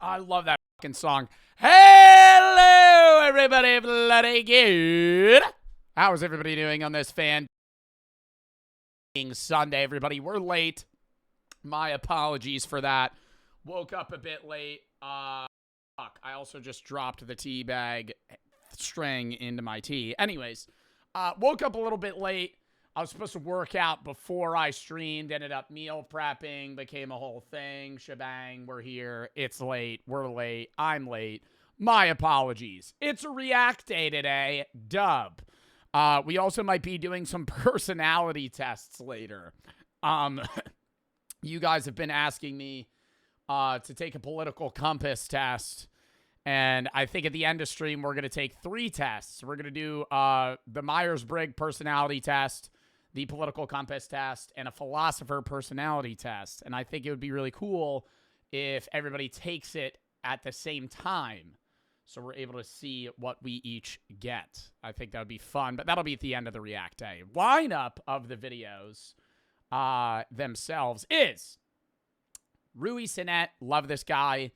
I love that fucking song. Hello, everybody, bloody good. How is everybody doing on this fan Sunday, everybody? We're late. My apologies for that. Woke up a bit late. Fuck. I also just dropped the tea bag string into my tea. Anyways, woke up a little bit late. I was supposed to work out before I streamed, ended up meal prepping, became a whole thing, shebang, we're here, it's late, we're late, I'm late, my apologies. It's a React day today, dub. We also might be doing some personality tests later. You guys have been asking me to take a political compass test, and I think at the end of stream, we're going to take 3 tests. We're going to do the Myers-Briggs personality test, the political compass test, and a philosopher personality test. And I think it would be really cool if everybody takes it at the same time, so we're able to see what we each get. I think that would be fun, but that'll be at the end of the React Day. Lineup of the videos themselves is Rui Sinet. Love this guy.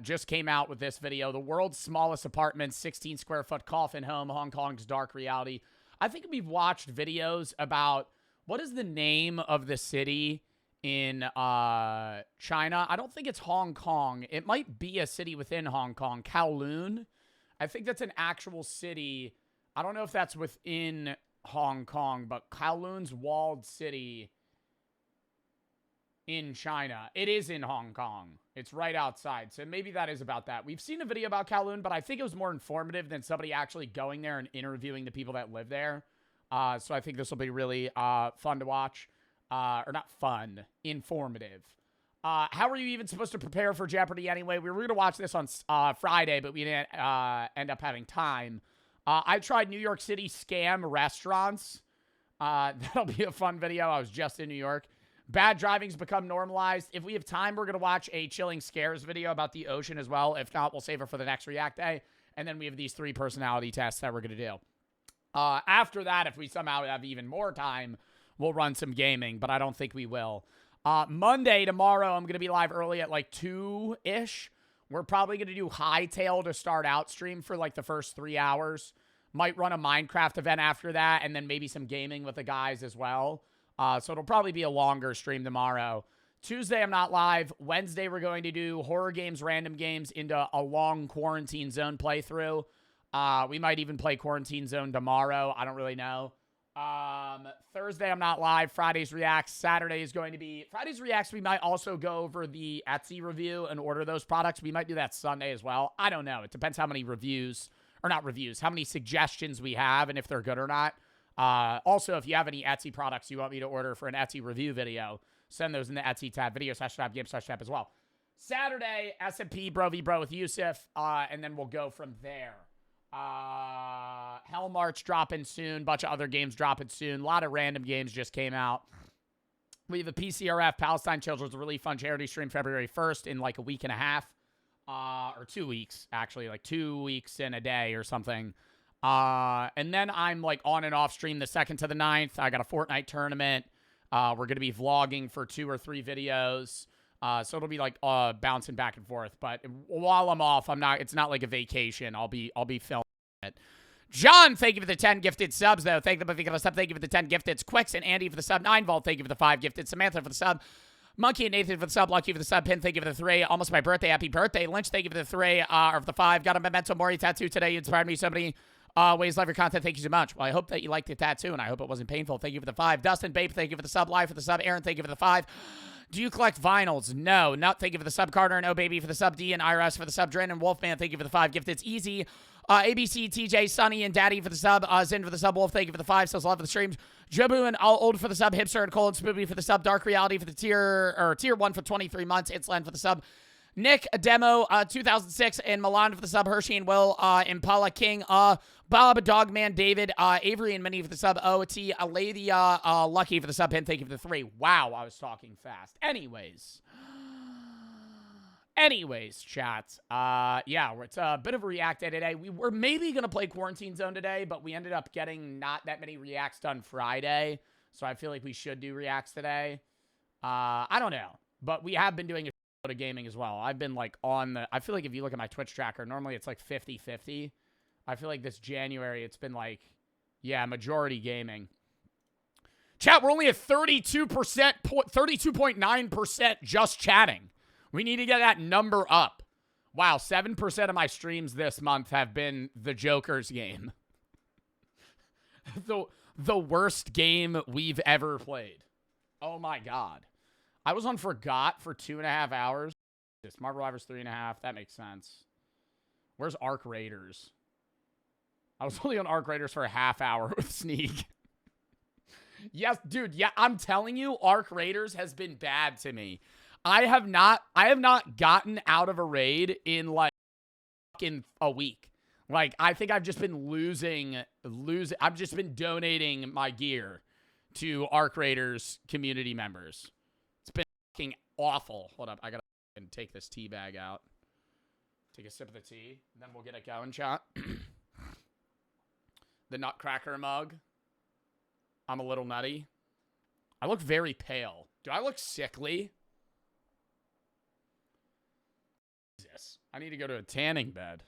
Just came out with this video. The world's smallest apartment, 16 square foot coffin home, Hong Kong's dark reality. I think we've watched videos about what is the name of the city in China. I don't think it's Hong Kong. It might be a city within Hong Kong. Kowloon. I think that's an actual city. I don't know if that's within Hong Kong, but Kowloon's walled city in China. It is in Hong Kong. It's right outside. So maybe that is about that. We've seen a video about Kowloon, but I think it was more informative than somebody actually going there and interviewing the people that live there. So I think this will be really fun to watch. Or not fun, informative. How are you even supposed to prepare for Jeopardy anyway? We were going to watch this on Friday, but we didn't end up having time. I tried New York City scam restaurants. That'll be a fun video. I was just in New York. Bad driving's become normalized. If we have time, we're going to watch a Chilling Scares video about the ocean as well. If not, we'll save it for the next React Day. And then we have these 3 personality tests that we're going to do. After that, if we somehow have even more time, we'll run some gaming, but I don't think we will. Monday, tomorrow, I'm going to be live early at like 2-ish. We're probably going to do Hightail to start out stream for like the first 3 hours. Might run a Minecraft event after that, and then maybe some gaming with the guys as well. So it'll probably be a longer stream tomorrow. Tuesday, I'm not live. Wednesday, we're going to do horror games, random games into a long Quarantine Zone playthrough. We might even play Quarantine Zone tomorrow. I don't really know. Thursday, I'm not live. Friday's Reacts. Saturday is going to be... Friday's Reacts, we might also go over the Etsy review and order those products. We might do that Sunday as well. I don't know. It depends how many reviews... Or not reviews. How many suggestions we have and if they're good or not. Also, if you have any Etsy products you want me to order for an Etsy review video, send those in the Etsy tab, video/tab, game/tab as well. Saturday, S&P Bro v Bro with Yusuf, and then we'll go from there. Hell March dropping soon, bunch of other games dropping soon. A lot of random games just came out. We have a PCRF, Palestine Children's Relief Fund charity stream February 1st in like a week and a half. Or 2 weeks, actually, like 2 weeks and a day or something. And then I'm like on and off stream the 2nd to the 9th. I got a Fortnite tournament. We're going to be vlogging for 2 or 3 videos. So it'll be like bouncing back and forth. But while I'm off, it's not like a vacation. I'll be filming it. John, thank you for the 10 gifted subs, though. Thank you for the sub. Thank you for the 10 gifted. Quicks and Andy for the sub. 9volt, thank you for the 5 gifted. Samantha for the sub. Monkey and Nathan for the sub. Lucky for the sub. Pin, thank you for the 3. Almost my birthday. Happy birthday. Lynch, thank you for the 3. Or for the 5. Got a Memento Mori tattoo today. You inspired me so many ways. Love your content. Thank you so much. Well, I hope that you liked the tattoo, and I hope it wasn't painful. Thank you for the 5. Dustin, Babe, thank you for the sub. Live for the sub. Aaron, thank you for the 5. Do you collect vinyls? No. Nut, thank you for the sub. Carter and O Baby for the sub. D and IRS for the sub. Dren and Wolfman, thank you for the 5 gift. It's easy. ABC, TJ, Sunny, and Daddy for the sub. Zin for the sub. Wolf, thank you for the 5. Says love for the streams. Jobu and All Old for the sub. Hipster and Cole and Spoopy for the sub. Dark Reality for the tier 1 for 23 months. It's Len for the sub. Nick, Demo, 2006, and Milan for the sub. Hershey and Will, Impala King, Bob, Dogman, David, Avery and Minnie for the sub. OT, Lady, Lucky for the sub. Pin, thank you for the 3. Wow, I was talking fast. Anyways, chat. Yeah, it's a bit of a React day today. We were maybe going to play Quarantine Zone today, but we ended up getting not that many Reacts done Friday. So I feel like we should do Reacts today. I don't know. But we have been doing a to gaming as well. I've been like on the, I feel like if you look at my Twitch tracker, normally it's like 50-50. I feel like this January it's been like, yeah, majority gaming. Chat, we're only at 32%, 32.9% just chatting. We need to get that number up. Wow, 7% of my streams this month have been the Joker's game. The worst game we've ever played. Oh my god. I was on Forgot for 2.5 hours. Marvel Rivals 3.5. That makes sense. Where's Arc Raiders? I was only on Arc Raiders for a half hour with Sneak. Yes, dude. Yeah, I'm telling you, Arc Raiders has been bad to me. I have not gotten out of a raid in like fucking a week. Like, I think I've just been losing. I've just been donating my gear to Arc Raiders community members. It's been fucking awful. Hold up. I gotta take this tea bag out. Take a sip of the tea, and then we'll get it going, chat. The Nutcracker mug. I'm a little nutty. I look very pale. Do I look sickly? Jesus. I need to go to a tanning bed.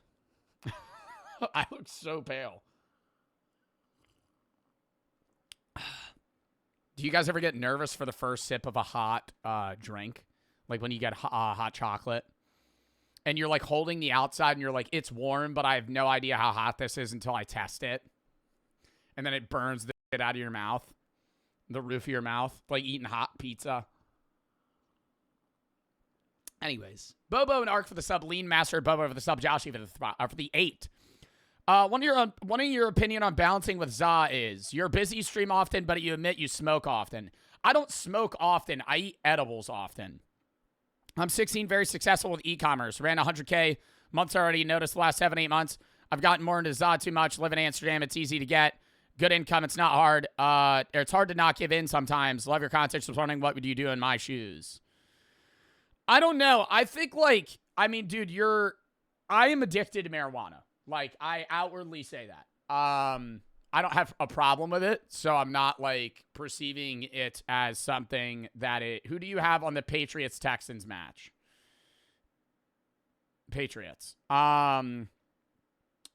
I look so pale. Do you guys ever get nervous for the first sip of a hot drink? Like when you get hot chocolate? And you're like holding the outside and you're like, it's warm, but I have no idea how hot this is until I test it. And then it burns the shit out of your mouth. The roof of your mouth. Like eating hot pizza. Anyways. Bobo and Ark for the sub. Lean Master Bobo for the sub. Joshy for the 8. One of your opinion on balancing with Za is, you're busy, stream often, but you admit you smoke often. I don't smoke often. I eat edibles often. I'm 16, very successful with e-commerce. Ran 100K months already. Noticed the last 7-8 months. I've gotten more into Za too much. Live in Amsterdam. It's easy to get. Good income. It's not hard. It's hard to not give in sometimes. Love your content. Just wondering, what would you do in my shoes? I don't know. I think, like, I mean, dude, I am addicted to marijuana. Like, I outwardly say that. I don't have a problem with it, so I'm not, like, perceiving it as something that who do you have on the Patriots-Texans match? Patriots.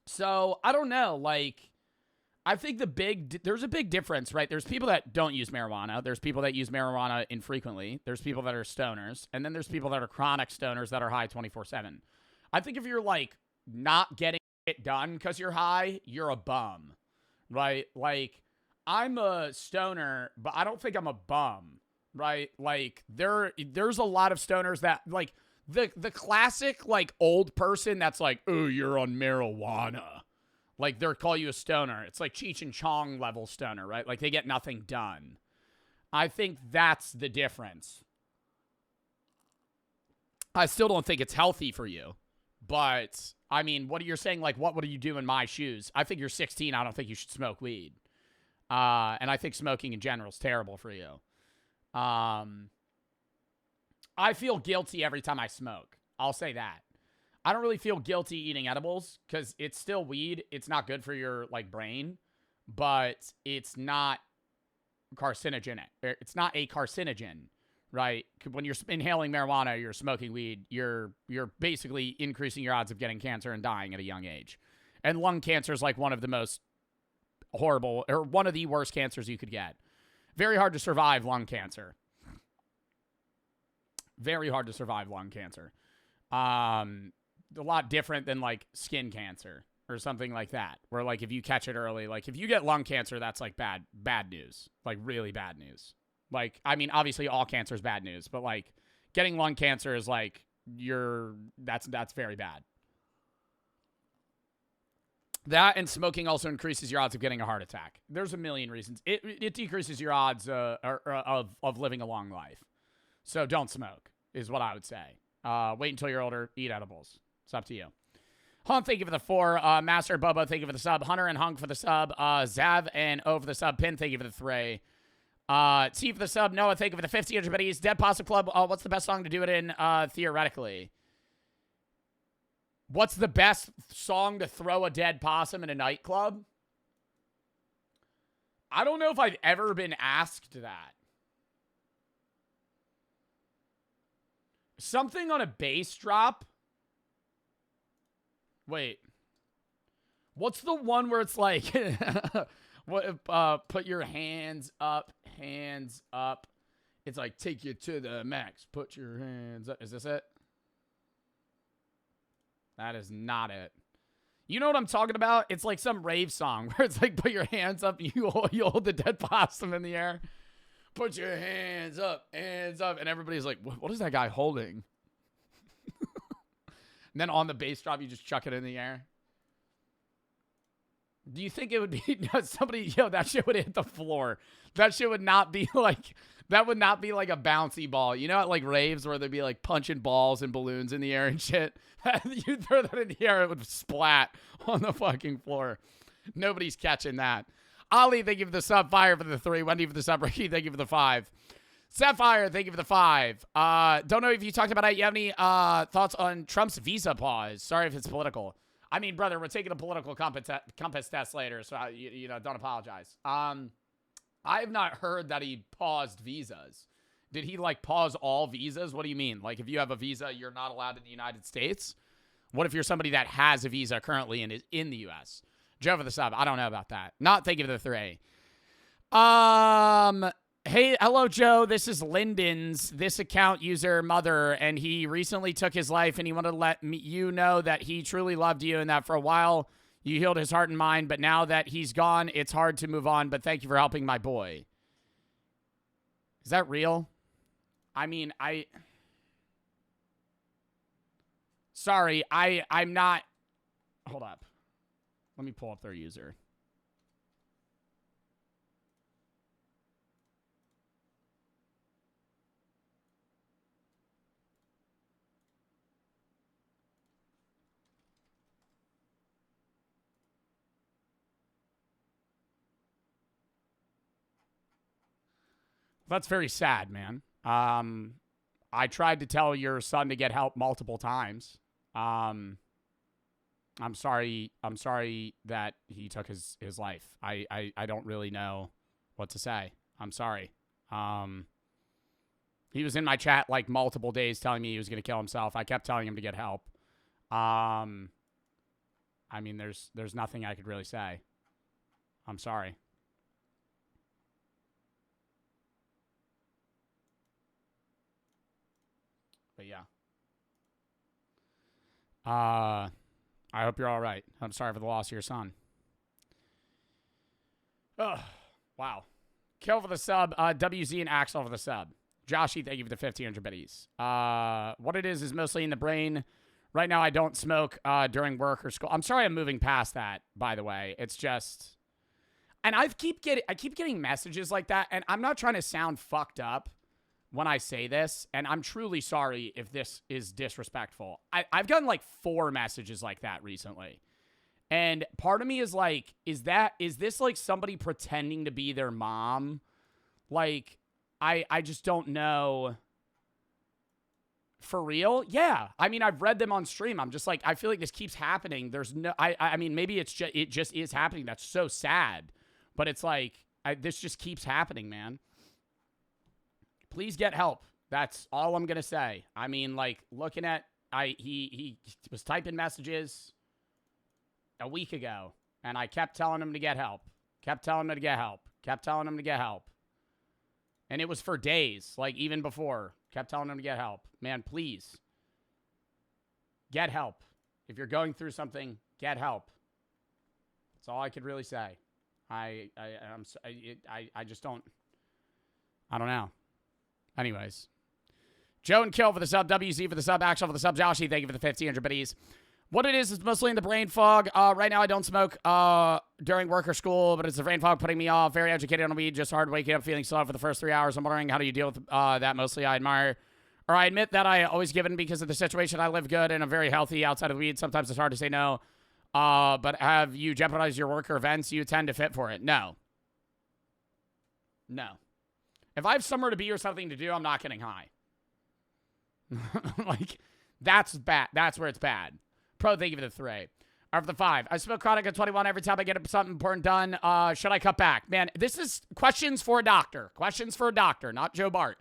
So, I don't know, like, I think there's a big difference, right? There's people that don't use marijuana. There's people that use marijuana infrequently. There's people that are stoners. And then there's people that are chronic stoners that are high 24/7. I think if you're, like, not getting it done because you're high, you're a bum, right? Like, I'm a stoner, but I don't think I'm a bum, right? Like, there's a lot of stoners that, like, the classic, like, old person that's like, oh, you're on marijuana. Like, they'll call you a stoner. It's like Cheech and Chong level stoner, right? Like, they get nothing done. I think that's the difference. I still don't think it's healthy for you. But, I mean, what you're saying, like, what would you do in my shoes? I think you're 16. I don't think you should smoke weed. And I think smoking in general is terrible for you. I feel guilty every time I smoke. I'll say that. I don't really feel guilty eating edibles because it's still weed. It's not good for your, like, brain, but it's not carcinogenic. It's not a carcinogen, right? When you're inhaling marijuana, you're smoking weed, you're basically increasing your odds of getting cancer and dying at a young age. And lung cancer is like one of the most horrible, or one of the worst cancers you could get. Very hard to survive lung cancer. Very hard to survive lung cancer. A lot different than, like, skin cancer or something like that, where, like, if you catch it early, like, if you get lung cancer, that's, like, bad news, like, really bad news. Like, I mean, obviously all cancer is bad news, but, like, getting lung cancer is, like, that's very bad. That and smoking also increases your odds of getting a heart attack. There's a million reasons. It decreases your odds of living a long life. So don't smoke is what I would say. Wait until you're older. Eat edibles. It's up to you. Hunt, thank you for the 4. Master Bubba, thank you for the sub. Hunter and Hunk for the sub. Zav and O for the sub. Pin, thank you for the 3. T for the sub. Noah, thank you for the 50. Everybody's Dead Possum Club. What's the best song to do it in, theoretically? What's the best song to throw a dead possum in a nightclub? I don't know if I've ever been asked that. Something on a bass drop. Wait. What's the one where it's like, put your hands up, hands up. It's like, take you to the max, put your hands up. Is this it? That is not it. You know what I'm talking about? It's like some rave song where it's like, put your hands up, you hold the dead possum in the air. Put your hands up, and everybody's like, what is that guy holding? And then on the bass drop, you just chuck it in the air. Do you think it would be somebody, that shit would hit the floor. That shit would not be like, that would not be like a bouncy ball. You know at like raves where they'd be like punching balls and balloons in the air and shit? You throw that in the air, it would splat on the fucking floor. Nobody's catching that. Ali, thank you for the sub. Fire for the 3. Wendy for the sub. Ricky, thank you for the 5. Sapphire, thank you for the 5. Don't know if you talked about it. You have any thoughts on Trump's visa pause? Sorry if it's political. I mean, brother, we're taking a political compass test later, so don't apologize. I have not heard that he paused visas. Did he like pause all visas? What do you mean? Like if you have a visa, you're not allowed in the United States? What if you're somebody that has a visa currently and is in the U.S.? Joe for the sub. I don't know about that. Not thank you for the 3. Hey, hello, Joe. This is Lyndon's, this account user mother, and he recently took his life, and he wanted to let you know that he truly loved you and that for a while you healed his heart and mind, but now that he's gone, it's hard to move on, but thank you for helping my boy. Is that real? I mean, sorry, I'm not... Hold up. Let me pull up their user. That's very sad, man. I tried to tell your son to get help multiple times. I'm sorry that he took his life. I don't really know what to say. I'm sorry. He was in my chat like multiple days telling me he was going to kill himself. I kept telling him to get help. I mean, there's nothing I could really say. I'm sorry. But yeah. I hope you're all right. I'm sorry for the loss of your son. Oh, wow. Kill for the sub. WZ and Axel for the sub. Joshy, thank you for the 1,500 biddies. What it is mostly in the brain. Right now, I don't smoke during work or school. I'm sorry I'm moving past that, by the way. It's just... And I keep getting messages like that, and I'm not trying to sound fucked up when I say this, and I'm truly sorry if this is disrespectful. I've gotten like 4 messages like that recently. And part of me is like, is this like somebody pretending to be their mom? Like, I just don't know. For real? Yeah. I mean, I've read them on stream. I'm just like, I feel like this keeps happening. There's no, I mean, maybe it just is happening. That's so sad. But it's like, this just keeps happening, man. Please get help. That's all I'm going to say. I mean, like, looking at, he was typing messages a week ago, and I kept telling him to get help. Kept telling him to get help. Kept telling him to get help. And it was for days, like, even before. Kept telling him to get help. Man, please. Get help. If you're going through something, get help. That's all I could really say. I just don't, I don't know. Anyways. Joe and Kill for the sub. WZ for the sub. Axel for the sub. Joshy, thank you for the 1,500 biddies. What it is mostly in the brain fog. Right now, I don't smoke during work or school, but it's the brain fog putting me off. Very educated on weed. Just hard waking up feeling slow for the first 3 hours. I'm wondering, how do you deal with that? Mostly, I admire, or I admit that I always given because of the situation. I live good and I'm very healthy outside of weed. Sometimes it's hard to say no. But have you jeopardized your work or events you tend to fit for it? No. No. If I have somewhere to be or something to do, I'm not getting high. Like, that's bad. That's where it's bad. Pro, thank you for the 3. Or for the 5. I smoke chronic at 21 every time I get something important done. Should I cut back? Man, this is questions for a doctor. Questions for a doctor, not Joe Bart.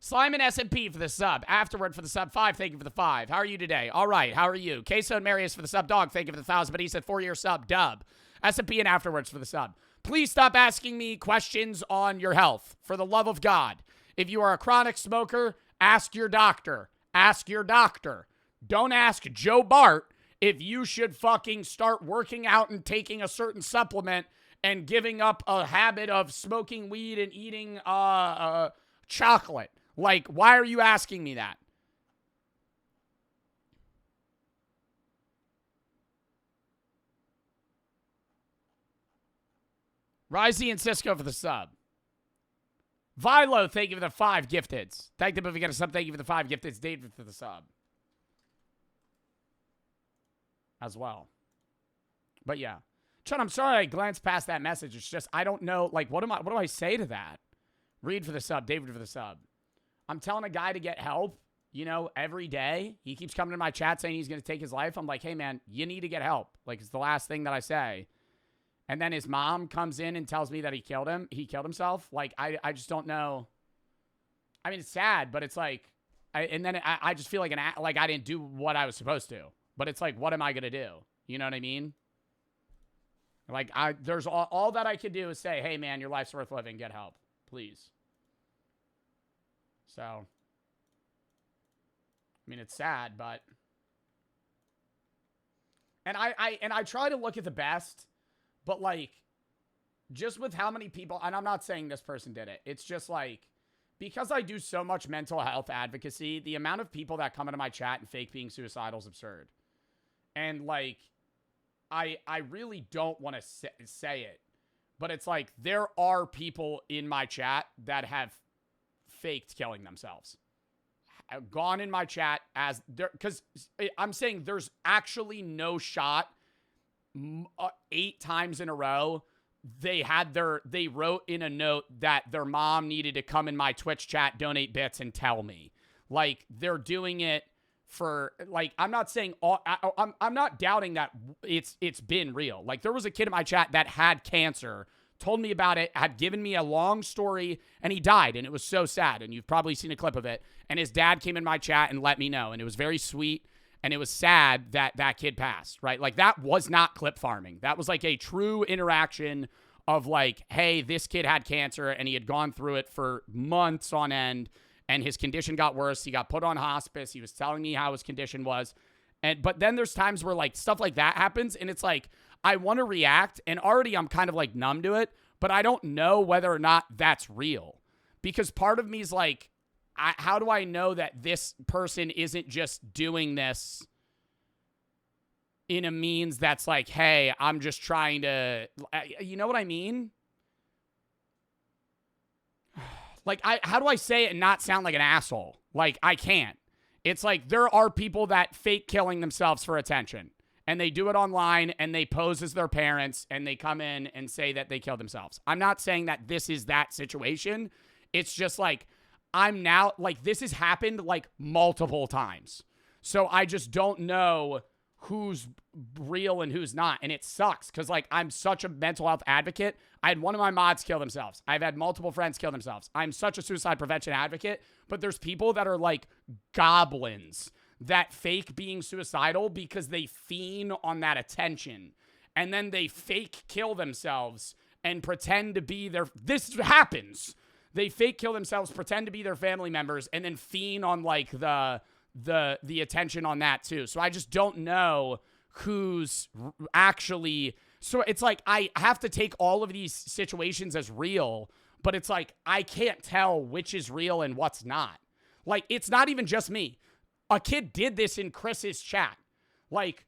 Slime and S&P for the sub. Afterward for the sub 5. Thank you for the 5. How are you today? All right. How are you? Queso and Marius for the sub. Dog. Thank you for the 1,000. But he said 4-year sub. Dub. S&P and afterwards for the sub. Please stop asking me questions on your health. For the love of God. If you are a chronic smoker, ask your doctor. Ask your doctor. Don't ask Joe Bart if you should fucking start working out and taking a certain supplement and giving up a habit of smoking weed and eating chocolate. Like, why are you asking me that? Risey and Cisco for the sub. Vilo, thank you for the 5 gifteds. Thank them if you get a sub. Thank you for the 5 gifteds. David for the sub. As well. But yeah. Chun, I'm sorry I glanced past that message. It's just, I don't know. Like, what do I say to that? Reed for the sub. David for the sub. I'm telling a guy to get help, you know, every day. He keeps coming to my chat saying he's going to take his life. I'm like, hey, man, you need to get help. Like, it's the last thing that I say. And then his mom comes in and tells me that he killed himself. Like, I just don't know. I mean, it's sad, but it's like, I just feel like I didn't do what I was supposed to. But it's like, what am I going to do? You know what I mean? Like, there's all that I could do is say, hey, man, your life's worth living. Get help, please. So, I mean, it's sad, but. And I try to look at the best. But, like, just with how many people, and I'm not saying this person did it. It's just, like, because I do so much mental health advocacy, the amount of people that come into my chat and fake being suicidal is absurd. And, like, I really don't want to say it. But it's, like, there are people in my chat that have faked killing themselves. I've gone in my chat as, because I'm saying there's actually no shot 8 times in a row, they wrote in a note that their mom needed to come in my Twitch chat, donate bits, and tell me. Like, they're doing it for, like, I'm not saying, I'm not doubting that it's been real. Like, there was a kid in my chat that had cancer, told me about it, had given me a long story, and he died, and it was so sad, and you've probably seen a clip of it, and his dad came in my chat and let me know, and it was very sweet. And it was sad that that kid passed, right? Like, that was not clip farming. That was like a true interaction of like, hey, this kid had cancer and he had gone through it for months on end and his condition got worse. He got put on hospice. He was telling me how his condition was. But then there's times where like stuff like that happens and it's like, I want to react and already I'm kind of like numb to it, but I don't know whether or not that's real because part of me is like, how do I know that this person isn't just doing this in a means that's like, hey, I'm just trying to, you know what I mean? Like, how do I say it and not sound like an asshole? Like, I can't. It's like there are people that fake killing themselves for attention. And they do it online and they pose as their parents and they come in and say that they killed themselves. I'm not saying that this is that situation. It's just like, I'm now, like, this has happened, like, multiple times. So I just don't know who's real and who's not. And it sucks because, like, I'm such a mental health advocate. I had one of my mods kill themselves. I've had multiple friends kill themselves. I'm such a suicide prevention advocate. But there's people that are, like, goblins that fake being suicidal because they fiend on that attention. And then they fake kill themselves and pretend to be their... This happens. They fake kill themselves, pretend to be their family members, and then fiend on like the attention on that too. So I just don't know who's actually. So it's like I have to take all of these situations as real, but it's like I can't tell which is real and what's not. Like it's not even just me. A kid did this in Chris's chat. Like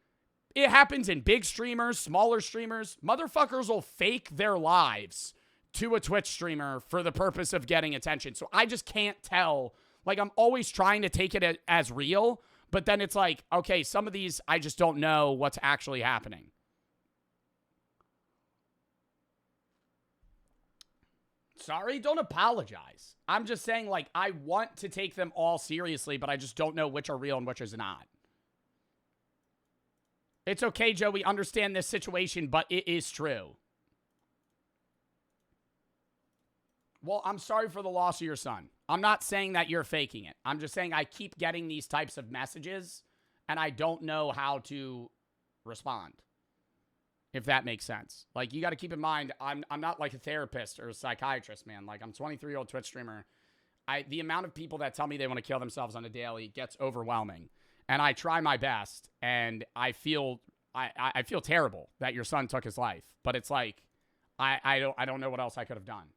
it happens in big streamers, smaller streamers. Motherfuckers will fake their lives to a Twitch streamer for the purpose of getting attention. So I just can't tell. Like, I'm always trying to take it as real, but then it's like, okay, some of these, I just don't know what's actually happening. Sorry, don't apologize. I'm just saying, like, I want to take them all seriously, but I just don't know which are real and which is not. It's okay, Joe. We understand this situation, but it is true. Well, I'm sorry for the loss of your son. I'm not saying that you're faking it. I'm just saying I keep getting these types of messages, and I don't know how to respond, if that makes sense. Like, you got to keep in mind, I'm not like a therapist or a psychiatrist, man. Like, I'm a 23-year-old Twitch streamer. The amount of people that tell me they want to kill themselves on a daily gets overwhelming. And I try my best, and I feel terrible that your son took his life. But it's like, I don't know what else I could have done.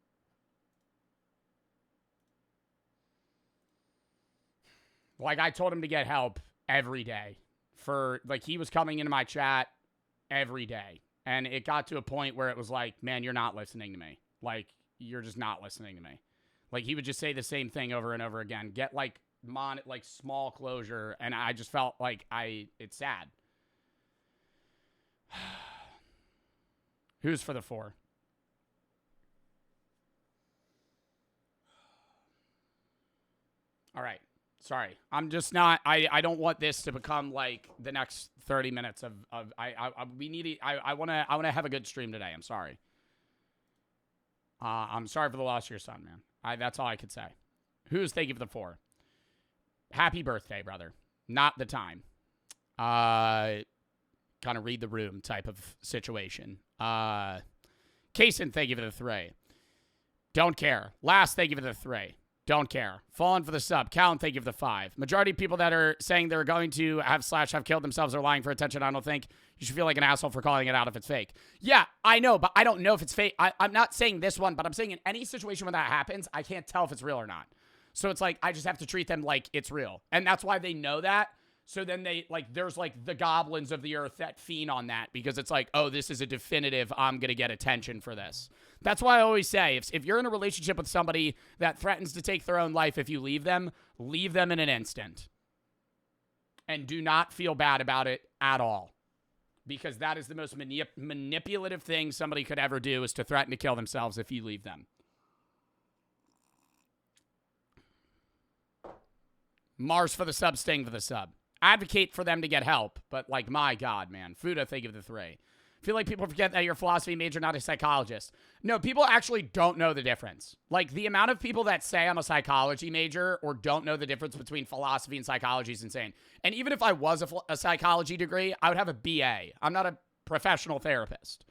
Like, I told him to get help every day. He was coming into my chat every day. And it got to a point where it was like, man, you're not listening to me. Like, you're just not listening to me. Like, he would just say the same thing over and over again. Get, small closure. And I just felt like it's sad. Who's for the 4? All right. Sorry. I'm just not, I don't want this to become like the next 30 minutes of we need, I want to have a good stream today. I'm sorry. I'm sorry for the loss of your son, man. That's all I could say. Who's thank you for the 4? Happy birthday, brother. Not the time. Kind of read the room type of situation. Kaysen, thank you for the 3. Don't care. Last, thank you for the 3. Don't care. Fallen for the sub. Callan, thank you for the 5. Majority of people that are saying they're going to have killed themselves are lying for attention. I don't think you should feel like an asshole for calling it out if it's fake. Yeah, I know, but I don't know if it's fake. I'm not saying this one, but I'm saying in any situation when that happens, I can't tell if it's real or not. So it's like, I just have to treat them like it's real. And that's why they know that. So then there's the goblins of the earth that fiend on that because it's like, oh, this is a definitive, I'm going to get attention for this. That's why I always say, if you're in a relationship with somebody that threatens to take their own life if you leave them in an instant. And do not feel bad about it at all. Because that is the most manipulative thing somebody could ever do is to threaten to kill themselves if you leave them. Mars for the sub, Sting for the sub. Advocate for them to get help, but my God, man. Fuda, thank you for the 3. I feel like people forget that you're a philosophy major, not a psychologist. No, people actually don't know the difference. The amount of people that say I'm a psychology major or don't know the difference between philosophy and psychology is insane. And even if I was a psychology degree, I would have a BA. I'm not a professional therapist.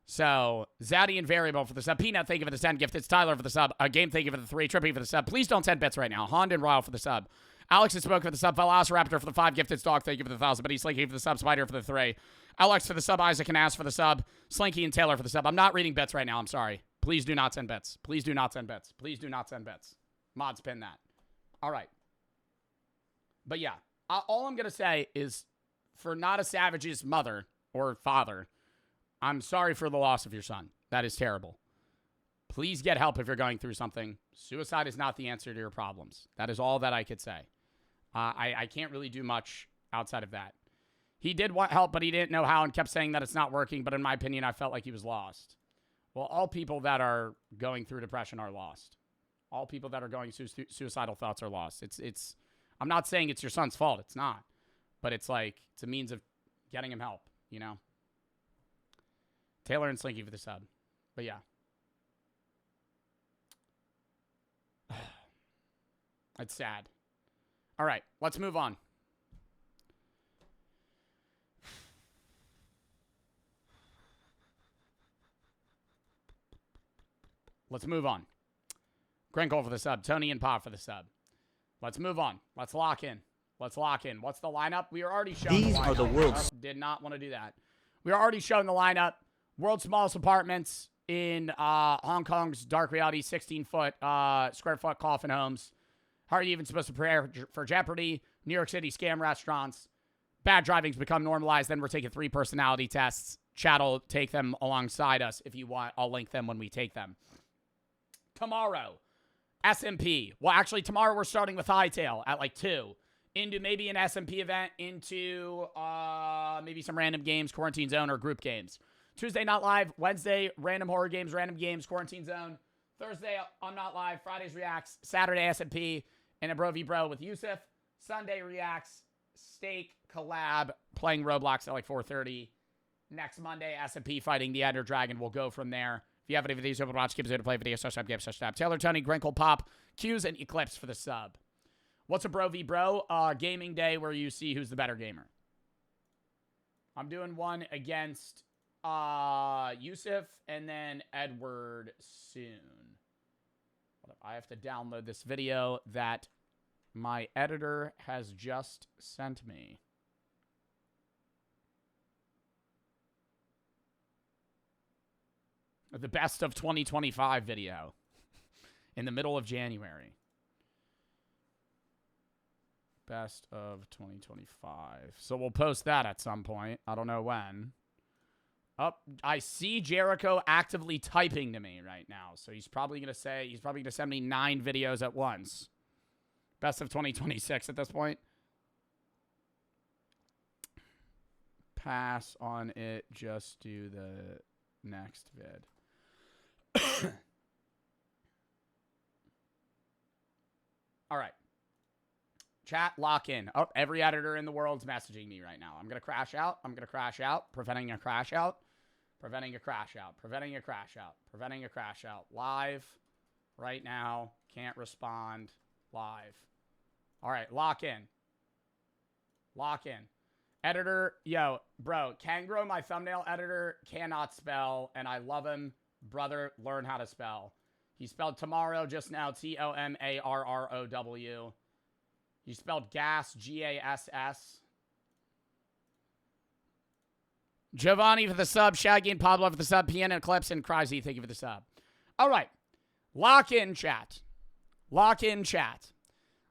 So, Zaddy and Variable for the sub. Peanut, thank you for the 10 gift. It's Tyler for the sub. Game, thank you for the 3. Trippy for the sub. Please don't send bits right now. Honda and Royal for the sub. Alex has spoken for the sub. Velociraptor for the 5 gifted. Dog, thank you for the 1,000. But he's Slinky for the sub. Spider for the 3. Alex for the sub. Isaac and Ass for the sub. Slinky and Taylor for the sub. I'm not reading bits right now. I'm sorry. Please do not send bits. Please do not send bits. Please do not send bits. Mods pin that. All right. But yeah, all I'm going to say is for Not a Savage's mother or father, I'm sorry for the loss of your son. That is terrible. Please get help if you're going through something. Suicide is not the answer to your problems. That is all that I could say. I can't really do much outside of that. He did want help, but he didn't know how and kept saying that it's not working. But in my opinion, I felt like he was lost. Well, all people that are going through depression are lost. All people that are going through suicidal thoughts are lost. I'm not saying it's your son's fault. It's not. But it's a means of getting him help, you know? Taylor and Slinky for the sub. But yeah. It's sad. All right, let's move on. Let's move on. Crinkle for the sub. Tony and Pop for the sub. Let's move on. Let's lock in. Let's lock in. What's the lineup? We are already showing These the lineup. are the world's. Did not want to do that. We are already showing the lineup. World's smallest apartments in Hong Kong's dark reality, 16-foot square foot coffin homes. How are you even supposed to prepare for Jeopardy? New York City scam restaurants. Bad driving's become normalized. Then we're taking 3 personality tests. Chat will take them alongside us if you want. I'll link them when we take them. Tomorrow, SMP. Well, actually, tomorrow we're starting with Hightail at 2. Into maybe an SMP event, into maybe some random games, Quarantine Zone, or group games. Tuesday, not live. Wednesday, random horror games, random games, Quarantine Zone. Thursday, I'm not live. Fridays, Reacts. Saturday, SMP, and a Bro v Bro with Yusuf. Sunday, Reacts, Steak, Collab, playing Roblox at 4:30. Next Monday, SMP fighting the Ender Dragon. We'll go from there. If If you have any of these, open watch, keep to play video, subscribe, game, subscribe. Taylor, Tony, Grinkle, Pop, Q's, and Eclipse for the sub. What's a bro v bro? Gaming day where you see who's the better gamer. I'm doing one against Yusuf and then Edward soon. I have to download this video that my editor has just sent me. The best of 2025 video in the middle of January. Best of 2025. So we'll post that at some point. I don't know when. Oh, I see Jericho actively typing to me right now. So he's probably going to send me 9 videos at once. Best of 2026 at this point. Pass on it. Just do the next vid. All right. Chat, lock in. Oh, every editor in the world's messaging me right now. I'm going to crash out. I'm going to crash out. Preventing a crash out. Preventing a crash out. Preventing a crash out. Preventing a crash out. Live. Right now. Can't respond. Live. All right. Lock in. Lock in. Editor. Yo, bro. Kangro, my thumbnail editor, cannot spell. And I love him. Brother, learn how to spell. He spelled tomorrow just now. Tomarrow. You spelled gas, G-A-S-S. Giovanni for the sub. Shaggy and Pablo for the sub. Piano Eclipse and Crazy, thank you for the sub. All right. Lock in, chat. Lock in, chat.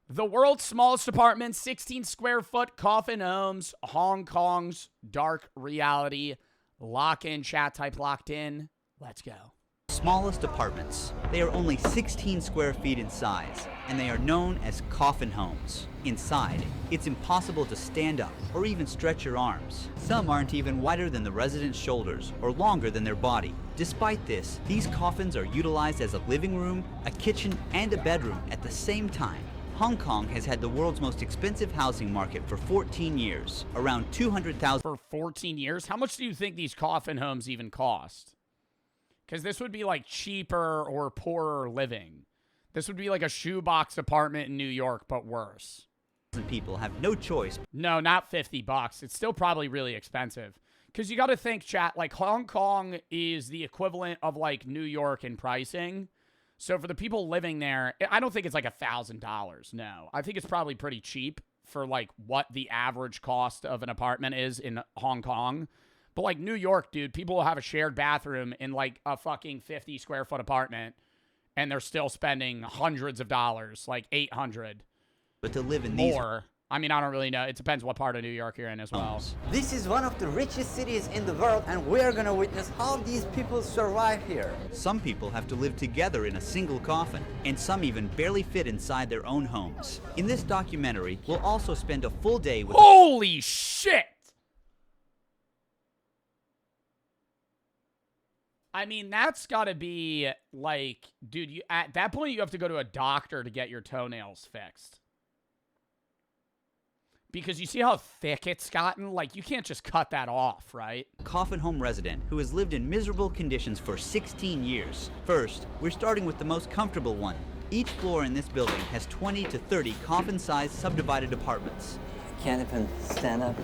The world's smallest apartment, 16 square foot Coffin homes, Hong Kong's dark reality. Lock in, chat. Type locked in. Let's go. Smallest apartments. They are only 16 square feet in size, and they are known as coffin homes. Inside, it's impossible to stand up or even stretch your arms. Some aren't even wider than the residents' shoulders or longer than their body. Despite this, these coffins are utilized as a living room, a kitchen, and a bedroom at the same time. Hong Kong has had the world's most expensive housing market for 14 years, around $200,000. For 14 years? How much do you think these coffin homes even cost? Because this would be like cheaper or poorer living. This would be like a shoebox apartment in New York, but worse. People have no choice. No, not $50. It's still probably really expensive. Because you got to think, chat, like Hong Kong is the equivalent of like New York in pricing. So for the people living there, I don't think it's like $1,000. No, I think it's probably pretty cheap for like what the average cost of an apartment is in Hong Kong. But like New York, dude, people will have a shared bathroom in like a fucking 50 square foot apartment and they're still spending hundreds of dollars, like 800. But to live in these more. I mean, I don't really know. It depends what part of New York you're in as well. This is one of the richest cities in the world, and we're gonna witness how these people survive here. Some people have to live together in a single coffin, and some even barely fit inside their own homes. In this documentary, we'll also spend a full day with— Holy shit! I mean, that's gotta be like, dude, at that point you have to go to a doctor to get your toenails fixed. Because you see how thick it's gotten? Like, you can't just cut that off, right? Coffin home resident who has lived in miserable conditions for 16 years. First, we're starting with the most comfortable one. Each floor in this building has 20 to 30 coffin-sized subdivided apartments. Can't even stand up.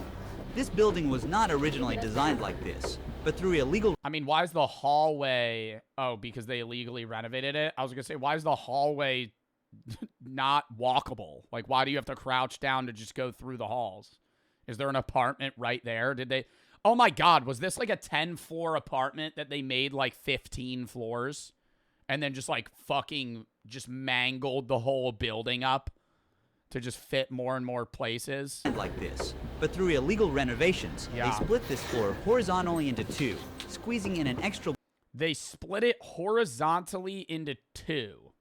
This building was not originally designed like this, but through illegal— I mean, why is the hallway— oh, because they illegally renovated it? I was gonna say, why is the hallway not walkable? Like, why do you have to crouch down to just go through the halls? Is there an apartment right there? Did they— oh my god, was this like a 10-floor apartment that they made like 15 floors and then just like fucking just mangled the whole building up to just fit more and more places? Like this, but through illegal renovations, Yeah. they split this floor horizontally into two, squeezing in an extra— They split it horizontally into two.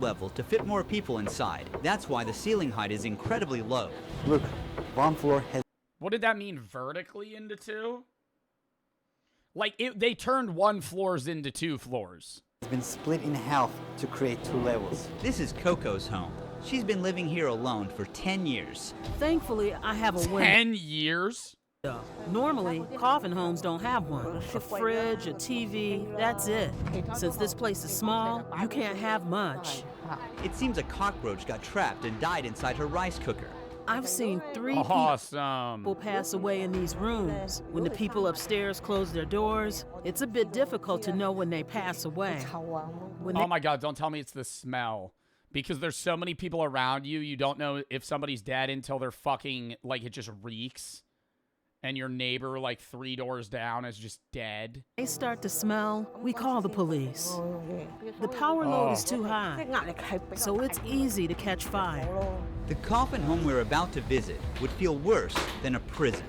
level to fit more people inside. That's why the ceiling height is incredibly low. Look, one floor has What did that mean, vertically into two? Like, they turned one floors into two floors. been split in half to create 2 levels. This is Coco's home. She's been living here alone for 10 years. Thankfully, I have a window 10 years? Normally, coffin homes don't have one. A fridge, a TV, that's it. Since this place is small, you can't have much. It seems a cockroach got trapped and died inside her rice cooker. I've seen 3 Awesome. people pass away in these rooms. When the people upstairs close their doors, it's a bit difficult to know when they pass away. Oh my God, don't tell me it's the smell. Because there's so many people around you, you don't know if somebody's dead until they're fucking, like, it just reeks. And your neighbor, like, 3 doors down is just dead. They start to smell, we call the police. The power load is too high, so it's easy to catch fire. The coffin home we're about to visit would feel worse than a prison.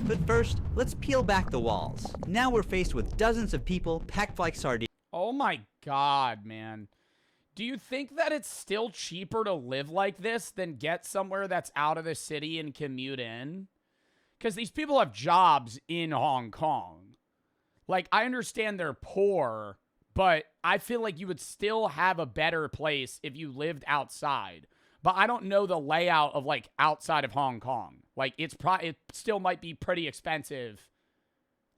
But first, let's peel back the walls. Now we're faced with dozens of people packed like sardines. Oh my God, man. Do you think that it's still cheaper to live like this than get somewhere that's out of the city and commute in? Because these people have jobs in Hong Kong. Like, I understand they're poor, but I feel like you would still have a better place if you lived outside. But I don't know the layout of, like, outside of Hong Kong. Like, it still might be pretty expensive.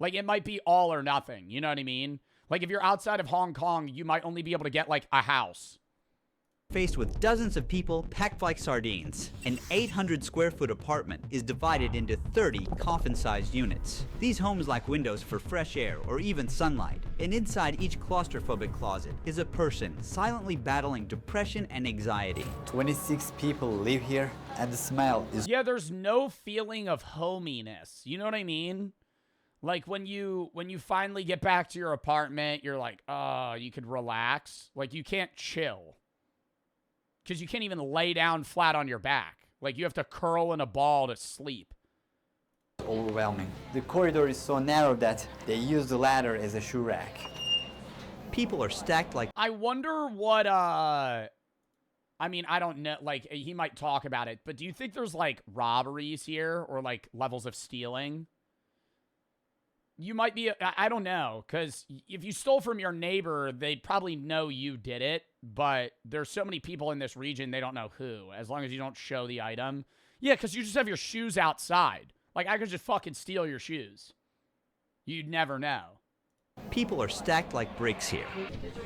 Like, it might be all or nothing. You know what I mean? Like, if you're outside of Hong Kong, you might only be able to get, like, a house. Faced with dozens of people packed like sardines. An 800 square foot apartment is divided into 30 coffin-sized units. These homes lack windows for fresh air or even sunlight, and inside each claustrophobic closet is a person silently battling depression and anxiety. 26 people live here, and the smell is... Yeah, there's no feeling of hominess. You know what I mean? Like, when you finally get back to your apartment, you're like, oh, you could relax. Like, you can't chill. Because you can't even lay down flat on your back. Like, you have to curl in a ball to sleep. overwhelming. The corridor is so narrow that they use the ladder as a shoe rack. People are stacked like... I wonder what, I mean, I don't know, like, he might talk about it, but do you think there's, like, robberies here or, like, levels of stealing? You might be, I don't know, because if you stole from your neighbor, they'd probably know you did it, but there's so many people in this region, they don't know who, as long as you don't show the item. Yeah, because you just have your shoes outside. Like, I could just fucking steal your shoes. You'd never know. People are stacked like bricks here.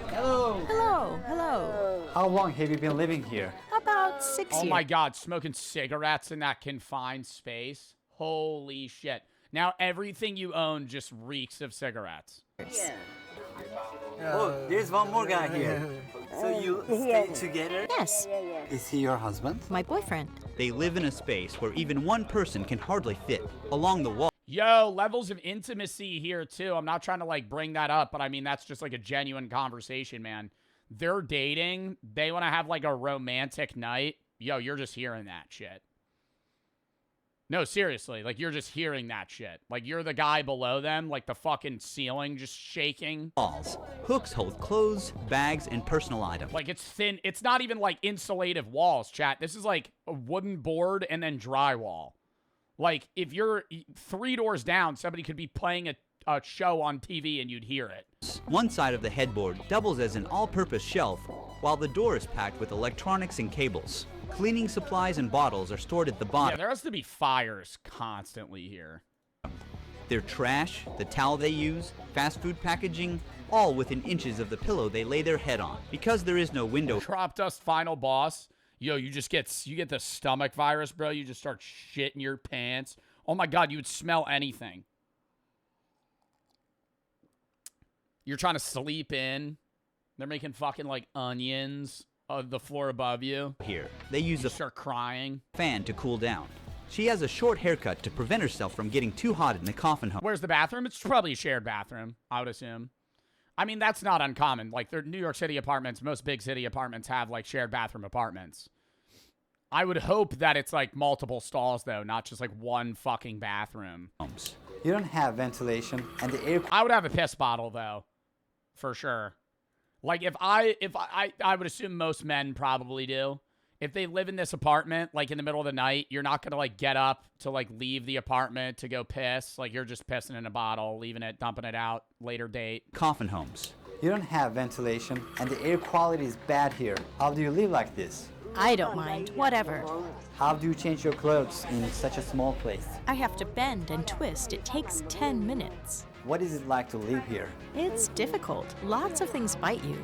Hello. Hello, hello. How long have you been living here? About 6 years. Oh my God, smoking cigarettes in that confined space? Holy shit. Now everything you own just reeks of cigarettes. Yeah. Oh, there's one more guy here. So you stay together? Yes. Is he your husband? My boyfriend. They live in a space where even one person can hardly fit. Along the wall, Yo, levels of intimacy here too. I'm not trying to like bring that up, but I mean, that's just like a genuine conversation, man. They're dating. They want to have like a romantic night. Yo, you're just hearing that shit. No, seriously, like, you're just hearing that shit. Like, you're the guy below them, like, the fucking ceiling just shaking. walls. Hooks hold clothes, bags, and personal items. Like, it's thin. It's not even, like, insulative walls, chat. This is, like, a wooden board and then drywall. Like, if you're 3 doors down, somebody could be playing a show on TV and you'd hear it. One side of the headboard doubles as an all-purpose shelf, while the door is packed with electronics and cables. Cleaning supplies and bottles are stored at the Yeah, bottom. there has to be fires constantly here. Their trash, the towel they use, fast food packaging, all within inches of the pillow they lay their head on. Because there is no window, Crop dust final boss. Yo, you get the stomach virus, bro. You just start shitting your pants. Oh my God, you would smell anything. You're trying to sleep in. They're making fucking like onions of the floor above you. here, they use You a start crying. fan to cool down. She has a short haircut to prevent herself from getting too hot in the coffin home. Where's the bathroom? It's probably a shared bathroom, I would assume. I mean, that's not uncommon. Like, they're New York City apartments. Most big city apartments have, like, shared bathroom apartments. I would hope that it's, like, multiple stalls, though, not just, like, one fucking bathroom. You don't have ventilation, and the air I would have a piss bottle, though. For sure. Like, if I would assume most men probably do. If they live in this apartment, like, in the middle of the night, you're not going to, like, get up to, like, leave the apartment to go piss. Like, you're just pissing in a bottle, leaving it, dumping it out, later date. Coffin homes. You don't have ventilation, and the air quality is bad here. How do you live like this? I don't mind, whatever. How do you change your clothes in such a small place? I have to bend and twist. It takes 10 minutes. What is it like to live here? It's difficult. Lots of things bite you.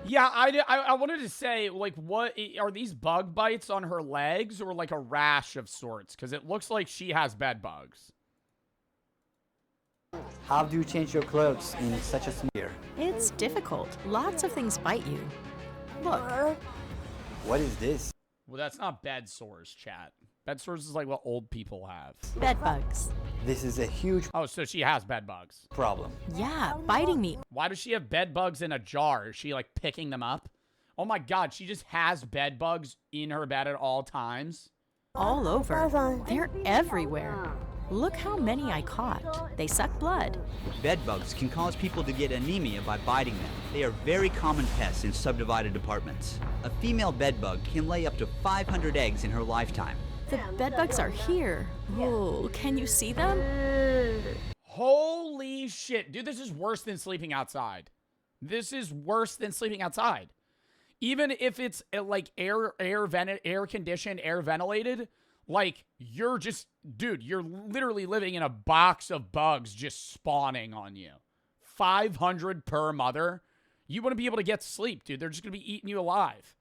Yeah, I wanted to say, like, what are these bug bites on her legs or like a rash of sorts? Because it looks like she has bed bugs. How do you change your clothes in such a small here? It's difficult. Lots of things bite you. Look. What is this? Well, that's not bed sores, chat. Bed sores is like what old people have. Bed bugs. This is a huge Oh, so she has bed bugs. problem. Yeah, biting me. Why does she have bed bugs in a jar? Is she like picking them up? Oh my god, she just has bed bugs in her bed at all times. All over. They're everywhere. Look how many I caught. They suck blood. Bed bugs can cause people to get anemia by biting them. They are very common pests in subdivided apartments. A female bed bug can lay up to 500 eggs in her lifetime. The bed bugs are here. Oh, can you see them? Holy shit. Dude, this is worse than sleeping outside. This is worse than sleeping outside. Even if it's like air conditioned, air ventilated, like you're just, dude, you're literally living in a box of bugs just spawning on you. 500 per mother. You wouldn't be able to get sleep, dude. They're just going to be eating you alive.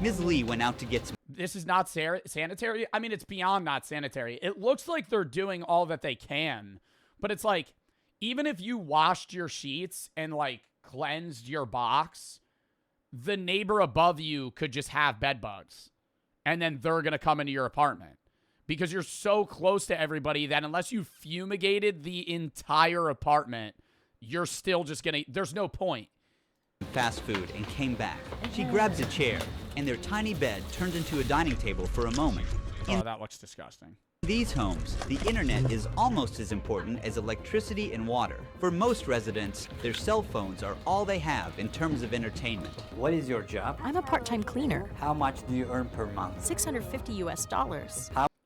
Ms. Lee went out to get some. This is not sanitary. I mean, it's beyond not sanitary. It looks like they're doing all that they can, but it's like, even if you washed your sheets and like cleansed your box, the neighbor above you could just have bed bugs, and then they're going to come into your apartment because you're so close to everybody that unless you fumigated the entire apartment, you're still just going to, there's no point. Fast food and came back. She grabs a chair, and their tiny bed turns into a dining table for a moment. Oh, that looks disgusting. In these homes, the internet is almost as important as electricity and water. For most residents, their cell phones are all they have in terms of entertainment. What is your job? I'm a part-time cleaner. How much do you earn per month? $650 US.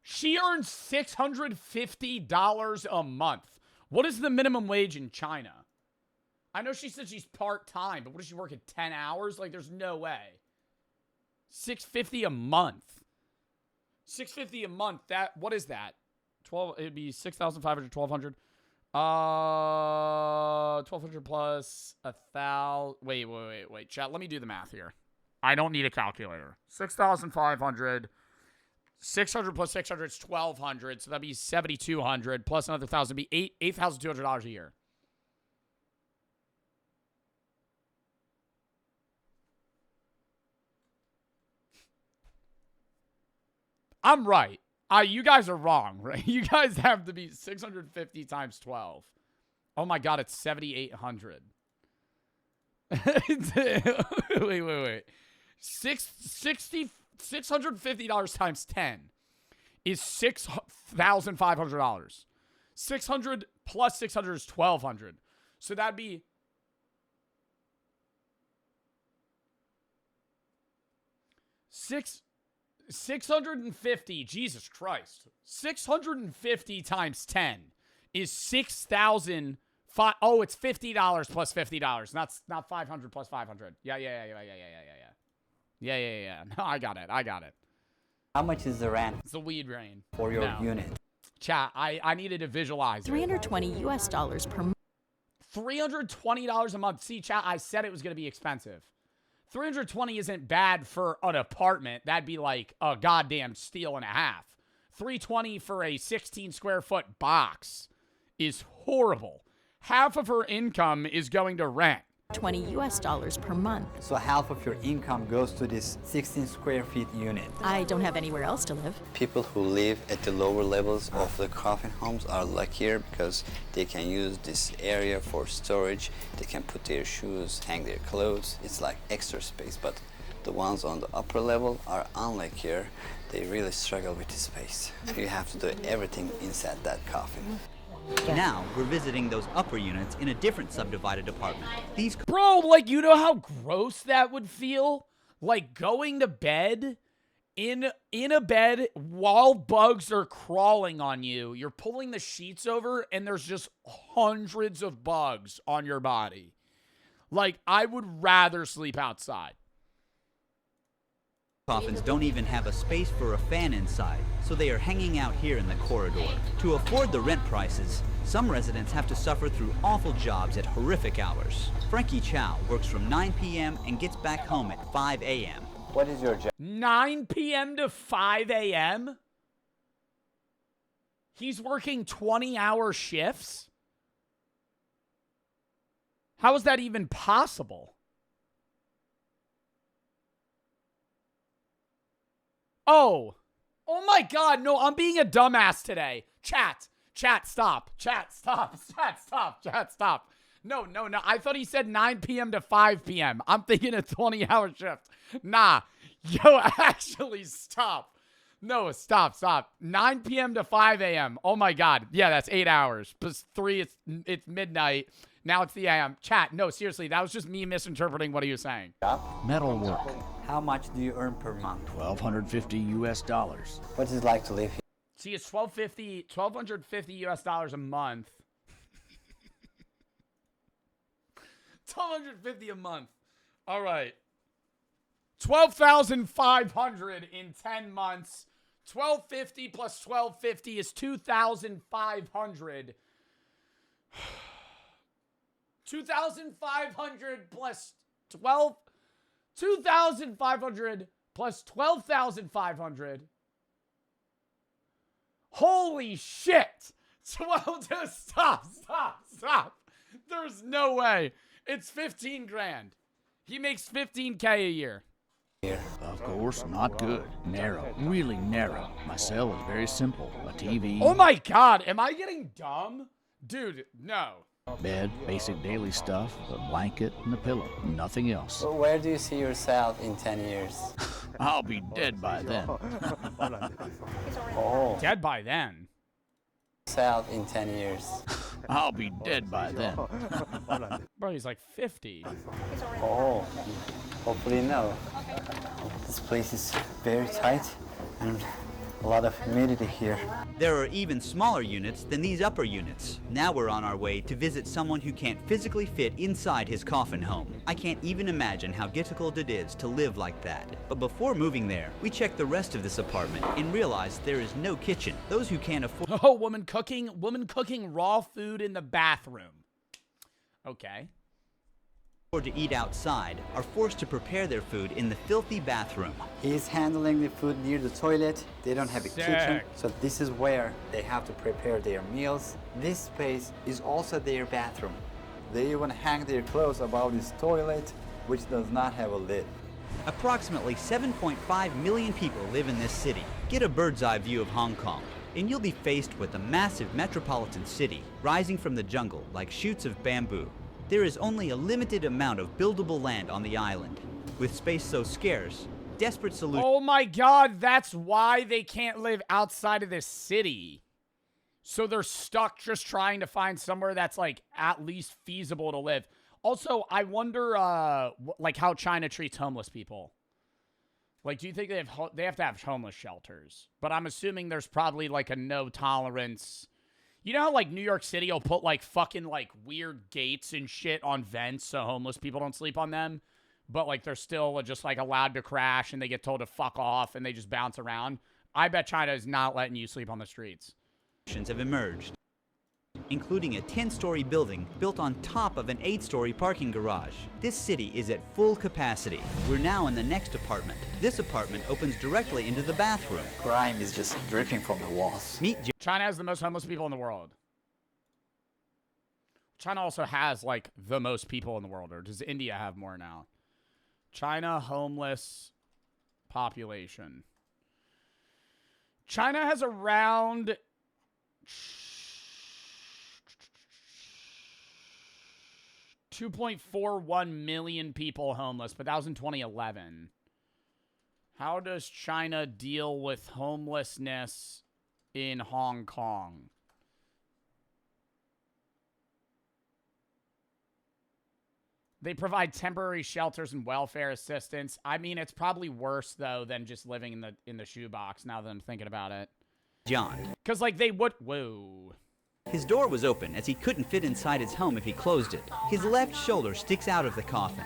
She earns $650 a month. What is the minimum wage in China? I know she said she's part-time, but what does she work at 10 hours? Like, there's no way. $650 a month. $650 a month. That, what is that? 12, it'd be 6,500, 1,200. 1,200 plus 1,000. Wait. Chat, let me do the math here. I don't need a calculator. 6,500. 600 plus 600 is 1,200. So that'd be 7,200 plus another 1,000 would be $8,200 a year. I'm right. You guys are wrong, right? You guys have to be 650 times 12. Oh my god, it's 7,800. Wait. $650 times 10 is $6,500. 600 plus 600 is 1,200. So that'd be $650, Jesus Christ. 650 times 10 is 6,000. Oh, it's $50 plus $50. Not 500 plus 500. Yeah. No, I got it. How much is the rent It's the weed rain. for your unit? Chat, I needed to visualize it. $320 US per month. $320 a month. See, chat, I said it was going to be expensive. 320 isn't bad for an apartment. That'd be like a goddamn steal and a half. 320 for a 16 square foot box is horrible. Half of her income is going to rent. $20 US per month. So half of your income goes to this 16 square feet unit. I don't have anywhere else to live. People who live at the lower levels of the coffin homes are luckier because they can use this area for storage. They can put their shoes, hang their clothes. It's like extra space, but the ones on the upper level are unluckier. They really struggle with the space. You have to do everything inside that coffin. Now, we're visiting those upper units in a different subdivided apartment. These Bro, like, you know how gross that would feel? Like, going to bed in a bed while bugs are crawling on you. You're pulling the sheets over, and there's just hundreds of bugs on your body. Like, I would rather sleep outside. Coffins don't even have a space for a fan inside, so they are hanging out here in the corridor. To afford the rent prices, some residents have to suffer through awful jobs at horrific hours. Frankie Chow works from 9 p.m. and gets back home at 5 a.m. What is your job? 9 p.m. to 5 a.m.? He's working 20-hour shifts? How is that even possible? Oh my God, no, I'm being a dumbass today. Chat, stop. Chat, stop. No. I thought he said 9 p.m. to 5 p.m. I'm thinking a 20-hour shift. Nah, yo, actually, stop. No, stop. 9 p.m. to 5 a.m. Oh my God. Yeah, that's 8 hours. Plus 3, it's midnight. Now it's the a.m. Chat, no, seriously, that was just me misinterpreting what he was saying. Metal work. How much do you earn per month? $1,250 US. What is it like to live here? See, it's $1,250 US a month. $1,250 a month. All right. 12,500 in 10 months. 1,250 plus 1,250 is 2,500. 2,500 plus 12. 2,500 plus 12,500. Holy shit! 12. Stop. There's no way. It's 15 grand. He makes 15K a year. Of course, not good. Narrow, really narrow. My cell is very simple. A TV. Oh my God, am I getting dumb? Dude, no. Bed, basic daily stuff, a blanket and a pillow. Nothing else. So where do you see yourself in 10 years? I'll be dead by then. Oh, Dead by then. self in 10 years. I'll be dead by then. Bro, he's like 50. Oh, hopefully no. This place is very tight and a lot of humidity here. There are even smaller units than these upper units. Now we're on our way to visit someone who can't physically fit inside his coffin home. I can't even imagine how difficult it is to live like that. But before moving there, we check the rest of this apartment and realize there is no kitchen. Those who can't afford Oh, woman cooking raw food in the bathroom. Okay. to eat outside are forced to prepare their food in the filthy bathroom. He's handling the food near the toilet. They don't have a kitchen, Sick. so this is where they have to prepare their meals. This space is also their bathroom. They even hang their clothes above this toilet, which does not have a lid. Approximately 7.5 million people live in this city. Get a bird's eye view of Hong Kong, and you'll be faced with a massive metropolitan city rising from the jungle like shoots of bamboo. There is only a limited amount of buildable land on the island. With space so scarce, desperate solutions Oh my God, that's why they can't live outside of this city. So they're stuck just trying to find somewhere that's like at least feasible to live. Also, I wonder like how China treats homeless people. Like, do you think they have to have homeless shelters? But I'm assuming there's probably like a no tolerance. You know how like New York City will put like fucking like weird gates and shit on vents so homeless people don't sleep on them? But like they're still just like allowed to crash and they get told to fuck off and they just bounce around. I bet China is not letting you sleep on the streets. have emerged, including a 10-story building built on top of an 8-story parking garage. This city is at full capacity. We're now in the next apartment. This apartment opens directly into the bathroom. Grime is just dripping from the walls. Meet China has the most homeless people in the world. China also has like the most people in the world, or does India have more now? China homeless population. China has around 2.41 million people homeless, but that was in 2011. How does China deal with homelessness in Hong Kong? They provide temporary shelters and welfare assistance. I mean, it's probably worse though than just living in the shoebox. Now that I'm thinking about it, John. because like they would. Whoa. His door was open as he couldn't fit inside his home if he closed it. His left shoulder sticks out of the coffin.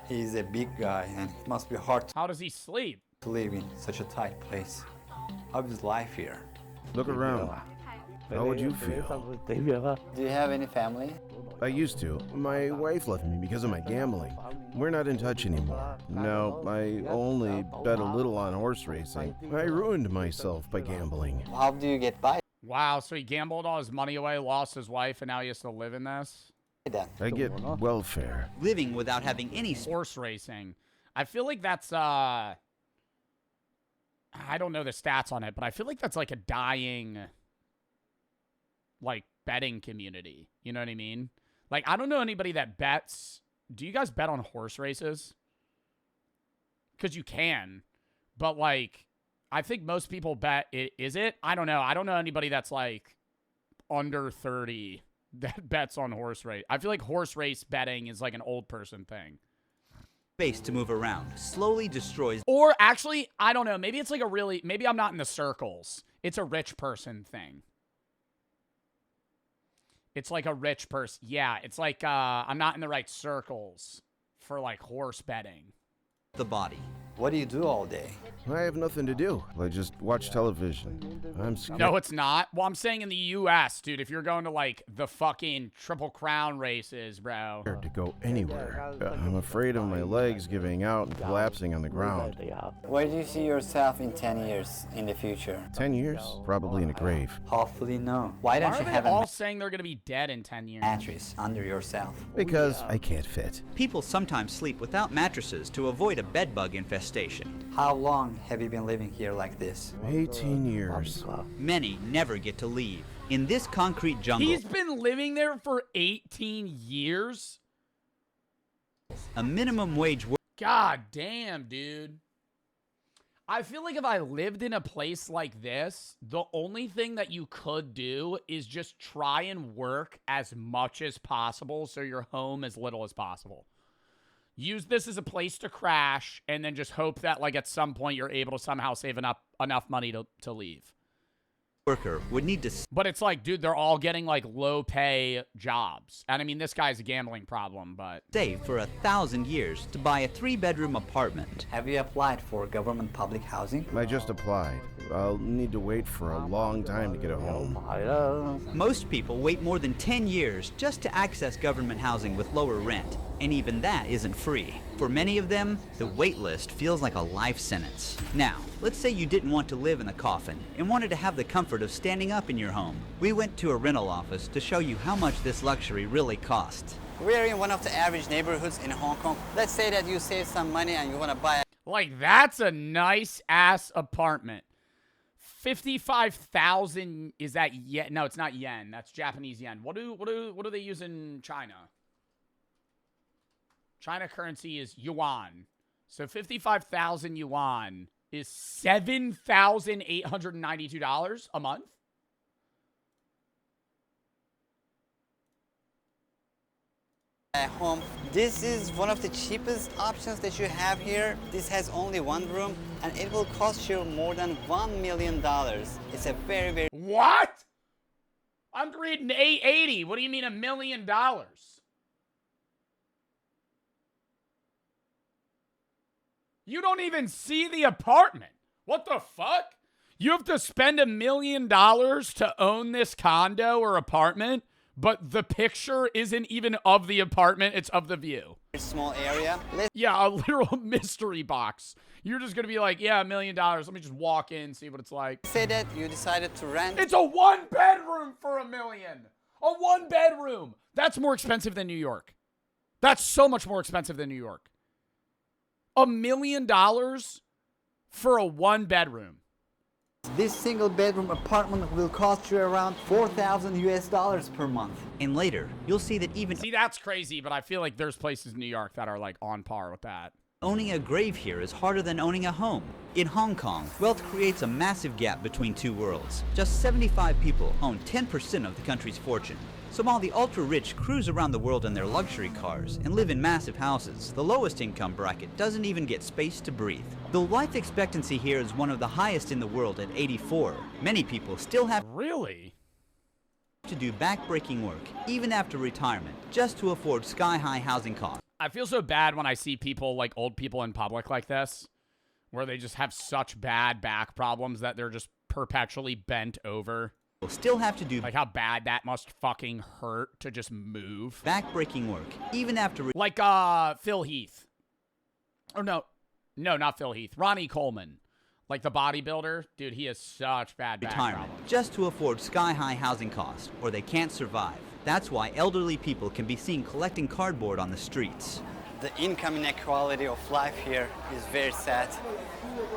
He's a big guy and it must be hard to How does he sleep? to live in such a tight place. How is life here? Look around. How would you feel? Do you have any family? I used to. My wife left me because of my gambling. We're not in touch anymore. No, I only bet a little on horse racing. I ruined myself by gambling. How do you get by Wow, so he gambled all his money away, lost his wife, and now he has to live in this? then? I get welfare. Living without having any Horse racing. I feel like that's, I don't know the stats on it, but I feel like that's like a dying, like, betting community. You know what I mean? Like, I don't know anybody that bets. Do you guys bet on horse races? Because you can. But, like, I think most people bet it. Is it? I don't know. I don't know anybody that's, like, under 30 that bets on horse race. I feel like horse race betting is, like, an old person thing. space to move around slowly destroys. Or, actually, I don't know. Maybe it's, like, a really... Maybe I'm not in the circles. It's a rich person thing. It's like a rich person. Yeah, it's like I'm not in the right circles for, like, horse betting. The body. What do you do all day? I have nothing to do. I just watch television. I'm scared. No, it's not. Well, I'm saying in the U.S., dude, if you're going to, like, the fucking Triple Crown races, bro. To go anywhere. I'm afraid of my legs giving out and collapsing on the ground. Where do you see yourself in 10 years in the future? 10 years? Probably in a grave. Hopefully no. Why Why don't are you they have all a saying they're going to be dead in 10 years? mattress under yourself? Because I can't fit. People sometimes sleep without mattresses to avoid a bedbug infestation. How long have you been living here like this? 18 years. Many never get to leave. In this concrete jungle, He's been living there for 18 years? a minimum wage worker God damn, dude. I feel like if I lived in a place like this, the only thing that you could do is just try and work as much as possible so you're home as little as possible. Use this as a place to crash, and then just hope that, like, at some point you're able to somehow save enough money to leave. would need to But it's like, dude, they're all getting, like, low-pay jobs. And, I mean, this guy's a gambling problem, but... save for 1,000 years to buy a 3-bedroom apartment. Have you applied for government public housing? I just applied. I'll need to wait for a long time to get a home. Most people wait more than 10 years just to access government housing with lower rent, and even that isn't free. For many of them, the wait list feels like a life sentence. Now, let's say you didn't want to live in a coffin and wanted to have the comfort of standing up in your home. We went to a rental office to show you how much this luxury really costs. We're in one of the average neighborhoods in Hong Kong. Let's say that you save some money and you want to buy Like, that's a nice-ass apartment. 55,000, is that yen? No, it's not yen. That's Japanese yen. What do they use in China? China currency is yuan. So 55,000 yuan is $7,892 a month. a home. This is one of the cheapest options that you have here. This has only one room and it will cost you more than $1 million. It's a very What? I'm reading 880. What do you mean $1 million? You don't even see the apartment. What the fuck? You have to spend $1 million to own this condo or apartment, but the picture isn't even of the apartment, it's of the view. small area. Yeah, a literal mystery box. You're just going to be like, yeah, $1 million. Let me just walk in, see what it's like. Say that you decided to rent. It's a 1-bedroom for $1 million. A 1-bedroom. That's more expensive than New York. That's so much more expensive than New York. $1 million for a 1-bedroom. This single bedroom apartment will cost you around $4,000 per month. And later, you'll see that even See, that's crazy, but I feel like there's places in New York that are like on par with that. owning a grave here is harder than owning a home. In Hong Kong, wealth creates a massive gap between two worlds. Just 75 people own 10% of the country's fortune. So while the ultra-rich cruise around the world in their luxury cars and live in massive houses, the lowest income bracket doesn't even get space to breathe. Though life expectancy here is one of the highest in the world at 84, many people still have Really? to do back-breaking work, even after retirement, just to afford sky-high housing costs. I feel so bad when I see people, like old people in public like this, Where they just have such bad back problems that they're just perpetually bent over. Will still have to do Like how bad that must fucking hurt to just move. back-breaking work, even after Like Phil Heath. Or no, not Phil Heath. Ronnie Coleman. Like the bodybuilder. Dude, he has such bad back retirement, problems. just to afford sky-high housing costs, or they can't survive. That's why elderly people can be seen collecting cardboard on the streets. The income inequality of life here is very sad.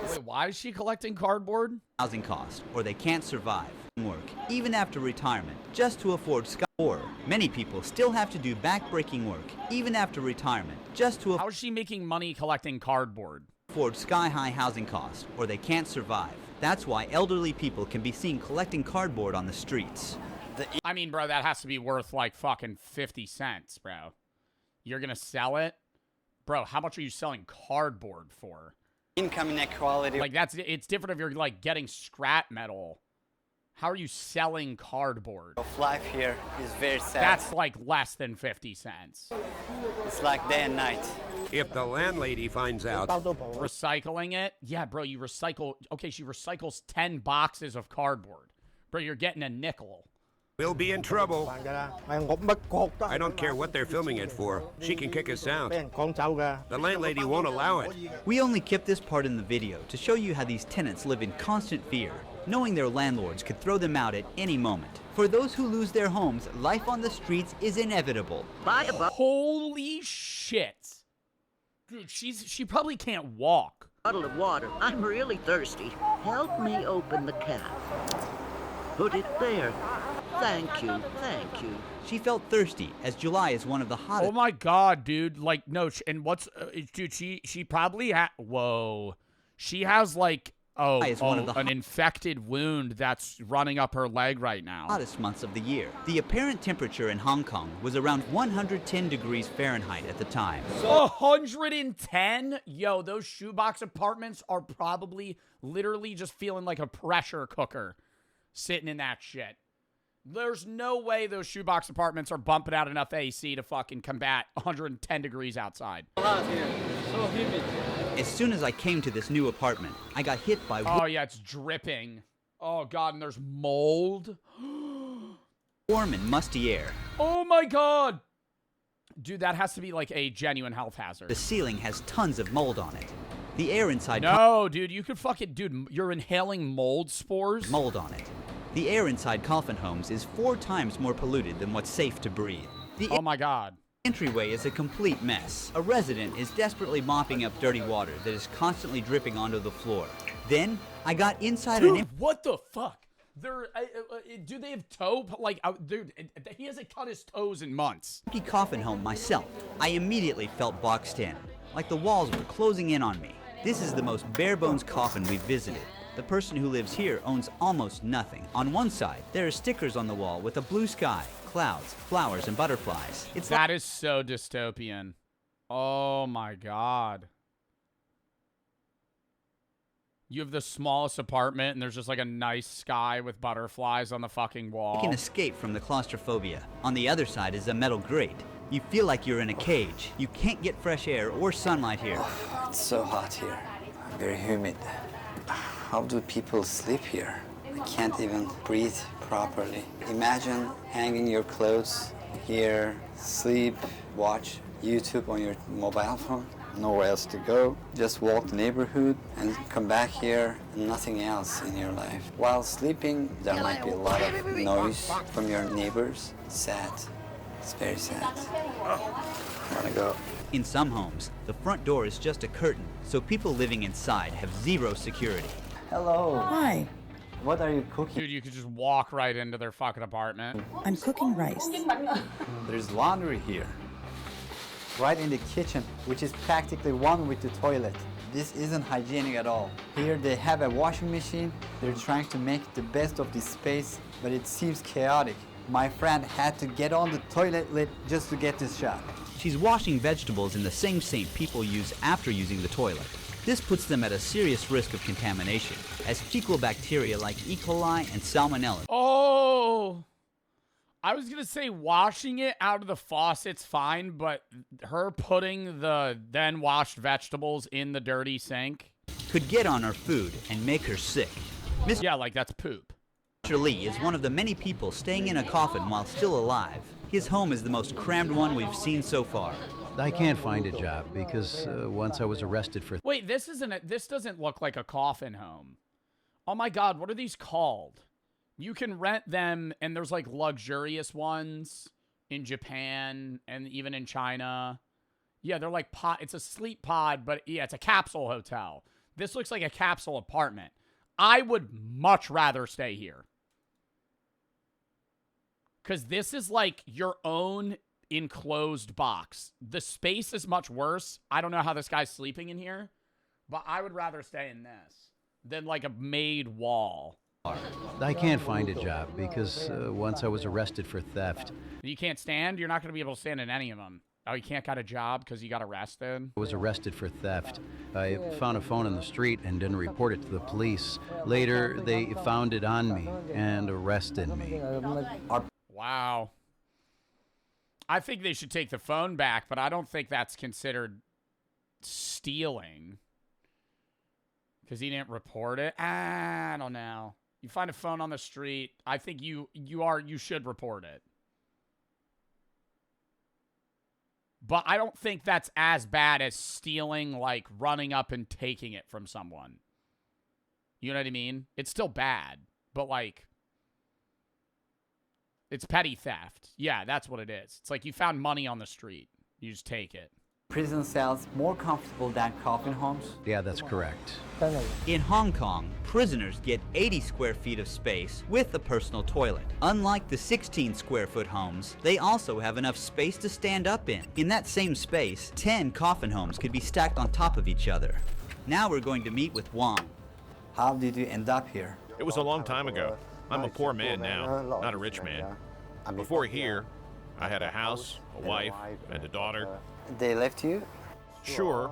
Wait, why is she collecting cardboard? Housing costs, or they can't survive. Work, even after retirement, just to afford sky. Or many people still have to do back-breaking work, even after retirement, just to How is she making money collecting cardboard? afford sky-high housing costs, or they can't survive. That's why elderly people can be seen collecting cardboard on the streets. I mean, bro, that has to be worth like fucking 50 cents, bro. You're gonna sell it? Bro, how much are you selling cardboard for? Income inequality. Like, it's different if you're like getting scrap metal. How are you selling cardboard? Of life here is very sad. That's like less than 50 cents. It's like day and night. If the landlady finds out, Recycling it? Yeah, bro, you recycle. Okay, she recycles 10 boxes of cardboard. Bro, you're getting a nickel. we'll be in trouble. I don't care what they're filming it for. She can kick us out. The landlady won't allow it. We only kept this part in the video to show you how these tenants live in constant fear, knowing their landlords could throw them out at any moment. For those who lose their homes, life on the streets is inevitable. Holy shit. Dude, she probably can't walk. Bottle of water. I'm really thirsty. Help me open the cap. Put it there. Thank you. Thank you. She felt thirsty, as July is one of the hottest. Oh my god, dude. Like, no, and what's... dude, she probably whoa. She has, like... Is one of the an infected wound that's running up her leg right now. Hottest months of the year. The apparent temperature in Hong Kong was around 110 degrees Fahrenheit at the time. 110? Yo, those shoebox apartments are probably literally just feeling like a pressure cooker sitting in that shit. There's no way those shoebox apartments are bumping out enough AC to fucking combat 110 degrees outside. As soon as I came to this new apartment, I got hit by Oh, yeah, it's dripping. Oh, God, and there's mold. warm and musty air. Oh, my God. Dude, that has to be like a genuine health hazard. The ceiling has tons of mold on it. The air inside No, dude, you could fucking... Dude, you're inhaling mold spores? mold on it. The air inside Coffin homes is 4 times more polluted than what's safe to breathe. The Oh, my God. entryway is a complete mess. A resident is desperately mopping up dirty water that is constantly dripping onto the floor. Then, I got inside an Dude, what the fuck? Do they have toe? Like, dude, he hasn't cut his toes in months. empty coffin home myself. I immediately felt boxed in, like the walls were closing in on me. This is the most bare-bones coffin we've visited. The person who lives here owns almost nothing. On one side, there are stickers on the wall with a blue sky, clouds, flowers, and butterflies. It's That is so dystopian. Oh my God. You have the smallest apartment and there's just like a nice sky with butterflies on the fucking wall. like an escape from the claustrophobia. On the other side is a metal grate. You feel like you're in a cage. You can't get fresh air or sunlight here. It's so hot here. Very humid. How do people sleep here? I can't even breathe properly. Imagine hanging your clothes here, sleep, watch YouTube on your mobile phone. Nowhere else to go. Just walk the neighborhood and come back here and nothing else in your life. While sleeping, there might be a lot of noise from your neighbors. Sad. It's very sad. I wanna go. In some homes, the front door is just a curtain, so people living inside have zero security. Hello. Hi, What are you cooking? Dude, you could just walk right into their fucking apartment. I'm cooking rice. There's laundry here. Right in the kitchen, which is practically one with the toilet. This isn't hygienic at all. Here they have a washing machine. They're trying to make the best of this space, but it seems chaotic. My friend had to get on the toilet lid just to get this shot. She's washing vegetables in the same sink people use after using the toilet. This puts them at a serious risk of contamination, as fecal bacteria like E. coli and Salmonella. Oh, I was going to say washing it out of the faucet's fine, but her putting the then washed vegetables in the dirty sink. could get on her food and make her sick. Yeah, like that's poop. Mr. Lee is one of the many people staying in a coffin while still alive. His home is the most crammed one we've seen so far. I can't find a job because once I was arrested for... Wait, this doesn't look like a coffin home. Oh my God, what are these called? You can rent them, and there's like luxurious ones in Japan and even in China. Yeah, they're like it's a sleep pod, but yeah, it's a capsule hotel. This looks like a capsule apartment. I would much rather stay here. Because this is like your own enclosed box. The space is much worse. I don't know how this guy's sleeping in here, but I would rather stay in this than like a made wall. I can't find a job because once I was arrested for theft. You can't stand? You're not going to be able to stand in any of them. Oh, you can't got a job because you got arrested? I was arrested for theft. I found a phone on the street and didn't report it to the police. Later, they found it on me and arrested me. Wow. I think they should take the phone back, but I don't think that's considered stealing. Because he didn't report it? I don't know. You find a phone on the street, I think you should report it. But I don't think that's as bad as stealing, like running up and taking it from someone. You know what I mean? It's still bad, but like, it's petty theft. Yeah, that's what it is. It's like you found money on the street. You just take it. Prison cells more comfortable than coffin homes? Yeah, that's correct. In Hong Kong, prisoners get 80 square feet of space with a personal toilet. Unlike the 16 square foot homes, they also have enough space to stand up in. In that same space, 10 coffin homes could be stacked on top of each other. Now we're going to meet with Wang. How did you end up here? It was a long time ago. I'm a poor man now, not a rich man. Before here, I had a house, a wife, and a daughter. They left you? Sure.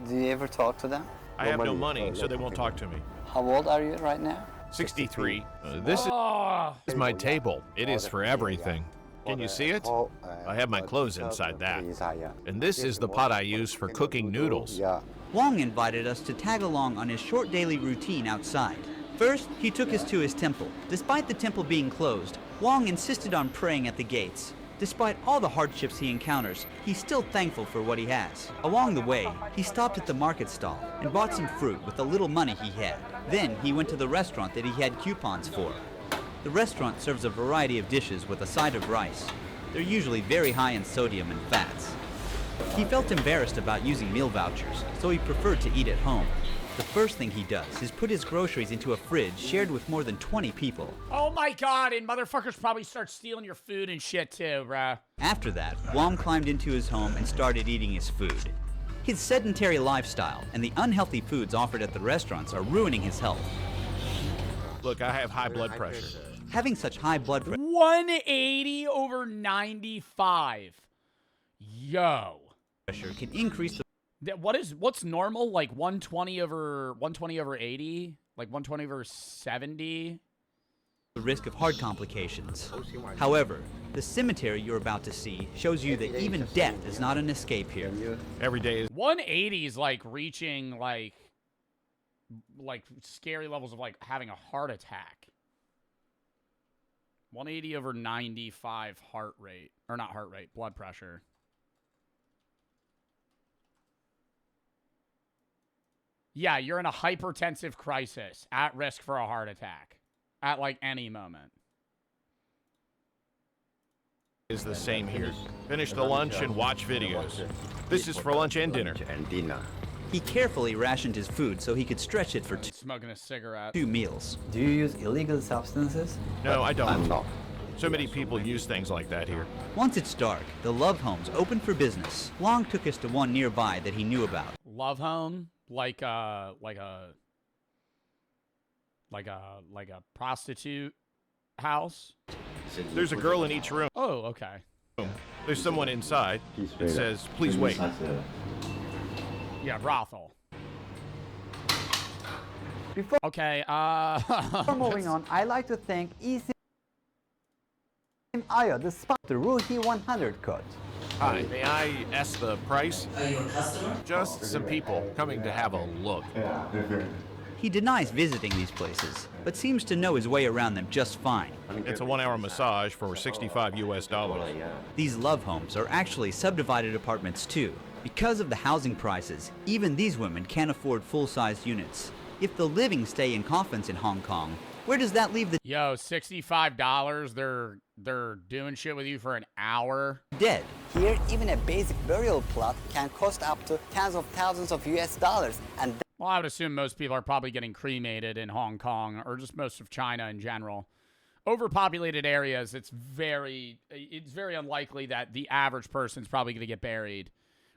Do you ever talk to them? I have no money, so they won't talk to me. How old are you right now? 63. This is my table. It is for everything. Can you see it? I have my clothes inside that. And this is the pot I use for cooking noodles. Wang invited us to tag along on his short daily routine outside. First, he took us to his temple. Despite the temple being closed, Wang insisted on praying at the gates. Despite all the hardships he encounters, he's still thankful for what he has. Along the way, he stopped at the market stall and bought some fruit with the little money he had. Then he went to the restaurant that he had coupons for. The restaurant serves a variety of dishes with a side of rice. They're usually very high in sodium and fats. He felt embarrassed about using meal vouchers, so he preferred to eat at home. The first thing he does is put his groceries into a fridge shared with more than 20 people. Oh my God, and motherfuckers probably start stealing your food and shit too, bruh. After that, Wang climbed into his home and started eating his food. His sedentary lifestyle and the unhealthy foods offered at the restaurants are ruining his health. Look, I have high blood pressure. Having such high blood pressure... 180 over 95. Yo. ...pressure can increase the... What's normal? Like 120 over 80? Like 120 over 70? The risk of heart complications. However, the cemetery you're about to see shows you that even death is not an escape here. Every day is 180 is like reaching like scary levels of like having a heart attack. 180 over 95 heart rate, or not heart rate, blood pressure. Yeah, you're in a hypertensive crisis, at risk for a heart attack, at like any moment. Is the same here. Finish the lunch and watch videos. This is for lunch and dinner. He carefully rationed his food so he could stretch it for smoking a cigarette. 2 meals. Do you use illegal substances? No, I don't. I'm not. So many people use things like that here. Once it's dark, the Love Home's open for business. Long took us to one nearby that he knew about. Love Home? Like a prostitute house? There's a girl in each room. Oh, okay. There's someone inside. It says, please wait. Yeah, brothel. Okay, Before moving on, I'd like to thank Aya, the sponsor, the Ruhi 100 code. Hi, may I ask the price? Are you a customer? Just some people coming to have a look. He denies visiting these places, but seems to know his way around them just fine. It's a 1-hour massage for $65 US. These love homes are actually subdivided apartments too. Because of the housing prices, even these women can't afford full-sized units. If the living stay in coffins in Hong Kong, where does that leave the Yo, $65, they're doing shit with you for an hour? dead? Here, even a basic burial plot can cost up to tens of thousands of US dollars, and Well, I would assume most people are probably getting cremated in Hong Kong, or just most of China in general. Overpopulated areas, it's very unlikely that the average person's probably going to get buried.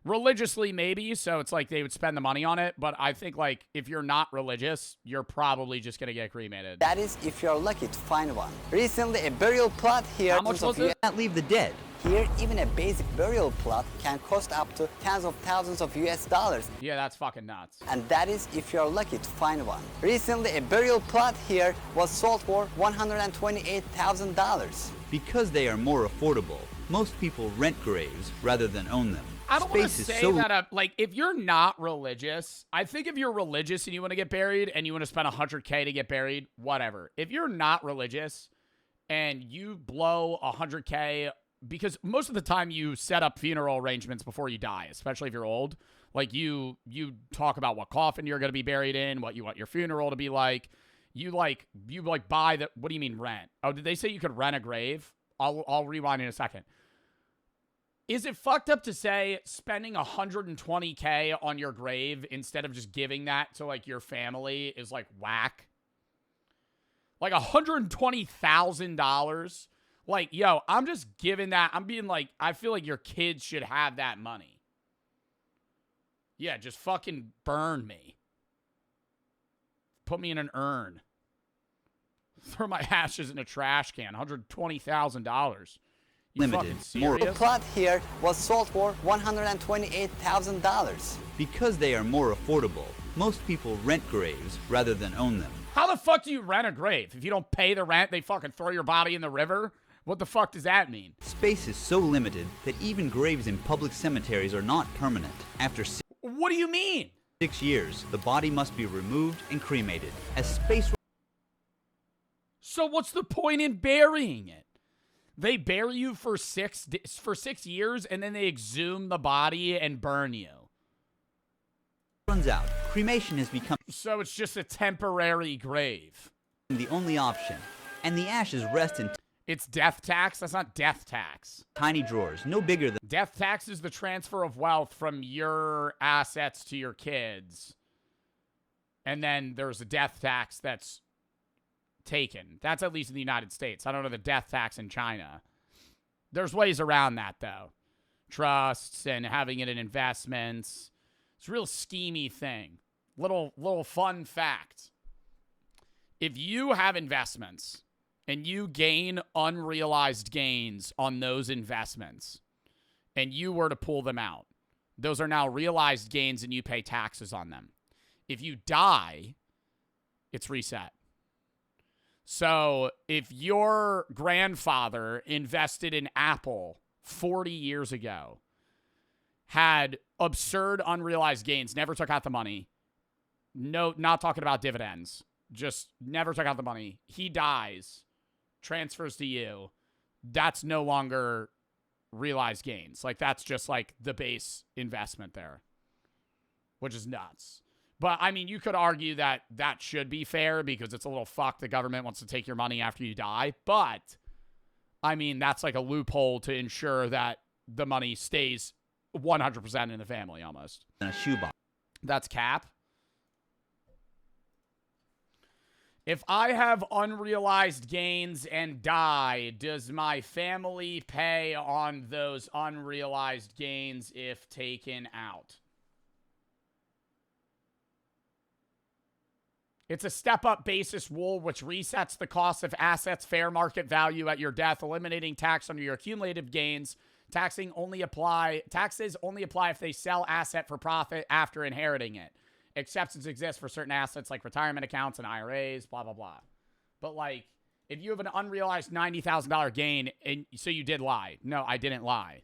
Religiously, maybe, so it's like they would spend the money on it, but I think, like, if you're not religious, you're probably just going to get cremated. that is if you're lucky to find one. Recently, a burial plot here... How much was it? Not leave the dead. Here, even a basic burial plot can cost up to tens of thousands of US dollars. Yeah, that's fucking nuts. And that is if you're lucky to find one. Recently, a burial plot here was sold for $128,000. Because they are more affordable, most people rent graves rather than own them. I don't want to Space is say so that, like, if you're not religious, I think if you're religious and you want to get buried and you want to spend $100K to get buried, whatever. If you're not religious and you blow $100K, because most of the time you set up funeral arrangements before you die, especially if you're old. Like, you talk about what coffin you're going to be buried in, what you want your funeral to be like. You buy the, what do you mean rent? Oh, did they say you could rent a grave? I'll rewind in a second. Is it fucked up to say spending $120K on your grave instead of just giving that to, like, your family is, like, whack? Like, $120,000? Like, yo, I'm just giving that. I'm being like, I feel like your kids should have that money. Yeah, just fucking burn me. Put me in an urn. Throw my ashes in a trash can. $120,000. limited. The plot here was sold for $128,000. Because they are more affordable, most people rent graves rather than own them. How the fuck do you rent a grave? If you don't pay the rent, they fucking throw your body in the river? What the fuck does that mean? Space is so limited that even graves in public cemeteries are not permanent. After what do you mean? 6 years, the body must be removed and cremated. As space... So what's the point in burying it? They bury you for 6 years and then they exhume the body and burn you. Runs out. Cremation has become... So it's just a temporary grave. ...the only option. And the ashes rest in... It's death tax? That's not death tax. ...tiny drawers, no bigger than... Death tax is the transfer of wealth from your assets to your kids. And then there's a death tax that's taken. That's at least in the United States. I don't know the death tax in China. There's ways around that, though. Trusts and having it in investments. It's a real schemy thing. Little fun fact. If you have investments and you gain unrealized gains on those investments and you were to pull them out, those are now realized gains and you pay taxes on them. If you die, it's reset. So if your grandfather invested in Apple 40 years ago, had absurd unrealized gains, never took out the money, no, not talking about dividends, just never took out the money, he dies, transfers to you, that's no longer realized gains. Like, that's just like the base investment there, which is nuts. But, I mean, you could argue that that should be fair because it's a little fuck. The government wants to take your money after you die. But, I mean, that's like a loophole to ensure that the money stays 100% in the family almost. ...in a shoebox. That's cap. If I have unrealized gains and die, does my family pay on those unrealized gains if taken out? It's a step-up basis rule which resets the cost of assets' fair market value at your death, eliminating tax on your accumulated gains. Taxes only apply if they sell asset for profit after inheriting it. Exceptions exist for certain assets like retirement accounts and IRAs, blah, blah, blah. But, like, if you have an unrealized $90,000 gain, and so you did lie. No, I didn't lie.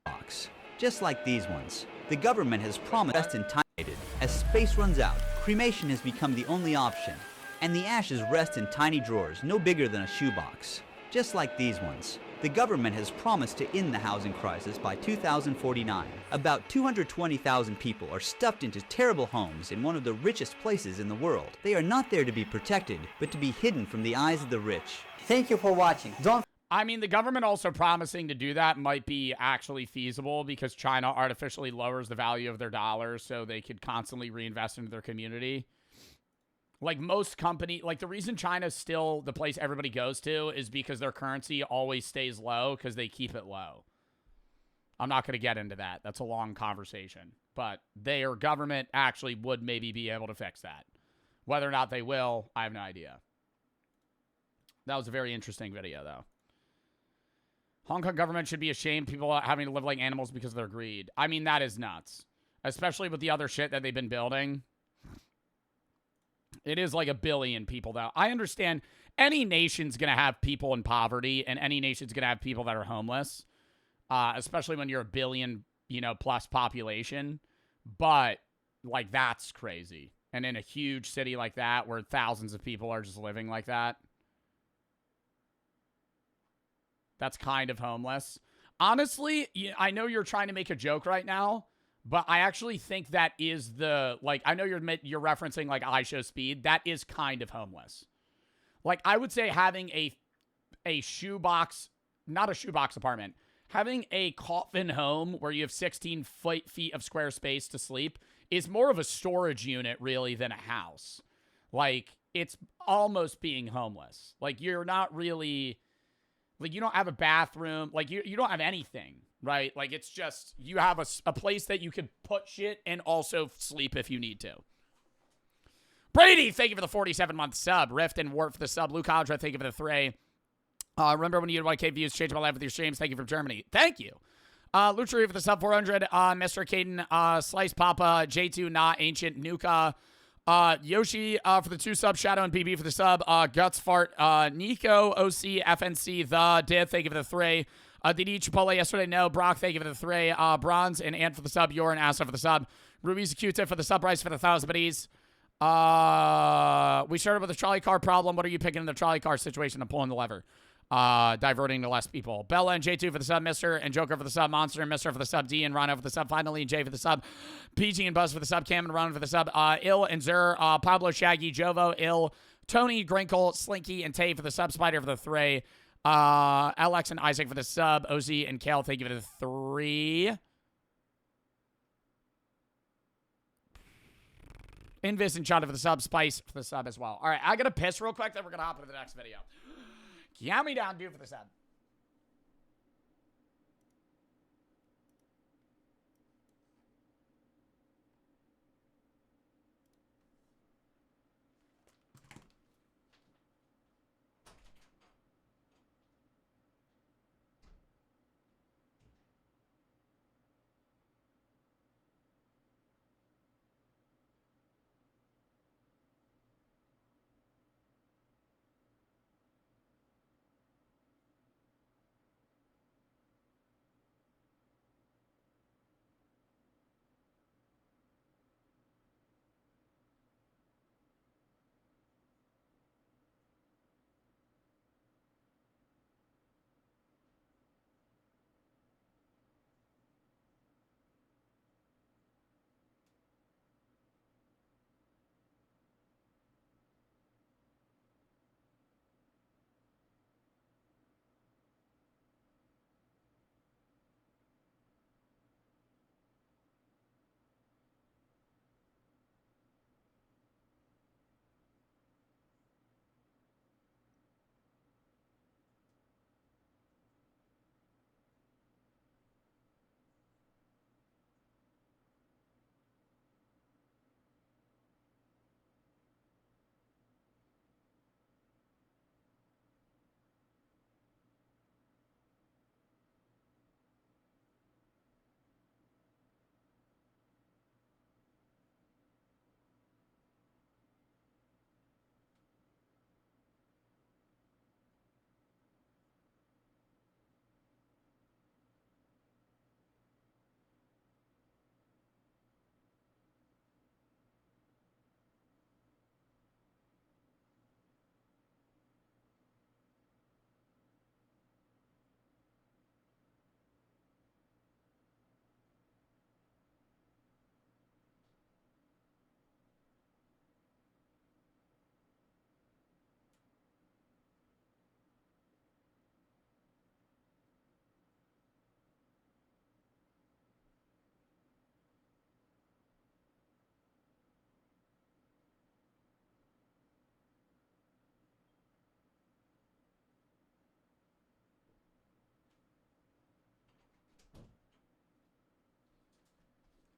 box, just like these ones. The government has promised rest in tiny. As space runs out, cremation has become the only option, and the ashes rest in tiny drawers no bigger than a shoebox, just like these ones. The government has promised to end the housing crisis by 2049. About 220,000 people are stuffed into terrible homes in one of the richest places in the world. They are not there to be protected, but to be hidden from the eyes of the rich. Thank you for watching. I mean, the government also promising to do that might be actually feasible because China artificially lowers the value of their dollar so they could constantly reinvest into their community. Like most like the reason China's still the place everybody goes to is because their currency always stays low because they keep it low. I'm not going to get into that. That's a long conversation. But their government actually would maybe be able to fix that. Whether or not they will, I have no idea. That was a very interesting video, though. Hong Kong government should be ashamed people having to live like animals because of their greed. I mean, that is nuts. Especially with the other shit that they've been building. It is like 1 billion people, though. I understand any nation's going to have people in poverty, and any nation's going to have people that are homeless. Especially when you're 1 billion, plus population. But, like, that's crazy. And in a huge city like that, where thousands of people are just living like that. That's kind of homeless. Honestly, I know you're trying to make a joke right now, but I actually think that is the, like, I know you're referencing, like, IShowSpeed. That is kind of homeless. Like, I would say having a shoebox, not a shoebox apartment, having a coffin home where you have 16 feet of square space to sleep is more of a storage unit, really, than a house. Like, it's almost being homeless. Like, you're not really... Like, you don't have a bathroom. Like, you don't have anything, right? Like, it's just, you have a place that you can put shit and also sleep if you need to. Brady, thank you for the 47-month sub. Rift and Warp for the sub. Luke Aldra, thank you for the 3. Remember when you had 1K views, changed my life with your streams. Thank you from Germany. Thank you. Luchery for the sub 400. Mr. Caden, Slice Papa, J2, Not Ancient, Nuka. Yoshi for the 2 subs, Shadow and BB for the sub, Guts Fart, Nico, OC, FNC, The Div, thank you for the 3. Did you eat Chipotle yesterday? No. Brock, thank you for the 3. Bronze and Ant for the sub, Yor and Asa for the sub, Ruby's Q-Tip for the sub, Bryce for the 1,000 biddies. We started with a trolley car problem. What are you picking in the trolley car situation? I'm pulling the lever. Diverting to less people. Bella and J2 for the sub, Mr. and Joker for the sub, Monster and Mr. for the sub, D and Rhino for the sub, finally and Jay for the sub, PG and Buzz for the sub, Cam and Ron for the sub, Ill and Zur, Pablo, Shaggy, Jovo, Ill, Tony, Grinkle, Slinky, and Tay for the sub, Spider for the 3, Alex and Isaac for the sub, OZ and Kel, thank you for the 3. Invis and Chanda for the sub, Spice for the sub as well. All right, I gotta piss real quick, then we're gonna hop into the next video. Count me down, dude, for the sub.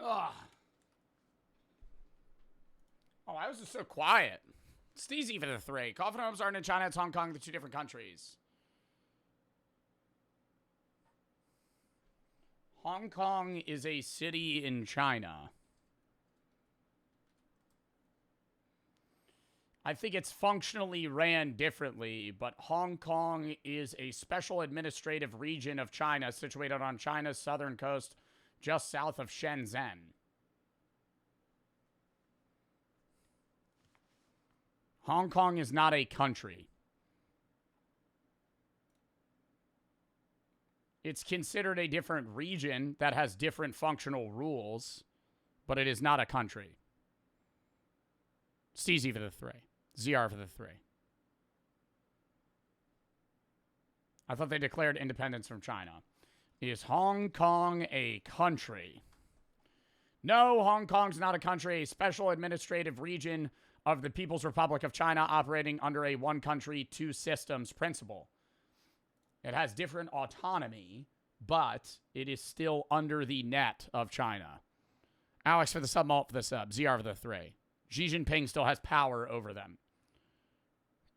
Ugh. Oh, why was it so quiet? It's easy for the 3. Coffin homes aren't in China, it's Hong Kong. They're 2 different countries. Hong Kong is a city in China. I think it's functionally ran differently, but Hong Kong is a special administrative region of China situated on China's southern coast, just south of Shenzhen. Hong Kong is not a country. It's considered a different region that has different functional rules, but it is not a country. CZ for the 3. ZR for the 3. I thought they declared independence from China. Is Hong Kong a country? No, Hong Kong's not a country. A special administrative region of the People's Republic of China operating under a one country, two systems principle. It has different autonomy, but it is still under the net of China. Alex for the sub, Malt for the sub, ZR for the 3. Xi Jinping still has power over them.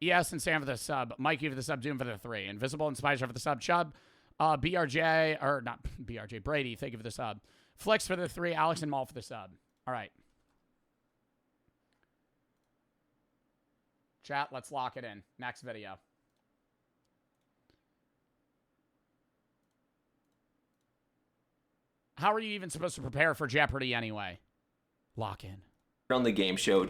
ES and Sam for the sub, Mikey for the sub, Doom for the 3. Invisible and Spicer for the sub, Chubb, BRJ, or not BRJ, Brady, thank you for the sub. Flex for the 3, Alex and Malt for the sub. All right. Chat, let's lock it in. Next video. How are you even supposed to prepare for Jeopardy anyway? Lock in. On the game show.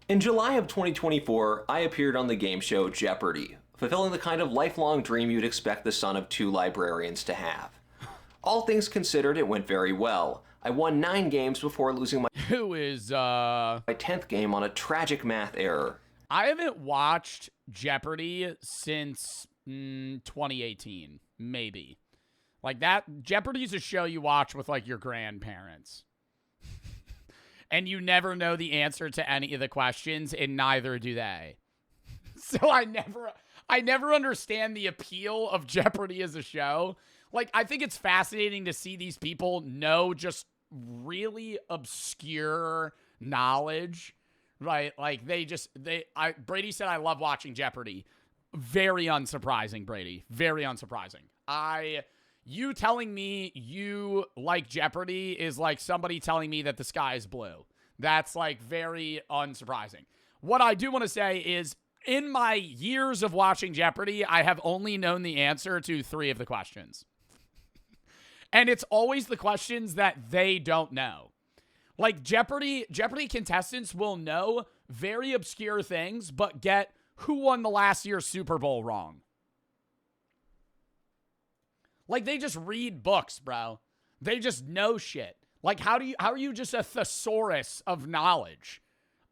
In July of 2024, I appeared on the game show Jeopardy, fulfilling the kind of lifelong dream you'd expect the son of 2 librarians to have. All things considered, it went very well. I won 9 games before losing my 10th game on a tragic math error. I haven't watched Jeopardy since 2018, maybe. Like that, Jeopardy's a show you watch with like your grandparents. And you never know the answer to any of the questions, and neither do they. So I never understand the appeal of Jeopardy as a show. Like, I think it's fascinating to see these people know just really obscure knowledge, right? Like, Brady said, I love watching Jeopardy. Very unsurprising, Brady. Very unsurprising. You telling me you like Jeopardy is like somebody telling me that the sky is blue. That's like very unsurprising. What I do want to say is in my years of watching Jeopardy, I have only known the answer to 3 of the questions. And it's always the questions that they don't know. Like Jeopardy contestants will know very obscure things, but get who won the last year's Super Bowl wrong. Like, they just read books, bro. They just know shit. Like, how are you just a thesaurus of knowledge,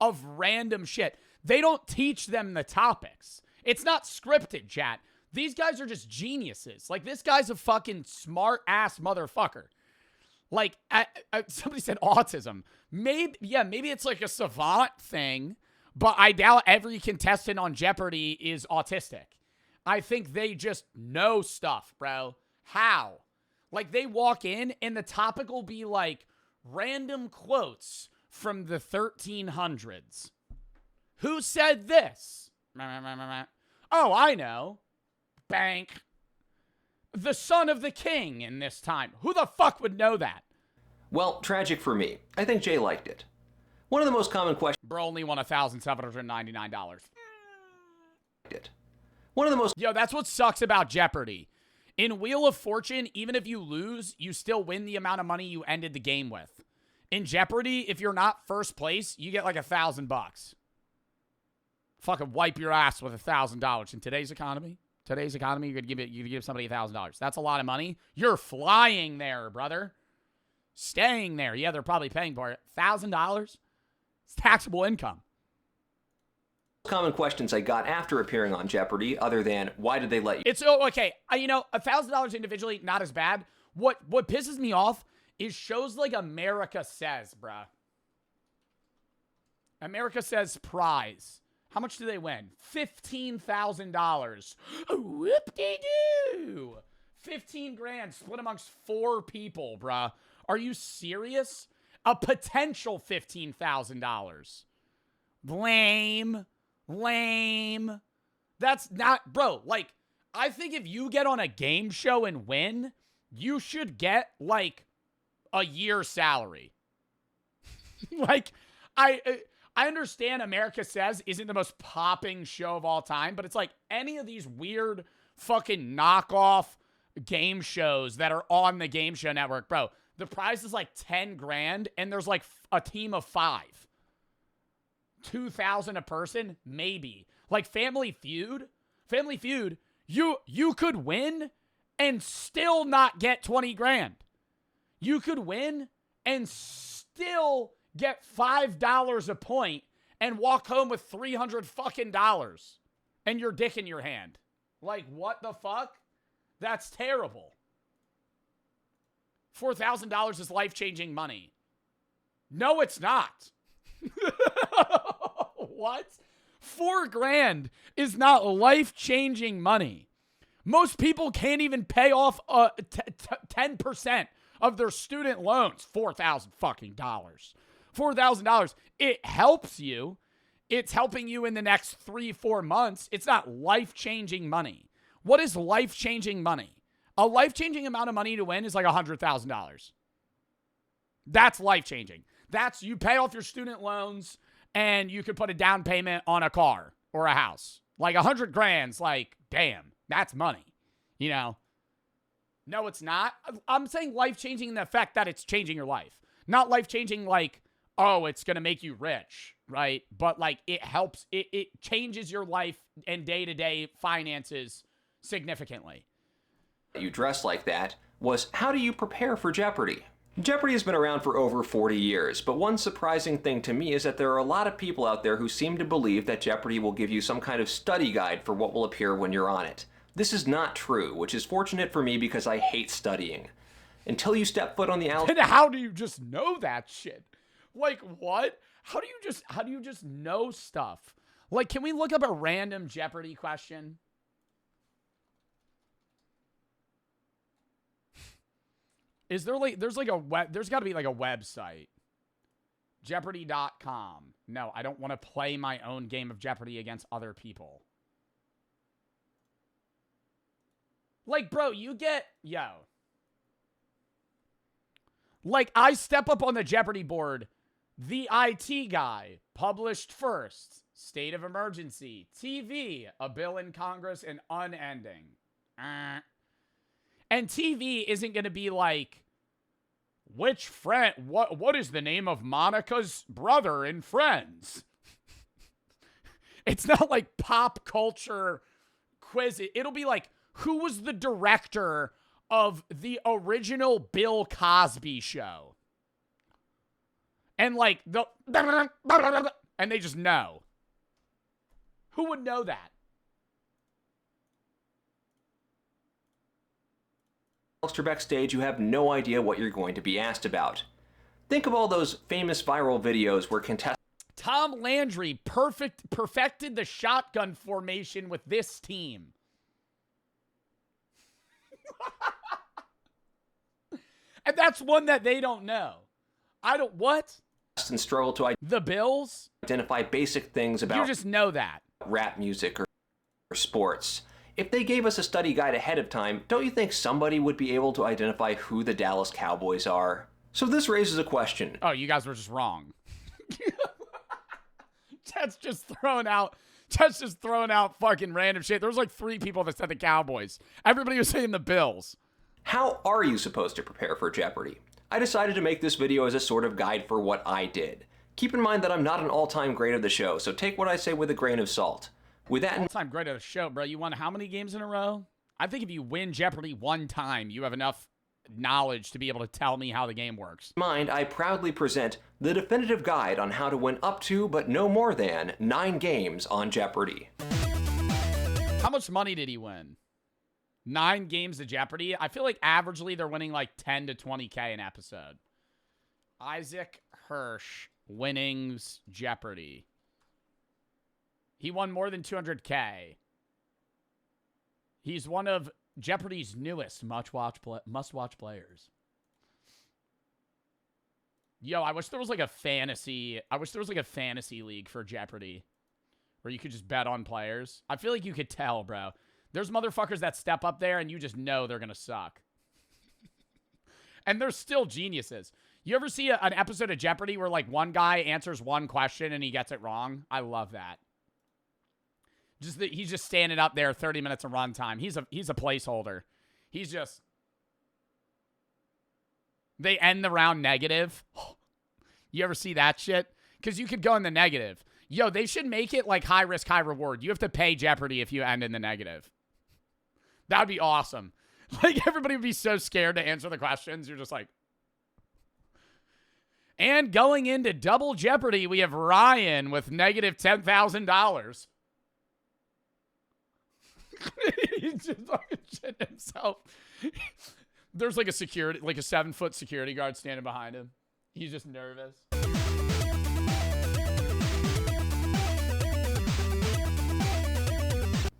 of random shit? They don't teach them the topics. It's not scripted, chat. These guys are just geniuses. Like, this guy's a fucking smart-ass motherfucker. Like, somebody said autism. Maybe it's like a savant thing, but I doubt every contestant on Jeopardy is autistic. I think they just know stuff, bro. How? Like, they walk in and the topic will be like random quotes from the 1300s. Who said this? Oh, I know. Bank. The son of the king in this time. Who the fuck would know that? Well, tragic for me. I think Jay liked it. One of the most common questions. Bro only won $1,799. One of the most. Yo, that's what sucks about Jeopardy. In Wheel of Fortune, even if you lose, you still win the amount of money you ended the game with. In Jeopardy, if you're not first place, you get like $1,000. Fucking wipe your ass with $1,000. In today's economy, you could give somebody $1,000. That's a lot of money. You're flying there, brother. Staying there. Yeah, they're probably paying for it. $1,000? It's taxable income. Common questions I got after appearing on Jeopardy, other than why did they let you? It's okay. $1,000 individually, not as bad. What pisses me off is shows like America Says, bruh. America Says prize. How much do they win? $15,000. Whoop-de-doo. 15 grand split amongst 4 people, bruh. Are you serious? A potential $15,000. Lame. Lame. That's not, bro, like, I think if you get on a game show and win, you should get, like, a year's salary. Like, I understand America Says isn't the most popping show of all time, but it's like any of these weird fucking knockoff game shows that are on the Game Show Network, bro, the prize is like 10 grand and there's like a team of 5. 2,000 a person, maybe. Like Family Feud, you could win and still not get 20 grand. You could win and still get $5 a point and walk home with $300 fucking dollars and your dick in your hand. Like, what the fuck? That's terrible. $4,000 is life-changing money. No, it's not. What? $4,000 is not life-changing money. Most people can't even pay off 10% of their student loans. $4,000 fucking dollars. $4,000. It helps you. It's helping you in the next 3-4 months. It's not life-changing money. What is life-changing money? A life-changing amount of money to win is like $100,000. That's life-changing. That's you pay off your student loans and you could put a down payment on a car or a house. Like $100,000's like, damn, that's money. You know? No, it's not. I'm saying life-changing in the fact that it's changing your life. Not life-changing like, oh, it's going to make you rich, right? But like it helps, it changes your life and day-to-day finances significantly. You dress like that was, how do you prepare for Jeopardy? Jeopardy has been around for over 40 years, but one surprising thing to me is that there are a lot of people out there who seem to believe that Jeopardy will give you some kind of study guide for what will appear when you're on it. This is not true, which is fortunate for me because I hate studying. Until you step foot on the And how do you just know that shit? Like, what? How do you just know stuff? Like, can we look up a random Jeopardy question? Is there like, there's got to be like a website. Jeopardy.com. No, I don't want to play my own game of Jeopardy against other people. Like, bro, like, I step up on the Jeopardy board. The IT guy, published first. State of emergency. TV, a bill in Congress and unending. And TV isn't going to be like, which friend, what is the name of Monica's brother in Friends? It's not like pop culture quiz. It'll be like, who was the director of the original Bill Cosby show? And like, and they just know. Who would know that? backstage, you have no idea what you're going to be asked about. Think of all those famous viral videos where contestants... Tom Landry perfected the shotgun formation with this team. And that's one that they don't know. What? And struggle to the Bills? Identify basic things about... You just know that. Rap music or sports. If they gave us a study guide ahead of time, don't you think somebody would be able to identify who the Dallas Cowboys are? So this raises a question. Oh, you guys were just wrong. That's just throwing out fucking random shit. There was like 3 people that said the Cowboys. Everybody was saying the Bills. How are you supposed to prepare for Jeopardy? I decided to make this video as a sort of guide for what I did. Keep in mind that I'm not an all-time great of the show, so take what I say with a grain of salt. With that all-time great of the show, bro. You won how many games in a row? I think if you win Jeopardy one time, you have enough knowledge to be able to tell me how the game works. In mind, I proudly present the definitive guide on how to win up to, but no more than, 9 games on Jeopardy. How much money did he win? 9 games of Jeopardy? I feel like averagely they're winning like 10 to 20K an episode. Isaac Hirsch, winnings Jeopardy. He won more than 200K. He's one of Jeopardy's newest must-watch players. Yo, I wish there was like a fantasy league for Jeopardy where you could just bet on players. I feel like you could tell, bro. There's motherfuckers that step up there and you just know they're gonna suck. And they're still geniuses. You ever see an episode of Jeopardy where like one guy answers one question and he gets it wrong? I love that. He's just standing up there 30 minutes of runtime. He's a placeholder. He's just... They end the round negative. You ever see that shit? Because you could go in the negative. Yo, they should make it like high risk, high reward. You have to pay Jeopardy if you end in the negative. That would be awesome. Like, everybody would be so scared to answer the questions. You're just like... And going into double Jeopardy, we have Ryan with negative $10,000. He's just fucking shitting himself. There's like a 7-foot security guard standing behind him. He's just nervous.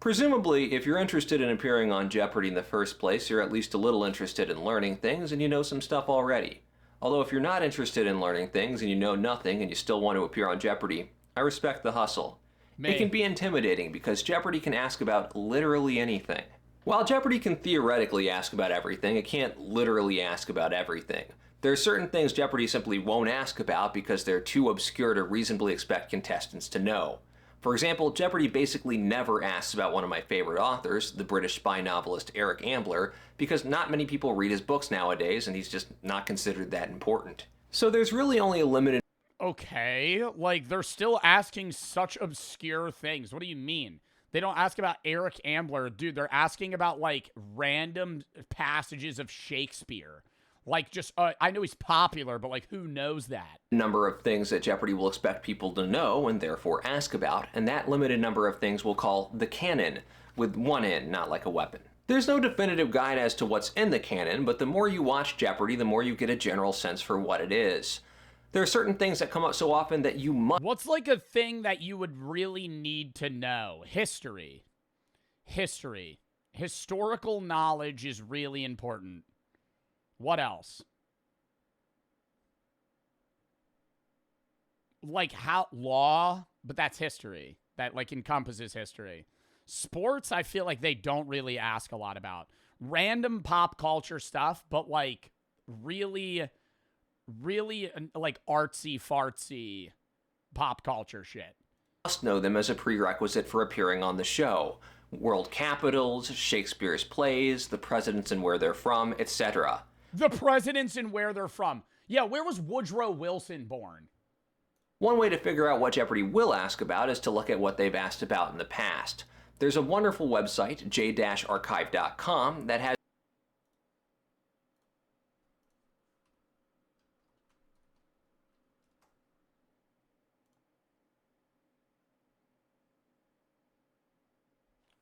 Presumably, if you're interested in appearing on Jeopardy in the first place, you're at least a little interested in learning things and you know some stuff already. Although if you're not interested in learning things and you know nothing and you still want to appear on Jeopardy, I respect the hustle. It can be intimidating because Jeopardy can ask about literally anything. While Jeopardy can theoretically ask about everything, it can't literally ask about everything. There are certain things Jeopardy simply won't ask about because they're too obscure to reasonably expect contestants to know. For example, Jeopardy basically never asks about one of my favorite authors, the British spy novelist Eric Ambler, because not many people read his books nowadays and he's just not considered that important. So there's really only a limited... Okay, like, they're still asking such obscure things. What do you mean? They don't ask about Eric Ambler. Dude, they're asking about, like, random passages of Shakespeare. Like, just, I know he's popular, but, like, who knows that? Number of things that Jeopardy will expect people to know and therefore ask about, and that limited number of things we'll call the canon, with one N, not like a weapon. There's no definitive guide as to what's in the canon, but the more you watch Jeopardy, the more you get a general sense for what it is. There are certain things that come up so often that you must... What's like a thing that you would really need to know? History. History. Historical knowledge is really important. What else? Like how... Law? But that's history. That like encompasses history. Sports, I feel like they don't really ask a lot about. Random pop culture stuff, but like really like artsy-fartsy pop culture shit. Must know them as a prerequisite for appearing on the show. World capitals, Shakespeare's plays, the presidents and where they're from, etc. The presidents and where they're from. Yeah, where was Woodrow Wilson born? One way to figure out what Jeopardy will ask about is to look at what they've asked about in the past. There's a wonderful website, j-archive.com, that has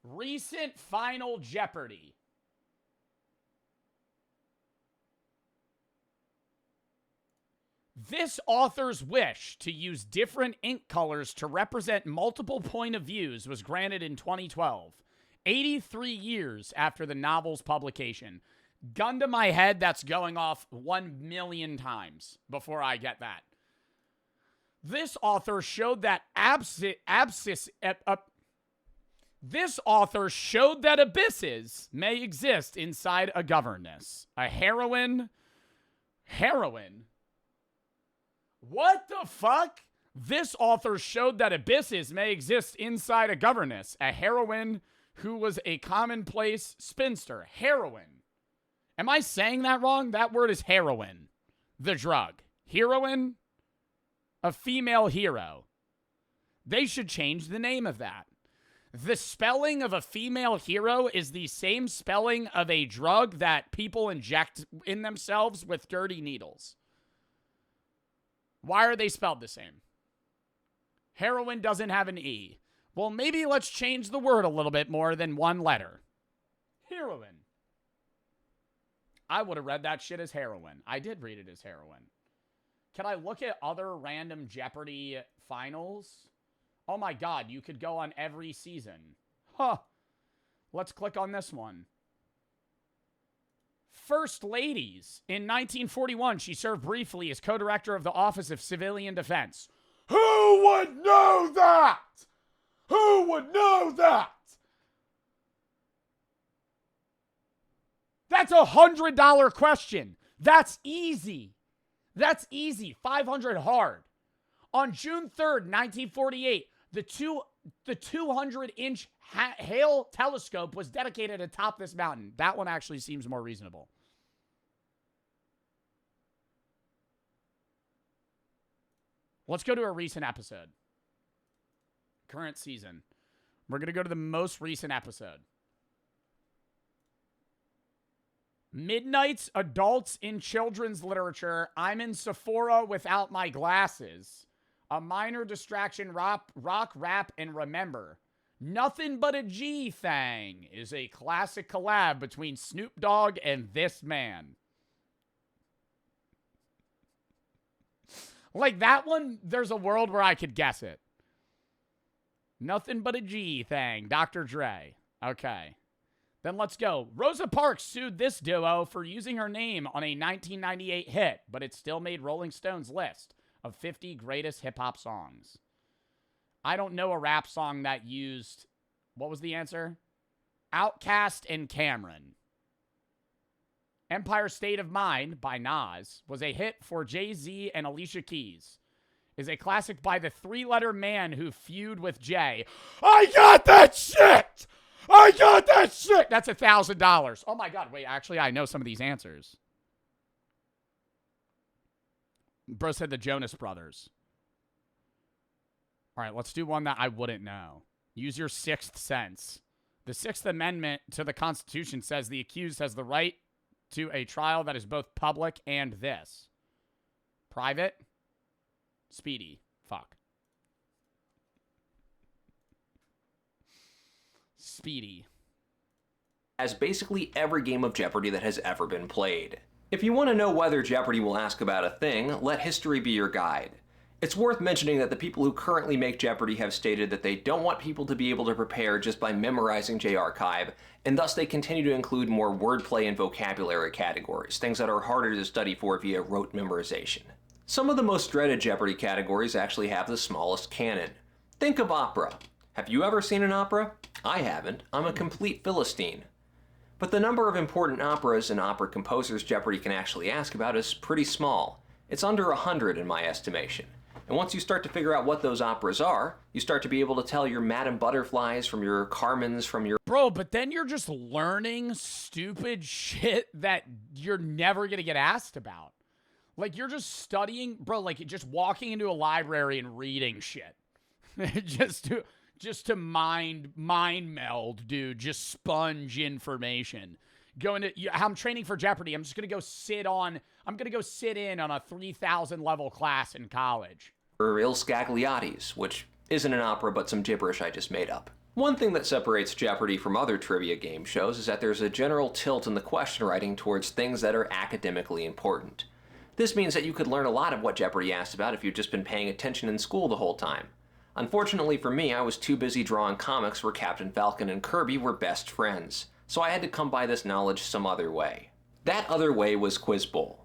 recent Final Jeopardy. This author's wish to use different ink colors to represent multiple point of views was granted in 2012, 83 years after the novel's publication. Gun to my head, that's going off 1 million times before I get that. This author showed that This author showed that abysses may exist inside a governess. A heroine? Heroine? What the fuck? This author showed that abysses may exist inside a governess. A heroine who was a commonplace spinster. Heroine. Am I saying that wrong? That word is heroin. The drug. Heroine? A female hero. They should change the name of that. The spelling of a female hero is the same spelling of a drug that people inject in themselves with dirty needles. Why are they spelled the same? Heroin doesn't have an E. Well, maybe let's change the word a little bit more than one letter. Heroin. I would have read that shit as heroin. I did read it as heroin. Can I look at other random Jeopardy finals? Oh my God, you could go on every season. Huh. Let's click on this one. first ladies. In 1941, she served briefly as co-director of the Office of Civilian Defense. Who would know that? Who would know that? That's a $100 question. That's easy. That's easy. 500 hard. On June 3rd, 1948, the 200-inch Hale telescope was dedicated atop this mountain. That one actually seems more reasonable. Let's go to a recent episode. Current season. We're going to go to the most recent episode. Midnight's Adults in Children's Literature. I'm in Sephora without my glasses. A minor distraction, rock, rap, and remember. Nothing But a G Thang is a classic collab between Snoop Dogg and this man. Like that one, there's a world where I could guess it. Nothing But a G Thang, Dr. Dre. Okay. Then let's go. Rosa Parks sued this duo for using her name on a 1998 hit, but it still made Rolling Stone's list of 50 greatest hip-hop songs. I don't know a rap song that used... What was the answer? Outkast and Cameron. Empire State of Mind by Nas was a hit for Jay-Z and Alicia Keys. Is a classic by the three-letter man who feud with Jay. I got that shit! I got that shit! That's $1,000. Oh my God, wait, actually I know some of these answers. Bro said the Jonas Brothers. All right, let's do one that I wouldn't know. Use your sixth sense. The Sixth Amendment to the Constitution says the accused has the right to a trial that is both public and this. Private? Speedy. Fuck. Speedy. As basically every game of Jeopardy that has ever been played. If you want to know whether Jeopardy will ask about a thing, let history be your guide. It's worth mentioning that the people who currently make Jeopardy have stated that they don't want people to be able to prepare just by memorizing J-Archive, and thus they continue to include more wordplay and vocabulary categories, things that are harder to study for via rote memorization. Some of the most dreaded Jeopardy categories actually have the smallest canon. Think of opera. Have you ever seen an opera? I haven't. I'm a complete Philistine. But the number of important operas and opera composers Jeopardy can actually ask about is pretty small. It's under 100 in my estimation. And once you start to figure out what those operas are, you start to be able to tell your Madame Butterflies from your Carmens from your... Bro, but then you're just learning stupid shit that you're never going to get asked about. Like, you're just studying, bro, like, just walking into a library and reading shit. just to mind meld, dude. Just sponge information. I'm training for Jeopardy. I'm just going to go sit in on a 3,000 level class in college. Or Il Scagliati's, which isn't an opera but some gibberish I just made up. One thing that separates Jeopardy from other trivia game shows is that there's a general tilt in the question writing towards things that are academically important. This means that you could learn a lot of what Jeopardy asked about if you'd just been paying attention in school the whole time. Unfortunately for me, I was too busy drawing comics where Captain Falcon and Kirby were best friends, so I had to come by this knowledge some other way. That other way was Quiz Bowl.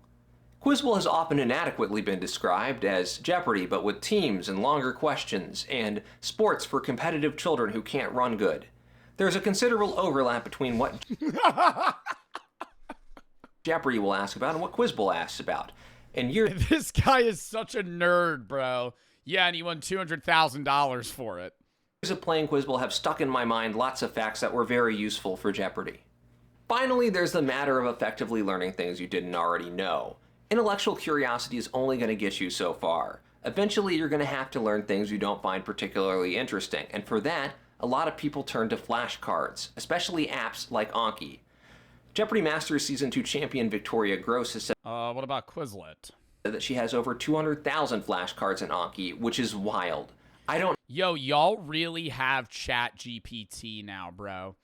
Quiz Bowl has often inadequately been described as Jeopardy, but with teams and longer questions, and sports for competitive children who can't run good. There's a considerable overlap between what Jeopardy will ask about and what Quiz Bowl asks about. And this guy is such a nerd, bro. Yeah, and he won $200,000 for it. Years of playing Quiz Bowl have stuck in my mind lots of facts that were very useful for Jeopardy. Finally, there's the matter of effectively learning things you didn't already know. Intellectual curiosity is only going to get you so far. Eventually, you're going to have to learn things you don't find particularly interesting, and for that, a lot of people turn to flashcards, especially apps like Anki. Jeopardy Masters Season 2 champion Victoria Gross has said what about Quizlet? That she has over 200,000 flashcards in Anki, which is wild. Yo, y'all really have ChatGPT now, bro.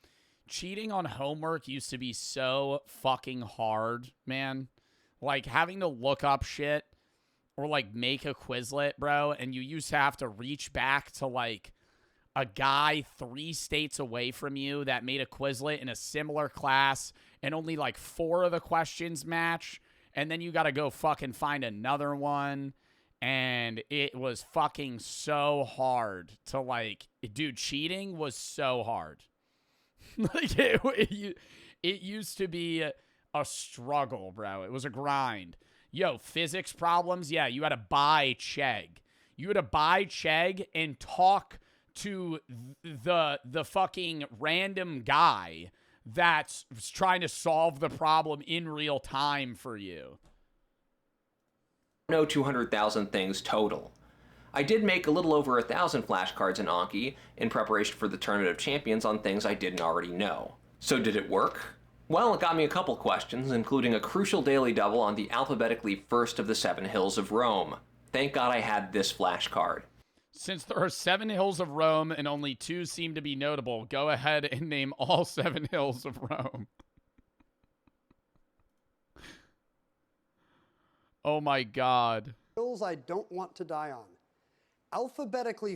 Cheating on homework used to be so fucking hard, man. Like, having to look up shit or, like, make a Quizlet, bro, and you used to have to reach back to, like, a guy 3 states away from you that made a Quizlet in a similar class and only like 4 of the questions match, and then you got to go fucking find another one, and it was fucking so hard to like, dude, cheating was so hard. Like it used to be a struggle, bro. It was a grind. Yo, physics problems, yeah, you had to buy Chegg. You had to buy Chegg and talk to the fucking random guy that's trying to solve the problem in real time for you. No 200,000 things total. I did make a little over 1,000 flashcards in Anki in preparation for the Tournament of Champions on things I didn't already know. So did it work? Well, it got me a couple questions, including a crucial daily double on the alphabetically first of the 7 hills of Rome. Thank God I had this flashcard. Since there are 7 hills of Rome and only 2 seem to be notable, go ahead and name all 7 hills of Rome. Oh my God. Hills I don't want to die on. Alphabetically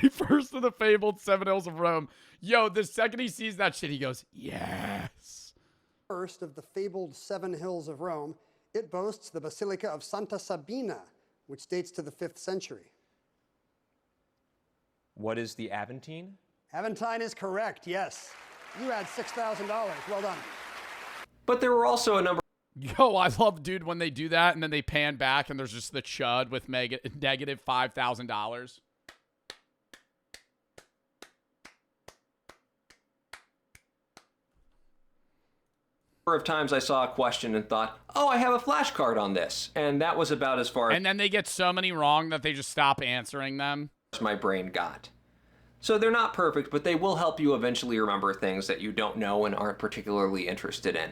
first of the fabled 7 hills of Rome. Yo, the second he sees that shit, he goes, yes. First of the fabled 7 hills of Rome, it boasts the Basilica of Santa Sabina, which dates to the 5th century. What is the Aventine? Aventine is correct, yes. You had $6,000. Well done. But there were also a number. Yo, I love, dude, when they do that and then they pan back and there's just the chud with negative $5,000. Of times I saw a question and thought, oh, I have a flashcard on this. And that was about as far as. And then they get so many wrong that they just stop answering them. My brain got. So they're not perfect, but they will help you eventually remember things that you don't know and aren't particularly interested in.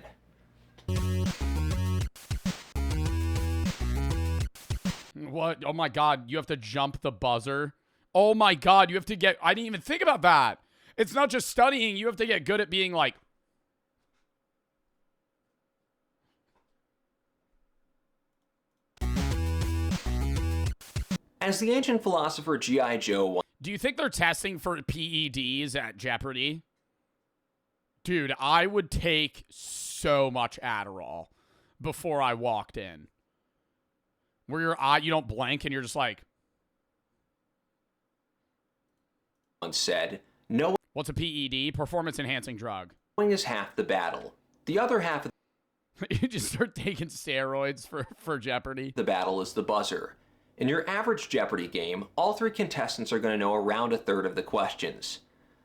What? Oh my God, you have to jump the buzzer. Oh my God, you have to get, I didn't even think about that. It's not just studying, you have to get good at being like. As the ancient philosopher G.I. Joe. Do you think they're testing for PEDs at Jeopardy? Dude, I would take so much Adderall before I walked in. Where your eye, you don't blink and you're just like. Once said, no. What's a PED? Performance enhancing drug. Knowing is half the battle. The other half of you just start taking steroids for Jeopardy. The battle is the buzzer. In your average Jeopardy game, all 3 contestants are going to know around 1/3 of the questions.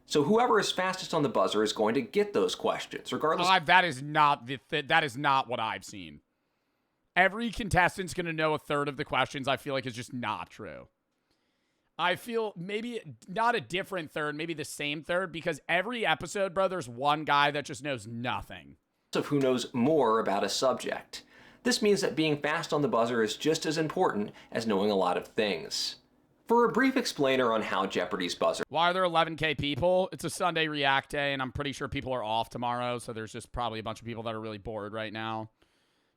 So whoever is fastest on the buzzer is going to get those questions, regardless. That is not what I've seen. Every contestant's going to know 1/3 of the questions. I feel like is just not true. I feel maybe not a different third, maybe the same third, because every episode, bro, there's one guy that just knows nothing. Of who knows more about a subject. This means that being fast on the buzzer is just as important as knowing a lot of things. For a brief explainer on how Jeopardy's buzzer. Why are there 11K people? It's a Sunday React Day, and I'm pretty sure people are off tomorrow, so there's just probably a bunch of people that are really bored right now,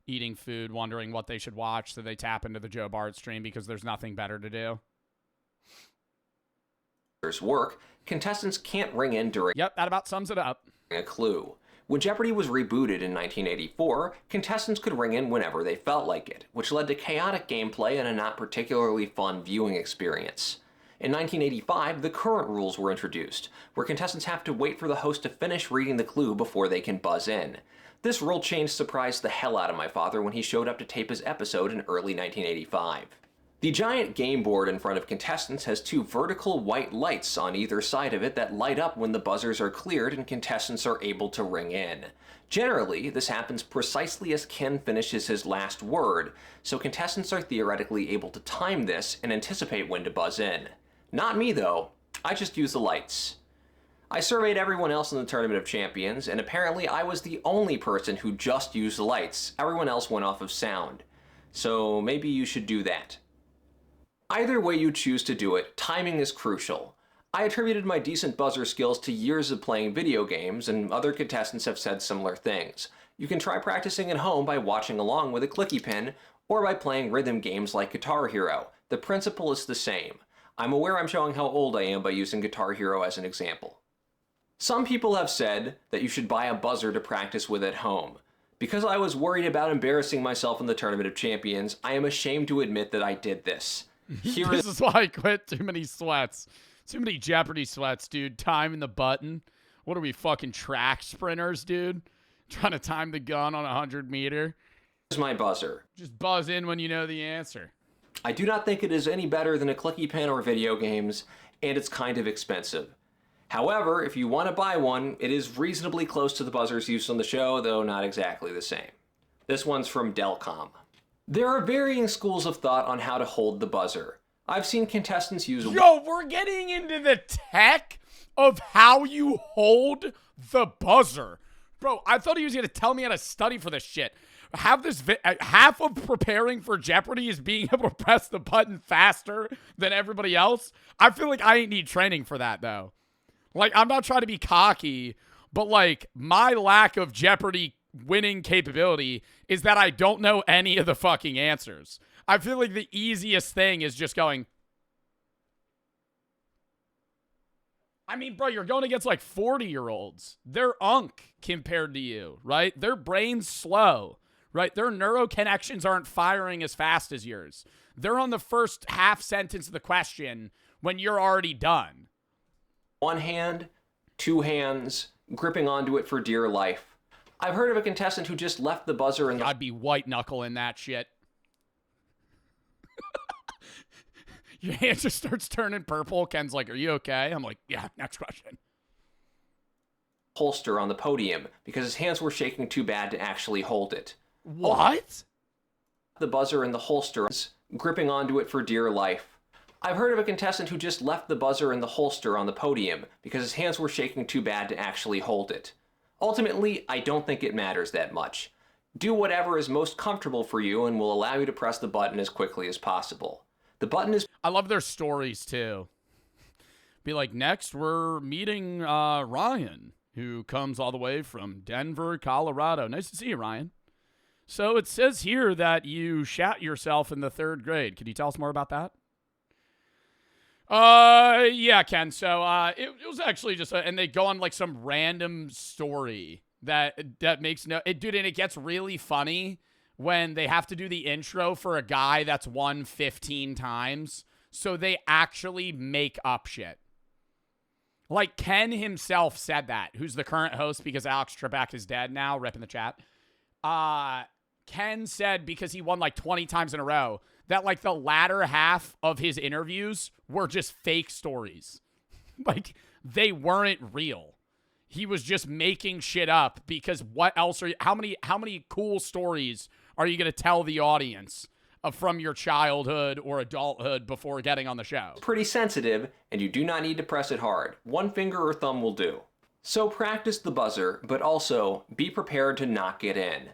eating food, wondering what they should watch, so they tap into the Joe Bart stream because there's nothing better to do. Work, contestants can't ring in during. Yep, that about sums it up. A clue. When Jeopardy was rebooted in 1984, contestants could ring in whenever they felt like it, which led to chaotic gameplay and a not particularly fun viewing experience. In 1985, the current rules were introduced, where contestants have to wait for the host to finish reading the clue before they can buzz in. This rule change surprised the hell out of my father when he showed up to tape his episode in early 1985. The giant game board in front of contestants has 2 vertical white lights on either side of it that light up when the buzzers are cleared and contestants are able to ring in. Generally, this happens precisely as Ken finishes his last word, so contestants are theoretically able to time this and anticipate when to buzz in. Not me though, I just use the lights. I surveyed everyone else in the Tournament of Champions, and apparently I was the only person who just used the lights. Everyone else went off of sound. So maybe you should do that. Either way you choose to do it, timing is crucial. I attributed my decent buzzer skills to years of playing video games, and other contestants have said similar things. You can try practicing at home by watching along with a clicky pen, or by playing rhythm games like Guitar Hero. The principle is the same. I'm aware I'm showing how old I am by using Guitar Hero as an example. Some people have said that you should buy a buzzer to practice with at home. Because I was worried about embarrassing myself in the Tournament of Champions, I am ashamed to admit that I did this. This is why I quit. Too many sweats. Too many Jeopardy sweats, dude. Timing the button. What are we, fucking track sprinters, dude? Trying to time the gun on a 100-meter. Here's my buzzer. Just buzz in when you know the answer. I do not think it is any better than a clicky pen or video games, and it's kind of expensive. However, if you want to buy one, it is reasonably close to the buzzers used on the show, though not exactly the same. This one's from Delcom. There are varying schools of thought on how to hold the buzzer. I've seen contestants use... Yo, we're getting into the tech of how you hold the buzzer. Bro, I thought he was going to tell me how to study for this shit. Half of preparing for Jeopardy is being able to press the button faster than everybody else. I feel like I ain't need training for that, though. Like, I'm not trying to be cocky, but, like, my lack of Jeopardy winning capability is that I don't know any of the fucking answers. I feel like the easiest thing is just going... I mean, bro, you're going against, like, 40-year-olds. They're unk compared to you, right? Their brain's slow, right? Their neuroconnections aren't firing as fast as yours. They're on the first half sentence of the question when you're already done. One hand, two hands, gripping onto it for dear life. I've heard of a contestant who just left the buzzer in the... I'd be white knuckling that shit. Your hand just starts turning purple. Ken's like, are you okay? I'm like, yeah, next question. Holster on the podium because his hands were shaking too bad to actually hold it. What? The buzzer in the holster, gripping onto it for dear life. I've heard of a contestant who just left the buzzer in the holster on the podium because his hands were shaking too bad to actually hold it. Ultimately, I don't think it matters that much. Do whatever is most comfortable for you and will allow you to press the button as quickly as possible. The button is... I love their stories, too. Be like, next, we're meeting Ryan, who comes all the way from Denver, Colorado. Nice to see you, Ryan. So it says here that you shat yourself in the 3rd grade. Could you tell us more about that? Yeah, Ken. So, it was actually just, and they go on like some random story that makes no, dude, and it gets really funny when they have to do the intro for a guy that's won 15 times. So they actually make up shit. Like Ken himself said that, who's the current host because Alex Trebek is dead now, rep in the chat. Ken said because he won like 20 times in a row that like the latter half of his interviews were just fake stories. Like they weren't real. He was just making shit up because what else are you, how many cool stories are you going to tell the audience from your childhood or adulthood before getting on the show? Pretty sensitive, and you do not need to press it hard. One finger or thumb will do. So practice the buzzer, but also be prepared to not get in.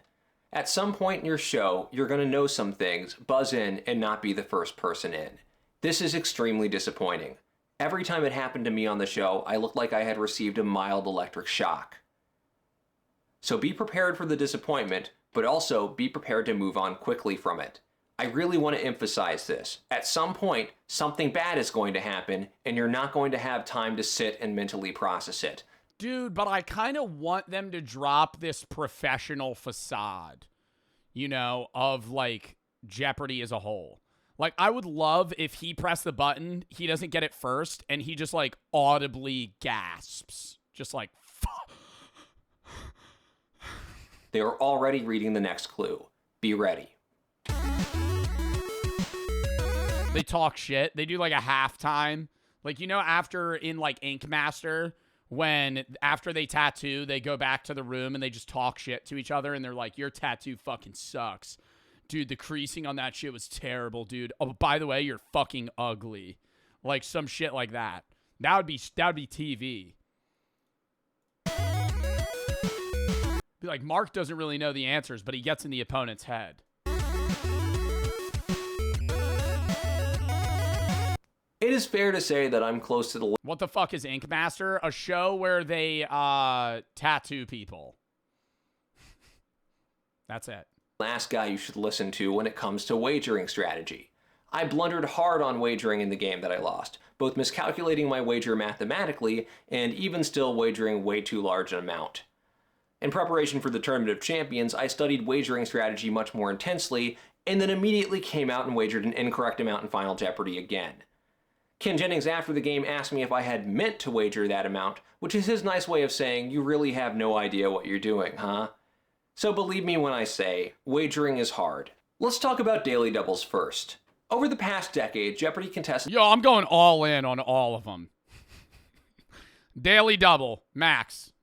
At some point in your show, you're going to know some things, buzz in, and not be the first person in. This is extremely disappointing. Every time it happened to me on the show, I looked like I had received a mild electric shock. So be prepared for the disappointment, but also be prepared to move on quickly from it. I really want to emphasize this. At some point, something bad is going to happen, and you're not going to have time to sit and mentally process it. Dude, but I kind of want them to drop this professional facade, you know, of like Jeopardy as a whole. Like, I would love if he pressed the button, he doesn't get it first, and he just like audibly gasps. Just like, fuck. They are already reading the next clue. Be ready. They talk shit. They do like a halftime. Like, you know, after in like Ink Master, when after they tattoo, they go back to the room and they just talk shit to each other and they're like, your tattoo fucking sucks. Dude, the creasing on that shit was terrible, dude. Oh, by the way, you're fucking ugly. Like some shit like that. That would be TV. Be like, Mark doesn't really know the answers, but he gets in the opponent's head. It is fair to say that I'm close to the... What the fuck is Ink Master? A show where they tattoo people. That's it. Last guy you should listen to when it comes to wagering strategy. I blundered hard on wagering in the game that I lost, both miscalculating my wager mathematically and even still wagering way too large an amount. In preparation for the Tournament of Champions, I studied wagering strategy much more intensely, and then immediately came out and wagered an incorrect amount in Final Jeopardy again. Ken Jennings after the game asked me if I had meant to wager that amount, which is his nice way of saying, you really have no idea what you're doing, huh? So believe me when I say, wagering is hard. Let's talk about daily doubles first. Over the past decade, Jeopardy contestants... Yo, I'm going all in on all of them. Daily double, max.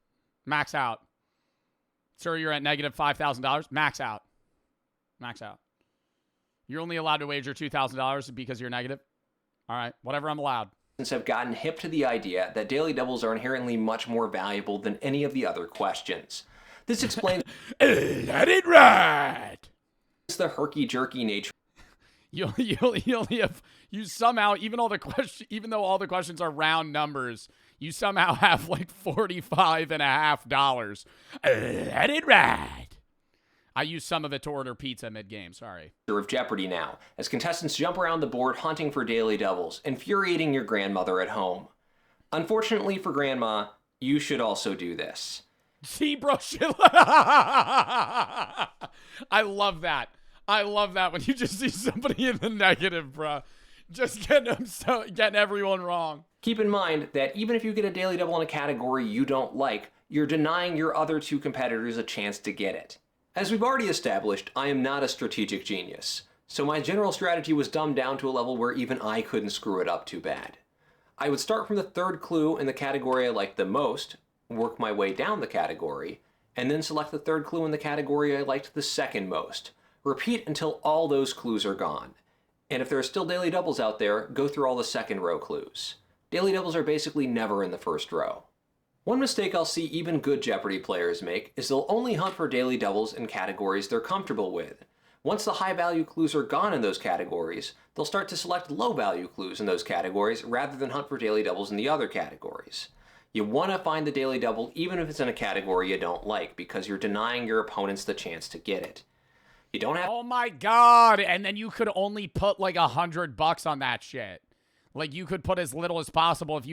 Max out. Sir, you're at negative $5,000. Max out. Max out. You're only allowed to wager $2,000 because you're negative? All right, whatever, I'm allowed. Have gotten hip to the idea that daily doubles are inherently much more valuable than any of the other questions. This explains... Let it ride! It's the herky-jerky nature. You somehow, even though all the questions are round numbers, you somehow have like $45.50. Let it ride. I use some of it to order pizza mid-game, sorry. Of Jeopardy now, as contestants jump around the board hunting for daily doubles, infuriating your grandmother at home. Unfortunately for Grandma, you should also do this. See, bro, shit. I love that. I love that when you just see somebody in the negative, bro. Just getting everyone wrong. Keep in mind that even if you get a daily double in a category you don't like, you're denying your other two competitors a chance to get it. As we've already established, I am not a strategic genius, so my general strategy was dumbed down to a level where even I couldn't screw it up too bad. I would start from the third clue in the category I liked the most, work my way down the category, and then select the third clue in the category I liked the second most. Repeat until all those clues are gone. And if there are still daily doubles out there, go through all the second row clues. Daily doubles are basically never in the first row. One mistake I'll see even good Jeopardy players make is they'll only hunt for daily doubles in categories they're comfortable with. Once the high value clues are gone in those categories, they'll start to select low value clues in those categories rather than hunt for daily doubles in the other categories. You want to find the daily double even if it's in a category you don't like, because you're denying your opponents the chance to get it. You don't have... Oh my god, and then you could only put like $100 on that shit. Like, you could put as little as possible if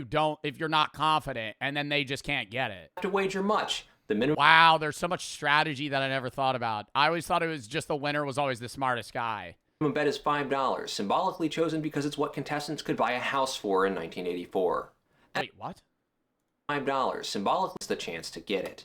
you're not confident, and then they just can't get it. To wager much. The minimum... Wow, there's so much strategy that I never thought about. I always thought it was just the winner was always the smartest guy. Minimum bet is $5, symbolically chosen because it's what contestants could buy a house for in 1984. Wait, what? $5, symbolically is the chance to get it.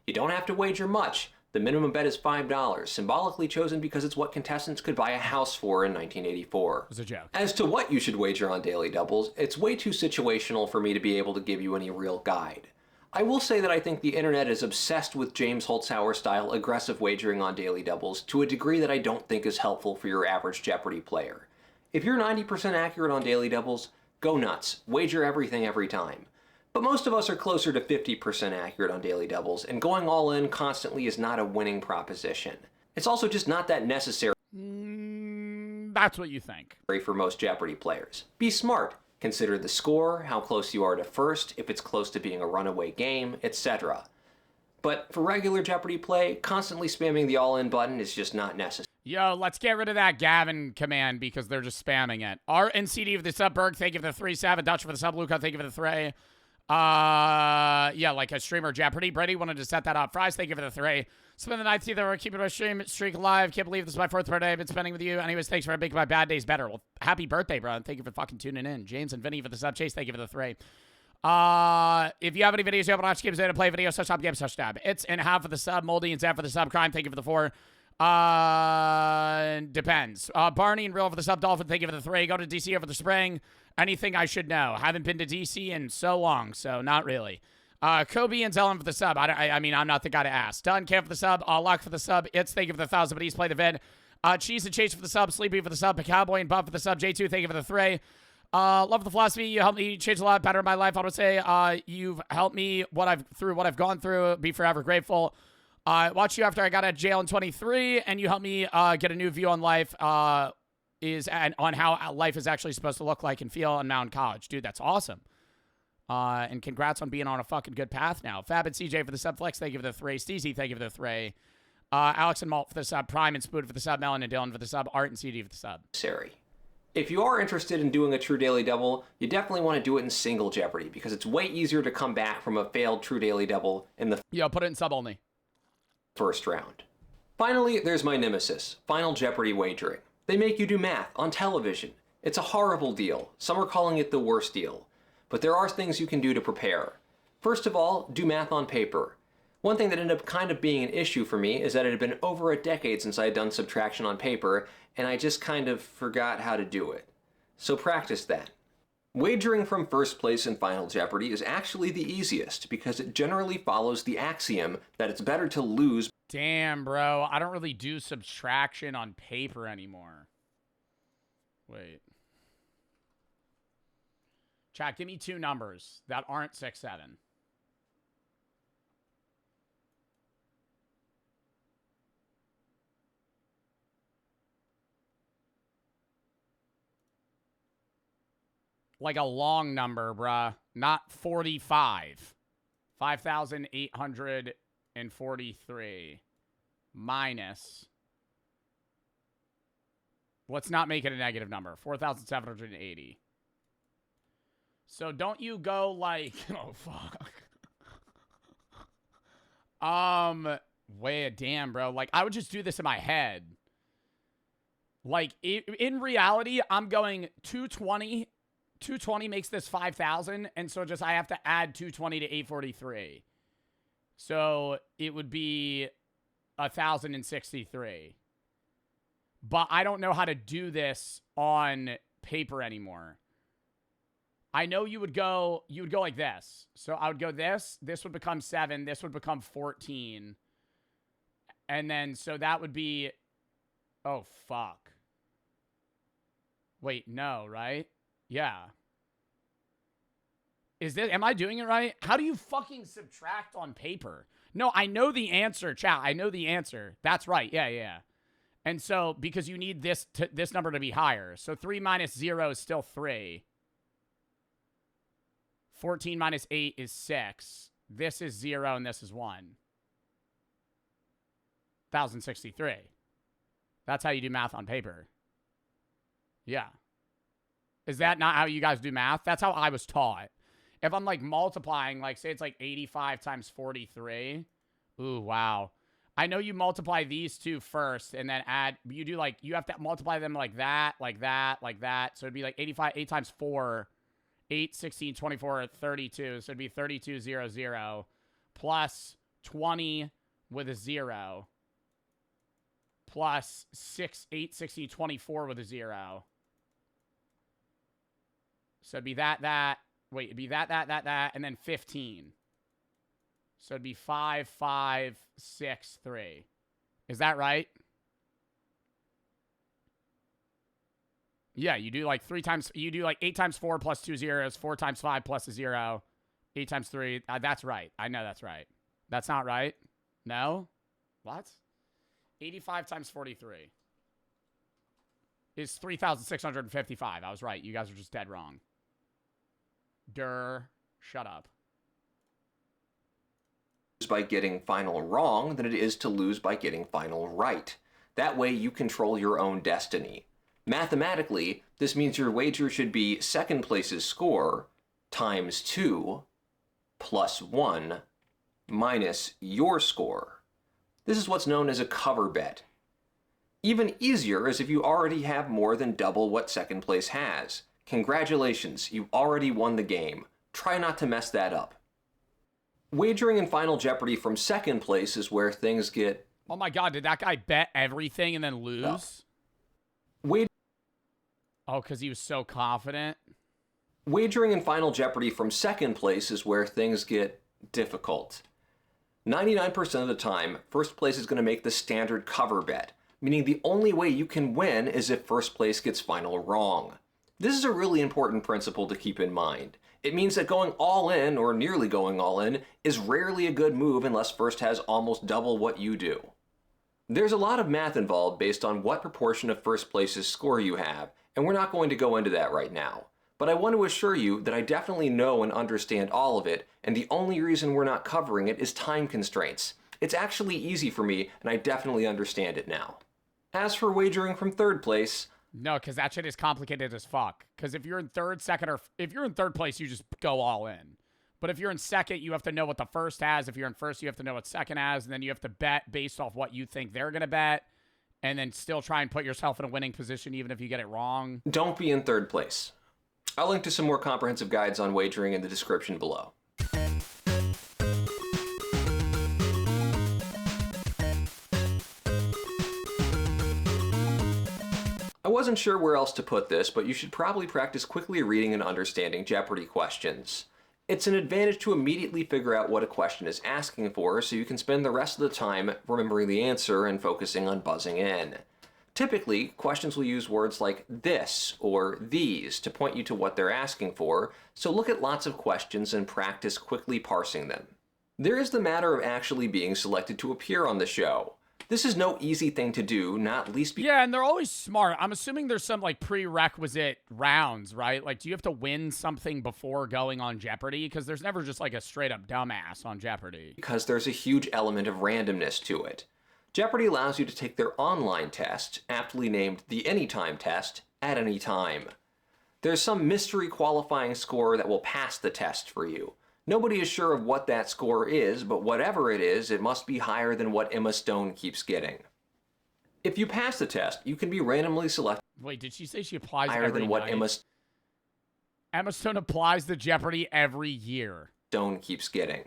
You don't have to wager much. The minimum bet is $5, symbolically chosen because it's what contestants could buy a house for in 1984. It was a joke. As to what you should wager on daily doubles, it's way too situational for me to be able to give you any real guide. I will say that I think the internet is obsessed with James Holzhauer-style aggressive wagering on daily doubles to a degree that I don't think is helpful for your average Jeopardy player. If you're 90% accurate on daily doubles, go nuts, wager everything every time. But most of us are closer to 50% accurate on daily doubles, and going all in constantly is not a winning proposition. It's also just not that necessary. That's what you think. For most Jeopardy players. Be smart. Consider the score, how close you are to first, if it's close to being a runaway game, etc. But for regular Jeopardy play, constantly spamming the all-in button is just not necessary. Yo, let's get rid of that Gavin command because they're just spamming it. RNCD for the sub, Berg, thank you for the 3-7. Dutch for the sub, Luca, thank you for the 3. Yeah, like a streamer Jeopardy. Brady wanted to set that up. Fries, thank you for the 3. Spend the night either keeping my streak alive. Can't believe this is my 4th birthday I've been spending with you. Anyways, thanks for making my bad days better. Well, happy birthday, bro. And thank you for fucking tuning in. James and Vinny for the sub. Chase, thank you for the 3. If you have any videos you have watch games to play videos, such top games, such tab. It's in half for the sub. Moldy and Zap for the sub. Crime, thank you for the 4. Depends. Barney and Real for the sub. Dolphin, thank you for the 3. Go to DC over the spring. Anything I should know? Haven't been to DC in so long, so not really. Kobe and Zelen for the sub. I mean, I'm not the guy to ask. Dunn, Cam for the sub. Lock for the sub. It's thank you for the 1,000, but he's play the vid. Cheese and Chase for the sub. Sleepy for the sub. Cowboy and Buff for the sub. J2, thank you for the 3. Love the philosophy. You helped me change a lot better in my life. I would say you've helped me what I've gone through. Be forever grateful. Watched you after I got out of jail in 23, and you helped me get a new view on life. On how life is actually supposed to look like and feel in Mountain College. Dude, that's awesome. And congrats on being on a fucking good path now. Fab and CJ for the sub. Flex, thank you for the 3. Steezy, thank you for the 3. Alex and Malt for the sub. Prime and Spoon for the sub. Melon and Dylan for the sub. Art and CD for the sub. Sorry. If you are interested in doing a True Daily Double, you definitely want to do it in single Jeopardy because it's way easier to come back from a failed True Daily Double in the put it in sub only. First round. Finally, there's my nemesis, Final Jeopardy wagering. They make you do math on television. It's a horrible deal. Some are calling it the worst deal. But there are things you can do to prepare. First of all, do math on paper. One thing that ended up kind of being an issue for me is that it had been over a decade since I had done subtraction on paper, and I just kind of forgot how to do it. So practice that. Wagering from first place in Final Jeopardy is actually the easiest because it generally follows the axiom that it's better to lose. Damn, bro. I don't really do subtraction on paper anymore. Wait. Chat, give me two numbers that aren't 6, 7. Like a long number, bruh. Not 45. 5,843 minus. Let's not make it a negative number. 4,780. So don't you go like, oh fuck. Wait, damn, bro. Like I would just do this in my head. Like in reality, I'm going 220. 220 makes this 5,000, and so just I have to add 220 to 843. So it would be 1,063. But I don't know how to do this on paper anymore. I know you would go like this. So I would go this would become 7, this would become 14. And then so that would be, oh fuck. Wait, no, right? Yeah. Am I doing it right? How do you fucking subtract on paper? No, I know the answer, chat. I know the answer. That's right. Yeah. And so, because you need this number to be higher. So 3 minus 0 is still 3. 14 minus 8 is 6. This is 0 and this is 1. 1,063. That's how you do math on paper. Yeah. Is that not how you guys do math? That's how I was taught. If I'm like multiplying, like say it's like 85 times 43. Ooh, wow. I know you multiply these two first and then add, you do like, you have to multiply them like that, like that, like that. So it'd be like 85, 8 times 4, 8, 16, 24, 32. So it'd be 3200 plus 20 with a 0 plus 6, 8, 16, 24 with a 0. So it'd be that. Wait, it'd be that, and then 15. So it'd be 5, 5, 6, 3. Is that right? Yeah, you do like 8 times 4 plus 2 zeros, 4 times 5 plus a 0, 8 times 3. That's right. I know that's right. That's not right? No? What? 85 times 43 is 3,655. I was right. You guys are just dead wrong. Shut up. By getting final wrong than it is to lose by getting final right. That way you control your own destiny. Mathematically, this means your wager should be second place's score times 2 plus 1 minus your score. This is what's known as a cover bet. Even easier is if you already have more than double what second place has. Congratulations, you've already won the game. Try not to mess that up. Wagering in Final Jeopardy from second place is where things get... Oh my god, did that guy bet everything and then lose? Oh, because he was so confident? Wagering in Final Jeopardy from second place is where things get difficult. 99% of the time, first place is going to make the standard cover bet, meaning the only way you can win is if first place gets final wrong. This is a really important principle to keep in mind. It means that going all in, or nearly going all in, is rarely a good move unless first has almost double what you do. There's a lot of math involved based on what proportion of first place's score you have, and we're not going to go into that right now. But I want to assure you that I definitely know and understand all of it, and the only reason we're not covering it is time constraints. It's actually easy for me, and I definitely understand it now. As for wagering from third place, No, because that shit is complicated as fuck. Because if you're in third, second, or if you're in third place, you just go all in. But if you're in second, you have to know what the first has. If you're in first, you have to know what second has. And then you have to bet based off what you think they're going to bet. And then still try and put yourself in a winning position even if you get it wrong. Don't be in third place. I'll link to some more comprehensive guides on wagering in the description below. I wasn't sure where else to put this, but you should probably practice quickly reading and understanding Jeopardy questions. It's an advantage to immediately figure out what a question is asking for, so you can spend the rest of the time remembering the answer and focusing on buzzing in. Typically, questions will use words like this or these to point you to what they're asking for, so look at lots of questions and practice quickly parsing them. There is the matter of actually being selected to appear on the show. This is no easy thing to do, not least because... Yeah, and they're always smart. I'm assuming there's some, like, prerequisite rounds, right? Like, do you have to win something before going on Jeopardy? Because there's never just, like, a straight-up dumbass on Jeopardy. Because there's a huge element of randomness to it. Jeopardy allows you to take their online test, aptly named the Anytime Test, at any time. There's some mystery qualifying score that will pass the test for you. Nobody is sure of what that score is, but whatever it is, it must be higher than what Emma Stone keeps getting. If you pass the test, you can be randomly selected. Wait, did she say she applies higher every than what night? Emma Stone applies to Jeopardy every year. Stone keeps getting.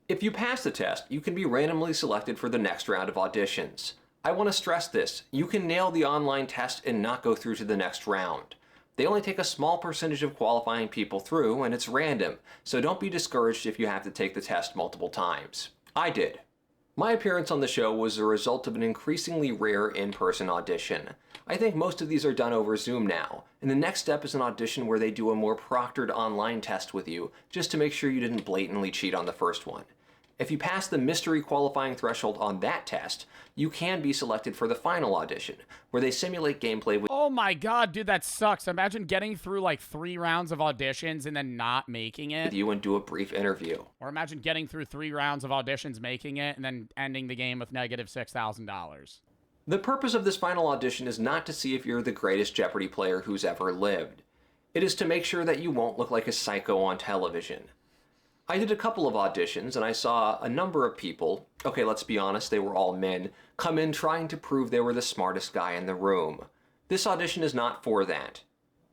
If you pass the test, you can be randomly selected for the next round of auditions. I want to stress this. You can nail the online test and not go through to the next round. They only take a small percentage of qualifying people through, and it's random, so don't be discouraged if you have to take the test multiple times. I did. My appearance on the show was a result of an increasingly rare in-person audition. I think most of these are done over Zoom now, and the next step is an audition where they do a more proctored online test with you, just to make sure you didn't blatantly cheat on the first one. If you pass the mystery qualifying threshold on that test, you can be selected for the final audition, where they simulate gameplay with... Oh my god, dude, that sucks. Imagine getting through like 3 rounds of auditions and then not making it. ...with you and do a brief interview. Or imagine getting through 3 rounds of auditions, making it, and then ending the game with negative $6,000. The purpose of this final audition is not to see if you're the greatest Jeopardy player who's ever lived. It is to make sure that you won't look like a psycho on television. I did a couple of auditions, and I saw a number of people, okay, let's be honest, they were all men, come in trying to prove they were the smartest guy in the room. This audition is not for that.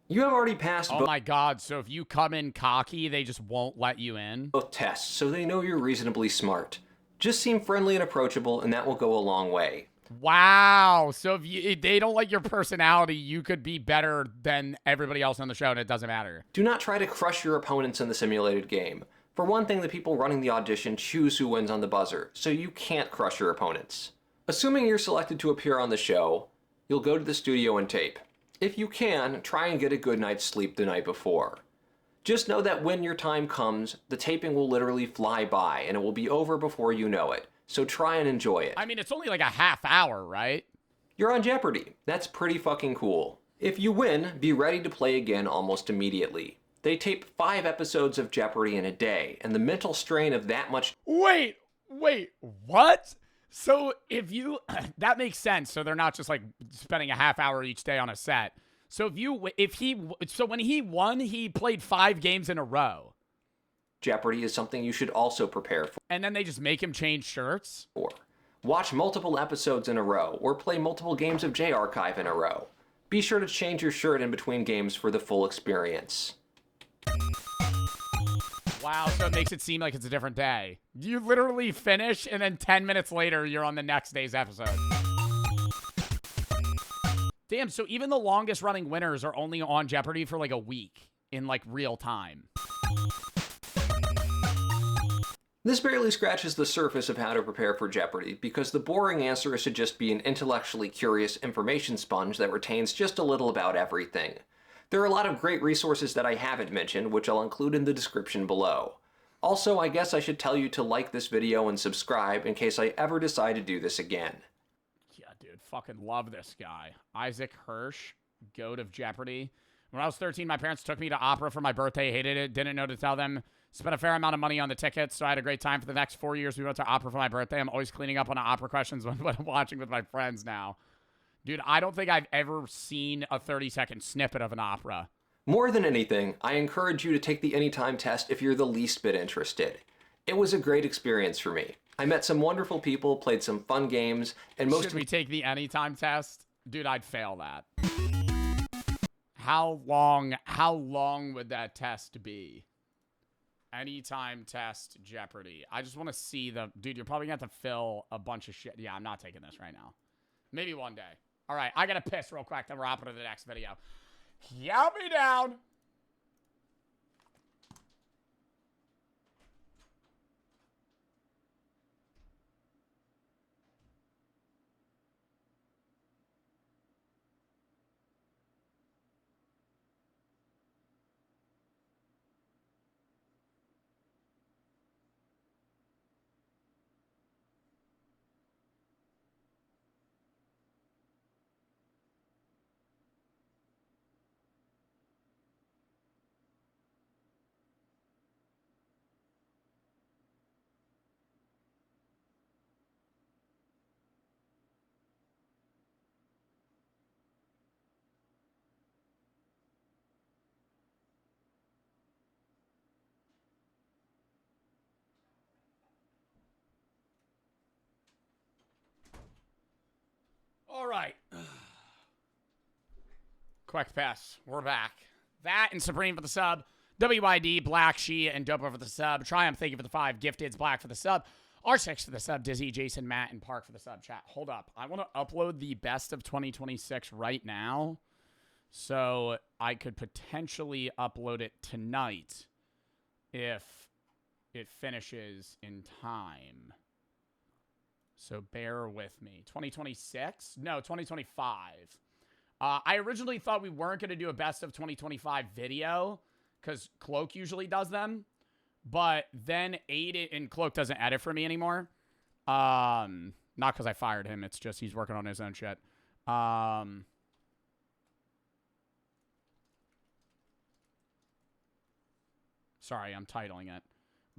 You have already passed Oh my god, so if you come in cocky, they just won't let you in? both tests, so they know you're reasonably smart. Just seem friendly and approachable, and that will go a long way. Wow, so if they don't like your personality, you could be better than everybody else on the show, and it doesn't matter. Do not try to crush your opponents in the simulated game. For one thing, the people running the audition choose who wins on the buzzer, so you can't crush your opponents. Assuming you're selected to appear on the show, you'll go to the studio and tape. If you can, try and get a good night's sleep the night before. Just know that when your time comes, the taping will literally fly by, and it will be over before you know it, so try and enjoy it. I mean, it's only like a half hour, right? You're on Jeopardy! That's pretty fucking cool. If you win, be ready to play again almost immediately. They tape 5 episodes of Jeopardy in a day, and the mental strain of that much... Wait, what? So if you... that makes sense, so they're not just like spending a half hour each day on a set. So when he won, he played 5 games in a row. Jeopardy is something you should also prepare for. And then they just make him change shirts? Watch multiple episodes in a row, or play multiple games of J-Archive in a row. Be sure to change your shirt in between games for the full experience. Wow, so it makes it seem like it's a different day. You literally finish, and then 10 minutes later, you're on the next day's episode. Damn, so even the longest running winners are only on Jeopardy for like a week in like real time. This barely scratches the surface of how to prepare for Jeopardy, because the boring answer is to just be an intellectually curious information sponge that retains just a little about everything. There are a lot of great resources that I haven't mentioned, which I'll include in the description below. Also, I guess I should tell you to like this video and subscribe in case I ever decide to do this again. Yeah, dude, fucking love this guy. Isaac Hirsch, goat of Jeopardy. When I was 13, my parents took me to opera for my birthday, hated it, didn't know to tell them. Spent a fair amount of money on the tickets, so I had a great time for the next 4 years. We went to opera for my birthday. I'm always cleaning up on the opera questions when I'm watching with my friends now. Dude, I don't think I've ever seen a 30-second snippet of an opera. More than anything, I encourage you to take the Anytime test if you're the least bit interested. It was a great experience for me. I met some wonderful people, played some fun games, and most Should we take the Anytime test? Dude, I'd fail that. How long would that test be? Anytime test Jeopardy. I just want to see the... Dude, you're probably going to have to fill a bunch of shit. Yeah, I'm not taking this right now. Maybe one day. All right, I got to piss real quick, then we're hopping to the next video. Count me down. All right. Quick pass. We're back. That and Supreme for the sub. WYD, Black, Shia, and Dopa for the sub. Triumph, thank you for the 5. Gifted's Black for the sub. R6 for the sub. Dizzy, Jason, Matt, and Park for the sub. Chat, hold up. I want to upload the best of 2026 right now. So I could potentially upload it tonight if it finishes in time. So bear with me. 2026? No, 2025. I originally thought we weren't going to do a best of 2025 video because Cloak usually does them. But then Aiden, and Cloak doesn't edit for me anymore. Not because I fired him. It's just he's working on his own shit. Sorry, I'm titling it.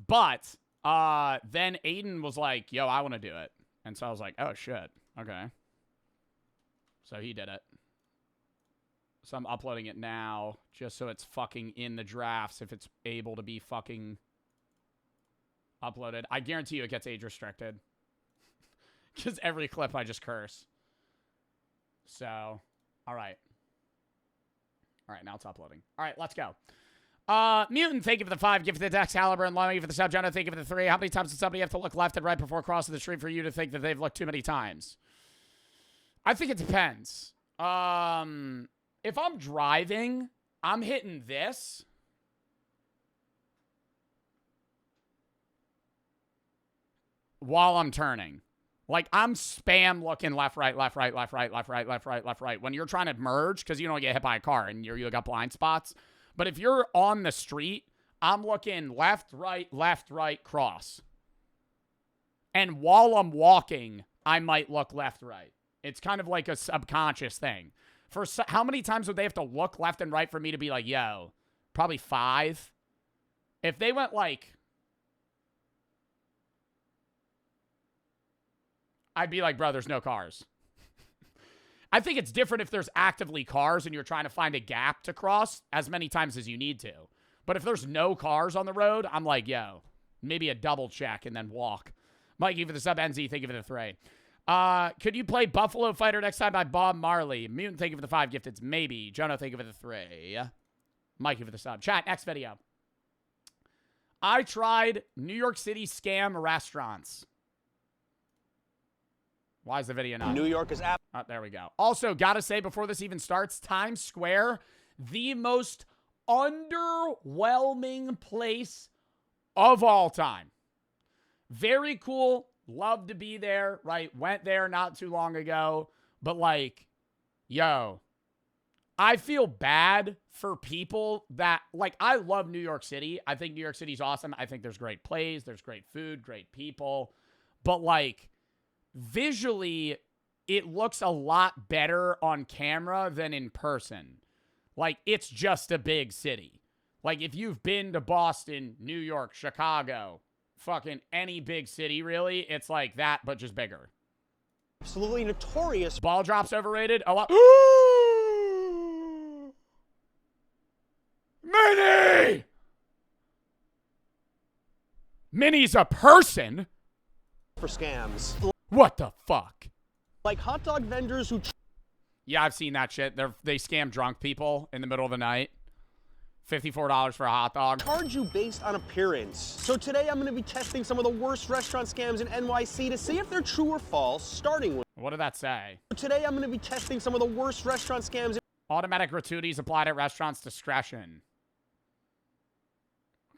But then Aiden was like, yo, I want to do it. And so I was like, oh, shit. Okay. So he did it. So I'm uploading it now just so it's fucking in the drafts if it's able to be fucking uploaded. I guarantee you it gets age restricted. Because every clip I just curse. So, all right. All right, now it's uploading. All right, let's go. Mutant, thank you for the 5. Give for the Excalibur and Lummy for the sub. Jonah, thank you for the 3. How many times does somebody have to look left and right before crossing the street for you to think that they've looked too many times? I think it depends. If I'm driving, I'm hitting this. While I'm turning. Like, I'm spam looking left, right, left, right, left, right, left, right, left, right, left, right. When you're trying to merge, because you don't get hit by a car and you got blind spots. But if you're on the street, I'm looking left, right, cross. And while I'm walking, I might look left, right. It's kind of like a subconscious thing. How many times would they have to look left and right for me to be like, yo, probably 5. If they went like, I'd be like, bro, there's no cars. I think it's different if there's actively cars and you're trying to find a gap to cross as many times as you need to. But if there's no cars on the road, I'm like, yo, maybe a double check and then walk. Mikey for the sub, NZ, thank you for the 3. Could you play Buffalo Fighter next time by Bob Marley? Mutant, thank you for the 5 gifted. Maybe. Jonah, thank you for the 3. Mikey for the sub. Chat, next video. I tried New York City scam restaurants. Why is the video not? New York is app. Oh, there we go. Also, gotta say before this even starts, Times Square, the most underwhelming place of all time. Very cool. Love to be there, right? Went there not too long ago. But like, yo, I feel bad for people that, like, I love New York City. I think New York City's awesome. I think there's great plays, there's great food, great people. But like, visually, it looks a lot better on camera than in person. Like, it's just a big city. Like, if you've been to Boston, New York, Chicago, fucking any big city, really, it's like that, but just bigger. Absolutely notorious. Ball drops overrated. Oh, Minnie! Minnie's a person? For scams. What the fuck? Like hot dog vendors who... Yeah, I've seen that shit. They scam drunk people in the middle of the night. $54 for a hot dog. Charge you based on appearance. So today I'm going to be testing some of the worst restaurant scams in NYC to see if they're true or false, starting with... What did that say? Today I'm going to be testing some of the worst restaurant scams. Automatic gratuities applied at restaurants' discretion.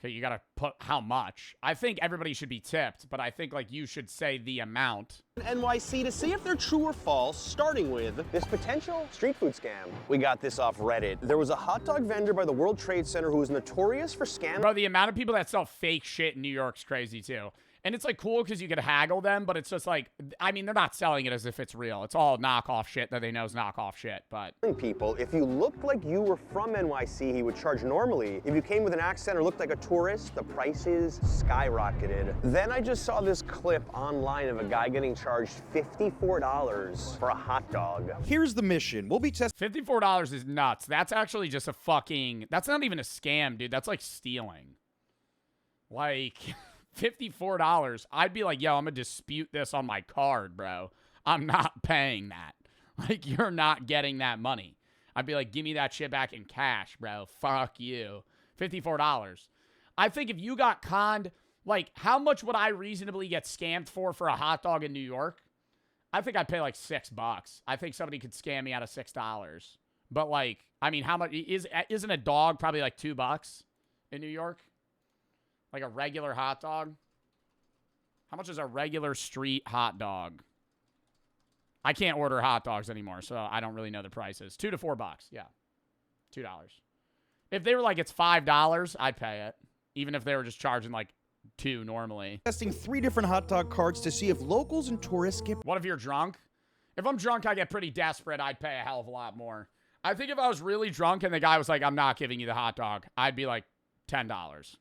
Okay, you gotta put how much. I think everybody should be tipped, but I think like you should say the amount. NYC to see if they're true or false, starting with this potential street food scam. We got this off Reddit. There was a hot dog vendor by the World Trade Center who was notorious for scams. Bro, the amount of people that sell fake shit in New York's crazy too. And it's like cool because you could haggle them, but it's just like, I mean, they're not selling it as if it's real. It's all knockoff shit that they know is knockoff shit, but. People, if you looked like you were from NYC, he would charge normally. If you came with an accent or looked like a tourist, the prices skyrocketed. Then I just saw this clip online of a guy getting charged $54 for a hot dog. Here's the mission. We'll be testing. $54 is nuts. That's actually just a fucking, that's not even a scam, dude. That's like stealing. Like... $54, I'd be like, yo, I'm gonna dispute this on my card, bro. I'm not paying that. Like, you're not getting that money. I'd be like, give me that shit back in cash, bro. Fuck you. $54. I think if you got conned, like, how much would I reasonably get scammed for a hot dog in New York? I think I'd pay like $6. I think somebody could scam me out of $6. But like, I mean, how much isn't a dog probably like $2 in New York? Like a regular hot dog? How much is a regular street hot dog? I can't order hot dogs anymore, so I don't really know the prices. $2 to $4, yeah. $2. If they were like, it's $5, I'd pay it. Even if they were just charging like $2 normally. Testing 3 different hot dog carts to see if locals and tourists get... What if you're drunk? If I'm drunk, I get pretty desperate. I'd pay a hell of a lot more. I think if I was really drunk and the guy was like, I'm not giving you the hot dog, I'd be like, $10.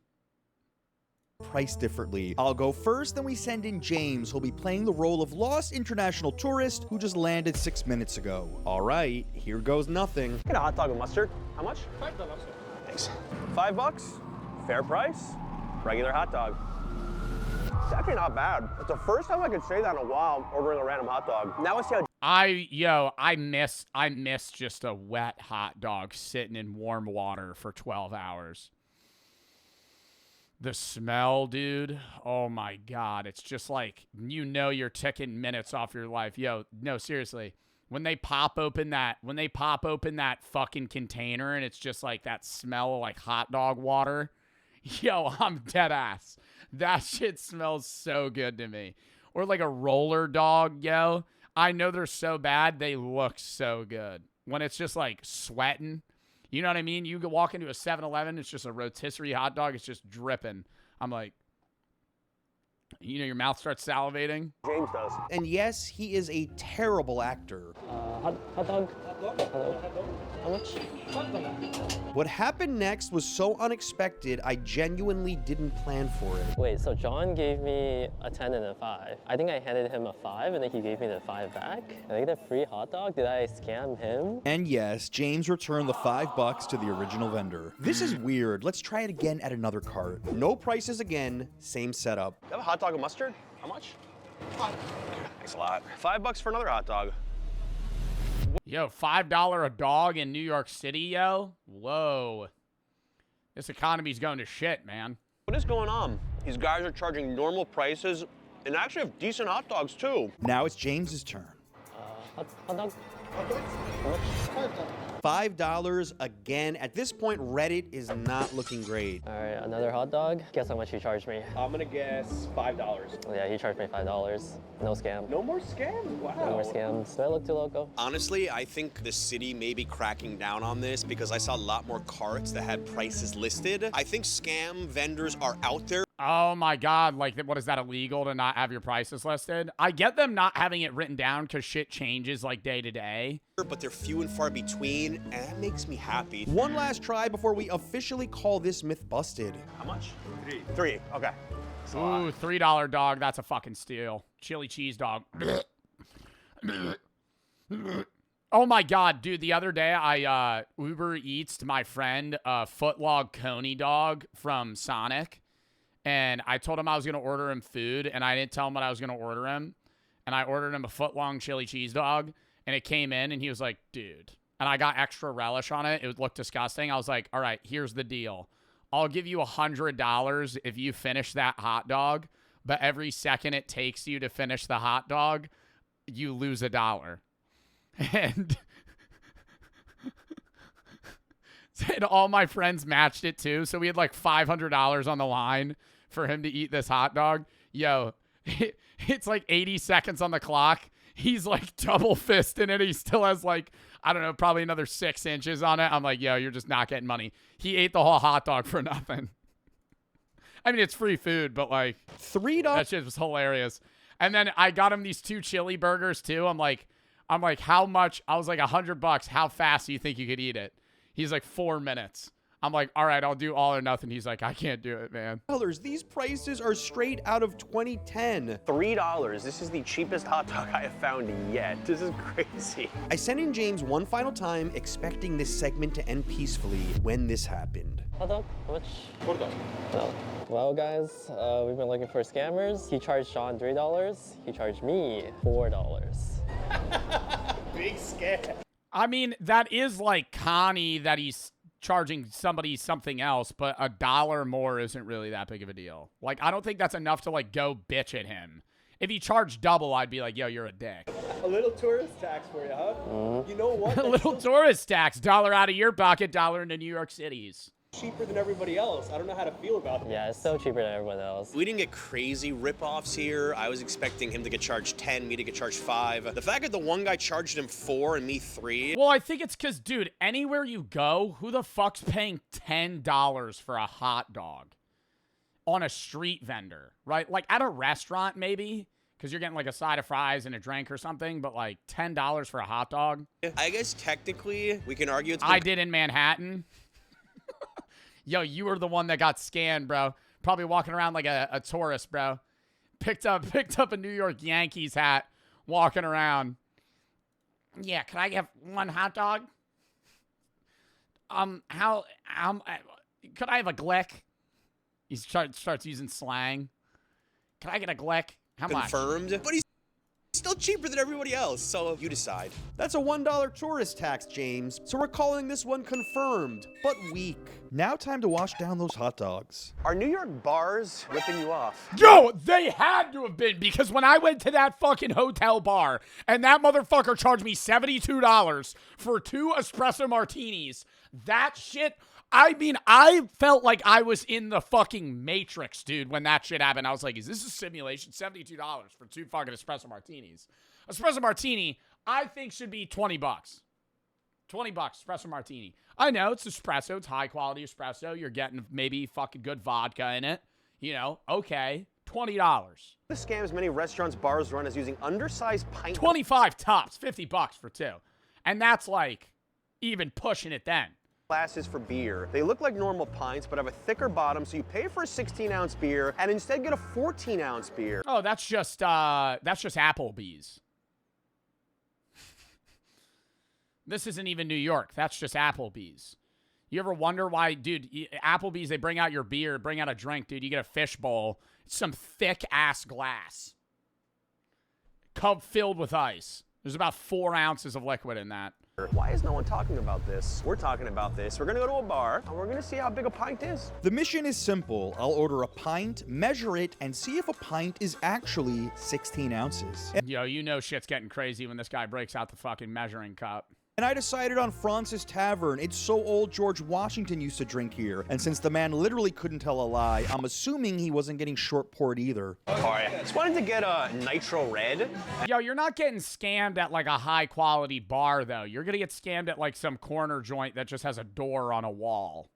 Price differently. I'll go first, then we send in James, who'll be playing the role of lost international tourist who just landed 6 minutes ago. All right, here goes nothing. Get a hot dog with mustard. How much? $5. Thanks. $5? Fair price. Regular hot dog. It's actually not bad. It's the first time I could say that in a while, ordering a random hot dog. Now I see how... I miss just a wet hot dog sitting in warm water for 12 hours. The smell, dude. Oh my God. It's just like, you know, you're ticking minutes off your life. Yo, no, seriously. When they pop open that fucking container and it's just like that smell of like hot dog water. Yo, I'm dead ass. That shit smells so good to me. Or like a roller dog, yo. I know they're so bad. They look so good. When it's just like sweating. You know what I mean? You could walk into a 7-Eleven, it's just a rotisserie hot dog, it's just dripping. I'm like, you know, your mouth starts salivating. James does. And yes, he is a terrible actor. Hot dog. How much? What happened next was so unexpected, I genuinely didn't plan for it. Wait, so John gave me a 10 and a 5. I think I handed him a 5 and then he gave me the 5 back. I get a free hot dog? Did I scam him? And yes, James returned the $5 to the original vendor. This is weird. Let's try it again at another cart. No prices again, same setup. You have a hot dog with mustard? How much? Thanks a lot. $5 for another hot dog. Yo, $5 a dog in New York City, yo? Whoa. This economy's going to shit, man. What is going on? These guys are charging normal prices and actually have decent hot dogs, too. Now it's James's turn. Hot dog? $5 again. At this point, Reddit is not looking great. All right, another hot dog. Guess how much he charged me? I'm gonna guess $5. Yeah, he charged me $5. No scam. No more scams? Wow. No more scams. Do I look too loco? Honestly, I think the city may be cracking down on this because I saw a lot more carts that had prices listed. I think scam vendors are out there. Oh my God, like, what is that, illegal to not have your prices listed? I get them not having it written down because shit changes like day to day. But they're few and far between, and that makes me happy. One last try before we officially call this myth busted. How much? Three. Okay. Ooh, $3 dog, that's a fucking steal. Chili cheese dog. Oh my God, dude, the other day I Uber Eats to my friend a footlong coney dog from Sonic. And I told him I was going to order him food, and I didn't tell him what I was going to order him. And I ordered him a footlong chili cheese dog, and it came in, and he was like, dude. And I got extra relish on it. It looked disgusting. I was like, all right, here's the deal. I'll give you $100 if you finish that hot dog, but every second it takes you to finish the hot dog, you lose $1. And all my friends matched it too. So we had like $500 on the line for him to eat this hot dog. Yo, it's like 80 seconds on the clock. He's like double fisting it. He still has like, I don't know, probably another 6 inches on it. I'm like, yo, you're just not getting money. He ate the whole hot dog for nothing. I mean, it's free food, but like $3. That shit was hilarious. And then I got him these 2 chili burgers too. I'm like, how much? I was like, $100. How fast do you think you could eat it? He's like, 4 minutes. I'm like, all right, I'll do all or nothing. He's like, I can't do it, man. These prices are straight out of 2010. $3. This is the cheapest hot dog I have found yet. This is crazy. I sent in James one final time, expecting this segment to end peacefully when this happened. Hot dog? How much? $4. No. Well, guys, we've been looking for scammers. He charged Sean $3. He charged me $4. Big scam. I mean, that is like Connie that he's charging somebody something else, but $1 more isn't really that big of a deal. Like, I don't think that's enough to like go bitch at him. If he charged double, I'd be like, yo, you're a dick. A little tourist tax for you, huh? Mm-hmm. You know what? A little tourist tax. $1 out of your pocket, $1 into New York City's. Cheaper than everybody else. I don't know how to feel about that. Yeah, it's so cheaper than everyone else. We didn't get crazy rip-offs here. I was expecting him to get charged 10, me to get charged 5. The fact that the one guy charged him 4 and me 3. Well, I think it's because, dude, anywhere you go, who the fuck's paying $10 for a hot dog on a street vendor, right? Like at a restaurant, maybe, because you're getting like a side of fries and a drink or something, but like $10 for a hot dog. I guess technically we can argue it's... I did in Manhattan. Yo, you were the one that got scanned, bro. Probably walking around like a tourist, bro. Picked up a New York Yankees hat, walking around. Yeah, can I have one hot dog? How could I have a glick? He starts using slang. Can I get a glick? How much? Confirmed, but he's still cheaper than everybody else, so you decide. That's a $1 tourist tax, James. So we're calling this one confirmed, but weak. Now time to wash down those hot dogs. Are New York bars ripping you off? Yo, they had to have been, because when I went to that fucking hotel bar and that motherfucker charged me $72 for 2 espresso martinis, that shit, I mean, I felt like I was in the fucking Matrix, dude, when that shit happened. I was like, is this a simulation? $72 for 2 fucking espresso martinis. Espresso martini, I think, should be $20. $20 espresso martini. I know it's espresso. It's high quality espresso. You're getting maybe fucking good vodka in it. You know, okay. $20. The scams many restaurants, bars run is using undersized pint... 25 tops. $50 for 2. And that's like even pushing it then. Glasses for beer. They look like normal pints, but have a thicker bottom, so you pay for a 16-ounce beer and instead get a 14-ounce beer. Oh, that's just Applebee's. This isn't even New York. That's just Applebee's. You ever wonder why, dude, Applebee's, they bring out your beer, bring out a drink, dude. You get a fish bowl. It's some thick-ass glass. Cup filled with ice. There's about 4 ounces of liquid in that. Why is no one talking about this? We're talking about this. We're gonna go to a bar, and we're gonna see how big a pint is. The mission is simple. I'll order a pint, measure it, and see if a pint is actually 16 ounces. Yo, you know shit's getting crazy when this guy breaks out the fucking measuring cup. And I decided on Francis Tavern. It's so old George Washington used to drink here. And since the man literally couldn't tell a lie, I'm assuming he wasn't getting short poured either. All right, just wanted to get a Nitro Red. Yo, you're not getting scammed at like a high quality bar though. You're gonna get scammed at like some corner joint that just has a door on a wall.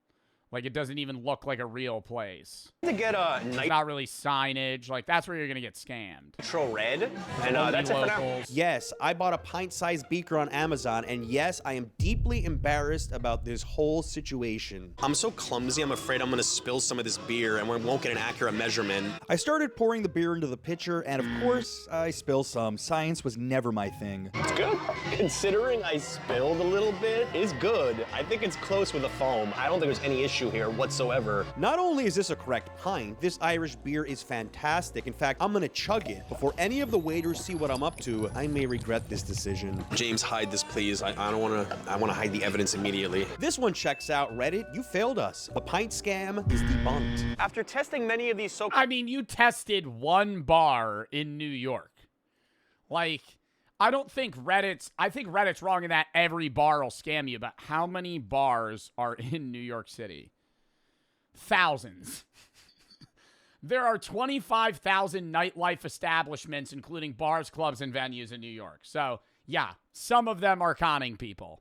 Like, it doesn't even look like a real place. To get a There's not really signage. Like, that's where you're going to get scammed. Nitro Red, and Only that's it for now. locals. Yes, I bought a pint-sized beaker on Amazon, and yes, I am deeply embarrassed about this whole situation. I'm so clumsy, I'm afraid I'm gonna spill some of this beer and we won't get an accurate measurement. I started pouring the beer into the pitcher, and of course, I spilled some. Science was never my thing. It's good. Considering I spilled a little bit, it's good. I think it's close with the foam. I don't think there's any issue here whatsoever. Not only is this a correct pint, this Irish beer is fantastic. In fact, I'm gonna chug it. Before any of the waiters see what I'm up to, I may regret this decision. James, hide this, please. I wanna hide the evidence immediately. This one checks out. Reddit, you failed us. The pint scam is debunked. After testing many of these I mean, you tested one bar in New York. Like, I think Reddit's wrong in that every bar will scam you, but how many bars are in New York City? Thousands. There are 25,000 nightlife establishments, including bars, clubs, and venues in New York. So, yeah, some of them are conning people.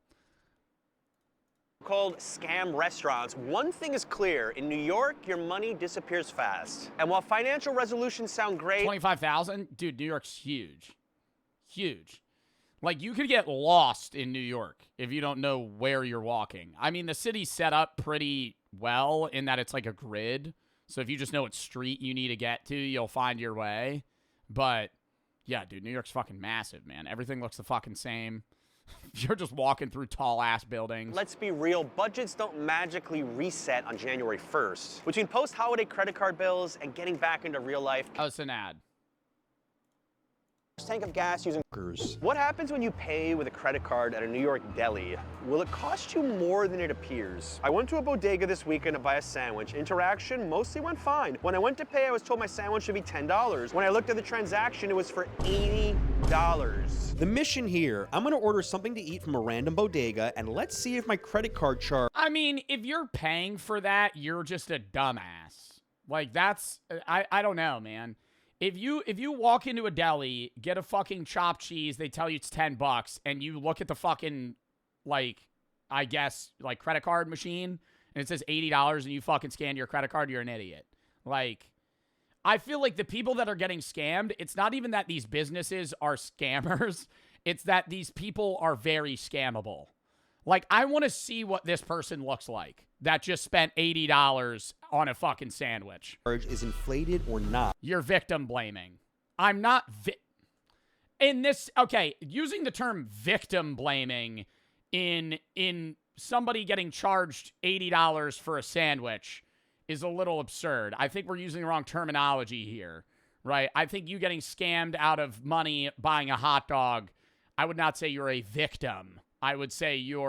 Called scam restaurants. One thing is clear, in New York, your money disappears fast. And while financial resolutions sound great... 25,000? Dude, New York's huge. Huge. Like, you could get lost in New York if you don't know where you're walking. I mean, the city's set up pretty well in that it's like a grid. So if you just know what street you need to get to, you'll find your way. But, yeah, dude, New York's fucking massive, man. Everything looks the fucking same. You're just walking through tall-ass buildings. Let's be real, budgets don't magically reset on January 1st. Between post-holiday credit card bills and getting back into real life... Oh, it's an ad. Tank of gas using... What happens when you pay with a credit card at a New York deli? Will it cost you more than it appears? I went to a bodega this weekend to buy a sandwich. Interaction mostly went fine. When I went to pay, I was told my sandwich should be $10. When I looked at the transaction, it was for $80. The mission here, I'm gonna order something to eat from a random bodega, and let's see if my credit card charge... I mean, if you're paying for that, you're just a dumbass. Like, that's... I don't know, man. If you walk into a deli, get a fucking chopped cheese, they tell you it's $10, and you look at the fucking, like, I guess, like, credit card machine, and it says $80, and you fucking scan your credit card, you're an idiot. Like, I feel like the people that are getting scammed, it's not even that these businesses are scammers, it's that these people are very scammable. Like, I want to see what this person looks like that just spent $80 on a fucking sandwich. Is inflated or not? You're victim blaming. I'm not okay, using the term victim blaming in somebody getting charged $80 for a sandwich is a little absurd. I think we're using the wrong terminology here, right? I think you getting scammed out of money buying a hot dog, I would not say you're a victim. I would say you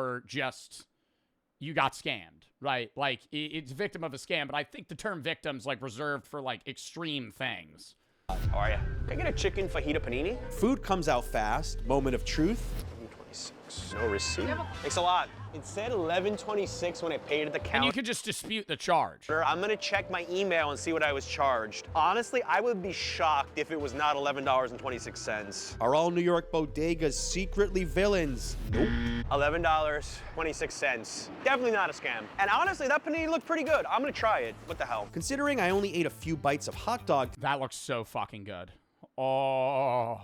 got scammed, right? Like, it's victim of a scam, but I think the term victim's, like, reserved for, like, extreme things. How are you? Can I get a chicken fajita panini? Food comes out fast. Moment of truth. 26. No receipt. Thanks a lot. It said 11:26 when I paid at the counter. And you could just dispute the charge. I'm gonna check my email and see what I was charged. Honestly, I would be shocked if it was not $11.26. Are all New York bodegas secretly villains? Nope. $11.26. Definitely not a scam. And honestly, that panini looked pretty good. I'm gonna try it. What the hell? Considering I only ate a few bites of hot dog. That looks so fucking good. Oh.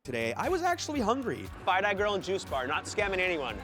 Today, I was actually hungry. Fire-Eye Girl and Juice Bar, not scamming anyone.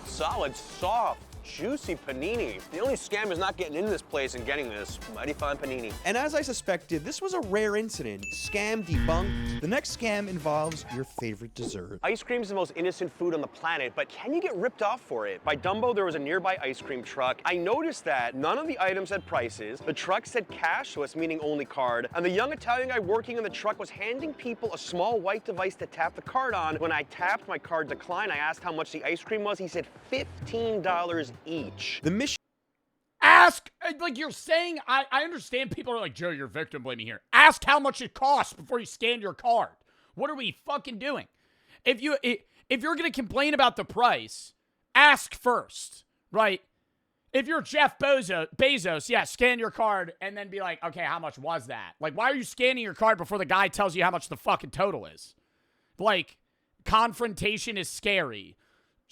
Solid, soft, juicy panini. The only scam is not getting into this place and getting this mighty fine panini. And as I suspected, this was a rare incident. Scam debunked. The next scam involves your favorite dessert. Ice cream is the most innocent food on the planet, but can you get ripped off for it? By Dumbo, there was a nearby ice cream truck. I noticed that none of the items had prices. The truck said cashless, meaning only card, and the young Italian guy working in the truck was handing people a small white device to tap the card on. When I tapped, my card declined. I asked how much the ice cream was. He said $15 each. The mission... Ask, like you're saying, I understand people are like, Joe, you're victim blaming here. Ask how much it costs before you scan your card. What are we fucking doing? If you're going to complain about the price, ask first, right? If you're Jeff Bezos, yeah, scan your card and then be like, okay, how much was that? Like, why are you scanning your card before the guy tells you how much the fucking total is? Like, confrontation is scary.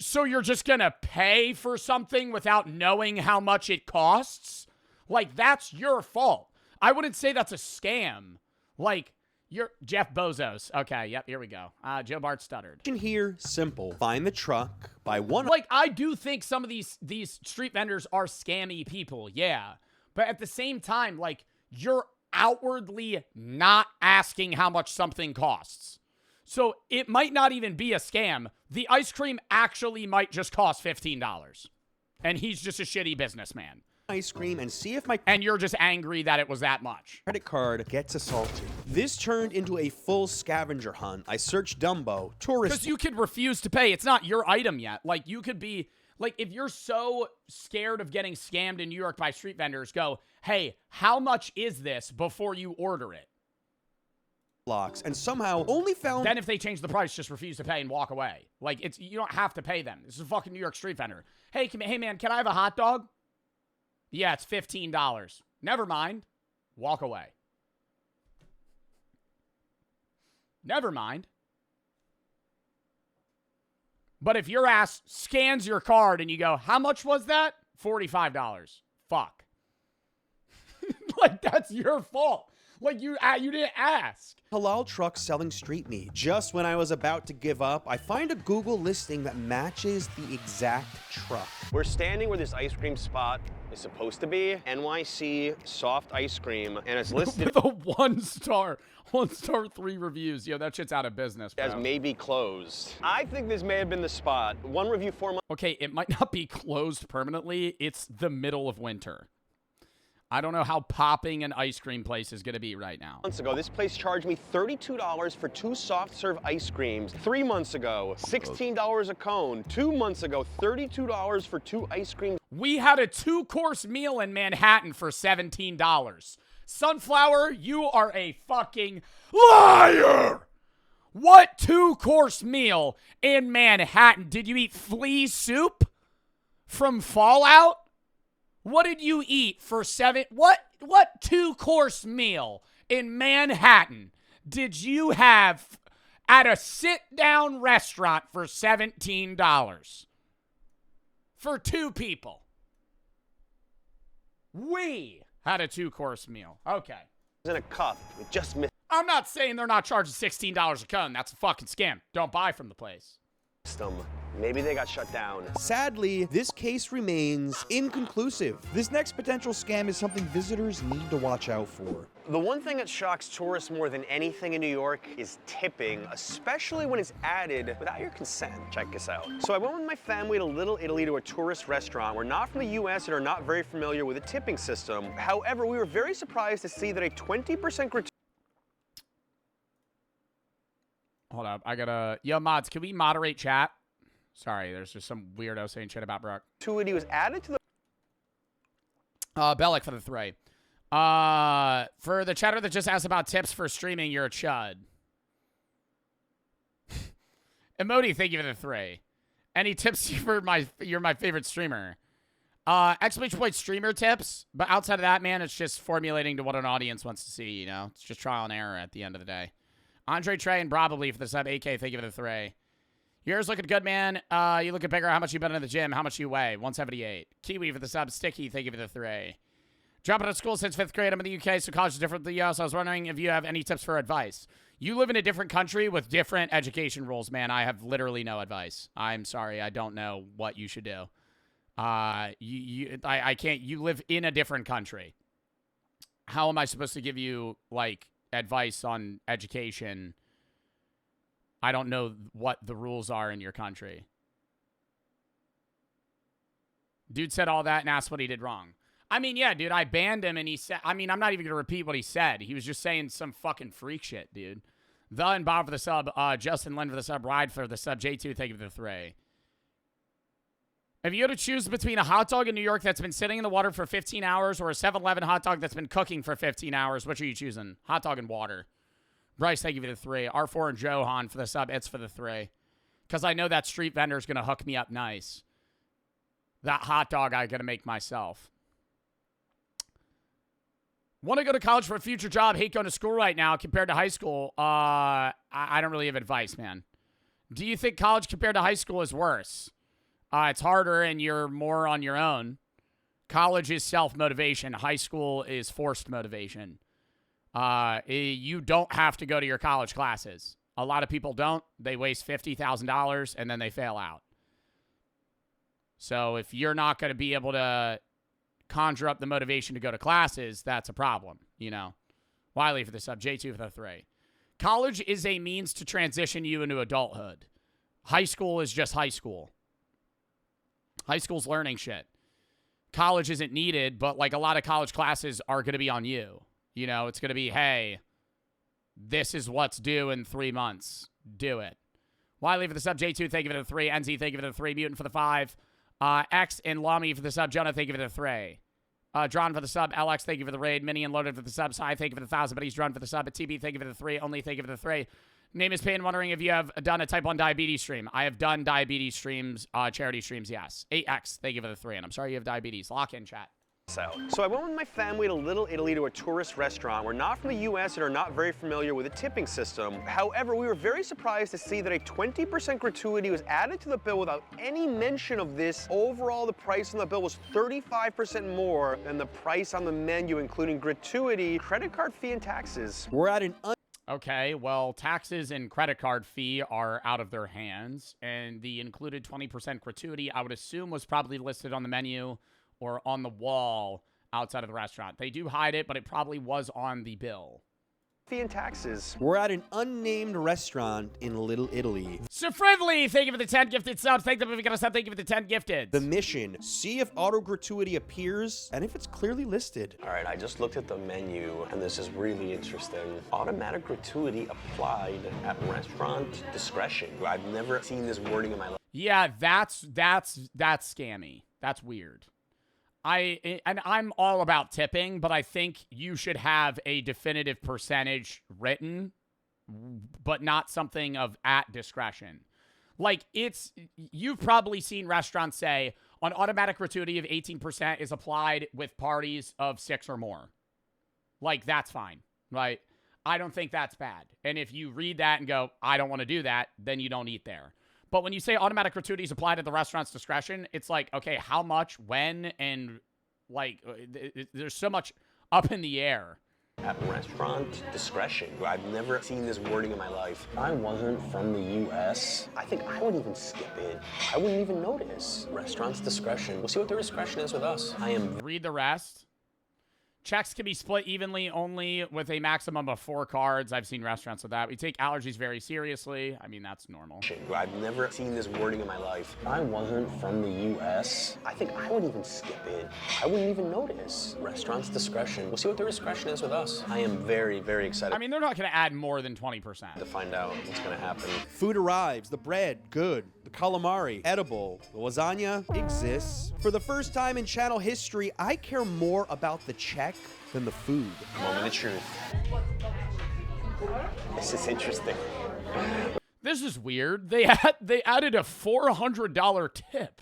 So you're just going to pay for something without knowing how much it costs? Like, that's your fault. I wouldn't say that's a scam. Like, you're Jeff Bezos. Okay, yep, here we go. Joe Bart stuttered. Here, simple. Find the truck, buy one. Like, I do think some of these street vendors are scammy people, yeah. But at the same time, like, you're outwardly not asking how much something costs. So it might not even be a scam. The ice cream actually might just cost $15. And he's just a shitty businessman. Ice cream and see if my and you're just angry that it was that much. Credit card gets assaulted. This turned into a full scavenger hunt. I searched Dumbo, tourist. Because you could refuse to pay. It's not your item yet. Like, you could be, like, if you're so scared of getting scammed in New York by street vendors, go, hey, how much is this before you order it? Locks and somehow only found. Then if they change the price, just refuse to pay and walk away. Like, it's, you don't have to pay them. This is a fucking New York street vendor. Hey, hey man, can I have a hot dog? Yeah, it's $15. Never mind. Walk away. Never mind. But if your ass scans your card and you go, how much was that? $45. Fuck. Like, that's your fault. Like, you didn't ask. Halal truck selling street meat. Just when I was about to give up, I find a Google listing that matches the exact truck. We're standing where this ice cream spot is supposed to be. NYC soft ice cream, and it's listed with a 1-star, 3 reviews. Yo, that shit's out of business, bro. As maybe closed. I think this may have been the spot. One review 4 months. Okay, it might not be closed permanently. It's the middle of winter. I don't know how popping an ice cream place is going to be right now. Months ago, this place charged me $32 for 2 soft serve ice creams. 3 months ago, $16 a cone. 2 months ago, $32 for 2 ice creams. We had a 2-course meal in Manhattan for $17. Sunflower, you are a fucking liar! What 2-course meal in Manhattan? Did you eat flea soup from Fallout? What did you eat for what 2-course meal in Manhattan did you have at a sit-down restaurant for $17? For 2 people. We had a 2-course meal. Okay. In a cup, it just missed. I'm not saying they're not charging $16 a cone. That's a fucking scam. Don't buy from the place. Them. Maybe they got shut down. Sadly, this case remains inconclusive. This next potential scam is something visitors need to watch out for. The one thing that shocks tourists more than anything in New York is tipping, especially when it's added without your consent. Check this out. So I went with my family to Little Italy to a tourist restaurant. We're not from the US and are not very familiar with the tipping system. However, we were very surprised to see that a 20% gratuity. Hold up, I gotta... Yo, mods, can we moderate chat? Sorry, there's just some weirdo saying shit about Brooke. Gratuity was added to the... Bellic for the 3. For the chatter that just asked about tips for streaming, you're a chud. Emoti, thank you for the 3. Any tips for you're my favorite streamer? Exclamation point streamer tips, but outside of that, man, it's just formulating to what an audience wants to see, you know? It's just trial and error at the end of the day. Andre Trey and probably for the sub. AK, thank you for the 3. Yours looking good, man. You looking bigger. How much you been in the gym? How much you weigh? 178. Kiwi for the sub. Sticky, thank you for the 3. Dropping out of school since 5th grade. I'm in the UK, so college is different than the US. I was wondering if you have any tips for advice. You live in a different country with different education rules, man. I have literally no advice. I'm sorry. I don't know what you should do. I can't. You live in a different country. How am I supposed to give you, like, advice on education? I don't know what the rules are in your country. Dude said all that and asked what he did wrong. I mean, yeah, dude, I banned him and he said, I mean, I'm not even going to repeat what he said. He was just saying some fucking freak shit, dude. The and Bob for the sub, Justin Lynn for the sub, Ride for the sub, J2, thank you for the 3. If you had to choose between a hot dog in New York that's been sitting in the water for 15 hours or a 7-Eleven hot dog that's been cooking for 15 hours, which are you choosing? Hot dog and water. Bryce, thank you for the 3. R4 and Johan for the sub. It's for the 3. Because I know that street vendor is going to hook me up nice. That hot dog I got to make myself. Want to go to college for a future job? Hate going to school right now compared to high school. I don't really have advice, man. Do you think college compared to high school is worse? It's harder and you're more on your own. College is self-motivation. High school is forced motivation. You don't have to go to your college classes. A lot of people don't. They waste $50,000 and then they fail out. So if you're not going to be able to conjure up the motivation to go to classes, that's a problem, you know. Wiley for the sub, J2 for the 3. College is a means to transition you into adulthood. High school is just high school. High school's learning shit. College isn't needed, but like a lot of college classes are going to be on you. You know, it's going to be, hey, this is what's due in 3 months. Do it. Wiley for the sub, J2, thank you for the 3. NZ, thank you for the 3. Mutant for the 5. X and Lami for the sub. Jonah, thank you for the 3. Drawn for the sub. LX, thank you for the raid. Mini and Loaded for the subs. Hi, thank you for the 1,000. But he's drawn for the sub. At TB, thank you for the 3. Only, thank you for the 3. Name is Pain, wondering if you have done a type 1 diabetes stream. I have done diabetes streams, charity streams, yes. 8X, thank you for the 3. And I'm sorry you have diabetes. Lock in, chat. So I went with my family to Little Italy to a tourist restaurant. We're not from the US and are not very familiar with the tipping system. However, we were very surprised to see that a 20% gratuity was added to the bill without any mention of this. Overall, the price on the bill was 35% more than the price on the menu, including gratuity, credit card fee, and taxes. We're at an Okay, well, taxes and credit card fee are out of their hands, and the included 20% gratuity, I would assume, was probably listed on the menu or on the wall outside of the restaurant. They do hide it, but it probably was on the bill. Fee and taxes. We're at an unnamed restaurant in Little Italy. So friendly, thank you for the 10 gifted subs. Thank them if you got a sub. Thank you for the 10 gifted. The mission, see if auto gratuity appears and if it's clearly listed. All right, I just looked at the menu and this is really interesting. Automatic gratuity applied at restaurant discretion. I've never seen this wording in my life. Yeah, that's scammy. That's weird. I'm all about tipping, but I think you should have a definitive percentage written, but not something of at discretion. Like, you've probably seen restaurants say an automatic gratuity of 18% is applied with parties of 6 or more. Like, that's fine, right? I don't think that's bad. And if you read that and go, I don't want to do that, then you don't eat there. But when you say automatic gratuities applied at the restaurant's discretion, it's like, okay, how much, when, and like, there's so much up in the air. At restaurant discretion. I've never seen this wording in my life. If I wasn't from the US, I think I would even skip it. I wouldn't even notice. Restaurant's discretion. We'll see what their discretion is with us. Read the rest. Checks can be split evenly only with a maximum of 4 cards. I've seen restaurants with that. We take allergies very seriously. I mean, that's normal. I've never seen this wording in my life. If I wasn't from the US, I think I would even skip it. I wouldn't even notice. Restaurant's discretion. We'll see what their discretion is with us. I am very, very excited. I mean, they're not going to add more than 20%. To find out what's going to happen. Food arrives. The bread, good. The calamari, edible. The lasagna exists. For the first time in channel history, I care more about the check than the food. Moment of truth. This is interesting. This is weird. They added a $400 tip.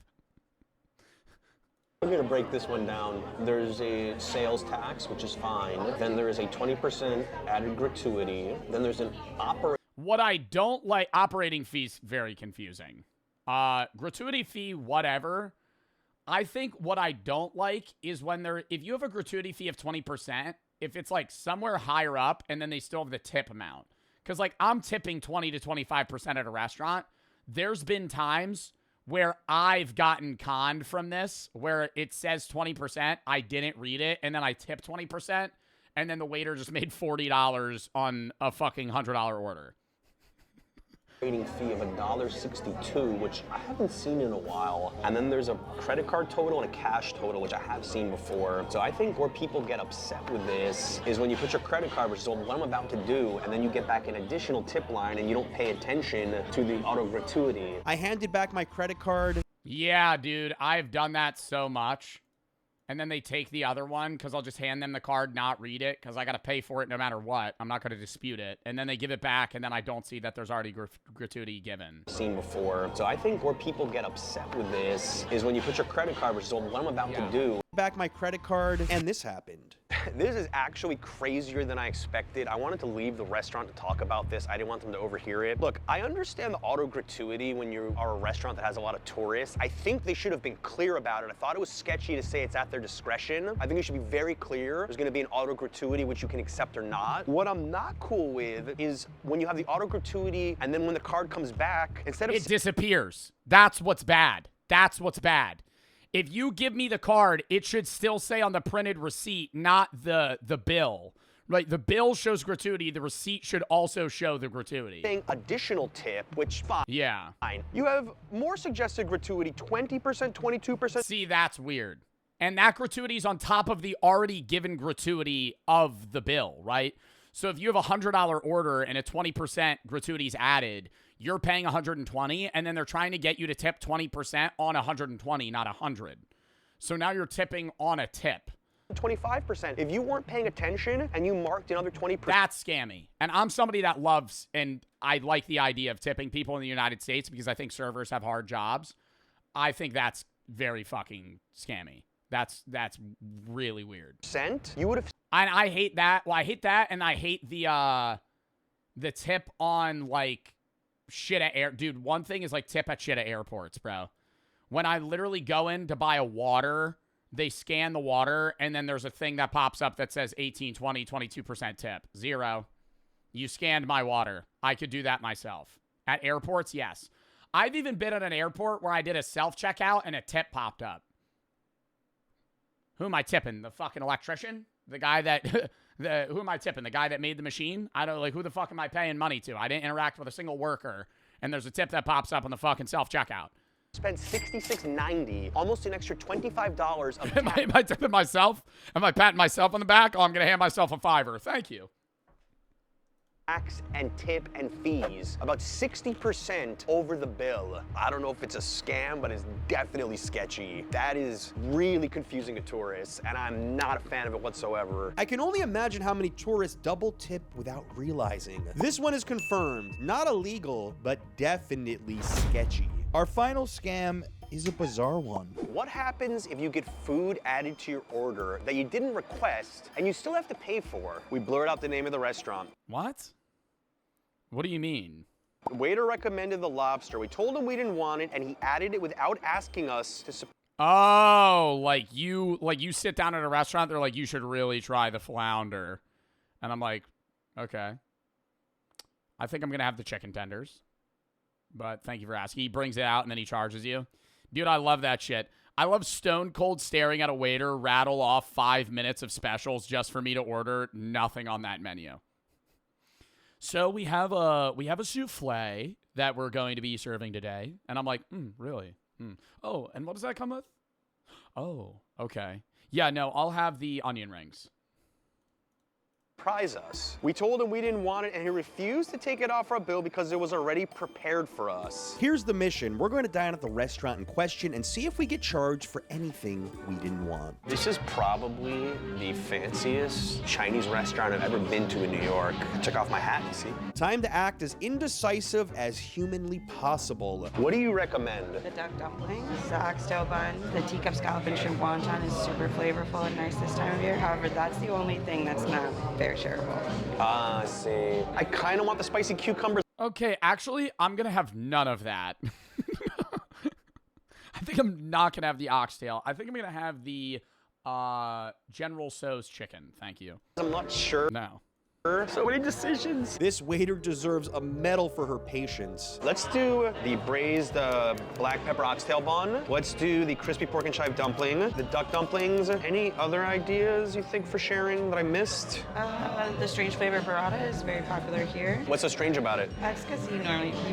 We're going to break this one down. There's a sales tax, which is fine. Then there is a 20% added gratuity. Then there's an What I don't like, operating fees, very confusing. Gratuity fee, whatever. I think what I don't like is when if you have a gratuity fee of 20%, if it's like somewhere higher up and then they still have the tip amount. Because like I'm tipping 20 to 25% at a restaurant. There's been times where I've gotten conned from this, where it says 20%, I didn't read it, and then I tipped 20%, and then the waiter just made $40 on a fucking $100 order. Fee of $1.62, which I haven't seen in a while. And then there's a credit card total and a cash total, which I have seen before. So I think where people get upset with this is when you put your credit card, which is what I'm about to do, and then you get back an additional tip line and you don't pay attention to the auto gratuity. I handed back my credit card. Yeah, dude, I've done that so much. And then they take the other one because I'll just hand them the card, not read it, because I got to pay for it no matter what. I'm not going to dispute it. And then they give it back, and then I don't see that there's already gratuity given. Seen before. So I think where people get upset with this is when you put your credit card, which is what I'm about to do. back my credit card, and this happened. This is actually crazier than I expected. I wanted to leave the restaurant to talk about this. I didn't want them to overhear it. Look, I understand the auto gratuity when you are a restaurant that has a lot of tourists. I think they should have been clear about it. I thought it was sketchy to say it's at their discretion. I think it should be very clear. There's gonna be an auto gratuity which you can accept or not. What I'm not cool with is when you have the auto gratuity and then when the card comes back, instead of— It disappears. That's what's bad. That's what's bad. If you give me the card, it should still say on the printed receipt, not the bill. Right? The bill shows gratuity. The receipt should also show the gratuity. Additional tip, which fine. Yeah. Fine. You have more suggested gratuity, 20%, 22%. See, that's weird. And that gratuity is on top of the already given gratuity of the bill, right? So if you have a $100 order and a 20% gratuity is added, you're paying $120, and then they're trying to get you to tip 20% on $120, not $100. So now you're tipping on a tip. 25%. If you weren't paying attention and you marked another 20%. That's scammy. And I'm somebody that loves, and I like the idea of tipping people in the United States because I think servers have hard jobs. I think that's very fucking scammy. That's really weird. You would have. And I hate that. Well, I hate that, and I hate the tip on like shit at air. Dude, one thing is like tip at shit at airports, bro. When I literally go in to buy a water, they scan the water, and then there's a thing that pops up that says 18, 20, 22% tip. 0. You scanned my water. I could do that myself. At airports, yes. I've even been at an airport where I did a self-checkout and a tip popped up. Who am I tipping? The fucking electrician? The guy that, who am I tipping? The guy that made the machine? I don't, like, who the fuck am I paying money to? I didn't interact with a single worker, and there's a tip that pops up on the fucking self-checkout. Spend $66.90, almost an extra $25 of Am I tipping myself? Am I patting myself on the back? Oh, I'm going to hand myself a $5. Thank you. Tax and tip and fees, about 60% over the bill. I don't know if it's a scam, but it's definitely sketchy. That is really confusing to tourists, and I'm not a fan of it whatsoever. I can only imagine how many tourists double tip without realizing. This one is confirmed. Not illegal, but definitely sketchy. Our final scam is a bizarre one. What happens if you get food added to your order that you didn't request and you still have to pay for? We blurred out the name of the restaurant. What? What do you mean? The waiter recommended the lobster. We told him we didn't want it, and he added it without asking us to support. Oh, like you sit down at a restaurant, they're like, you should really try the flounder. And I'm like, okay. I think I'm going to have the chicken tenders. But thank you for asking. He brings it out, and then he charges you. Dude, I love that shit. I love stone cold staring at a waiter rattle off 5 minutes of specials just for me to order nothing on that menu. So we have a souffle that we're going to be serving today, and I'm like, really? Oh, and what does that come with? Oh, okay. Yeah, no, I'll have the onion rings. Surprise us. We told him we didn't want it, and he refused to take it off our bill because it was already prepared for us. Here's the mission. We're going to dine at the restaurant in question and see if we get charged for anything we didn't want. This is probably the fanciest Chinese restaurant I've ever been to in New York. I took off my hat, you see? Time to act as indecisive as humanly possible. What do you recommend? The duck dumplings, the oxtail bun, the teacup scallop and shrimp wonton is super flavorful and nice this time of year. However, that's the only thing that's not very shareable. Ah, I see. I kind of want the spicy cucumbers. Okay, actually, I'm going to have none of that. I think I'm not going to have the oxtail. I think I'm going to have the General Tso's chicken. Thank you. I'm not sure. No. So many decisions. This waiter deserves a medal for her patience. Let's do the braised black pepper oxtail bun. Let's do the crispy pork and chive dumpling, the duck dumplings. Any other ideas you think for sharing that I missed? The strange flavor burrata is very popular here. What's so strange about it? That's because you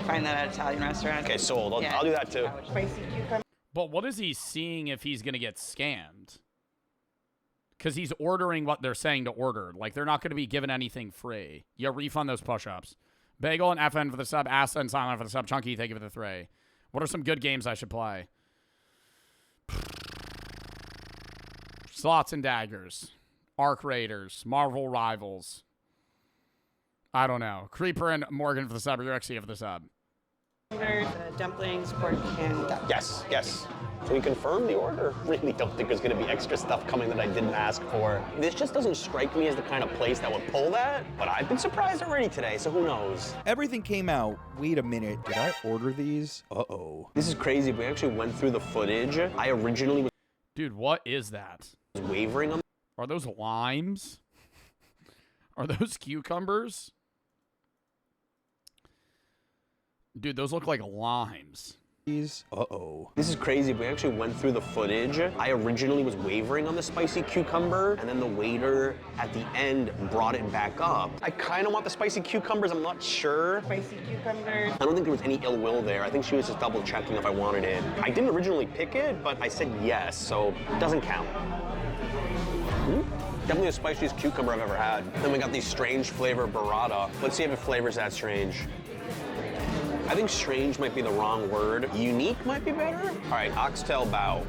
find that at Italian restaurants. Okay, sold. I'll do that too. Spicy cucumber. But what is he seeing if he's going to get scammed? Because he's ordering what they're saying to order. Like, they're not going to be given anything free. You refund those push-ups. Bagel and FN for the sub. Asta and Silent for the sub. Chunky, thank you for the 3. What are some good games I should play? Slots and Daggers. Arc Raiders. Marvel Rivals. I don't know. Creeper and Morgan for the sub. Rexia for the sub. Dumplings, pork, and duck. Yes, yes. So we confirmed the order. Really don't think there's gonna be extra stuff coming that I didn't ask for. This just doesn't strike me as the kind of place that would pull that, but I've been surprised already today, so who knows? Everything came out. Wait a minute, did I order these? Uh-oh. This is crazy. We actually went through the footage. I originally was Dude, what is that? wavering on. Are those limes? Are those cucumbers? Dude, those look like limes. Uh-oh. This is crazy. We actually went through the footage. I originally was wavering on the spicy cucumber, and then the waiter at the end brought it back up. I kind of want the spicy cucumbers. I'm not sure. Spicy cucumbers. I don't think there was any ill will there. I think she was just double checking if I wanted it. I didn't originally pick it, but I said yes, so it doesn't count. Definitely the spiciest cucumber I've ever had. Then we got these strange flavor burrata. Let's see if it flavors that strange. I think strange might be the wrong word. Unique might be better. All right, oxtail bao.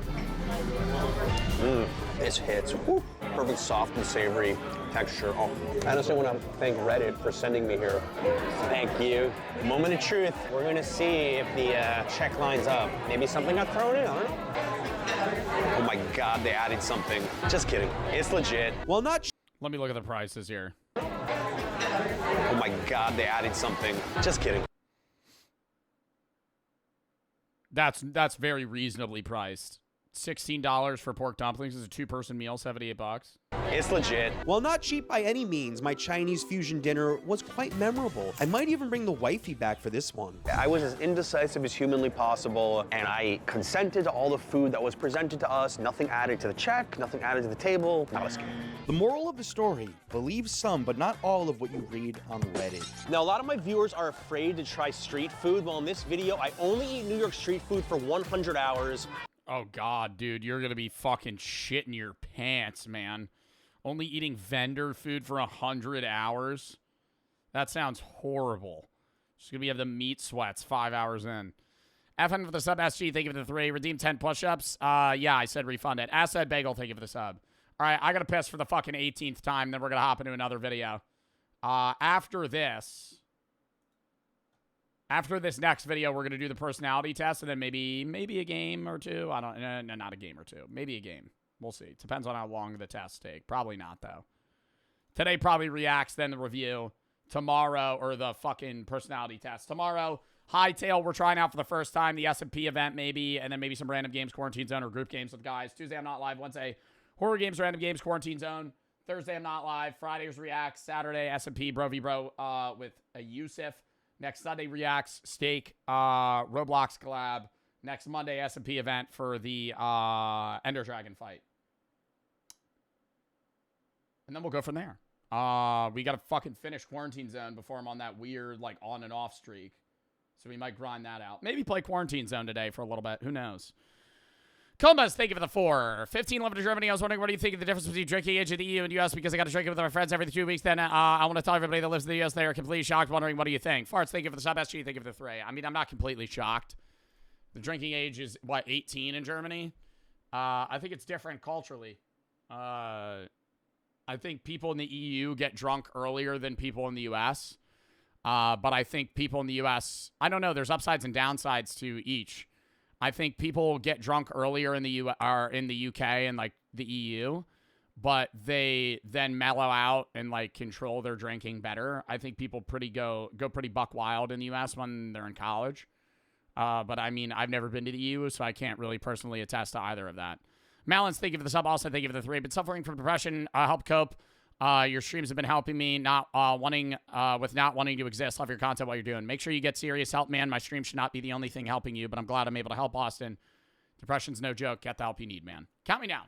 This hits. Woo. Perfect soft and savory texture. Oh, I honestly want to thank Reddit for sending me here. Thank you. Moment of truth. We're gonna see if the check lines up. Maybe something got thrown in, I don't know. Oh my God, they added something. Just kidding. It's legit. Well, not. Let me look at the prices here. Oh my God, they added something. Just kidding. That's very reasonably priced. $16 for pork dumplings is a two-person meal, $78. It's legit. While not cheap by any means, my Chinese fusion dinner was quite memorable. I might even bring the wifey back for this one. I was as indecisive as humanly possible, and I consented to all the food that was presented to us. Nothing added to the check, nothing added to the table. Not a scam. The moral of the story, believe some, but not all of what you read on Reddit. Now, a lot of my viewers are afraid to try street food. Well, in this video, I only eat New York street food for 100 hours. Oh, God, dude, you're going to be fucking shitting your pants, man. Only eating vendor food for 100 hours? That sounds horrible. Just going to have the meat sweats 5 hours in. FN for the sub, SG, thank you for the 3. Redeem 10 push-ups. Yeah, I said refund it. Asad Bagel, thank you for the sub. All right, I got to piss for the fucking 18th time, then we're going to hop into another video. After this next video, we're going to do the personality test, and then maybe a game or two. I don't, no, not a game or two. Maybe a game. We'll see. Depends on how long the tests take. Probably not, though. Today probably reacts, then the review. Tomorrow, or the fucking personality test. Tomorrow, Hightail, we're trying out for the first time. The S&P event, maybe, and then maybe some random games, Quarantine Zone, or group games with guys. Tuesday, I'm not live. Wednesday, horror games, random games, Quarantine Zone. Thursday, I'm not live. Friday's reacts. Saturday, S&P, Bro v Bro with Yusuf. Next Sunday, reacts, Steak, Roblox collab. Next Monday, S&P event for the Ender Dragon fight. And then we'll go from there. We got to fucking finish Quarantine Zone before I'm on that weird, like, on and off streak. So we might grind that out. Maybe play Quarantine Zone today for a little bit. Who knows? Combas, thank you for the 4. 15 11 to Germany. I was wondering, what do you think of the difference between drinking age in the EU and US? Because I got to drink it with my friends every 2 weeks. Then I want to tell everybody that lives in the US they are completely shocked, wondering, what do you think? Farts, thank you for the sub. SG, thank you for the 3. I mean, I'm not completely shocked. The drinking age is, what, 18 in Germany? I think it's different culturally. I think people in the EU get drunk earlier than people in the US. But I think people in the US, I don't know, there's upsides and downsides to each. I think people get drunk earlier in the UK and like the EU, but they then mellow out and like control their drinking better. I think people go pretty buck wild in the US when they're in college. But I mean, I've never been to the EU, so I can't really personally attest to either of that. Malins, thank you for the sub. Also, thank you for the 3. Been suffering from depression. Help cope. Your streams have been helping me not wanting to exist. Love your content, what you're doing. Make sure you get serious help, man. My stream should not be the only thing helping you, but I'm glad I'm able to help Austin. Depression's no joke. Get the help you need, man. Count me down.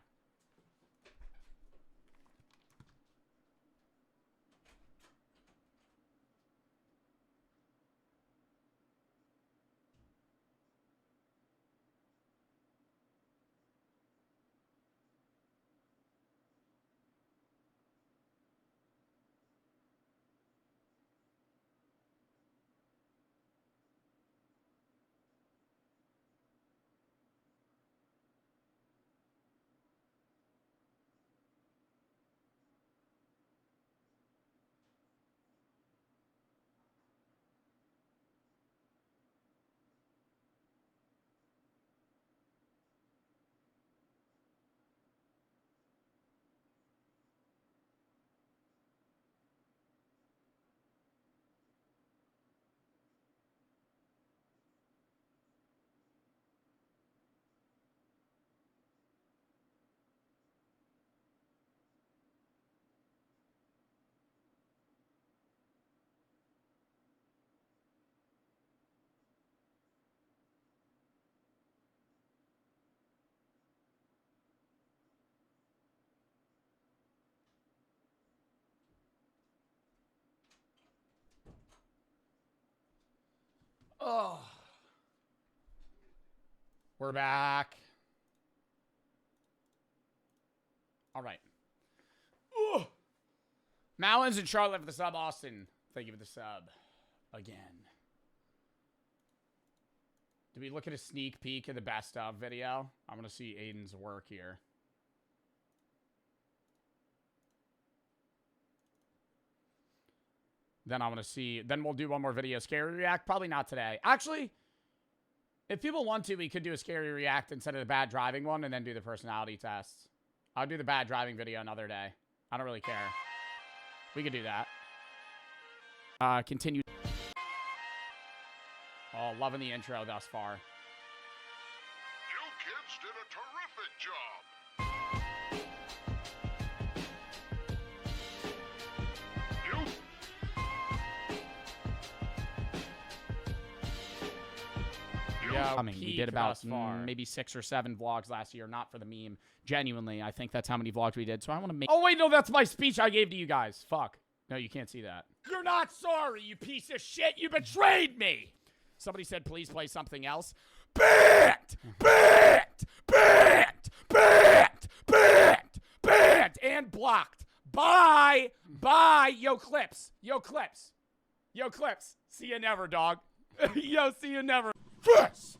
Oh. We're back. All right. Ooh. Malins and Charlotte for the sub. Austin, thank you for the sub. Again. Did we look at a sneak peek of the best of video? I'm going to see Aiden's work here. Then I want to see. Then we'll do one more video. Scary react. Probably not today. Actually, if people want to, we could do a scary react instead of the bad driving one and then do the personality tests. I'll do the bad driving video another day. I don't really care. We could do that. Continue. Oh, loving the intro thus far. You kids did a terrific job. Yeah, I mean, we did about maybe 6 or 7 vlogs last year, not for the meme. Genuinely, I think that's how many vlogs we did. So I want to make. Oh wait, no, that's my speech I gave to you guys. Fuck. No, you can't see that. You're not sorry, you piece of shit. You betrayed me. Somebody said, please play something else. Banned! Banned! Banned! Banned! Banned! Banned! And blocked. Bye! Bye! Yo, Clips. Yo, Clips. Yo, Clips. See you never, dog. Yo, see you never. Chris!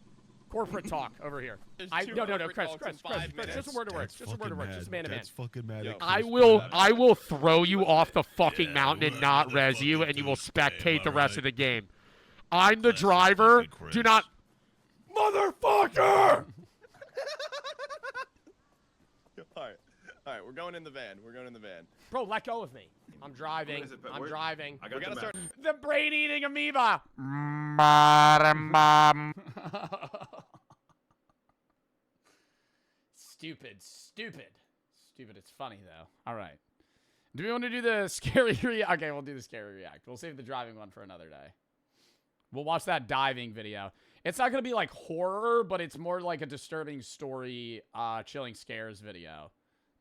Corporate talk over here. No, Chris, just a word of words. Just a word of words. Just man to man. That's fucking mad. I will throw you off the fucking mountain and not res you, and you will spectate the rest of the game. I'm the driver. Do not... Motherfucker! All right, we're going in the van. Bro, let go of me. I'm driving. I'm driving. We gotta start. The brain-eating amoeba. Stupid. It's funny, though. All right. Do we want to do the scary react? Okay, we'll do the scary react. We'll save the driving one for another day. We'll watch that diving video. It's not going to be like horror, but it's more like a disturbing story, chilling scares video.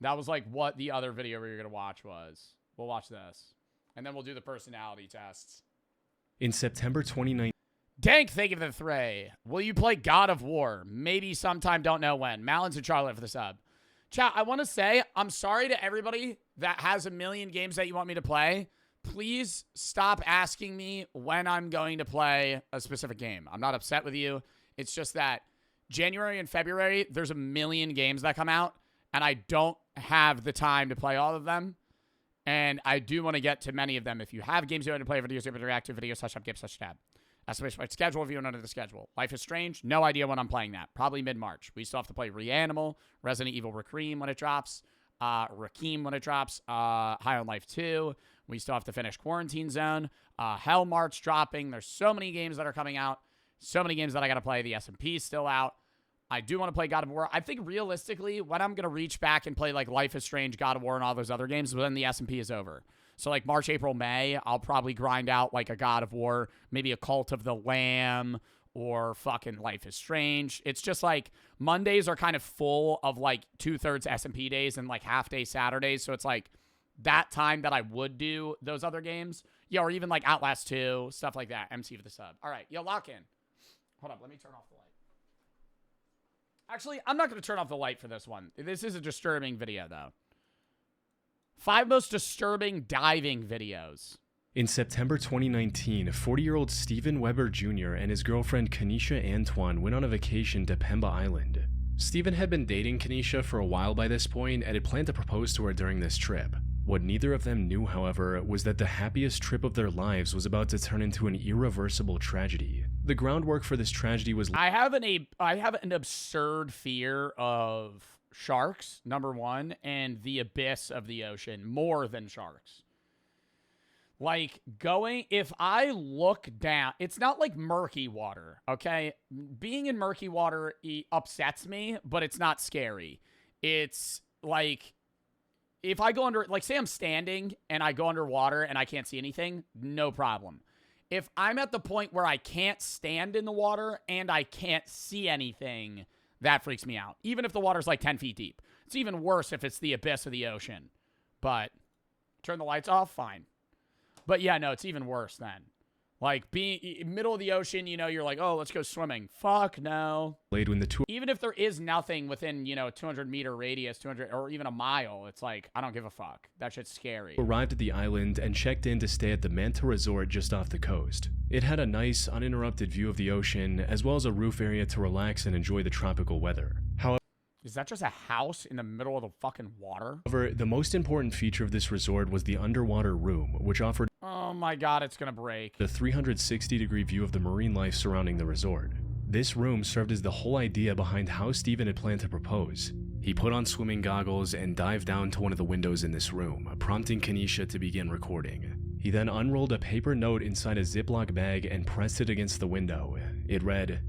That was like what the other video we were going to watch was. We'll watch this. And then we'll do the personality tests. In September 2019. Dank, thank you for the thray. Will you play God of War? Maybe sometime, don't know when. Malins and Charlotte for the sub. Chat, I want to say, I'm sorry to everybody that has a million games that you want me to play. Please stop asking me when I'm going to play a specific game. I'm not upset with you. It's just that January and February, there's a million games that come out, and I don't have the time to play all of them. And I do want to get to many of them. If you have games you want to play, videos you want to react to, videos, /up, give, /tab. Estimation by schedule, if you want under the schedule. Life is Strange, no idea when I'm playing that. Probably mid-March. We still have to play Reanimal, Resident Evil Requiem when it drops, High on Life 2. We still have to finish Quarantine Zone. Hell March dropping. There's so many games that are coming out. So many games that I got to play. The SMP is still out. I do want to play God of War. I think realistically, when I'm going to reach back and play like Life is Strange, God of War, and all those other games, when the SMP is over. So like March, April, May, I'll probably grind out like a God of War, maybe a Cult of the Lamb, or fucking Life is Strange. It's just like Mondays are kind of full of like 2/3 SMP days and like half-day Saturdays. So it's like that time that I would do those other games. Yeah, or even like Outlast 2, stuff like that. MC for the sub. All right, yo, lock in. Hold up, let me turn off the light. Actually, I'm not going to turn off the light for this one. This is a disturbing video, though. 5 most disturbing diving videos. In September 2019, 40-year-old Steven Weber Jr. and his girlfriend Kanisha Antoine went on a vacation to Pemba Island. Steven had been dating Kanisha for a while by this point and had planned to propose to her during this trip. What neither of them knew, however, was that the happiest trip of their lives was about to turn into an irreversible tragedy. The groundwork for this tragedy was... I have an absurd fear of sharks, number one, and the abyss of the ocean, more than sharks. Like, if I look down, it's not like murky water, okay? Being in murky water upsets me, but it's not scary. It's like... If I go under, like, say I'm standing and I go underwater and I can't see anything, no problem. If I'm at the point where I can't stand in the water and I can't see anything, that freaks me out. Even if the water's like 10 feet deep. It's even worse if it's the abyss of the ocean. But turn the lights off, fine. But yeah, no, it's even worse then. Like, being middle of the ocean, you know, you're like, oh, let's go swimming. Fuck no. When the tour Even if there is nothing within, you know, 200-meter radius, 200 or even a mile, it's like, I don't give a fuck. That shit's scary. arrived at the island and checked in to stay at the Manta Resort just off the coast. It had a nice, uninterrupted view of the ocean, as well as a roof area to relax and enjoy the tropical weather. Is that just a house in the middle of the fucking water? However, the most important feature of this resort was the underwater room, which offered Oh my god, it's gonna break. a 360-degree view of the marine life surrounding the resort. This room served as the whole idea behind how Steven had planned to propose. He put on swimming goggles and dived down to one of the windows in this room, prompting Kanisha to begin recording. He then unrolled a paper note inside a Ziploc bag and pressed it against the window. It read,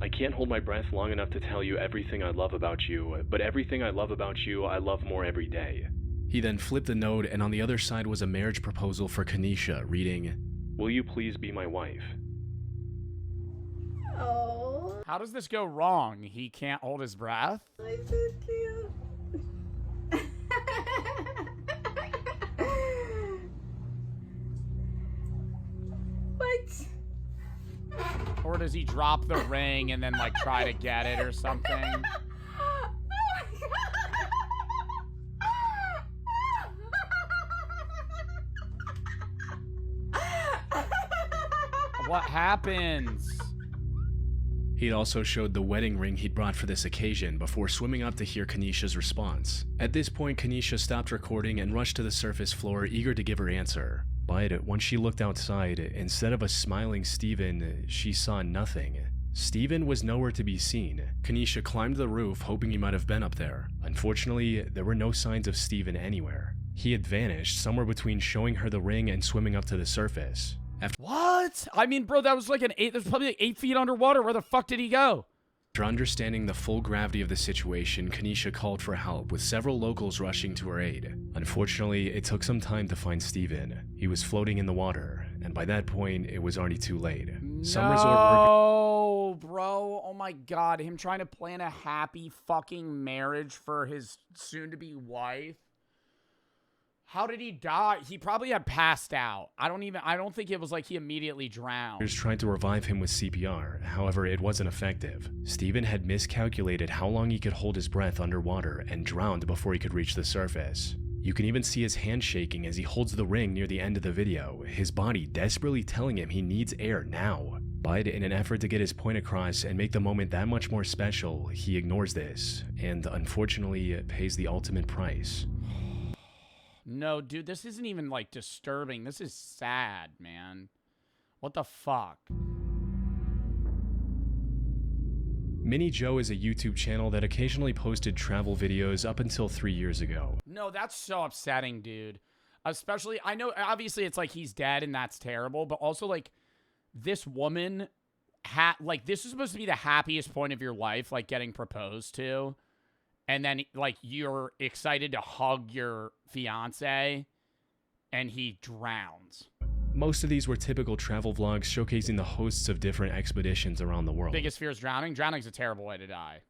I can't hold my breath long enough to tell you everything I love about you, but everything I love about you, I love more every day. He then flipped the note, and on the other side was a marriage proposal for Kanisha, reading, Will you please be my wife? Oh. How does this go wrong? He can't hold his breath? I so cute. What? Or does he drop the ring and then, like, try to get it or something? What happens? He'd also showed the wedding ring he'd brought for this occasion before swimming up to hear Kanisha's response. At this point, Kanisha stopped recording and rushed to the surface floor, eager to give her answer. But once she looked outside, instead of a smiling Steven, she saw nothing. Steven was nowhere to be seen. Kanisha climbed the roof, hoping he might have been up there. Unfortunately, there were no signs of Steven anywhere. He had vanished, somewhere between showing her the ring and swimming up to the surface. What? I mean, bro, that was like there's probably like 8 feet underwater. Where the fuck did he go? After understanding the full gravity of the situation, Kanisha called for help, with several locals rushing to her aid. Unfortunately, it took some time to find Steven. He was floating in the water, and by that point, it was already too late. No, bro. Oh my god, him trying to plan a happy fucking marriage for his soon-to-be wife. How did he die? He probably had passed out. I don't think it was like he immediately drowned. Tried to revive him with CPR. However, it wasn't effective. Steven had miscalculated how long he could hold his breath underwater and drowned before he could reach the surface. You can even see his hand shaking as he holds the ring near the end of the video, his body desperately telling him he needs air now. But in an effort to get his point across and make the moment that much more special, he ignores this, and unfortunately pays the ultimate price. No, dude, this isn't even, like, disturbing. This is sad, man. What the fuck? Mini Joe is a YouTube channel that occasionally posted travel videos up until 3 years ago. No, that's so upsetting, dude. Especially, I know, obviously, it's like he's dead and that's terrible, but also, like, this woman, this is supposed to be the happiest point of your life, like, getting proposed to. And then, like, you're excited to hug your fiance, and he drowns. Most of these were typical travel vlogs showcasing the hosts of different expeditions around the world. Biggest fear is drowning? Drowning's a terrible way to die.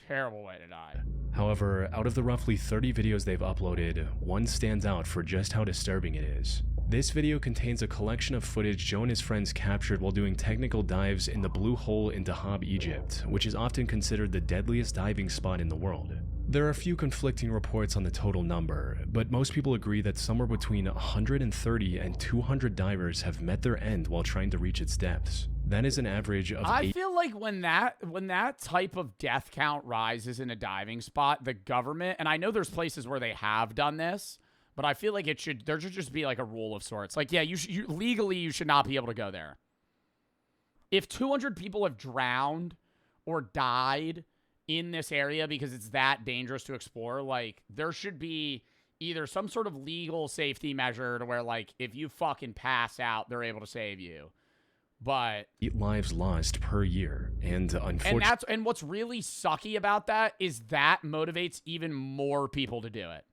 Terrible way to die. However, out of the roughly 30 videos they've uploaded, one stands out for just how disturbing it is. This video contains a collection of footage Joe and his friends captured while doing technical dives in the Blue Hole in Dahab, Egypt, which is often considered the deadliest diving spot in the world. There are a few conflicting reports on the total number, but most people agree that somewhere between 130 and 200 divers have met their end while trying to reach its depths. That is an average of I feel like when that type of death count rises in a diving spot, the government, and I know there's places where they have done this, but I feel like there should just be like a rule of sorts. Like, yeah, legally you should not be able to go there. If 200 people have drowned or died in this area because it's that dangerous to explore, like, there should be either some sort of legal safety measure to where, like, if you fucking pass out, they're able to save you. But 8 lives lost per year, and unfortunately, and what's really sucky about that is that motivates even more people to do it.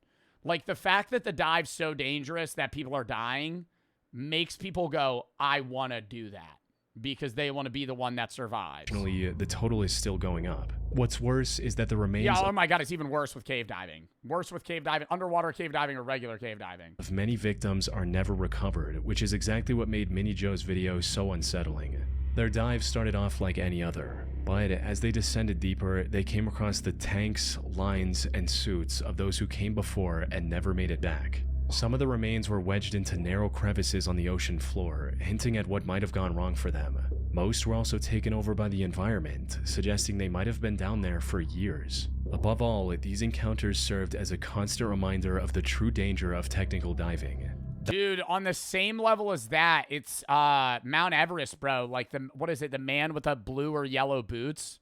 Like, the fact that the dive's so dangerous that people are dying makes people go, I want to do that. because they want to be the one that survives. Unfortunately, the total is still going up. What's worse is that the remains Yeah, oh my God, it's even worse with cave diving. Worse with cave diving, underwater cave diving or regular cave diving. of many victims are never recovered, which is exactly what made Mini Joe's video so unsettling. Their dive started off like any other, but as they descended deeper, they came across the tanks, lines, and suits of those who came before and never made it back. Some of the remains were wedged into narrow crevices on the ocean floor, hinting at what might have gone wrong for them. Most were also taken over by the environment, suggesting they might have been down there for years. Above all, these encounters served as a constant reminder of the true danger of technical diving. Dude, on the same level as that, it's Mount Everest, bro. Like, what is it? The man with the blue or yellow boots?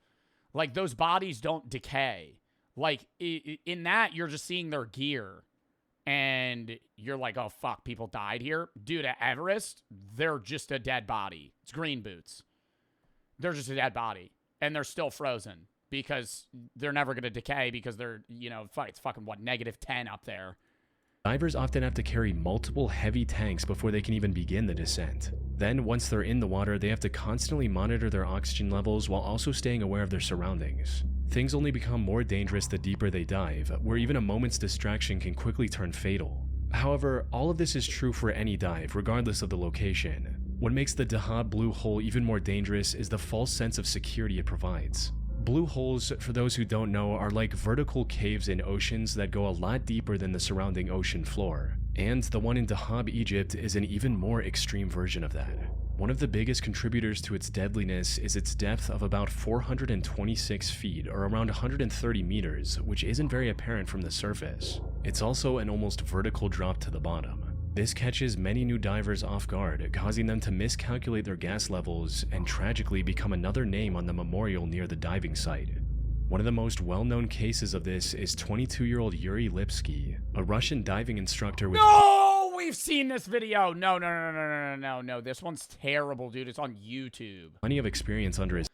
Like, those bodies don't decay. Like, in that, you're just seeing their gear. And you're like, oh, fuck, people died here. Dude, at Everest, they're just a dead body. It's green boots. They're just a dead body. And they're still frozen because they're never going to decay because they're, you know, it's fucking, what, -10 up there. Divers often have to carry multiple heavy tanks before they can even begin the descent. Then, once they're in the water, they have to constantly monitor their oxygen levels while also staying aware of their surroundings. Things only become more dangerous the deeper they dive, where even a moment's distraction can quickly turn fatal. However, all of this is true for any dive, regardless of the location. What makes the Dahab Blue Hole even more dangerous is the false sense of security it provides. Blue holes, for those who don't know, are like vertical caves in oceans that go a lot deeper than the surrounding ocean floor. And the one in Dahab, Egypt is an even more extreme version of that. One of the biggest contributors to its deadliness is its depth of about 426 feet, or around 130 meters, which isn't very apparent from the surface. It's also an almost vertical drop to the bottom. This catches many new divers off guard, causing them to miscalculate their gas levels and tragically become another name on the memorial near the diving site. One of the most well-known cases of this is 22-year-old Yuri Lipsky, a Russian diving instructor with— No! We've seen this video! No. This one's terrible, dude. It's on YouTube. plenty of experience under his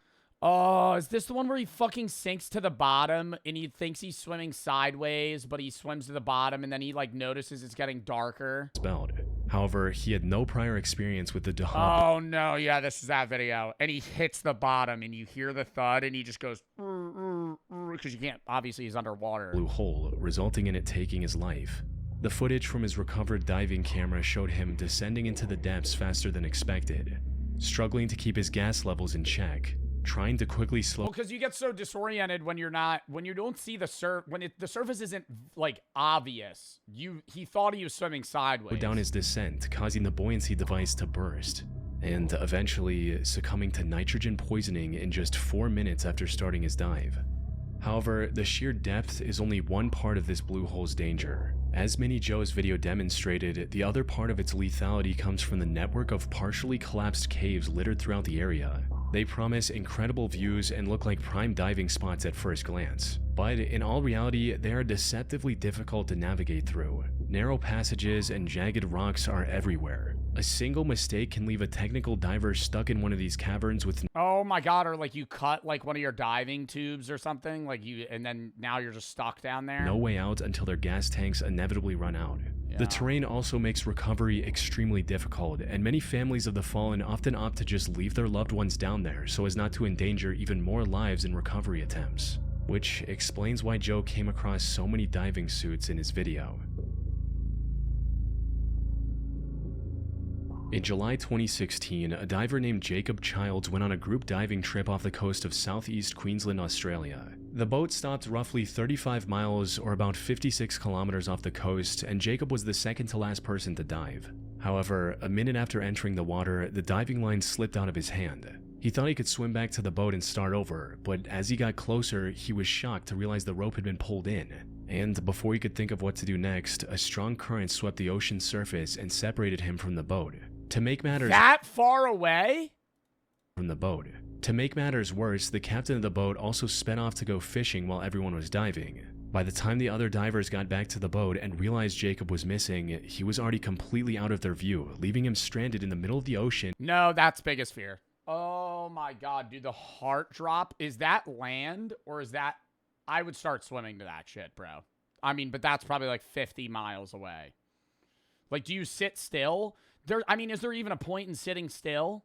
Oh, is this the one where he fucking sinks to the bottom and he thinks he's swimming sideways, but he swims to the bottom and then he, like, notices it's getting darker? belt. However, he had no prior experience with the Dahab. Oh, no. Yeah, this is that video. And he hits the bottom and you hear the thud and he just goes, because you can't, obviously he's underwater. Blue hole, resulting in it taking his life. The footage from his recovered diving camera showed him descending into the depths faster than expected, struggling to keep his gas levels in check, trying to quickly slow— Well, because you get so disoriented when you're not, when you don't see the the surface isn't, like, obvious. He thought he was swimming sideways. down his descent, causing the buoyancy device to burst, and eventually succumbing to nitrogen poisoning in just 4 minutes after starting his dive. However, the sheer depth is only one part of this blue hole's danger. As Mini Joe's video demonstrated, the other part of its lethality comes from the network of partially collapsed caves littered throughout the area. They promise incredible views and look like prime diving spots at first glance, but in all reality, they are deceptively difficult to navigate through. Narrow passages and jagged rocks are everywhere. A single mistake can leave a technical diver stuck in one of these caverns with— Oh my God, or like you cut like one of your diving tubes or something, like and then now you're just stuck down there. no way out until their gas tanks inevitably run out. The terrain also makes recovery extremely difficult, and many families of the fallen often opt to just leave their loved ones down there so as not to endanger even more lives in recovery attempts, which explains why Joe came across so many diving suits in his video. In July 2016, a diver named Jacob Childs went on a group diving trip off the coast of southeast Queensland, Australia. The boat stopped roughly 35 miles or about 56 kilometers off the coast, and Jacob was the second to last person to dive. However, a minute after entering the water, the diving line slipped out of his hand. He thought he could swim back to the boat and start over, but as he got closer, he was shocked to realize the rope had been pulled in. And before he could think of what to do next, a strong current swept the ocean's surface and separated him from the boat. To make matters— That far away? From the boat. To make matters worse, the captain of the boat also sped off to go fishing while everyone was diving. By the time the other divers got back to the boat and realized Jacob was missing, he was already completely out of their view, leaving him stranded in the middle of the ocean. No, that's biggest fear. Oh my God, dude, the heart drop. Is that land or is that— I would start swimming to that shit, bro. I mean, but that's probably like 50 miles away. Like, do you sit still? Is there even a point in sitting still?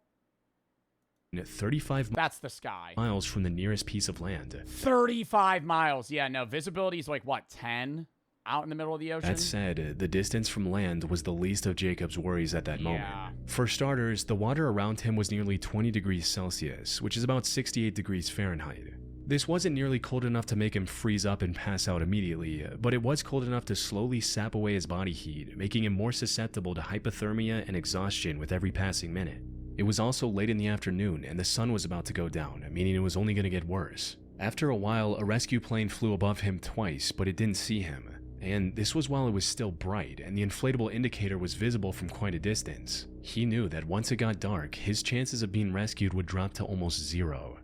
35 That's the sky. miles from the nearest piece of land. 35 miles. Yeah, no, visibility is like, what, 10? Out in the middle of the ocean? That said, the distance from land was the least of Jacob's worries at that moment. For starters, the water around him was nearly 20 degrees Celsius, which is about 68 degrees Fahrenheit. This wasn't nearly cold enough to make him freeze up and pass out immediately, but it was cold enough to slowly sap away his body heat, making him more susceptible to hypothermia and exhaustion with every passing minute. It was also late in the afternoon, and the sun was about to go down, meaning it was only going to get worse. After a while, a rescue plane flew above him twice, but it didn't see him. And this was while it was still bright, and the inflatable indicator was visible from quite a distance. He knew that once it got dark, his chances of being rescued would drop to almost zero.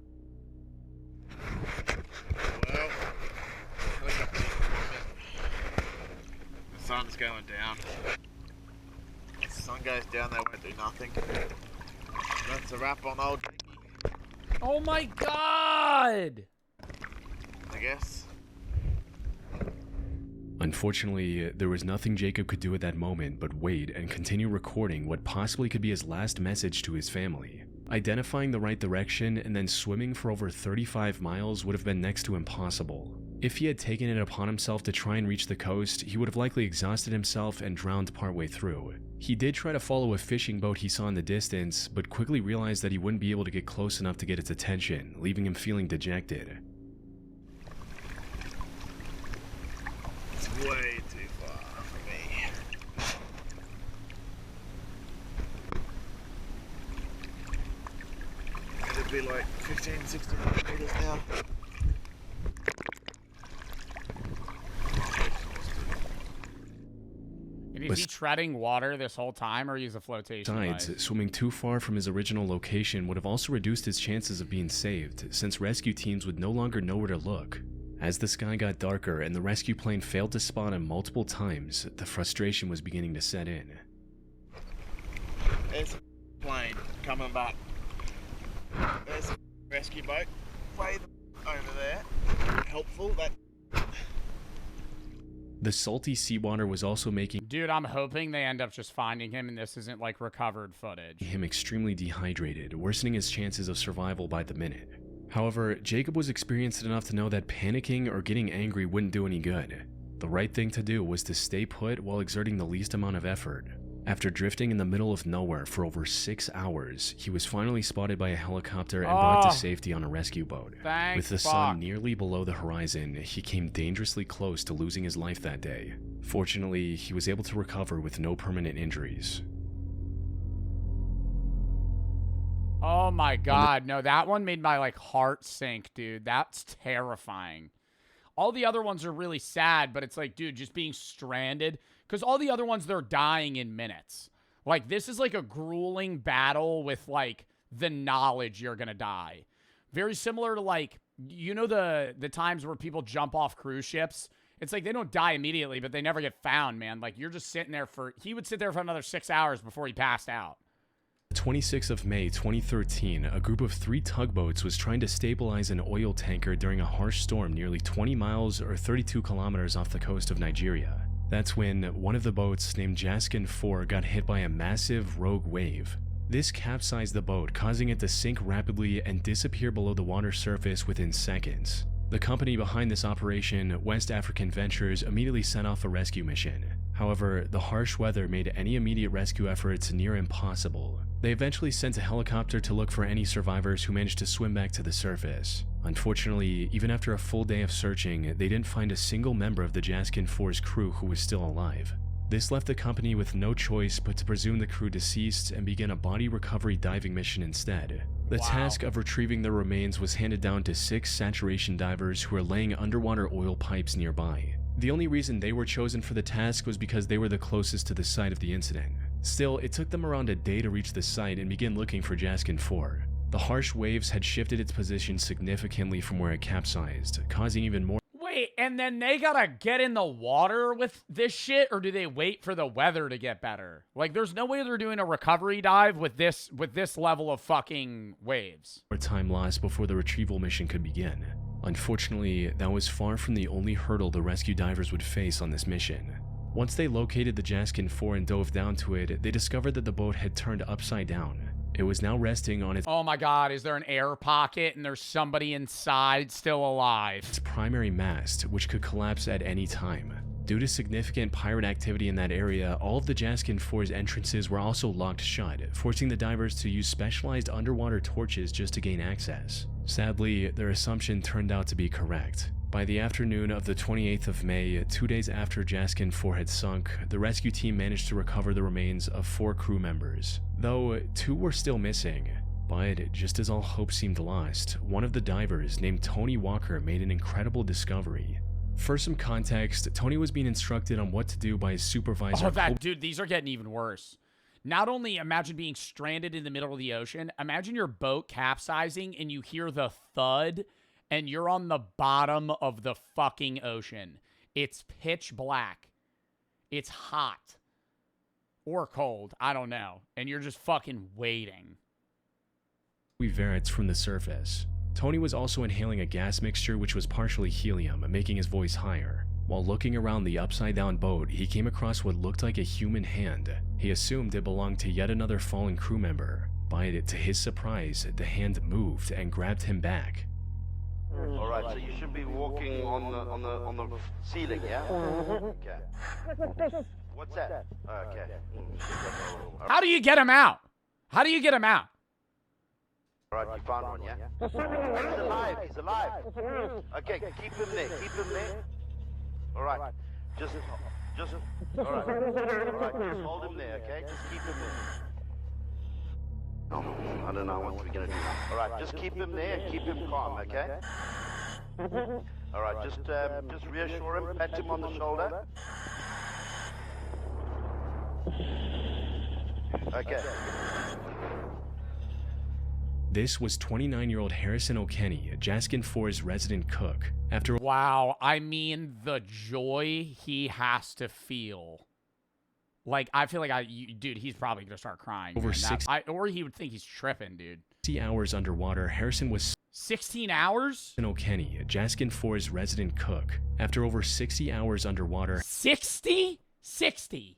Well, the sun's going down. If the sun goes down, they won't do nothing. That's a wrap on old Jakey. Oh my god! I guess. Unfortunately, there was nothing Jacob could do at that moment but wait and continue recording what possibly could be his last message to his family. Identifying the right direction and then swimming for over 35 miles would have been next to impossible. If he had taken it upon himself to try and reach the coast, he would have likely exhausted himself and drowned partway through. He did try to follow a fishing boat he saw in the distance, but quickly realized that he wouldn't be able to get close enough to get its attention, leaving him feeling dejected. It's way too far for me. It'd be like 15, 16 meters now. And is he treading water this whole time, or use a flotation Besides, device? swimming too far from his original location would have also reduced his chances of being saved, since rescue teams would no longer know where to look. As the sky got darker and the rescue plane failed to spot him multiple times, the frustration was beginning to set in. There's a plane coming back. There's a rescue boat way over there. Helpful. That. The salty seawater was also making Dude, I'm hoping they end up just finding him and this isn't like recovered footage. him extremely dehydrated, worsening his chances of survival by the minute. However, Jacob was experienced enough to know that panicking or getting angry wouldn't do any good. The right thing to do was to stay put while exerting the least amount of effort. After drifting in the middle of nowhere for over 6 hours, he was finally spotted by a helicopter and brought to safety on a rescue boat. Thank With the fuck. sun nearly below the horizon, he came dangerously close to losing his life that day. Fortunately, he was able to recover with no permanent injuries. Oh my god, no, that one made my like heart sink, dude. That's terrifying. All the other ones are really sad, but it's like, dude, just being stranded. Because all the other ones, they're dying in minutes. Like, this is like a grueling battle with like the knowledge you're gonna die. Very similar to like, you know, the times where people jump off cruise ships. It's like they don't die immediately, but they never get found, man. Like, you're just sitting there he would sit there for another 6 hours before he passed out. 26th of May 2013, a group of 3 tugboats was trying to stabilize an oil tanker during a harsh storm nearly 20 miles or 32 kilometers off the coast of Nigeria. That's when one of the boats, named Jaskin 4, got hit by a massive rogue wave. This capsized the boat, causing it to sink rapidly and disappear below the water surface within seconds. The company behind this operation, West African Ventures, immediately set off a rescue mission. However, the harsh weather made any immediate rescue efforts near impossible. They eventually sent a helicopter to look for any survivors who managed to swim back to the surface. Unfortunately, even after a full day of searching, they didn't find a single member of the Jaskin 4's crew who was still alive. This left the company with no choice but to presume the crew deceased and begin a body recovery diving mission instead. The task of retrieving their remains was handed down to 6 saturation divers who were laying underwater oil pipes nearby. The only reason they were chosen for the task was because they were the closest to the site of the incident. Still, it took them around a day to reach the site and begin looking for Jaskin 4. The harsh waves had shifted its position significantly from where it capsized, causing even more. Wait, and then they gotta get in the water with this shit, or do they wait for the weather to get better? Like, there's no way they're doing a recovery dive with this level of fucking waves. More time lost before the retrieval mission could begin. Unfortunately, that was far from the only hurdle the rescue divers would face on this mission. Once they located the Jaskin 4 and dove down to it, they discovered that the boat had turned upside down. It was now resting on its Oh my God, is there an air pocket and there's somebody inside still alive? primary mast, which could collapse at any time. Due to significant pirate activity in that area, all of the Jaskin 4's entrances were also locked shut, forcing the divers to use specialized underwater torches just to gain access. Sadly, their assumption turned out to be correct. By the afternoon of the 28th of May, 2 days after Jaskin 4 had sunk, the rescue team managed to recover the remains of 4 crew members, though 2 were still missing. But just as all hope seemed lost, one of the divers, named Tony Walker, made an incredible discovery. For some context, Tony was being instructed on what to do by his supervisor. Oh, dude, these are getting even worse. Not only imagine being stranded in the middle of the ocean, imagine your boat capsizing and you hear the thud and you're on the bottom of the fucking ocean. It's pitch black. It's hot. Or cold. I don't know. And you're just fucking waiting. Verits from the surface. Tony was also inhaling a gas mixture which was partially helium, making his voice higher. While looking around the upside-down boat, he came across what looked like a human hand. He assumed it belonged to yet another fallen crew member, but to his surprise, the hand moved and grabbed him back. All right, so you should be walking on the ceiling, yeah? Okay. What's that? Okay. How do you get him out? How do you get him out? All right, you found one, yeah? He's alive, he's alive. Okay, keep him there, keep him there. All right, just, all right, just hold him there, okay? Just keep him there. Oh, I don't know what we're gonna do now. All right, just keep him there and keep him calm, okay? All right, just reassure him, pat him on the shoulder. Okay. This was 29-year-old Harrison O'Kenny, Jaskin 4's resident cook. After Wow, I mean the joy he has to feel. Like, I feel like dude, he's probably gonna start crying. Over or he would think he's tripping, dude. 60 hours underwater, Harrison was 16 hours? O'Kenny, Jaskin 4's resident cook. After over 60 hours underwater. 60? 60.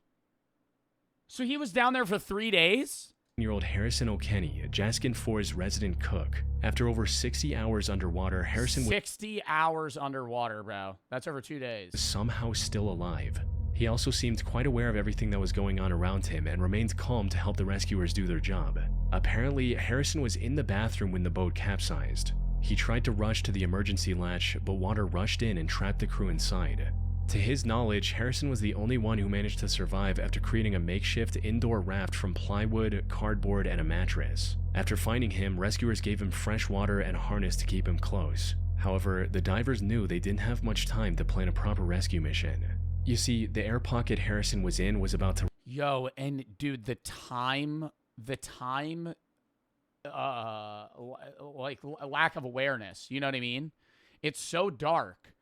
So he was down there for 3 days? Year-old Harrison O'Kenny, Jaskin 4's resident cook. After over 60 hours underwater, Harrison was 60 hours underwater, bro. That's over 2 days. Somehow still alive. He also seemed quite aware of everything that was going on around him and remained calm to help the rescuers do their job. Apparently, Harrison was in the bathroom when the boat capsized. He tried to rush to the emergency latch, but water rushed in and trapped the crew inside. To his knowledge, Harrison was the only one who managed to survive after creating a makeshift indoor raft from plywood, cardboard, and a mattress. After finding him, rescuers gave him fresh water and a harness to keep him close. However, the divers knew they didn't have much time to plan a proper rescue mission. You see, the air pocket Harrison was in was about to— Yo, and dude, the time, like lack of awareness, you know what I mean? It's so dark.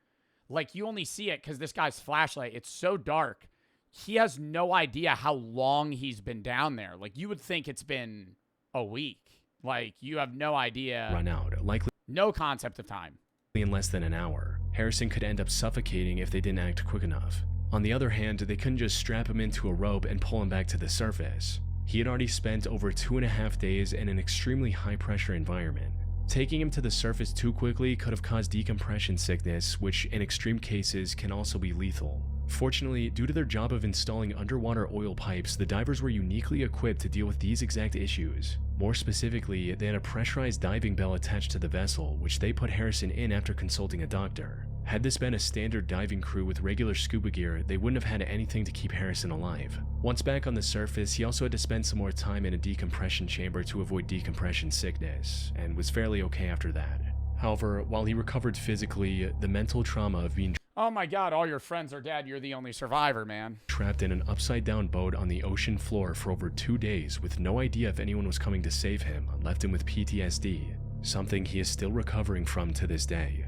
Like, you only see it because this guy's flashlight. It's so dark. He has no idea how long he's been down there. Like, you would think it's been a week. Like, you have no idea. Run out, likely no concept of time. In less than an hour. Harrison could end up suffocating if they didn't act quick enough. On the other hand, they couldn't just strap him into a rope and pull him back to the surface. He had already spent over 2.5 days in an extremely high-pressure environment. Taking him to the surface too quickly could have caused decompression sickness, which in extreme cases can also be lethal. Fortunately, due to their job of installing underwater oil pipes, the divers were uniquely equipped to deal with these exact issues. More specifically, they had a pressurized diving bell attached to the vessel, which they put Harrison in after consulting a doctor. Had this been a standard diving crew with regular scuba gear, they wouldn't have had anything to keep Harrison alive. Once back on the surface, he also had to spend some more time in a decompression chamber to avoid decompression sickness, and was fairly okay after that. However, while he recovered physically, the mental trauma of being Oh my God, all your friends are dead. You're the only survivor, man. trapped in an upside-down boat on the ocean floor for over 2 days with no idea if anyone was coming to save him left him with PTSD, something he is still recovering from to this day.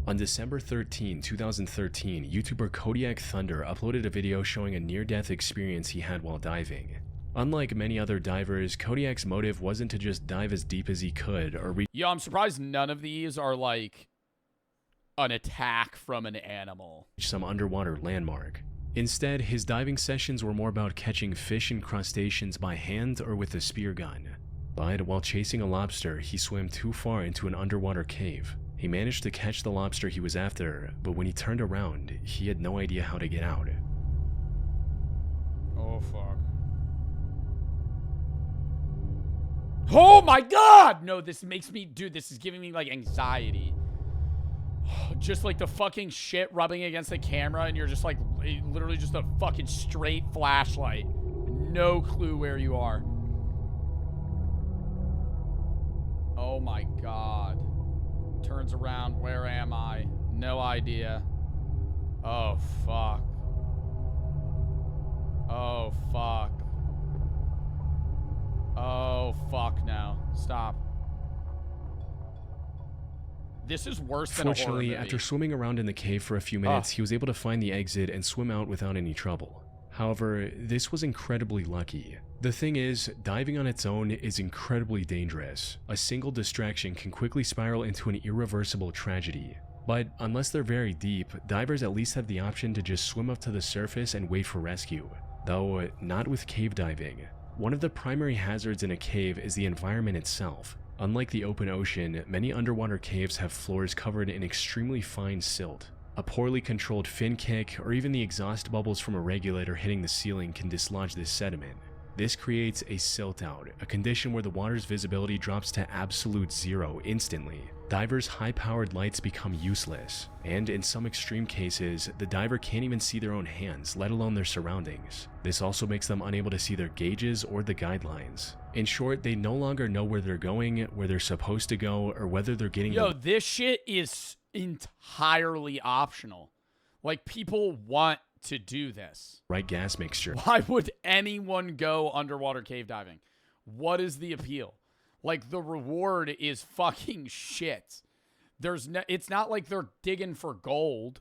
On December 13, 2013, YouTuber Kodiak Thunder uploaded a video showing a near-death experience he had while diving. Unlike many other divers, Kodiak's motive wasn't to just dive as deep as he could or reach— Yo, I'm surprised none of these are like an attack from an animal. some underwater landmark. Instead, his diving sessions were more about catching fish and crustaceans by hand or with a spear gun. But while chasing a lobster, he swam too far into an underwater cave. He managed to catch the lobster he was after, but when he turned around, he had no idea how to get out. Oh, fuck. Oh my god! No, this makes me... Dude, this is giving me, like, anxiety. Just, like, the fucking shit rubbing against the camera, and you're just, like, literally just a fucking straight flashlight. No clue where you are. Oh my god. Turns around. Where am I? No idea. Oh, fuck. Oh, fuck. Oh, fuck no. Stop. This is worse than a horror Fortunately, movie. after swimming around in the cave for a few minutes, he was able to find the exit and swim out without any trouble. However, this was incredibly lucky. The thing is, diving on its own is incredibly dangerous. A single distraction can quickly spiral into an irreversible tragedy. But unless they're very deep, divers at least have the option to just swim up to the surface and wait for rescue. Though, not with cave diving. One of the primary hazards in a cave is the environment itself. Unlike the open ocean, many underwater caves have floors covered in extremely fine silt. A poorly controlled fin kick, or even the exhaust bubbles from a regulator hitting the ceiling can dislodge this sediment. This creates a silt out, a condition where the water's visibility drops to absolute zero instantly. Divers' high-powered lights become useless, and in some extreme cases, the diver can't even see their own hands, let alone their surroundings. This also makes them unable to see their gauges or the guidelines. In short, they no longer know where they're going, where they're supposed to go, or whether they're getting... Yo, this shit is entirely optional. Like, people want to do this. Right gas mixture. Why would anyone go underwater cave diving? What is the appeal? Like, the reward is fucking shit. It's not like they're digging for gold.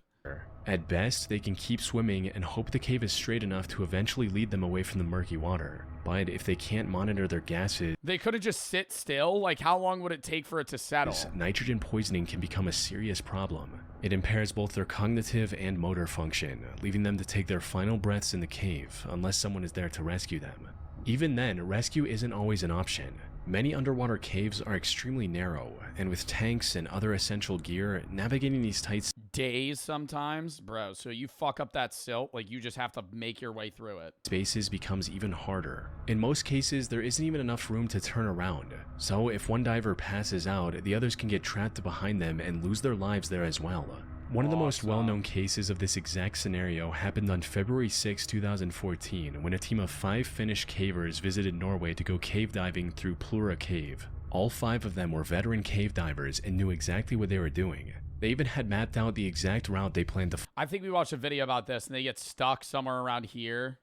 At best, they can keep swimming and hope the cave is straight enough to eventually lead them away from the murky water. But if they can't monitor their gases, they couldn't just sit still. Like, how long would it take for it to settle? Nitrogen poisoning can become a serious problem. It impairs both their cognitive and motor function, leaving them to take their final breaths in the cave unless someone is there to rescue them. Even then, rescue isn't always an option. Many underwater caves are extremely narrow, and with tanks and other essential gear, navigating these tight days sometimes, bro. So you fuck up that silt, like you just have to make your way through it. Spaces becomes even harder. In most cases, there isn't even enough room to turn around. So if one diver passes out, the others can get trapped behind them and lose their lives there as well. One of the most well-known cases of this exact scenario happened on February 6, 2014, when a team of 5 Finnish cavers visited Norway to go cave diving through Plura Cave. All 5 of them were veteran cave divers and knew exactly what they were doing. They even had mapped out the exact route they planned to I think we watched a video about this, and they get stuck somewhere around here,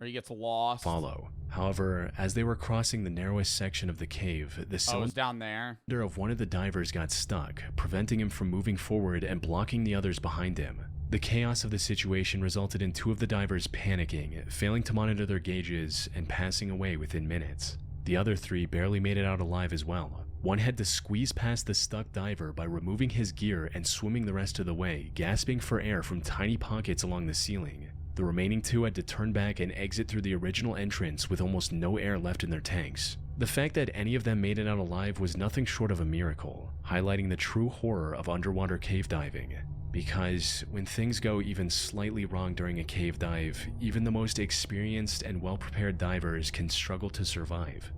or he gets lost. Follow. However, as they were crossing the narrowest section of the cave, the cylinder down there of one of the divers got stuck, preventing him from moving forward and blocking the others behind him. The chaos of the situation resulted in 2 of the divers panicking, failing to monitor their gauges, and passing away within minutes. The other 3 barely made it out alive as well. One had to squeeze past the stuck diver by removing his gear and swimming the rest of the way, gasping for air from tiny pockets along the ceiling. The remaining 2 had to turn back and exit through the original entrance with almost no air left in their tanks. The fact that any of them made it out alive was nothing short of a miracle, highlighting the true horror of underwater cave diving. Because when things go even slightly wrong during a cave dive, even the most experienced and well-prepared divers can struggle to survive.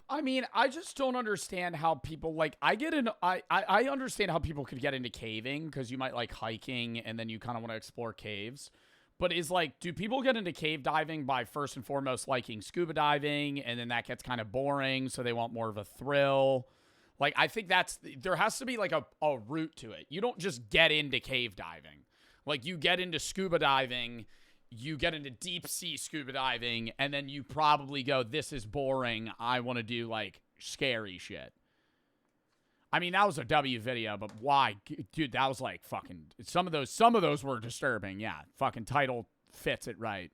I mean, I just don't understand how people, like, I understand how people could get into caving, because you might like hiking, and then you kind of want to explore caves. But is, like, do people get into cave diving by first and foremost liking scuba diving, and then that gets kind of boring, so they want more of a thrill? Like, I think there has to be, like, a route to it. You don't just get into cave diving. Like, you get into scuba diving, you get into deep sea scuba diving, and then you probably go, this is boring, I want to do, like, scary shit. I mean, that was a W video, but why? Dude, that was like fucking, some of those were disturbing. Yeah, fucking title fits it right.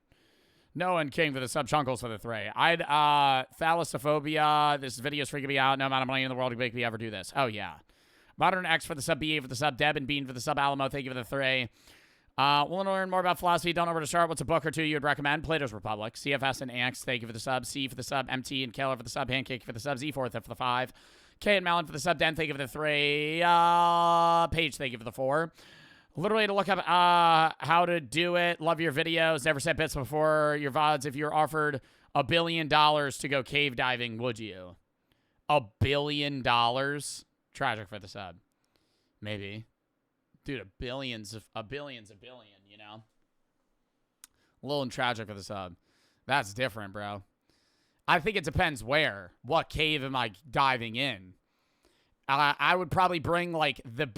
No and King for the sub chunkles for the 3. Thalassophobia, this video is freaking me out. No amount of money in the world to make me ever do this. Oh, yeah. Modern X for the sub BA for the sub Deb, and Bean for the sub Alamo. Thank you for the 3. Want to learn more about philosophy? Don't know where to start. What's a book or two you would recommend? Plato's Republic. CFS and AX, thank you for the sub. C for the sub. MT and Keller for the sub. Pancake for the sub. Z4 for the 5. K and Malin for the sub. Den, thank you for the 3. Paige, thank you for the 4. Literally to look up how to do it. Love your videos. Never said bits before your VODs. If you're offered $1 billion to go cave diving, would you? $1 billion? Tragic for the sub. Maybe. Dude, a billion's a billion, you know? A little tragic for the sub. That's different, bro. I think it depends where. What cave am I diving in? I would probably bring, like, the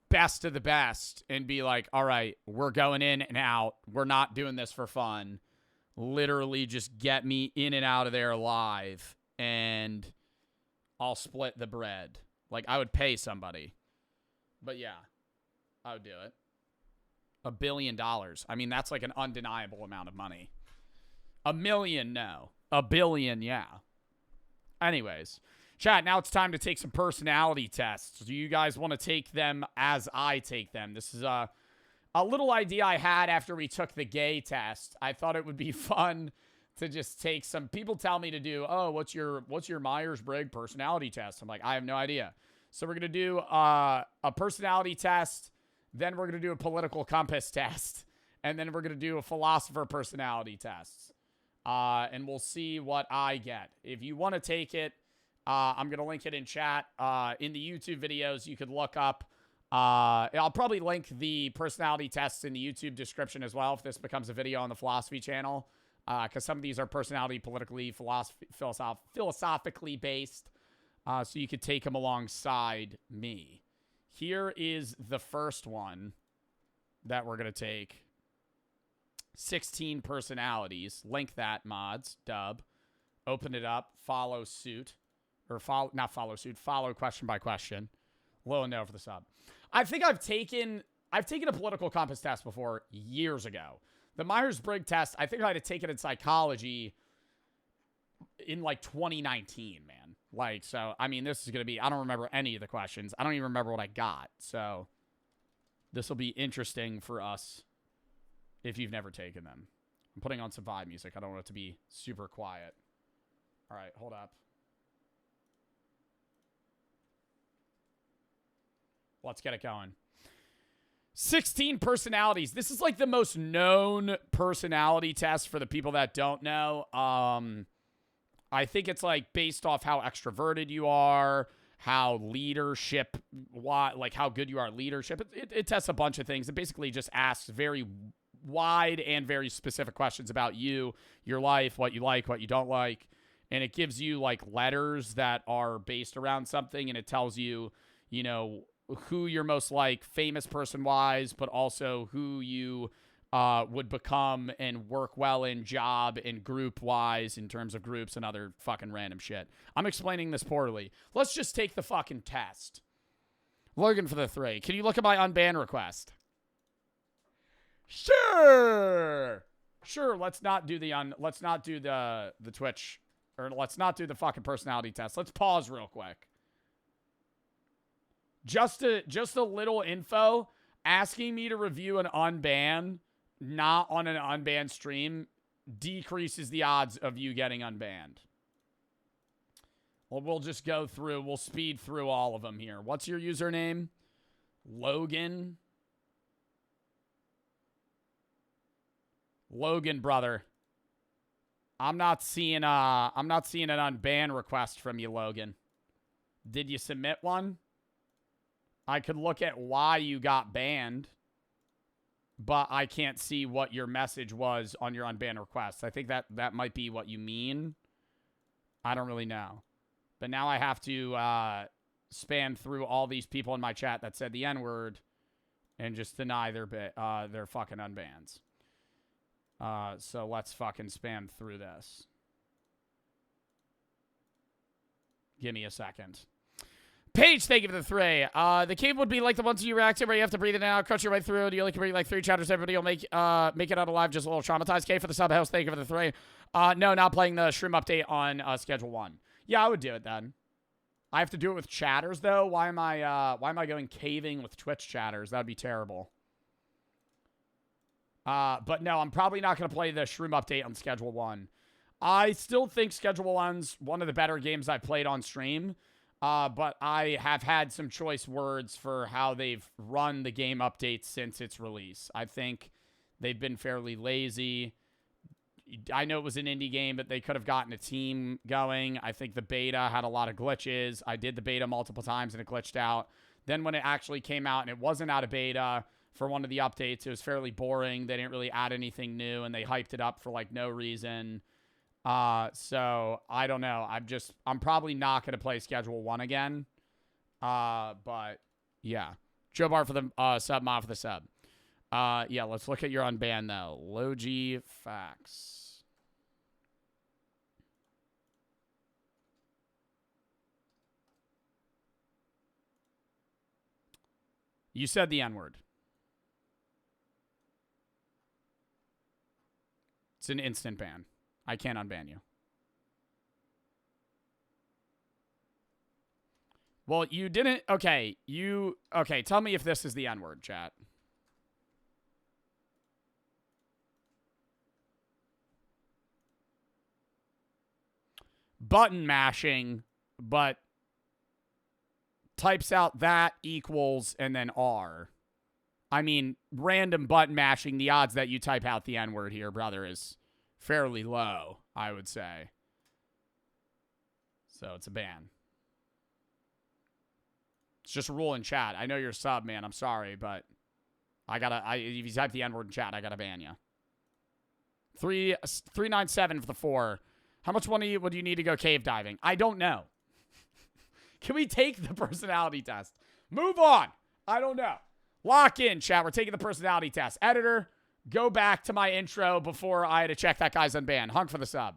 best of the best and be like, all right, we're going in and out. We're not doing this for fun. Literally just get me in and out of there alive, and I'll split the bread. Like, I would pay somebody. But, yeah. I would do it. $1 billion. I mean, that's like an undeniable amount of money. $1 million, no. $1 billion, yeah. Anyways, chat, now it's time to take some personality tests. Do you guys want to take them as I take them? This is a little idea I had after we took the gay test. I thought it would be fun to just take some. People tell me to do, oh, what's your Myers-Briggs personality test? I'm like, I have no idea. So we're going to do a personality test. Then we're going to do a political compass test. And then we're going to do a philosopher personality test. And we'll see what I get. If you want to take it, I'm going to link it in chat. In the YouTube videos, you could look up. I'll probably link the personality tests in the YouTube description as well if this becomes a video on the philosophy channel. Because some of these are personality, politically, philosophically based. So you could take them alongside me. Here is the first one that we're going to take. 16 personalities. Link that, mods. Dub. Open it up. Follow suit. Or follow, not follow suit. Follow question by question. Low and no for the sub. I think I've taken a political compass test before years ago. The Myers-Briggs test, I think I had to take it in psychology in like 2019, man. Like, so, I mean, this is going to be, I don't remember any of the questions. I don't even remember what I got. So, this will be interesting for us if you've never taken them. I'm putting on some vibe music. I don't want it to be super quiet. All right, hold up. Let's get it going. 16 personalities. This is like the most known personality test for the people that don't know. I think it's like based off how extroverted you are, how leadership, like how good you are at leadership. It tests a bunch of things. It basically just asks very wide and very specific questions about you, your life, what you like, what you don't like. And it gives you like letters that are based around something, and it tells you, you know, who you're most like famous person wise, but also who you would become and work well in job and group wise in terms of groups and other fucking random shit. I'm explaining this poorly. Let's just take the fucking test. Logan for the 3. Can you look at my unban request? Sure. Let's not do the Twitch, or let's not do the fucking personality test. Let's pause real quick. Just a little info. Asking me to review an unban, not on an unbanned stream, decreases the odds of you getting unbanned. Well, we'll just go through. We'll speed through all of them here. What's your username? Logan. Logan, brother. I'm not seeing an unban request from you, Logan. Did you submit one? I could look at why you got banned, but I can't see what your message was on your unbanned request. I think that might be what you mean. I don't really know. But now I have to span through all these people in my chat that said the N-word and just deny their fucking unbans. So let's fucking spam through this. Give me a second. Paige, thank you for the 3. The cave would be like the ones you react to where you have to breathe it out, cut your way through. Do you only can breathe like 3 chapters? Everybody will make it out alive, just a little traumatized. K for the sub house, thank you for the 3. No, not playing the shroom update on schedule 1. Yeah, I would do it then. I have to do it with chatters though. Why am I going caving with Twitch chatters? That'd be terrible. But no, I'm probably not going to play the Shroom update on Schedule 1. I still think Schedule 1's one of the better games I've played on stream. But I have had some choice words for how they've run the game updates since its release. I think they've been fairly lazy. I know it was an indie game, but they could have gotten a team going. I think the beta had a lot of glitches. I did the beta multiple times and it glitched out. Then when it actually came out and it wasn't out of beta for one of the updates, it was fairly boring. They didn't really add anything new and they hyped it up for like no reason. So I don't know. I'm probably not going to play Schedule 1 again. But yeah. Joe Bar for the sub, Ma for the sub. Yeah, let's look at your unbanned though. Logi facts. You said the N-word. It's an instant ban. I can't unban you. Well, you didn't. Okay, okay, tell me if this is the N-word, chat. Button mashing, but types out that equals and then R. I mean, random button mashing, the odds that you type out the N-word here, brother, is fairly low, I would say. So it's a ban. It's just a rule in chat. I know you're a sub, man. I'm sorry, but if you type the N-word in chat, I gotta ban you. 397 for the 4. How much money would you need to go cave diving? I don't know. Can we take the personality test? Move on. I don't know. Lock in, chat. We're taking the personality test. Editor, go back to my intro before I had to check that guy's unbanned. Hunk for the sub.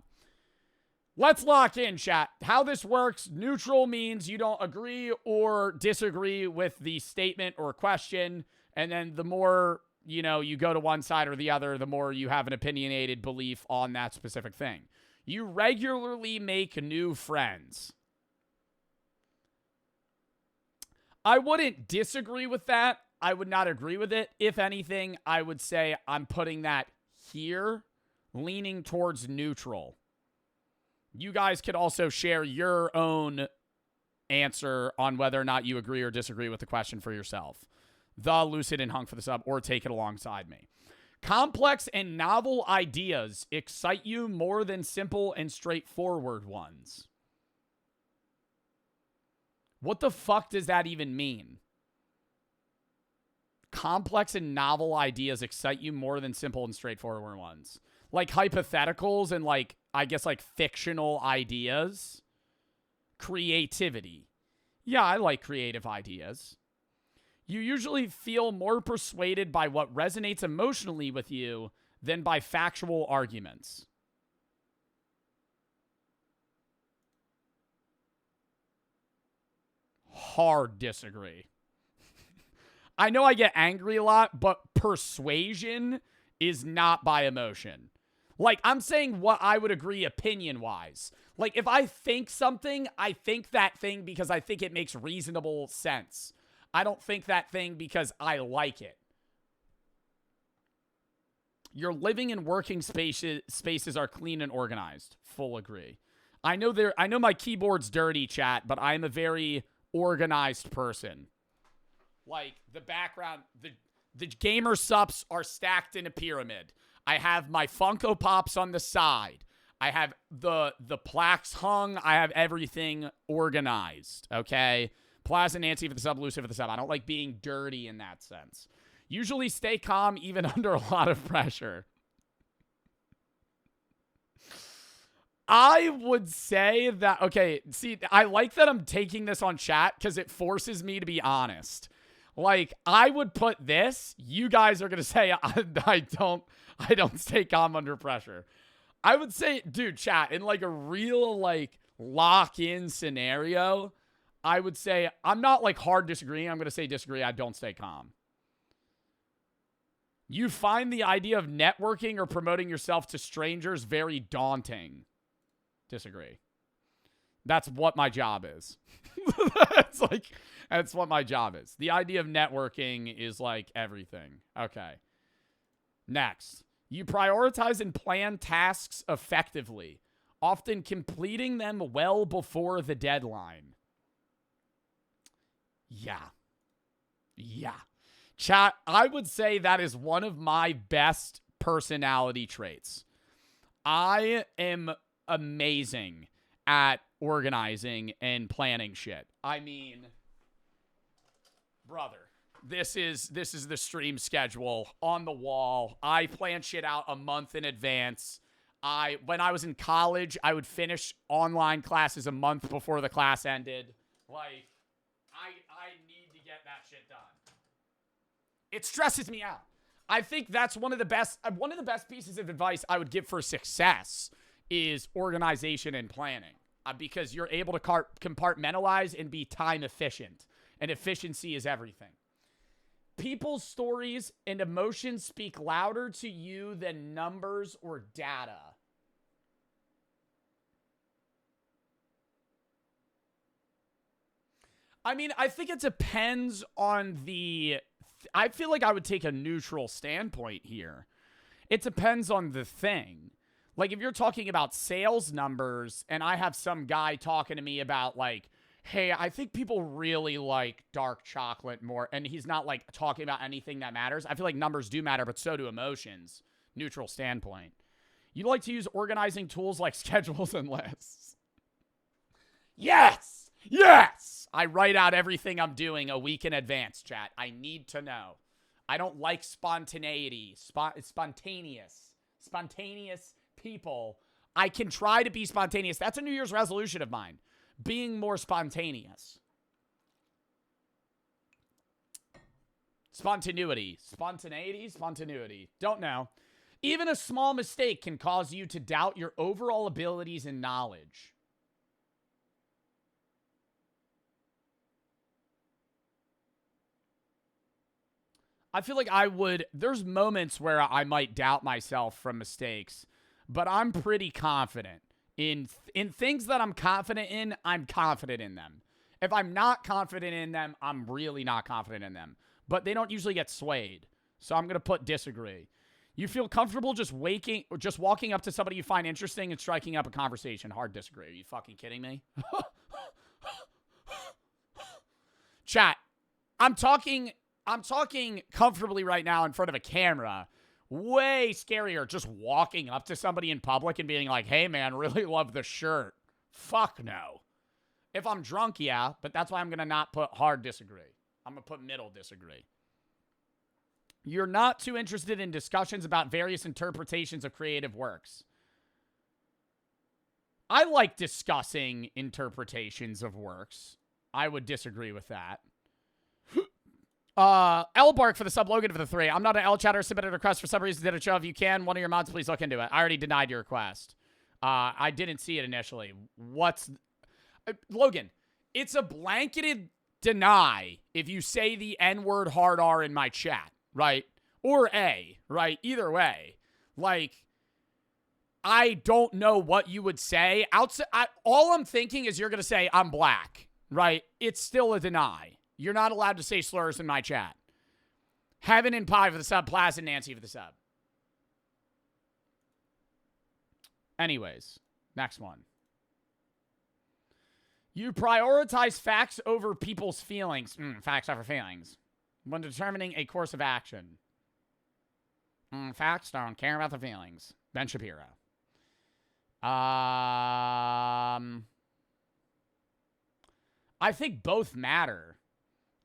Let's lock in, chat. How this works, neutral means you don't agree or disagree with the statement or question. And then the more, you go to one side or the other, the more you have an opinionated belief on that specific thing. You regularly make new friends. I wouldn't disagree with that. I would not agree with it. If anything, I would say I'm putting that here, leaning towards neutral. You guys could also share your own answer on whether or not you agree or disagree with the question for yourself. The Lucid and Hunk for the sub, or take it alongside me. Complex and novel ideas excite you more than simple and straightforward ones. What the fuck does that even mean? Complex and novel ideas excite you more than simple and straightforward ones. Like hypotheticals and I guess fictional ideas. Creativity. Yeah, I like creative ideas. You usually feel more persuaded by what resonates emotionally with you than by factual arguments. Hard disagree. I know I get angry a lot, but persuasion is not by emotion. I'm saying what I would agree opinion-wise. If I think something, I think that thing because I think it makes reasonable sense. I don't think that thing because I like it. Your living and working spaces are clean and organized. Full agree. I know my keyboard's dirty, chat, but I'm a very organized person. The background, the gamer sups are stacked in a pyramid. I have my Funko Pops on the side. I have the plaques hung. I have everything organized, okay? Plaza Nancy for the sub, Lucy for the sub. I don't like being dirty in that sense. Usually stay calm even under a lot of pressure. I would say that, okay, see, I like that I'm taking this on chat because it forces me to be honest. I would put this, you guys are going to say, I don't stay calm under pressure. I would say, dude, chat, in a real, lock-in scenario, I would say, I'm not, hard disagreeing. I'm going to say disagree. I don't stay calm. You find the idea of networking or promoting yourself to strangers very daunting. Disagree. That's what my job is. That's what my job is. The idea of networking is everything. Okay. Next, you prioritize and plan tasks effectively, often completing them well before the deadline. Yeah. Chat, I would say that is one of my best personality traits. I am amazing at organizing and planning shit. I mean, brother, this is the stream schedule on the wall. I plan shit out a month in advance. When I was in college, I would finish online classes a month before the class ended. Like, I need to get that shit done. It stresses me out. I think that's one of the best pieces of advice I would give for success is organization and planning, because you're able to compartmentalize and be time efficient, and efficiency is everything. People's stories and emotions speak louder to you than numbers or data. I mean, I think it depends on I feel like I would take a neutral standpoint here. It depends on the thing. Like, if you're talking about sales numbers and I have some guy talking to me about, like, hey, I think people really like dark chocolate more, and he's not, like, talking about anything that matters, I feel like numbers do matter, but so do emotions. Neutral standpoint. You like to use organizing tools like schedules and lists. Yes! I write out everything I'm doing a week in advance, chat. I need to know. I don't like spontaneity. Spontaneous people. I can try to be spontaneous. That's a New Year's resolution of mine. Being more spontaneous. Spontaneity. Don't know. Even a small mistake can cause you to doubt your overall abilities and knowledge. I feel like there's moments where I might doubt myself from mistakes, but I'm pretty confident. In things that I'm confident in, I'm confident in them. If I'm not confident in them, I'm really not confident in them. But they don't usually get swayed. So I'm going to put disagree. You feel comfortable just walking up to somebody you find interesting and striking up a conversation. Hard disagree. Are you fucking kidding me? Chat, I'm talking comfortably right now in front of a camera. Way scarier just walking up to somebody in public and being like, hey, man, really love the shirt. Fuck no. If I'm drunk, yeah, but that's why I'm going to not put hard disagree. I'm going to put middle disagree. You're not too interested in discussions about various interpretations of creative works. I like discussing interpretations of works. I would disagree with that. L Bark for the sub, Logan for the 3. I'm not an L chatter, submitted a request for some reason, did a show. If you can, one of your mods, please look into it. I already denied your request. I didn't see it initially. Logan, it's a blanketed deny if you say the N-word hard R in my chat, right? Or A, right? Either way. Like, I don't know what you would say. All I'm thinking is you're going to say, I'm black, right? It's still a deny. You're not allowed to say slurs in my chat. Heaven and Pie for the sub. Placid Nancy for the sub. Anyways, next one. You prioritize facts over people's feelings. Facts over feelings. When determining a course of action. Facts don't care about the feelings. Ben Shapiro. I think both matter.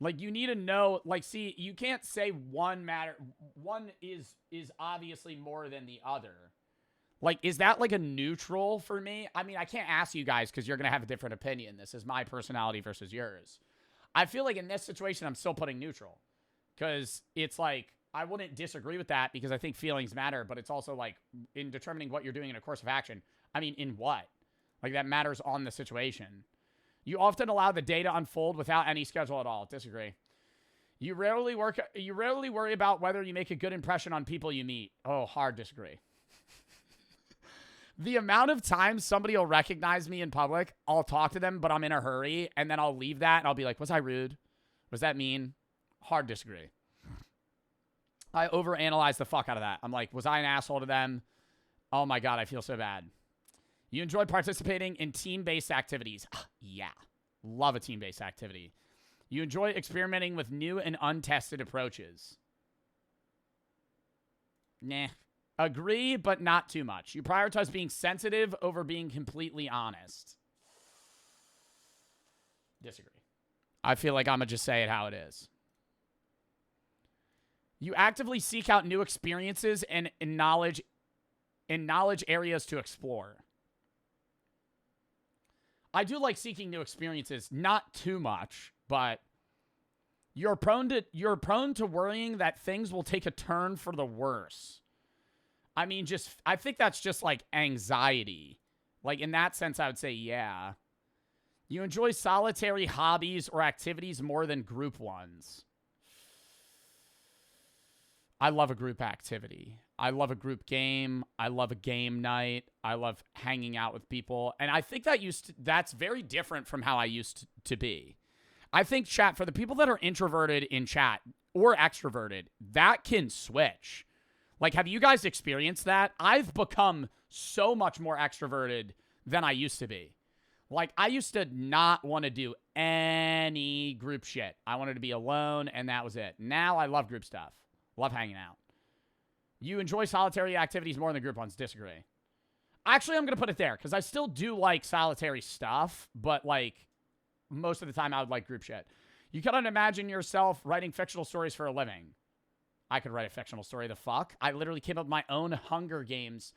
Like, you need to know, like, see, you can't say one is obviously more than the other. Like, is that like a neutral for me? I mean, I can't ask you guys because you're going to have a different opinion. This is my personality versus yours. I feel like in this situation, I'm still putting neutral. Because it's like, I wouldn't disagree with that because I think feelings matter, but it's also like, in determining what you're doing in a course of action, I mean, in what? Like, that matters on the situation. You often allow the day to unfold without any schedule at all. Disagree. You rarely worry about whether you make a good impression on people you meet. Oh, hard disagree. The amount of times somebody will recognize me in public, I'll talk to them, but I'm in a hurry, and then I'll leave that, and I'll be like, was I rude? Was that mean? Hard disagree. I overanalyze the fuck out of that. I'm like, was I an asshole to them? Oh my God, I feel so bad. You enjoy participating in team-based activities. Yeah. Love a team-based activity. You enjoy experimenting with new and untested approaches. Nah. Agree, but not too much. You prioritize being sensitive over being completely honest. Disagree. I feel like I'm going to just say it how it is. You actively seek out new experiences and knowledge areas to explore. I do like seeking new experiences, not too much, but you're prone to worrying that things will take a turn for the worse. I mean, I think that's just like anxiety. Like in that sense, I would say, yeah. You enjoy solitary hobbies or activities more than group ones. I love a group activity. I love a group game. I love a game night. I love hanging out with people. And I think that's very different from how I used to be. I think chat, for the people that are introverted in chat or extroverted, that can switch. Like, have you guys experienced that? I've become so much more extroverted than I used to be. Like, I used to not want to do any group shit. I wanted to be alone, and that was it. Now I love group stuff. Love hanging out. You enjoy solitary activities more than group ones. Disagree. Actually, I'm going to put it there, because I still do like solitary stuff, but, like, most of the time I would like group shit. You cannot imagine yourself writing fictional stories for a living. I could write a fictional story. The fuck? I literally came up with my own Hunger Games.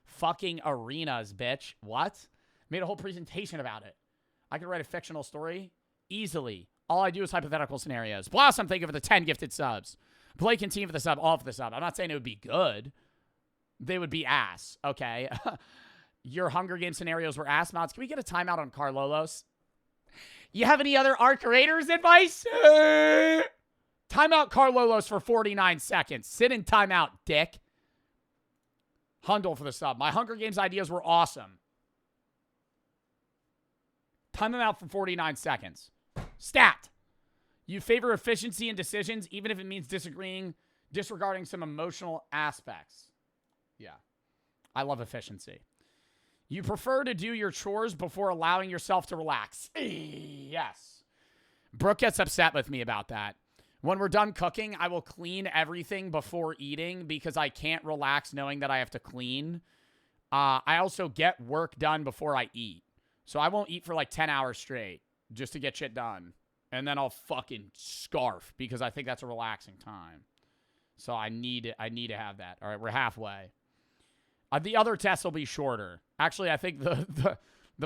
Fucking arenas, bitch. What? Made a whole presentation about it. I could write a fictional story easily. All I do is hypothetical scenarios. Blossom, thank you for the 10 gifted subs. Blake and Team for the sub, all for the sub. I'm not saying it would be good. They would be ass, okay? Your Hunger Game scenarios were ass mods. Can we get a timeout on Carlolos? You have any other Arc Raiders advice? Timeout Carlolos for 49 seconds. Sit in timeout, dick. Hundle for the sub. My Hunger Games ideas were awesome. Time them out for 49 seconds. Stat. You favor efficiency in decisions, even if it means disregarding some emotional aspects. Yeah. I love efficiency. You prefer to do your chores before allowing yourself to relax. Yes. Brooke gets upset with me about that. When we're done cooking, I will clean everything before eating because I can't relax knowing that I have to clean. I also get work done before I eat. So I won't eat for like 10 hours straight just to get shit done. And then I'll fucking scarf because I think that's a relaxing time. So I need to have that. All right, we're halfway. The other tests will be shorter. Actually, I think the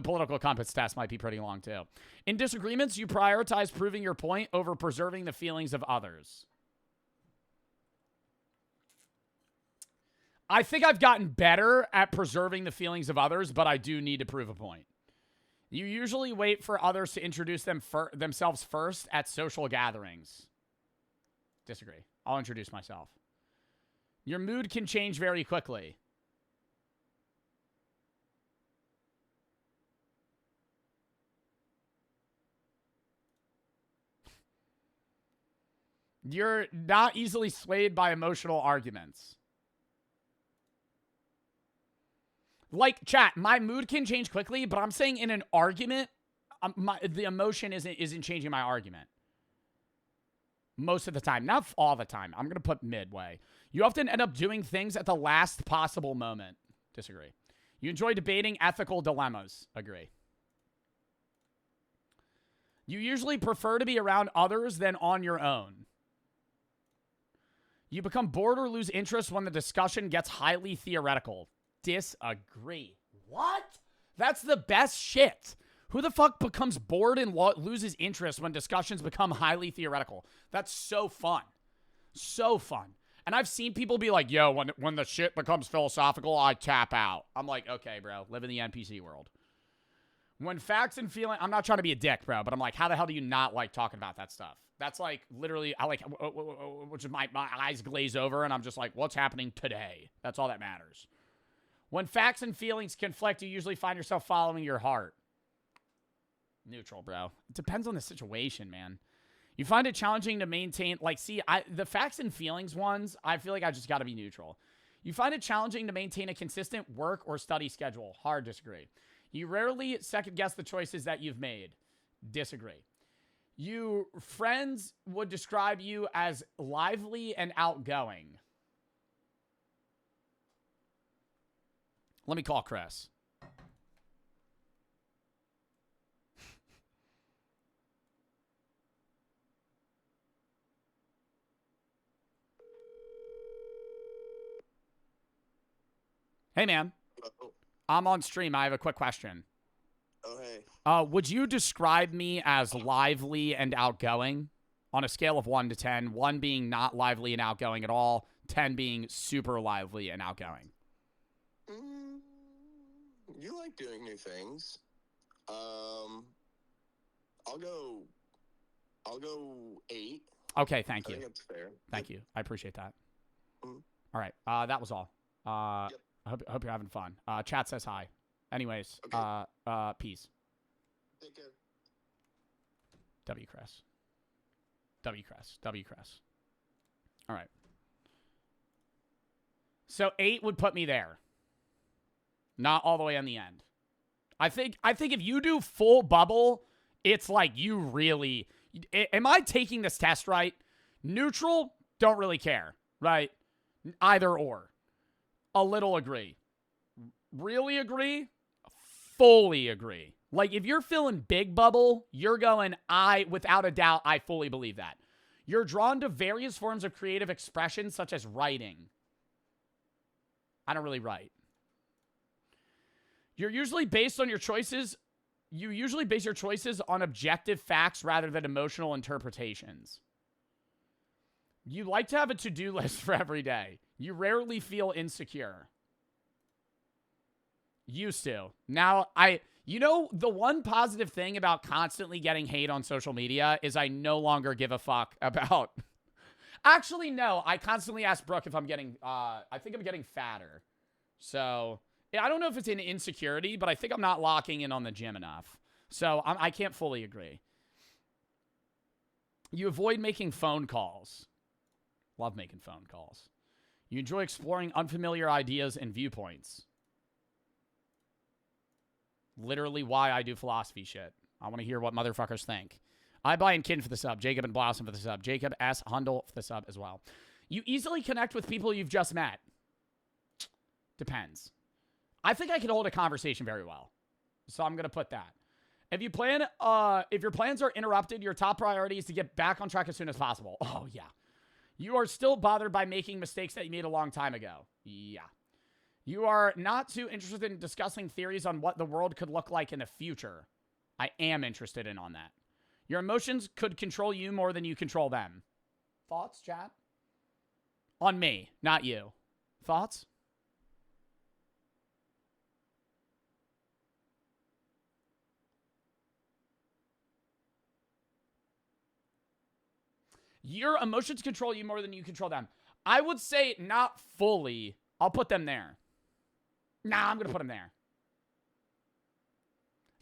political compass test might be pretty long, too. In disagreements, you prioritize proving your point over preserving the feelings of others. I think I've gotten better at preserving the feelings of others, but I do need to prove a point. You usually wait for others to introduce themselves first at social gatherings. Disagree. I'll introduce myself. Your mood can change very quickly. You're not easily swayed by emotional arguments. Like, chat, my mood can change quickly, but I'm saying in an argument, the emotion isn't changing my argument. Most of the time. Not all the time. I'm going to put midway. You often end up doing things at the last possible moment. Disagree. You enjoy debating ethical dilemmas. Agree. You usually prefer to be around others than on your own. You become bored or lose interest when the discussion gets highly theoretical. Disagree. What? That's the best shit. Who the fuck becomes bored and loses interest when discussions become highly theoretical? That's so fun. So fun. And I've seen people be like, yo, when the shit becomes philosophical, I tap out. I'm like, okay, bro, live in the NPC world. When facts and feeling, I'm not trying to be a dick, bro, but I'm like, how the hell do you not like talking about that stuff? That's like literally, I like, which is my eyes glaze over and I'm just like, what's happening today? That's all that matters. When facts and feelings conflict, you usually find yourself following your heart. Neutral, bro. It depends on the situation, man. You find it challenging to maintain, like, see, the facts and feelings ones, I feel like I just got to be neutral. You find it challenging to maintain a consistent work or study schedule. Hard disagree. You rarely second-guess the choices that you've made. Disagree. You friends would describe you as lively and outgoing. Let me call Chris. Hey, man. Hello. I'm on stream. I have a quick question. Oh, hey. Would you describe me as lively and outgoing on a scale of 1 to 10? 1 being not lively and outgoing at all, 10 being super lively and outgoing. You like doing new things. I'll go 8. Okay, thank you. I think that's fair. Thank you. I appreciate that. Mhm. All right, that was all. I hope you're having fun. Chat says hi. Anyways, peace. Take care. W Crest. W Crest. W Crest. All right. So 8 would put me there. Not all the way on the end. I think if you do full bubble, it's like you really... Am I taking this test right? Neutral, don't really care, right? Either or. A little agree. Really agree? Fully agree. Like, if you're feeling big bubble, you're going, without a doubt, I fully believe that. You're drawn to various forms of creative expression, such as writing. I don't really write. You're usually based on your choices. You usually base your choices on objective facts rather than emotional interpretations. You like to have a to-do list for every day. You rarely feel insecure. Used to. Now, the one positive thing about constantly getting hate on social media is I no longer give a fuck about... Actually, no. I constantly ask Brooke if I'm getting... I think I'm getting fatter. So, yeah, I don't know if it's an insecurity, but I think I'm not locking in on the gym enough. So, I can't fully agree. You avoid making phone calls. Love making phone calls. You enjoy exploring unfamiliar ideas and viewpoints. Literally why I do philosophy shit. I want to hear what motherfuckers think. I buy in Kin for the sub. Jacob and Blossom for the sub. Jacob S. Hundle for the sub as well. You easily connect with people you've just met. Depends. I think I can hold a conversation very well. So I'm going to put that. If your plans are interrupted, your top priority is to get back on track as soon as possible. Oh, yeah. You are still bothered by making mistakes that you made a long time ago. Yeah. You are not too interested in discussing theories on what the world could look like in the future. I am interested in on that. Your emotions could control you more than you control them. Thoughts, chat? On me, not you. Thoughts? Your emotions control you more than you control them. I would say not fully. I'll put them there. Nah, I'm going to put them there.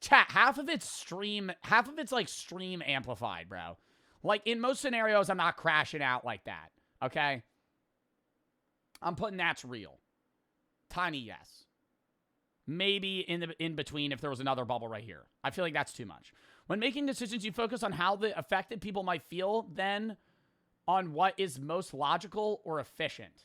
Chat, half of it's like stream amplified, bro. Like, in most scenarios, I'm not crashing out like that, okay? I'm putting that's real. Tiny yes. Maybe in between if there was another bubble right here. I feel like that's too much. When making decisions, you focus on how the affected people might feel, then on what is most logical or efficient.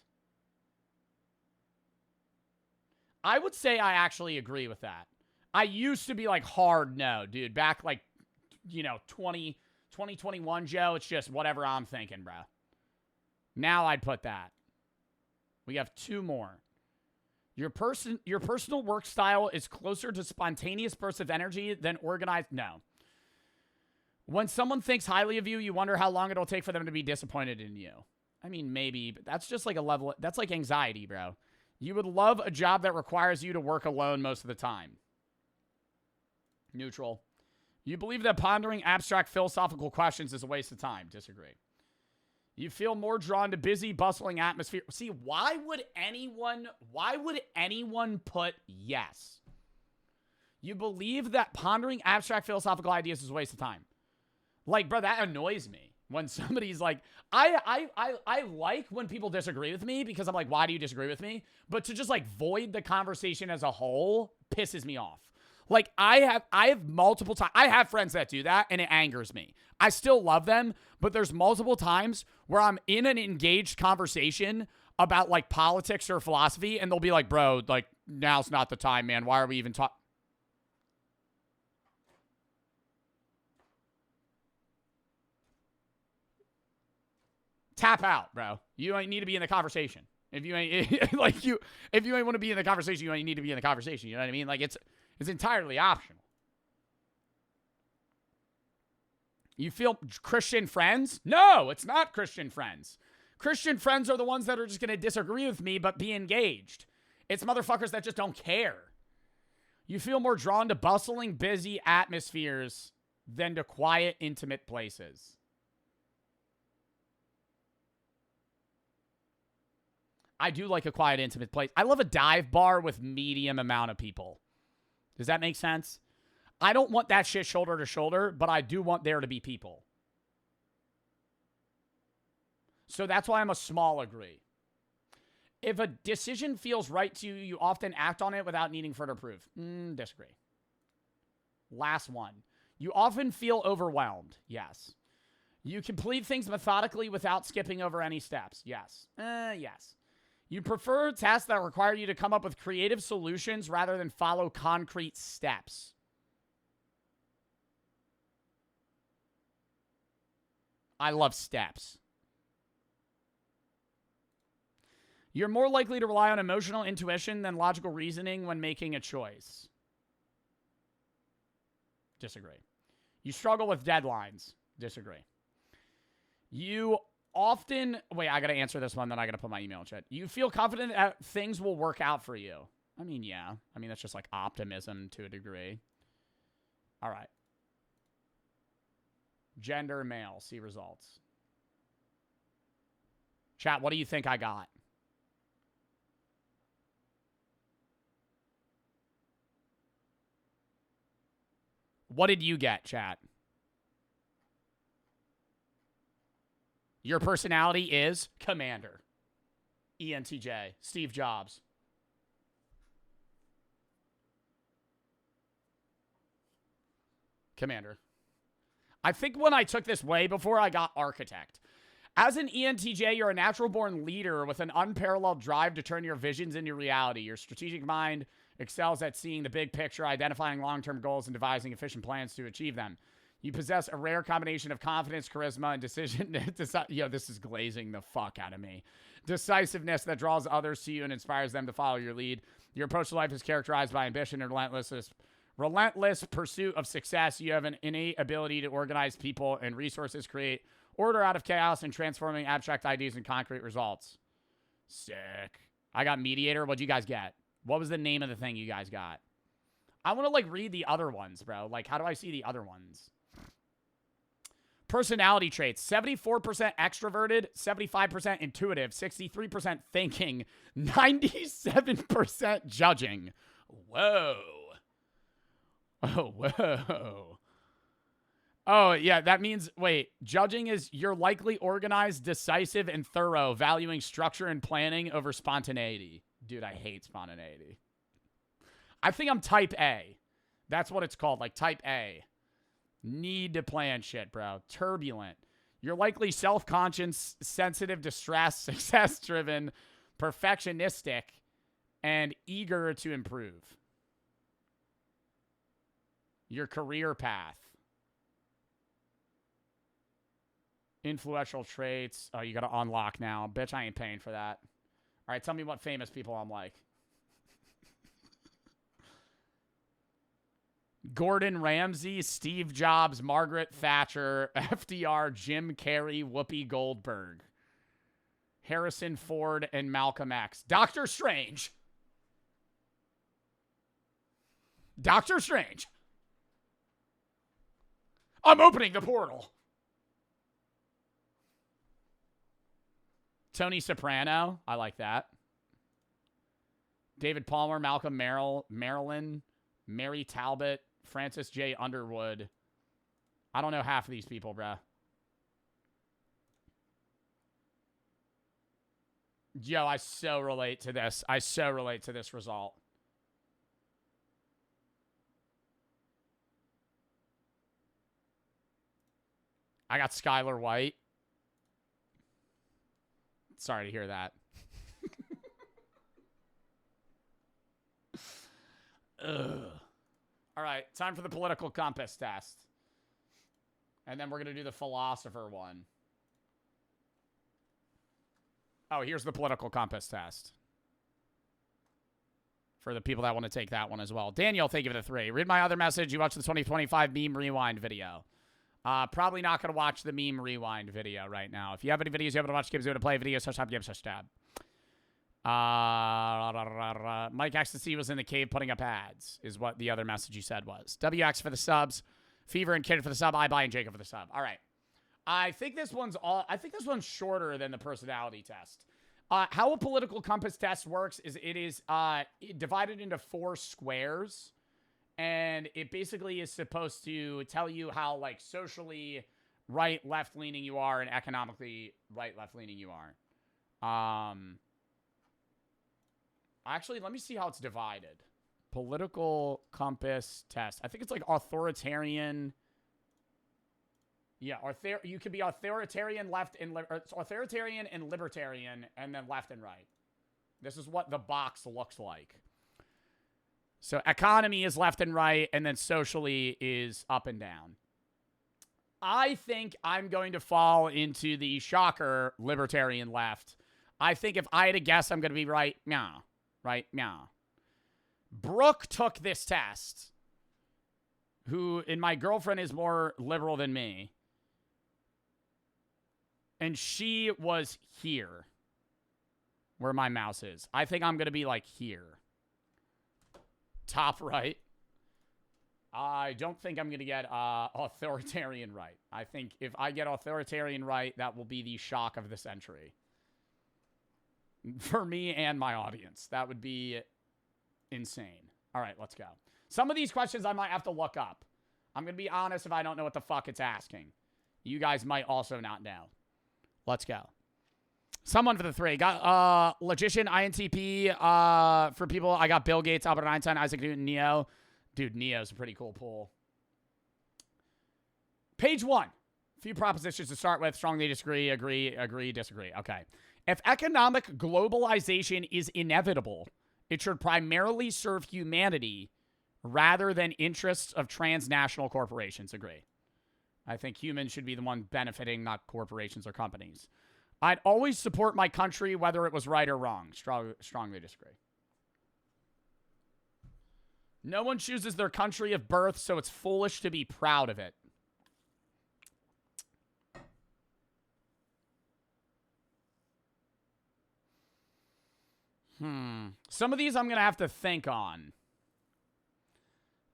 I would say I actually agree with that. I used to be like hard no, dude. Back like, 2021, Joe. It's just whatever I'm thinking, bro. Now I'd put that. We have 2 more. Your personal work style is closer to spontaneous bursts of energy than organized. No. When someone thinks highly of you, you wonder how long it'll take for them to be disappointed in you. I mean, maybe, but that's just like a level. That's like anxiety, bro. You would love a job that requires you to work alone most of the time. Neutral. You believe that pondering abstract philosophical questions is a waste of time. Disagree. You feel more drawn to busy, bustling atmosphere. See, why would anyone put yes? You believe that pondering abstract philosophical ideas is a waste of time. Like, bro, that annoys me. When somebody's like, I like when people disagree with me because I'm like, why do you disagree with me? But to just like void the conversation as a whole pisses me off. Like I have multiple times, I have friends that do that and it angers me. I still love them, but there's multiple times where I'm in an engaged conversation about like politics or philosophy and they'll be like, bro, like now's not the time, man. Why are we even talking? Tap out, bro. You ain't need to be in the conversation. If you ain't like if you ain't want to be in the conversation, you ain't need to be in the conversation. You know what I mean? Like it's entirely optional. You feel Christian friends? No, it's not Christian friends. Christian friends are the ones that are just going to disagree with me but be engaged. It's motherfuckers that just don't care. You feel more drawn to bustling, busy atmospheres than to quiet, intimate places. I do like a quiet, intimate place. I love a dive bar with medium amount of people. Does that make sense? I don't want that shit shoulder to shoulder, but I do want there to be people. So that's why I'm a small agree. If a decision feels right to you, you often act on it without needing further proof. Disagree. Last one. You often feel overwhelmed. Yes. You complete things methodically without skipping over any steps. Yes. Yes. You prefer tasks that require you to come up with creative solutions rather than follow concrete steps. I love steps. You're more likely to rely on emotional intuition than logical reasoning when making a choice. Disagree. You struggle with deadlines. Disagree. You often... Wait, I got to answer this one, then I got to put my email in chat. You feel confident that things will work out for you. I mean, yeah. I mean, that's just like optimism to a degree. All right. Gender, male. See results. Chat, what do you think I got? What did you get, chat? Your personality is Commander. ENTJ. Steve Jobs. Commander. I think when I took this way before, I got Architect. As an ENTJ, you're a natural-born leader with an unparalleled drive to turn your visions into reality. Your strategic mind excels at seeing the big picture, identifying long-term goals, and devising efficient plans to achieve them. You possess a rare combination of confidence, charisma, and decision. Yo, this is glazing the fuck out of me. Decisiveness that draws others to you and inspires them to follow your lead. Your approach to life is characterized by ambition and relentless pursuit of success. You have an innate ability to organize people and resources, create order out of chaos, and transforming abstract ideas into concrete results. Sick. I got mediator. What'd you guys get? What was the name of the thing you guys got? I want to, like, read the other ones, bro. Like, how do I see the other ones? Personality traits. 74% extroverted, 75% intuitive, 63% thinking, 97% judging. Whoa. Oh, whoa. Oh, yeah, that means, wait, judging is you're likely organized, decisive, and thorough, valuing structure and planning over spontaneity. Dude, I hate spontaneity. I think I'm type A. That's what it's called, like type A. Need to plan shit, bro. Turbulent. You're likely self-conscious, sensitive to stress, success-driven, perfectionistic, and eager to improve. Your career path. Influential traits. Oh, you got to unlock now. Bitch, I ain't paying for that. All right, tell me what famous people I'm like. Gordon Ramsay, Steve Jobs, Margaret Thatcher, FDR, Jim Carrey, Whoopi Goldberg, Harrison Ford, and Malcolm X. Doctor Strange. Doctor Strange. I'm opening the portal. Tony Soprano. I like that. David Palmer, Malcolm Marilyn, Mary Talbot, Francis J. Underwood. I don't know half of these people, bruh. Yo, I so relate to this. I so relate to this result. I got Skylar White. Sorry to hear that. Ugh. All right, time for the political compass test. And then we're going to do the philosopher one. Oh, here's the political compass test. For the people that want to take that one as well. Daniel, thank you for the 3. Read my other message. You watched the 2025 meme rewind video. Probably not going to watch the meme rewind video right now. If you have any videos you haven't watched, games you want to play, videos, /tab, games, /tab. Mike Ecstasy was in the cave putting up ads, is what the other message you said was. WX for the subs. Fever and Kid for the sub. I buy and Jacob for the sub. All right. I think this one's shorter than the personality test. How a political compass test works is it is divided into 4 squares. And it basically is supposed to tell you how, like, socially right, left-leaning you are and economically right, left-leaning you are. Actually, let me see how it's divided. Political compass test. I think it's like authoritarian. Yeah, you could be authoritarian left and authoritarian and libertarian, and then left and right. This is what the box looks like. So economy is left and right, and then socially is up and down. I think I'm going to fall into the shocker libertarian left. I think if I had to guess, I'm going to be right. Meow. Right? Meow. Brooke took this test, and my girlfriend is more liberal than me. And she was here, where my mouse is. I think I'm going to be like here. Top right. I don't think I'm going to get authoritarian right. I think if I get authoritarian right, that will be the shock of the century. For me and my audience. That would be insane. All right, let's go. Some of these questions I might have to look up. I'm going to be honest if I don't know what the fuck it's asking. You guys might also not know. Let's go. Someone for the 3. Got Logician, INTP. For people, I got Bill Gates, Albert Einstein, Isaac Newton, Neo. Dude, Neo's a pretty cool pool. Page 1. Few propositions to start with. Strongly disagree, agree, disagree. Okay. If economic globalization is inevitable, it should primarily serve humanity rather than interests of transnational corporations. Agree. I think humans should be the one benefiting, not corporations or companies. I'd always support my country, whether it was right or wrong. Strongly disagree. No one chooses their country of birth, so it's foolish to be proud of it. Some of these I'm going to have to think on.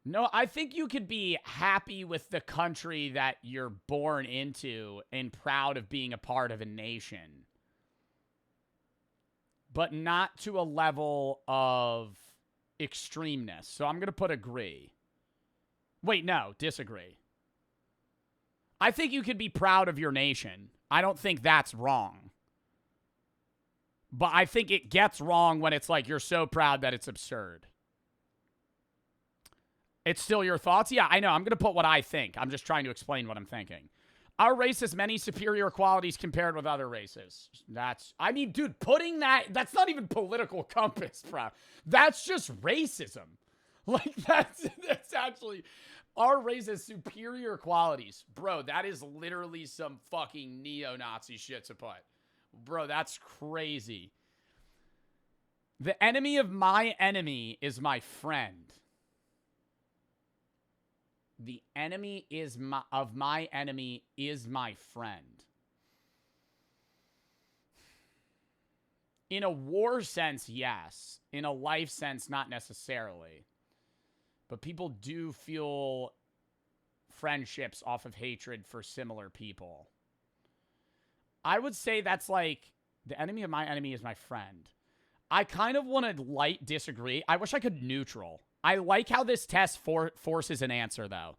No, I think you could be happy with the country that you're born into and proud of being a part of a nation. But not to a level of extremeness. So I'm going to put agree. Wait, no, disagree. I think you could be proud of your nation. I don't think that's wrong. But I think it gets wrong when it's like you're so proud that it's absurd. It's still your thoughts? Yeah, I know. I'm going to put what I think. I'm just trying to explain what I'm thinking. Our race has many superior qualities compared with other races. I mean, dude, that's not even political compass, bro. That's just racism. Like, that's actually, our race has superior qualities. Bro, that is literally some fucking neo-Nazi shit to put. Bro, that's crazy. The enemy of my enemy is my friend. The enemy of my enemy is my friend. In a war sense, yes. In a life sense, not necessarily. But people do feel friendships off of hatred for similar people. I would say that's like, the enemy of my enemy is my friend. I kind of want to light disagree. I wish I could neutral. I like how this test forces an answer, though.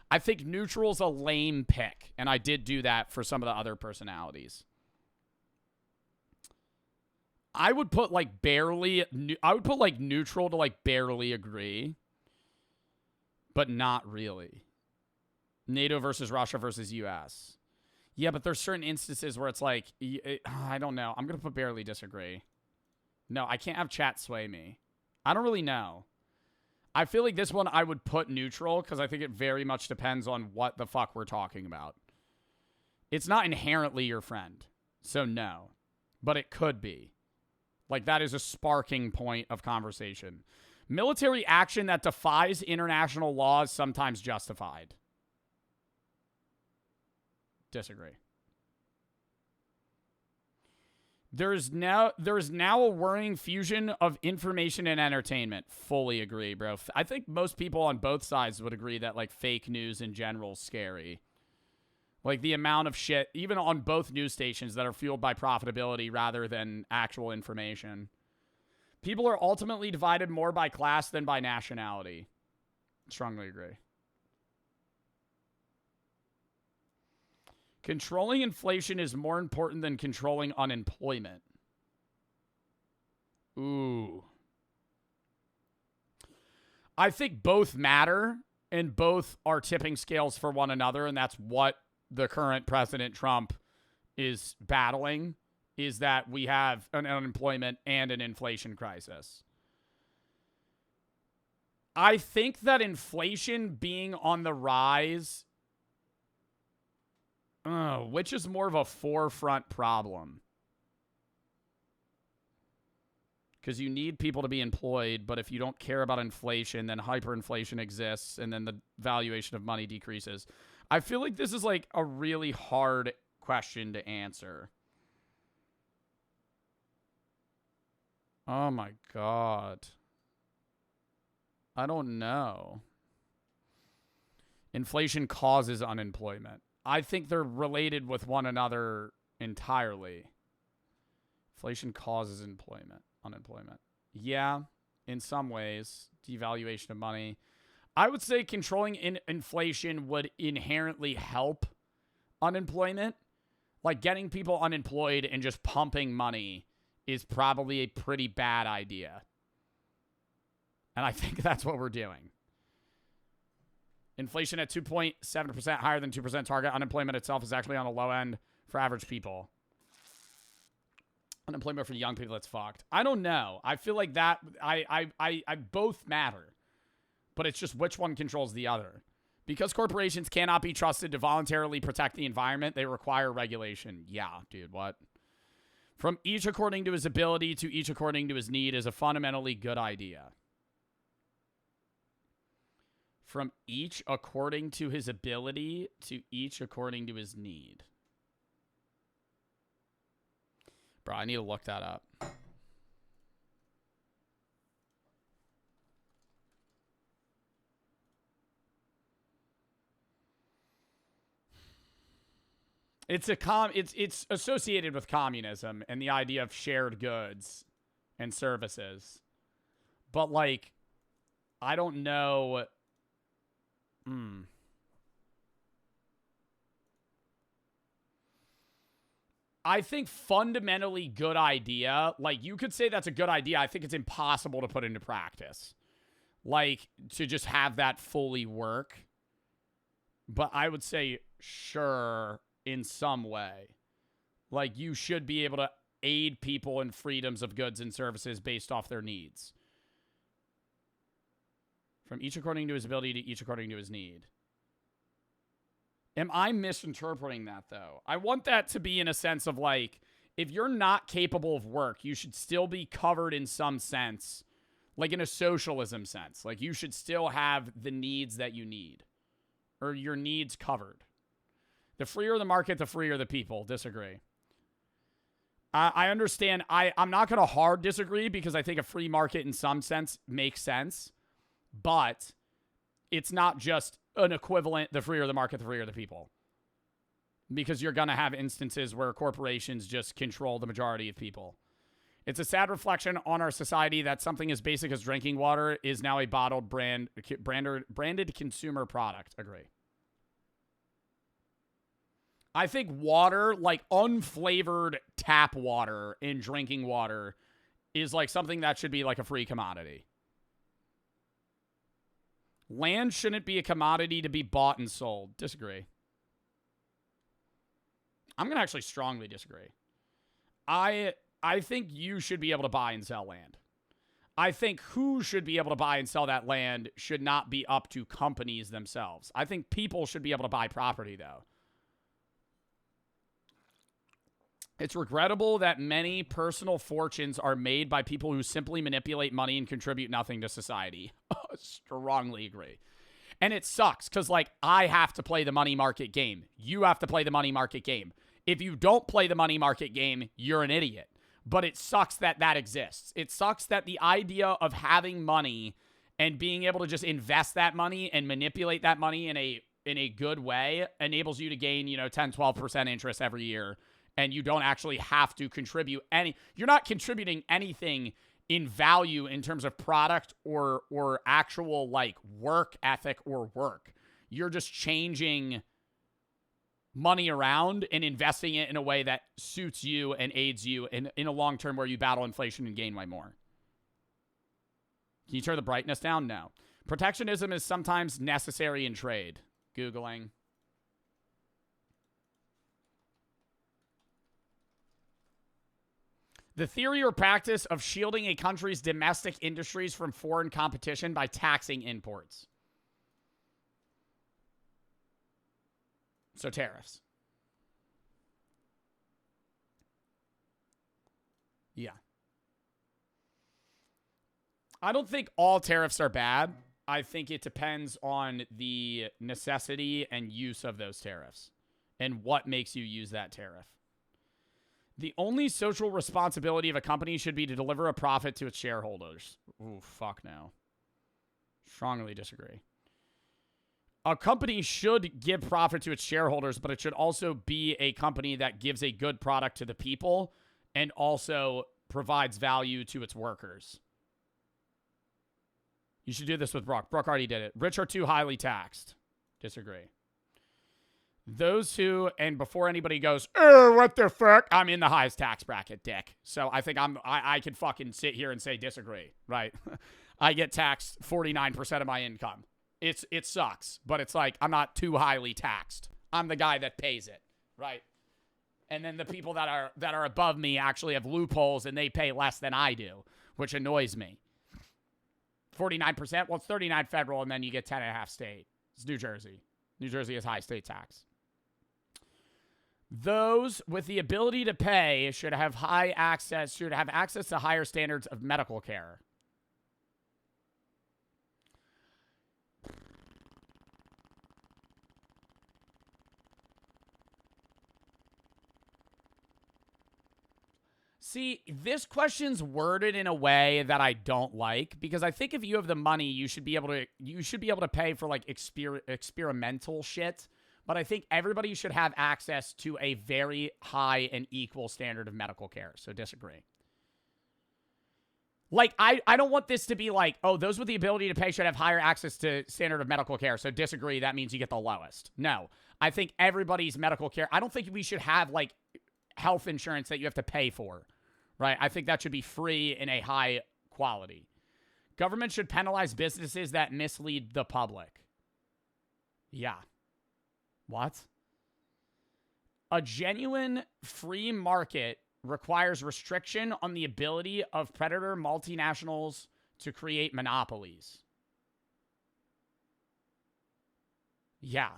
I think neutral's a lame pick, and I did do that for some of the other personalities. I would put like barely, I would put like neutral to like barely agree, but not really. NATO versus Russia versus US. Yeah, but there's certain instances where it's like, I don't know. I'm going to put barely disagree. No, I can't have chat sway me. I don't really know. I feel like this one I would put neutral because I think it very much depends on what the fuck we're talking about. It's not inherently your friend, so no. But it could be. Like, that is a sparking point of conversation. Military action that defies international law is sometimes justified. Disagree. There's now a worrying fusion of information and entertainment. Fully agree, bro. I think most people on both sides would agree that like fake news in general is scary. Like the amount of shit, even on both news stations, that are fueled by profitability rather than actual information. People are ultimately divided more by class than by nationality. Strongly agree. Controlling inflation is more important than controlling unemployment. Ooh. I think both matter and both are tipping scales for one another, and that's what the current President Trump is battling, is that we have an unemployment and an inflation crisis. I think that inflation being on the rise, which is more of a forefront problem? Because you need people to be employed, but if you don't care about inflation, then hyperinflation exists, and then the valuation of money decreases. I feel like this is like a really hard question to answer. Oh my God. I don't know. Inflation causes unemployment. I think they're related with one another entirely. Inflation causes unemployment. Yeah, in some ways, devaluation of money. I would say controlling inflation would inherently help unemployment. Like getting people unemployed and just pumping money is probably a pretty bad idea. And I think that's what we're doing. Inflation at 2.7%, higher than 2% target. Unemployment itself is actually on the low end for average people. Unemployment for young people, that's fucked. I don't know. I feel like that, I both matter. But it's just which one controls the other. Because corporations cannot be trusted to voluntarily protect the environment, they require regulation. Yeah, dude, what? From each according to his ability to each according to his need is a fundamentally good idea. From each according to his ability to each according to his need. Bro, I need to look that up. It's associated with communism and the idea of shared goods and services. But like, I don't know. I think fundamentally good idea. Like, you could say that's a good idea. I think it's impossible to put into practice. Like, to just have that fully work. But I would say, sure, in some way. Like, you should be able to aid people in freedoms of goods and services based off their needs. From each according to his ability to each according to his need. Am I misinterpreting that, though? I want that to be in a sense of, like, if you're not capable of work, you should still be covered in some sense. Like, in a socialism sense. Like, you should still have the needs that you need. Or your needs covered. The freer the market, the freer the people. Disagree. I understand. I'm not going to hard disagree because I think a free market in some sense makes sense. But it's not just an equivalent, the freer the market, the freer the people. Because you're going to have instances where corporations just control the majority of people. It's a sad reflection on our society that something as basic as drinking water is now a bottled branded consumer product. Agree. I think water, like unflavored tap water in drinking water, is like something that should be like a free commodity. Land shouldn't be a commodity to be bought and sold. Disagree. I'm going to actually strongly disagree. I think you should be able to buy and sell land. I think who should be able to buy and sell that land should not be up to companies themselves. I think people should be able to buy property, though. It's regrettable that many personal fortunes are made by people who simply manipulate money and contribute nothing to society. Strongly agree. And it sucks because, like, I have to play the money market game. You have to play the money market game. If you don't play the money market game, you're an idiot. But it sucks that that exists. It sucks that the idea of having money and being able to just invest that money and manipulate that money in a good way enables you to gain, 10, 12% interest every year. And you don't actually have to contribute you're not contributing anything in value in terms of product or actual like work ethic or work. You're just changing money around and investing it in a way that suits you and aids you in a long term where you battle inflation and gain way more. Can you turn the brightness down? No. Protectionism is sometimes necessary in trade. Googling. The theory or practice of shielding a country's domestic industries from foreign competition by taxing imports. So tariffs. Yeah. I don't think all tariffs are bad. I think it depends on the necessity and use of those tariffs and what makes you use that tariff. The only social responsibility of a company should be to deliver a profit to its shareholders. Ooh, fuck no. Strongly disagree. A company should give profit to its shareholders, but it should also be a company that gives a good product to the people and also provides value to its workers. You should do this with Brooke. Brooke already did it. Rich are too highly taxed. Disagree. Those who, and before anybody goes, oh, what the fuck? I'm in the highest tax bracket, dick. So I think I can fucking sit here and say disagree, right? I get taxed 49% of my income. It sucks, but it's like I'm not too highly taxed. I'm the guy that pays it, right? And then the people that are above me actually have loopholes and they pay less than I do, which annoys me. 49%, well, it's 39 federal, and then you get 10.5 state. It's New Jersey. New Jersey has high state tax. Those with the ability to pay should have access to higher standards of medical care. See, this question's worded in a way that I don't like because I think if you have the money, you should be able to pay for like experimental shit. But I think everybody should have access to a very high and equal standard of medical care. So disagree. Like, I don't want this to be like, oh, those with the ability to pay should have higher access to standard of medical care. So disagree. That means you get the lowest. No, I think everybody's medical care. I don't think we should have like health insurance that you have to pay for, right? I think that should be free in a high quality. Government should penalize businesses that mislead the public. Yeah. What? A genuine free market requires restriction on the ability of predator multinationals to create monopolies. Yeah.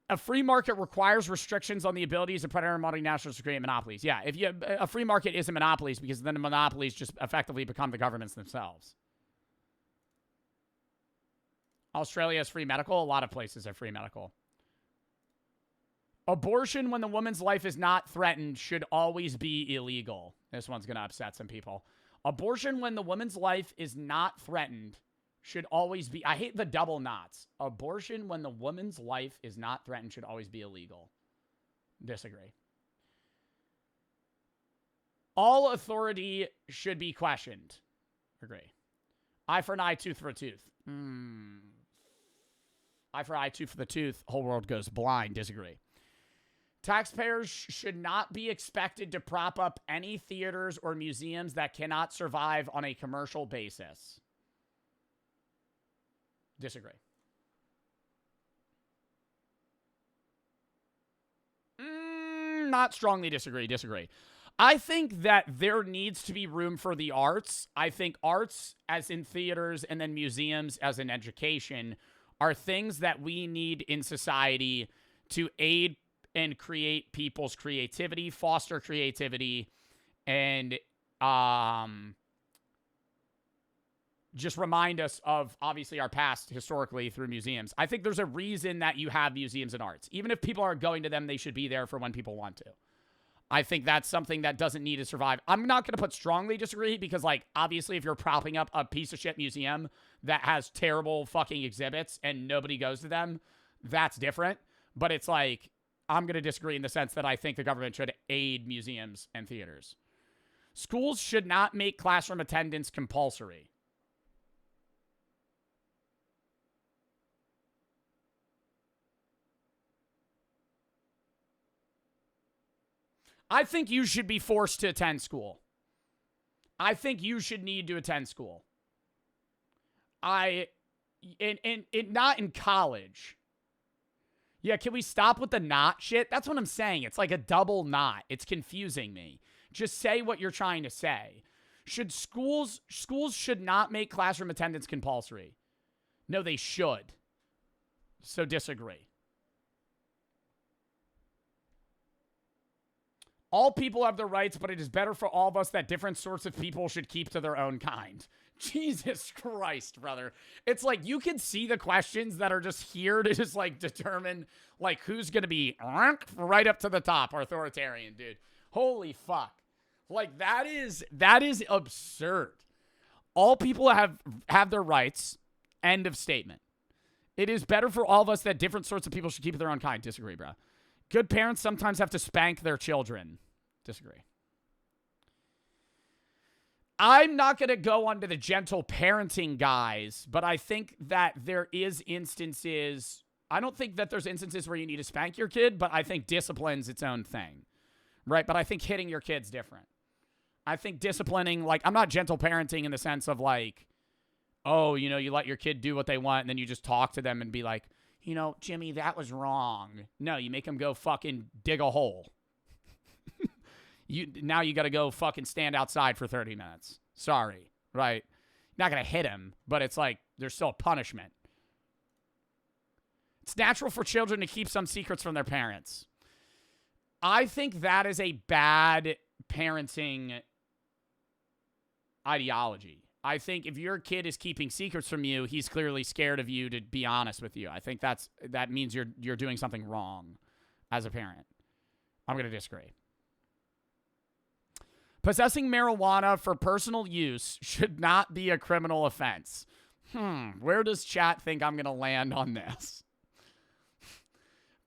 A free market requires restrictions on the abilities of predator multinationals to create monopolies. Yeah, a free market isn't monopolies because then the monopolies just effectively become the governments themselves. Australia has free medical. A lot of places have free medical. Abortion when the woman's life is not threatened should always be illegal. This one's going to upset some people. Abortion when the woman's life is not threatened should always be... I hate the double knots. Abortion when the woman's life is not threatened should always be illegal. Disagree. All authority should be questioned. Agree. Eye for an eye, tooth for a tooth. Eye for eye, tooth for the tooth, whole world goes blind. Disagree. Taxpayers should not be expected to prop up any theaters or museums that cannot survive on a commercial basis. Disagree. Not strongly disagree. Disagree. I think that there needs to be room for the arts. I think arts, as in theaters, and then museums, as in education, are things that we need in society to aid and create people's creativity, foster creativity, and just remind us of, obviously, our past historically through museums. I think there's a reason that you have museums and arts. Even if people aren't going to them, they should be there for when people want to. I think that's something that doesn't need to survive. I'm not going to put strongly disagree because, like, obviously if you're propping up a piece of shit museum that has terrible fucking exhibits and nobody goes to them, that's different. But it's like, I'm going to disagree in the sense that I think the government should aid museums and theaters. Schools should not make classroom attendance compulsory. I think you should be forced to attend school. I think you should need to attend school. Not in college. Yeah, can we stop with the not shit? That's what I'm saying. It's like a double not. It's confusing me. Just say what you're trying to say. Schools should not make classroom attendance compulsory. No, they should. So disagree. All people have their rights, but it is better for all of us that different sorts of people should keep to their own kind. Jesus Christ, brother. It's like you can see the questions that are just here to just like determine like who's going to be right up to the top authoritarian, dude. Holy fuck. Like that is absurd. All people have their rights. End of statement. It is better for all of us that different sorts of people should keep to their own kind. Disagree, bro. Good parents sometimes have to spank their children. Disagree. I'm not going to go onto the gentle parenting guys, but I think that there is instances. I don't think that there's instances where you need to spank your kid, but I think discipline's its own thing. Right? But I think hitting your kid's different. I think disciplining, like, I'm not gentle parenting in the sense of like, oh, you know, you let your kid do what they want and then you just talk to them and be like, you know, Jimmy, that was wrong. No, you make them go fucking dig a hole. Now you got to go fucking stand outside for 30 minutes. Sorry, right? Not going to hit him, but it's like there's still a punishment. It's natural for children to keep some secrets from their parents. I think that is a bad parenting ideology. I think if your kid is keeping secrets from you, he's clearly scared of you to be honest with you. I think that means you're doing something wrong as a parent. I'm going to disagree. Possessing marijuana for personal use should not be a criminal offense. Where does chat think I'm going to land on this?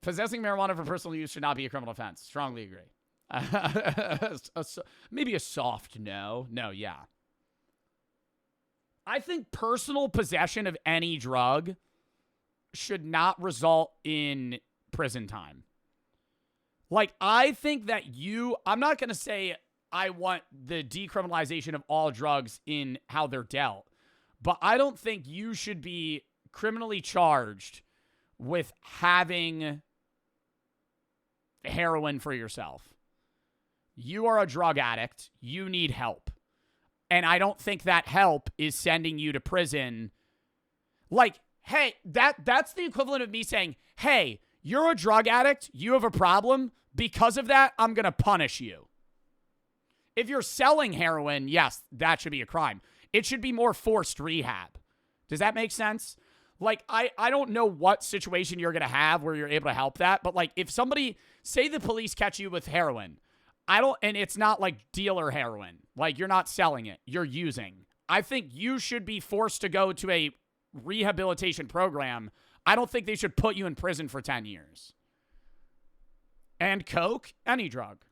Possessing marijuana for personal use should not be a criminal offense. Strongly agree. Maybe a soft no. No, yeah. I think personal possession of any drug should not result in prison time. Like, I think that I'm not going to say I want the decriminalization of all drugs in how they're dealt, but I don't think you should be criminally charged with having heroin for yourself. You are a drug addict. You need help. And I don't think that help is sending you to prison. Like, hey, that's the equivalent of me saying, hey, you're a drug addict. You have a problem. Because of that, I'm going to punish you. If you're selling heroin, yes, that should be a crime. It should be more forced rehab. Does that make sense? Like, I don't know what situation you're going to have where you're able to help that. But, like, if somebody, say the police catch you with heroin, and it's not like dealer heroin. Like, you're not selling it. You're using. I think you should be forced to go to a rehabilitation program. I don't think they should put you in prison for 10 years. And coke, any drug.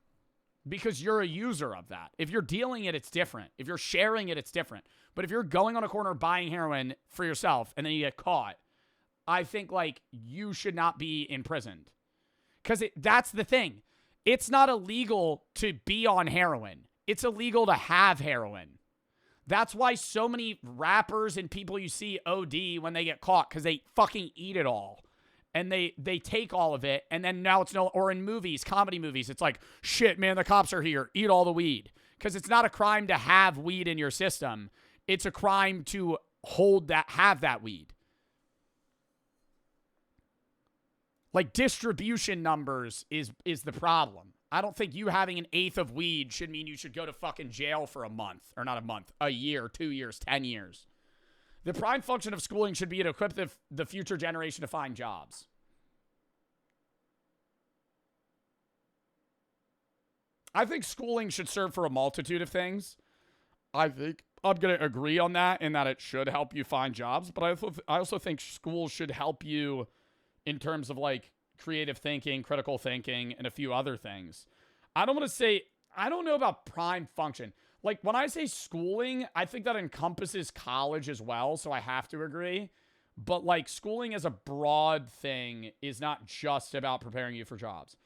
Because you're a user of that. If you're dealing it, it's different. If you're sharing it, it's different. But if you're going on a corner buying heroin for yourself and then you get caught, I think, like, you should not be imprisoned. Because that's the thing. It's not illegal to be on heroin. It's illegal to have heroin. That's why so many rappers and people you see OD when they get caught, because they fucking eat it all. And they take all of it, and then now it's no, or in movies, comedy movies, it's like, shit, man, the cops are here. Eat all the weed. Because it's not a crime to have weed in your system. It's a crime to have that weed. Like, distribution numbers is the problem. I don't think you having an eighth of weed should mean you should go to fucking jail for a month. Or not a month. A year, 2 years, 10 years. The prime function of schooling should be to equip the future generation to find jobs. I think schooling should serve for a multitude of things. I think I'm going to agree on that in that it should help you find jobs. But I also think schools should help you in terms of, like, creative thinking, critical thinking, and a few other things. I don't know about prime function. Like, when I say schooling, I think that encompasses college as well, so I have to agree. But, like, schooling as a broad thing is not just about preparing you for jobs.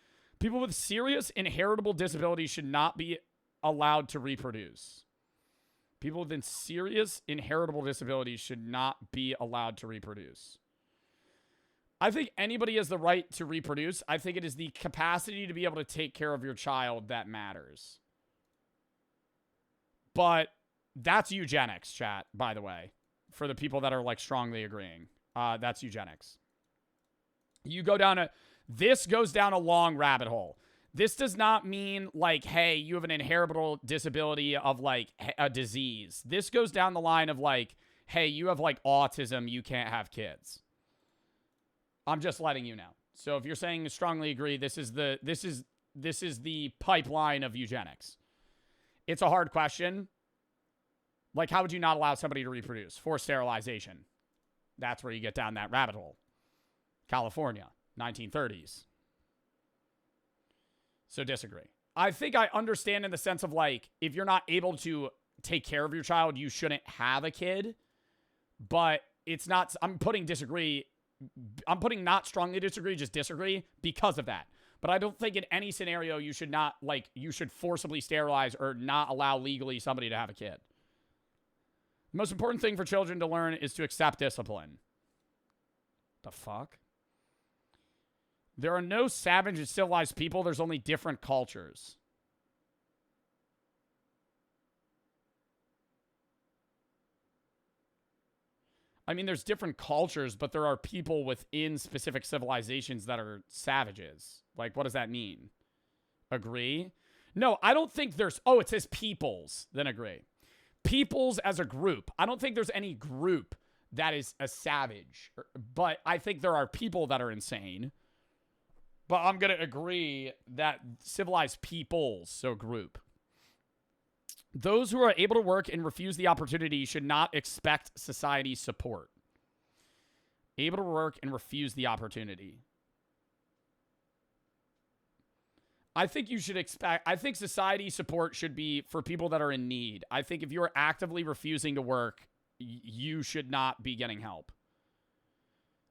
People with serious inheritable disabilities should not be allowed to reproduce. People with serious inheritable disabilities should not be allowed to reproduce. I think anybody has the right to reproduce. I think it is the capacity to be able to take care of your child that matters. But that's eugenics, chat, by the way, for the people that are, like, strongly agreeing. That's eugenics. This goes down a long rabbit hole. This does not mean, like, hey, you have an inheritable disability of, like, a disease. This goes down the line of, like, hey, you have, like, autism, you can't have kids. I'm just letting you know. So if you're saying strongly agree, this is the pipeline of eugenics. It's a hard question. Like, how would you not allow somebody to reproduce? Forced sterilization. That's where you get down that rabbit hole. California, 1930s. So disagree. I think I understand in the sense of, like, if you're not able to take care of your child, you shouldn't have a kid. But it's not, I'm putting not strongly disagree, just disagree because of that. But I don't think in any scenario you should not, like, you should forcibly sterilize or not allow legally somebody to have a kid. The most important thing for children to learn is to accept discipline. The fuck? There are no savage and civilized people. There's only different cultures. I mean, there's different cultures, but there are people within specific civilizations that are savages. Like, what does that mean? Agree? No, I don't think there's... Oh, it says peoples. Then agree. Peoples as a group. I don't think there's any group that is a savage. But I think there are people that are insane. But I'm going to agree that civilized peoples, so group. Those who are able to work and refuse the opportunity should not expect society's support. Able to work and refuse the opportunity. I think you should expect... I think society support should be for people that are in need. I think if you're actively refusing to work, you should not be getting help.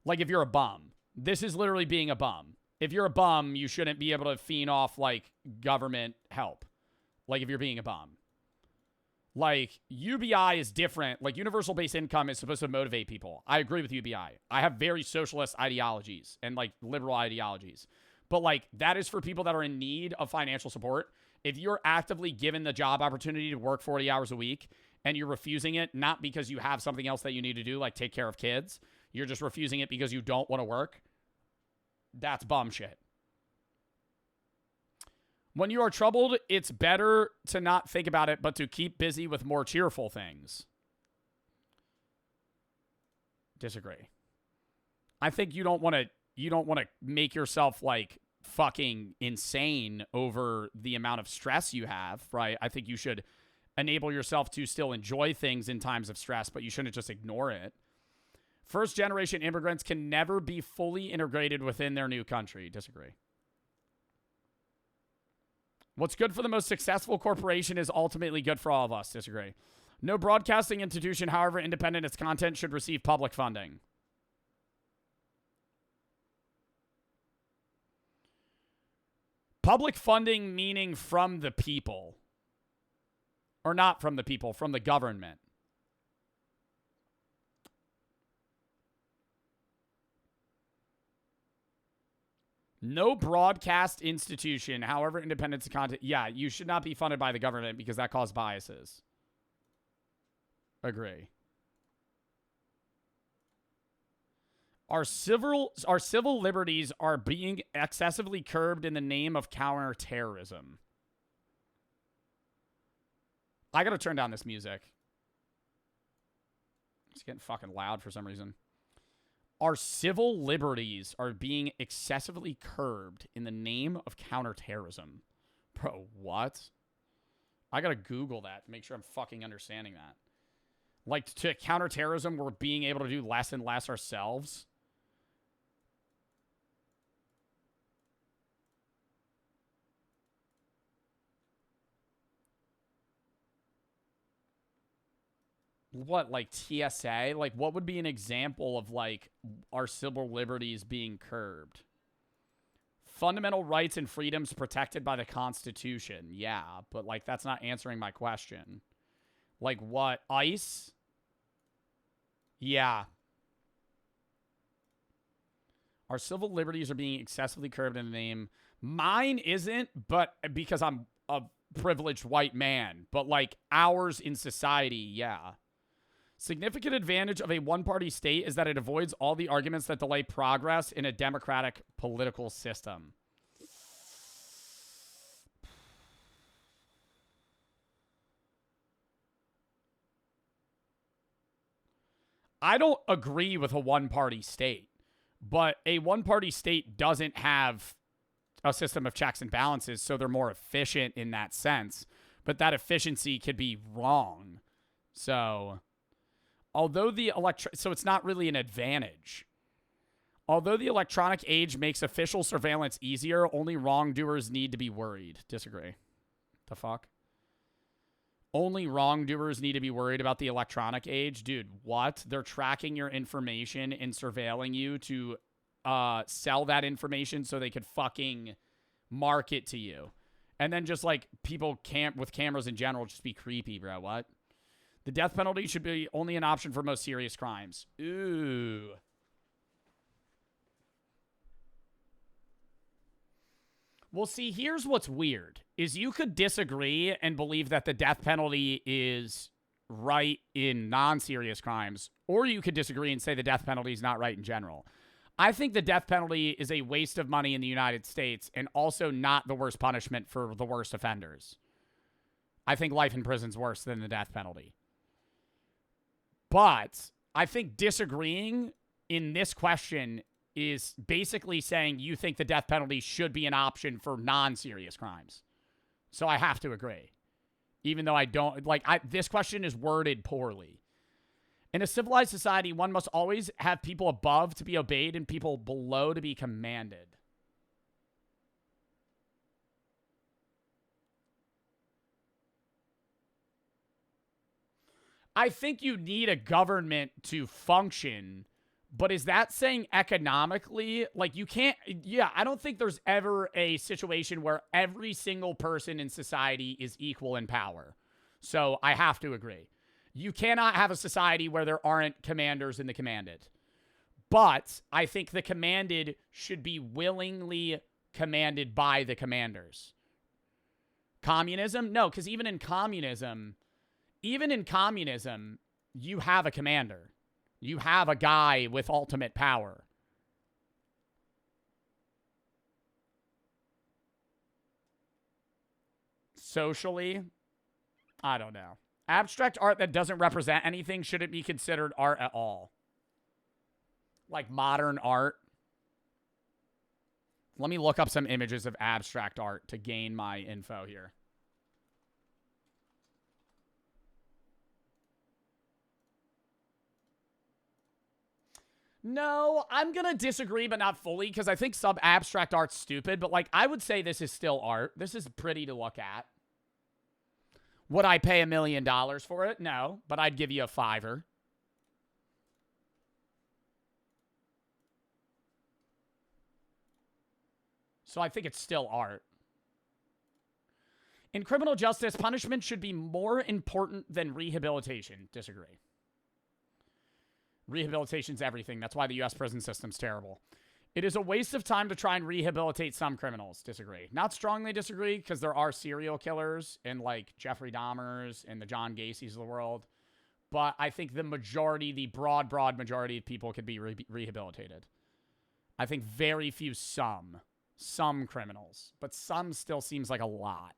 Like, if you're a bum. This is literally being a bum. If you're a bum, you shouldn't be able to fiend off, like, government help. Like, if you're being a bum. Like, UBI is different. Like, universal basic income is supposed to motivate people. I agree with UBI. I have very socialist ideologies and, like, liberal ideologies. But, like, that is for people that are in need of financial support. If you're actively given the job opportunity to work 40 hours a week and you're refusing it, not because you have something else that you need to do, like take care of kids, you're just refusing it because you don't want to work, that's bum shit. When you are troubled, it's better to not think about it, but to keep busy with more cheerful things. Disagree. I think you don't want to make yourself, like, fucking insane over the amount of stress you have, right? I think you should enable yourself to still enjoy things in times of stress, but you shouldn't just ignore it. First-generation immigrants can never be fully integrated within their new country. Disagree. What's good for the most successful corporation is ultimately good for all of us. Disagree. No broadcasting institution, however independent its content, should receive public funding. Public funding meaning from the people. Or not from the people, from the government. No broadcast institution, however independent of content. Yeah, you should not be funded by the government because that causes biases. Agree. Our civil liberties are being excessively curbed in the name of counterterrorism. I gotta turn down this music. It's getting fucking loud for some reason. Our civil liberties are being excessively curbed in the name of counterterrorism. Bro, what? I gotta Google that to make sure I'm fucking understanding that. Like, to counterterrorism, we're being able to do less and less ourselves. What, like TSA? Like, what would be an example of, like, our civil liberties being curbed? Fundamental rights and freedoms protected by the Constitution. Yeah, but, like, that's not answering my question. Like, what? ICE? Yeah. Our civil liberties are being excessively curbed in the name. Mine isn't, but because I'm a privileged white man. But, like, ours in society, yeah. Significant advantage of a one-party state is that it avoids all the arguments that delay progress in a democratic political system. I don't agree with a one-party state, but a one-party state doesn't have a system of checks and balances, so they're more efficient in that sense. But that efficiency could be wrong. So... although so it's not really an advantage. Although the electronic age makes official surveillance easier, only wrongdoers need to be worried. Disagree. The fuck? Only wrongdoers need to be worried about the electronic age? Dude, what? They're tracking your information and surveilling you to sell that information so they could fucking market to you. And then just like people with cameras in general just be creepy, bro. What? The death penalty should be only an option for most serious crimes. Ooh. Well, see, here's what's weird. Is you could disagree and believe that the death penalty is right in non-serious crimes, or you could disagree and say the death penalty is not right in general. I think the death penalty is a waste of money in the United States and also not the worst punishment for the worst offenders. I think life in prison is worse than the death penalty. But I think disagreeing in this question is basically saying you think the death penalty should be an option for non-serious crimes. So I have to agree. Even though I don't, like, this question is worded poorly. In a civilized society, one must always have people above to be obeyed and people below to be commanded. I think you need a government to function, but is that saying economically? Like, you can't, yeah, I don't think there's ever a situation where every single person in society is equal in power. So I have to agree. You cannot have a society where there aren't commanders and the commanded. But I think the commanded should be willingly commanded by the commanders. Communism? No, because even in communism, you have a commander. You have a guy with ultimate power. Socially, I don't know. Abstract art that doesn't represent anything shouldn't be considered art at all. Like modern art. Let me look up some images of abstract art to gain my info here. No, I'm going to disagree, but not fully, because I think some abstract art's stupid, but, like, I would say this is still art. This is pretty to look at. Would I pay $1 million for it? No, but I'd give you a $5. So I think it's still art. In criminal justice, punishment should be more important than rehabilitation. Disagree. Rehabilitation's everything. That's why the U.S. prison system's terrible. It is a waste of time to try and rehabilitate some criminals. Disagree. Not strongly disagree, because there are serial killers and like Jeffrey Dahmers and the John Gacy's of the world. But I think the majority, the broad majority of people could be rehabilitated. I think very few, some criminals, but some still seems like a lot.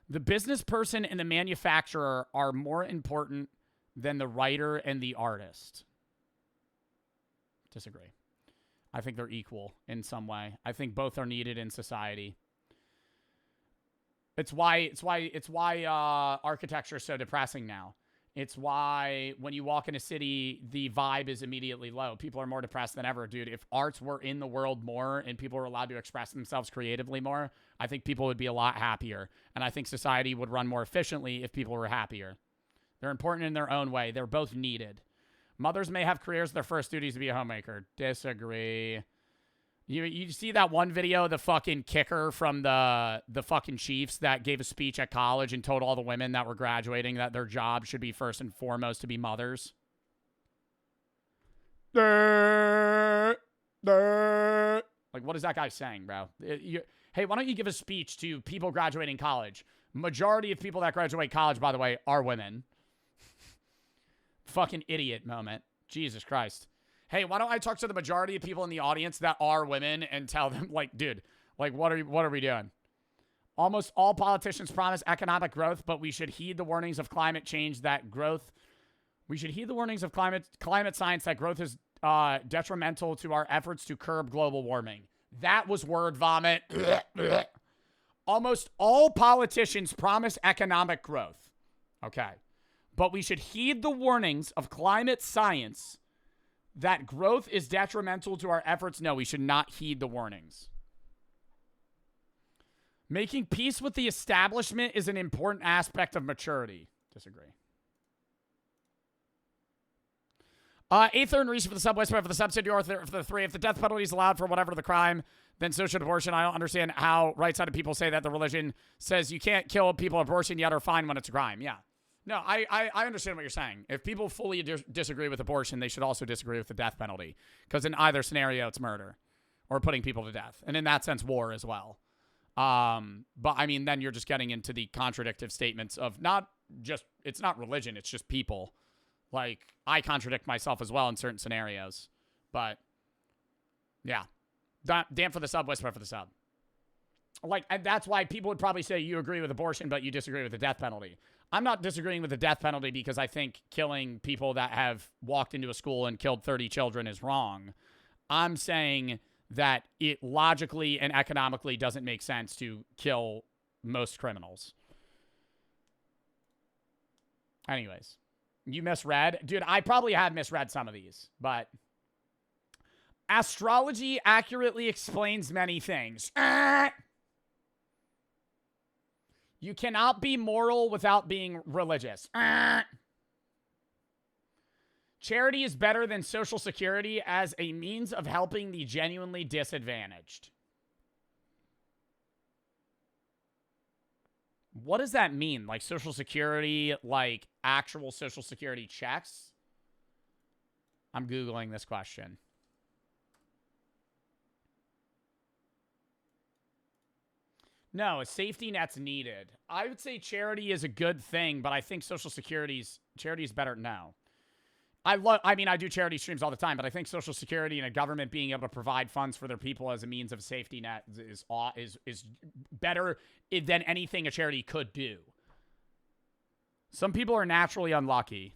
The business person and the manufacturer are more important than the writer and the artist. Disagree. I think they're equal in some way. I think both are needed in society. It's why architecture is so depressing now. It's why when you walk in a city, the vibe is immediately low. People are more depressed than ever, dude. If arts were in the world more and people were allowed to express themselves creatively more, I think people would be a lot happier. And I think society would run more efficiently if people were happier. They're important in their own way. They're both needed. Mothers may have careers. Their first duty is to be a homemaker. Disagree. You see that one video, the fucking kicker from the fucking Chiefs that gave a speech at college and told all the women that were graduating that their job should be first and foremost to be mothers? Like, what is that guy saying, bro? Hey, why don't you give a speech to people graduating college? Majority of people that graduate college, by the way, are women. Fucking idiot moment. Jesus Christ. Hey, why don't I talk to the majority of people in the audience that are women and tell them, like, dude, like, what are we doing? Almost all politicians promise economic growth, but we should heed the warnings of climate change that growth. We should heed the warnings of climate science that growth is detrimental to our efforts to curb global warming. That was word vomit. Almost all politicians promise economic growth. Okay. But we should heed the warnings of climate science that growth is detrimental to our efforts. No, we should not heed the warnings. Making peace with the establishment is an important aspect of maturity. Disagree. Eighth and reason for the subway for the subsidy or for the three. If the death penalty is allowed for whatever the crime, then so should abortion. I don't understand how right-sided people say that the religion says you can't kill people abortion yet are fine when it's a crime. Yeah. No, I understand what you're saying. If people fully disagree with abortion, they should also disagree with the death penalty. Because in either scenario, it's murder. Or putting people to death. And in that sense, war as well. But, I mean, then you're just getting into the contradictive statements of not just, it's not religion, it's just people. Like, I contradict myself as well in certain scenarios. But, yeah. Damn for the sub, whisper for the sub. Like, and that's why people would probably say you agree with abortion, but you disagree with the death penalty. I'm not disagreeing with the death penalty because I think killing people that have walked into a school and killed 30 children is wrong. I'm saying that it logically and economically doesn't make sense to kill most criminals. Anyways, you misread. Dude, I probably have misread some of these, but astrology accurately explains many things. You cannot be moral without being religious. Charity is better than Social Security as a means of helping the genuinely disadvantaged. What does that mean? Like Social Security, like actual Social Security checks? I'm Googling this question. No, a safety net's needed. I would say charity is a good thing, but I think Social Security's charity is better. No. I mean, I do charity streams all the time, but I think Social Security and a government being able to provide funds for their people as a means of safety net is better than anything a charity could do. Some people are naturally unlucky.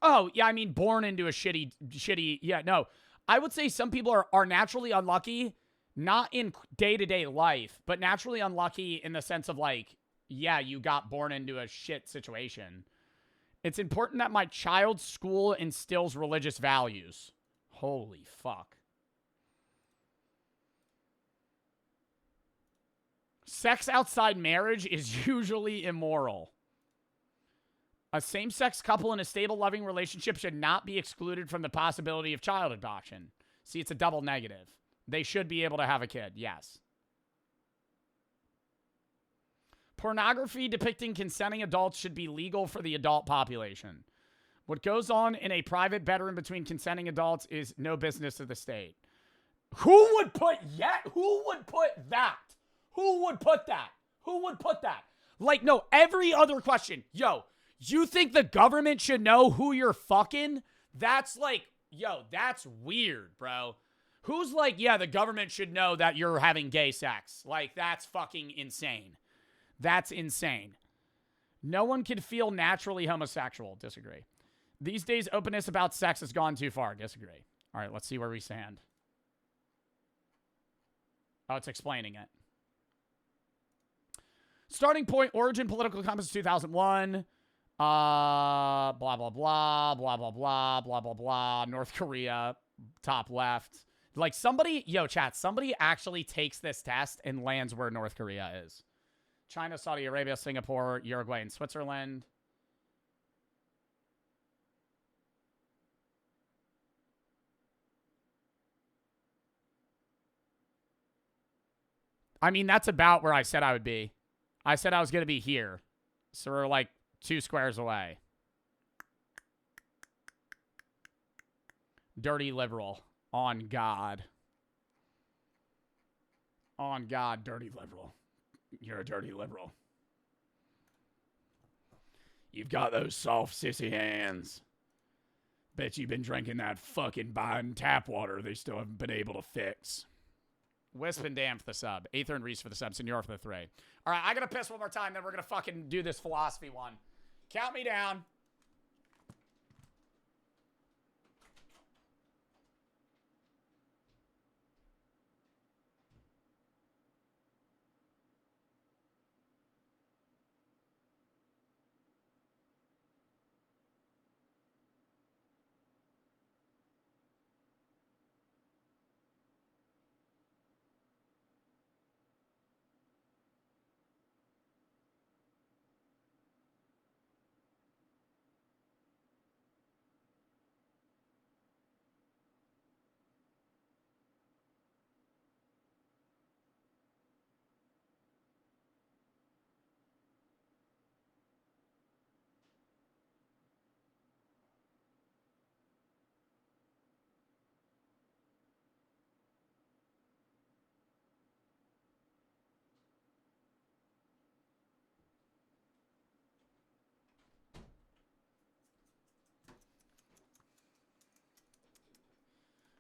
Oh, yeah, I mean, born into a shitty, yeah, no. I would say some people are naturally unlucky. Not in day-to-day life, but naturally unlucky in the sense of like, yeah, you got born into a shit situation. It's important that my child's school instills religious values. Holy fuck. Sex outside marriage is usually immoral. A same-sex couple in a stable, loving relationship should not be excluded from the possibility of child adoption. See, it's a double negative. They should be able to have a kid, yes. Pornography depicting consenting adults should be legal for the adult population. What goes on in a private bedroom between consenting adults is no business of the state. Who would put that? Who would put that? Who would put that? Who would put that? Like, no, every other question. Yo, you think the government should know who you're fucking? That's like, yo, that's weird, bro. Who's like, yeah, the government should know that you're having gay sex? Like, that's fucking insane. That's insane. No one can feel naturally homosexual. Disagree. These days, openness about sex has gone too far. Disagree. All right, let's see where we stand. Oh, it's explaining it. Starting point, origin, political compass, 2001. Blah, blah, blah, blah, blah, blah, blah, blah, blah. North Korea, top left. Like somebody, yo, chat, somebody actually takes this test and lands where North Korea is. China, Saudi Arabia, Singapore, Uruguay, and Switzerland. I mean, that's about where I said I would be. I said I was going to be here. So we're like 2 squares away. Dirty liberal. On God. On God, dirty liberal. You're a dirty liberal. You've got those soft, sissy hands. Bet you've been drinking that fucking Biden tap water they still haven't been able to fix. Wisp and Dan for the sub. Aether and Reese for the sub. Senor for the 3. All right, I got to piss one more time, then we're going to fucking do this philosophy one. Count me down.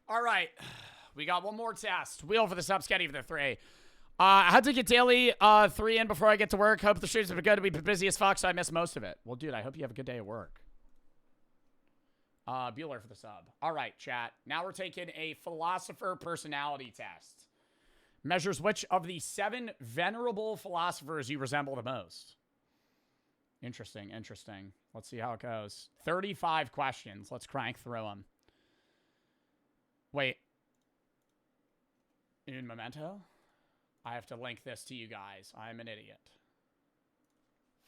All right. We got one more test. Wheel for the sub, Sketty for the 3. I had to get daily 3 in before I get to work. Hope the streams have been good. To be busy as fuck, so I missed most of it. Well, dude, I hope you have a good day at work. Bueller for the sub. All right, chat. Now we're taking a philosopher personality test. Measures which of the 7 venerable philosophers you resemble the most. Interesting, interesting. Let's see how it goes. 35 questions. Let's crank through them. Wait. In Memento? I have to link this to you guys. I'm an idiot.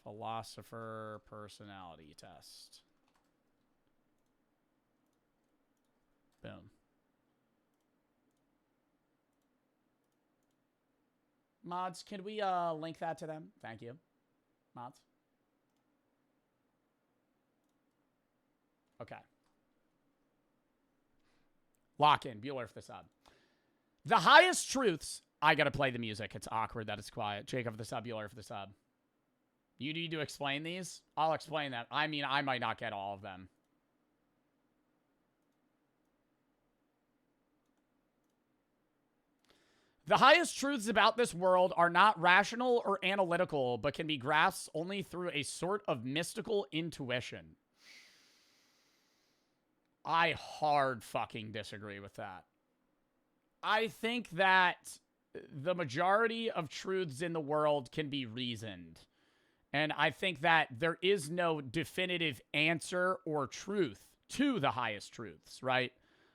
Philosopher personality test. Boom. Mods, can we link that to them? Thank you. Mods. Okay. Lock in. Bueller for the sub. The highest truths. I gotta play the music. It's awkward that it's quiet. Jacob for the sub. Bueller for the sub. You need to explain these? I'll explain that. I mean, I might not get all of them. The highest truths about this world are not rational or analytical, but can be grasped only through a sort of mystical intuition. I hard fucking disagree with that. I think that the majority of truths in the world can be reasoned. And I think that there is no definitive answer or truth to the highest truths, right?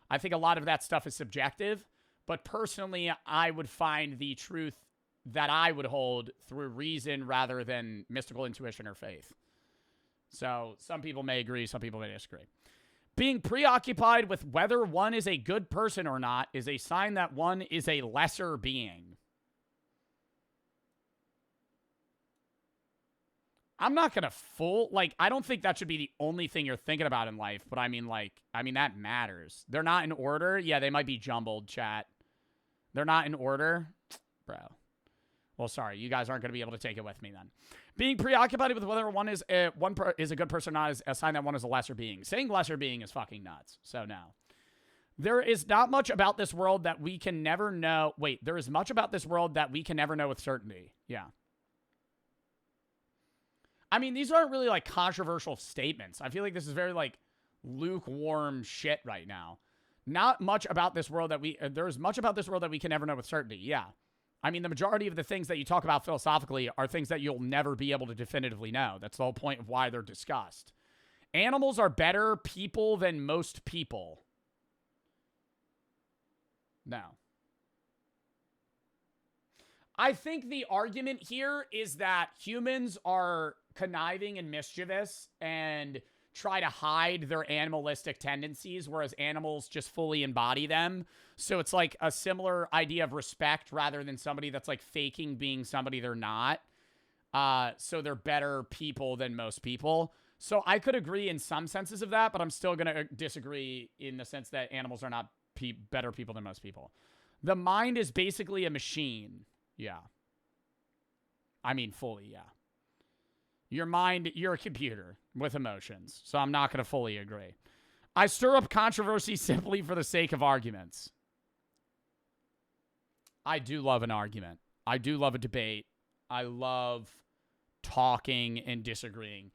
I think a lot of that stuff is subjective. But personally, I would find the truth that I would hold through reason rather than mystical intuition or faith. So some people may agree, some people may disagree. Being preoccupied with whether one is a good person or not is a sign that one is a lesser being. I'm not going to I don't think that should be the only thing you're thinking about in life, but I mean, that matters. They're not in order. Yeah, they might be jumbled, chat. They're not in order. Bro. Well, sorry, you guys aren't going to be able to take it with me then. Being preoccupied with whether one is a good person or not is a sign that one is a lesser being. Saying lesser being is fucking nuts. So no. There is not much about this world that we can never know. Wait, there is much about this world that we can never know with certainty. Yeah. I mean, these aren't really like controversial statements. I feel like this is very like lukewarm shit right now. Not much about this world that there's much about this world that we can never know with certainty. Yeah. I mean, the majority of the things that you talk about philosophically are things that you'll never be able to definitively know. That's the whole point of why they're discussed. Animals are better people than most people. No. I think the argument here is that humans are conniving and mischievous and try to hide their animalistic tendencies, whereas animals just fully embody them. So it's like a similar idea of respect rather than somebody that's like faking being somebody they're not. So they're better people than most people. So I could agree in some senses of that, but I'm still going to disagree in the sense that animals are not better people than most people. The mind is basically a machine. Yeah. I mean, fully, yeah. Your mind, you're a computer with emotions, so I'm not going to fully agree. I stir up controversy simply for the sake of arguments. I do love an argument. I do love a debate. I love talking and disagreeing.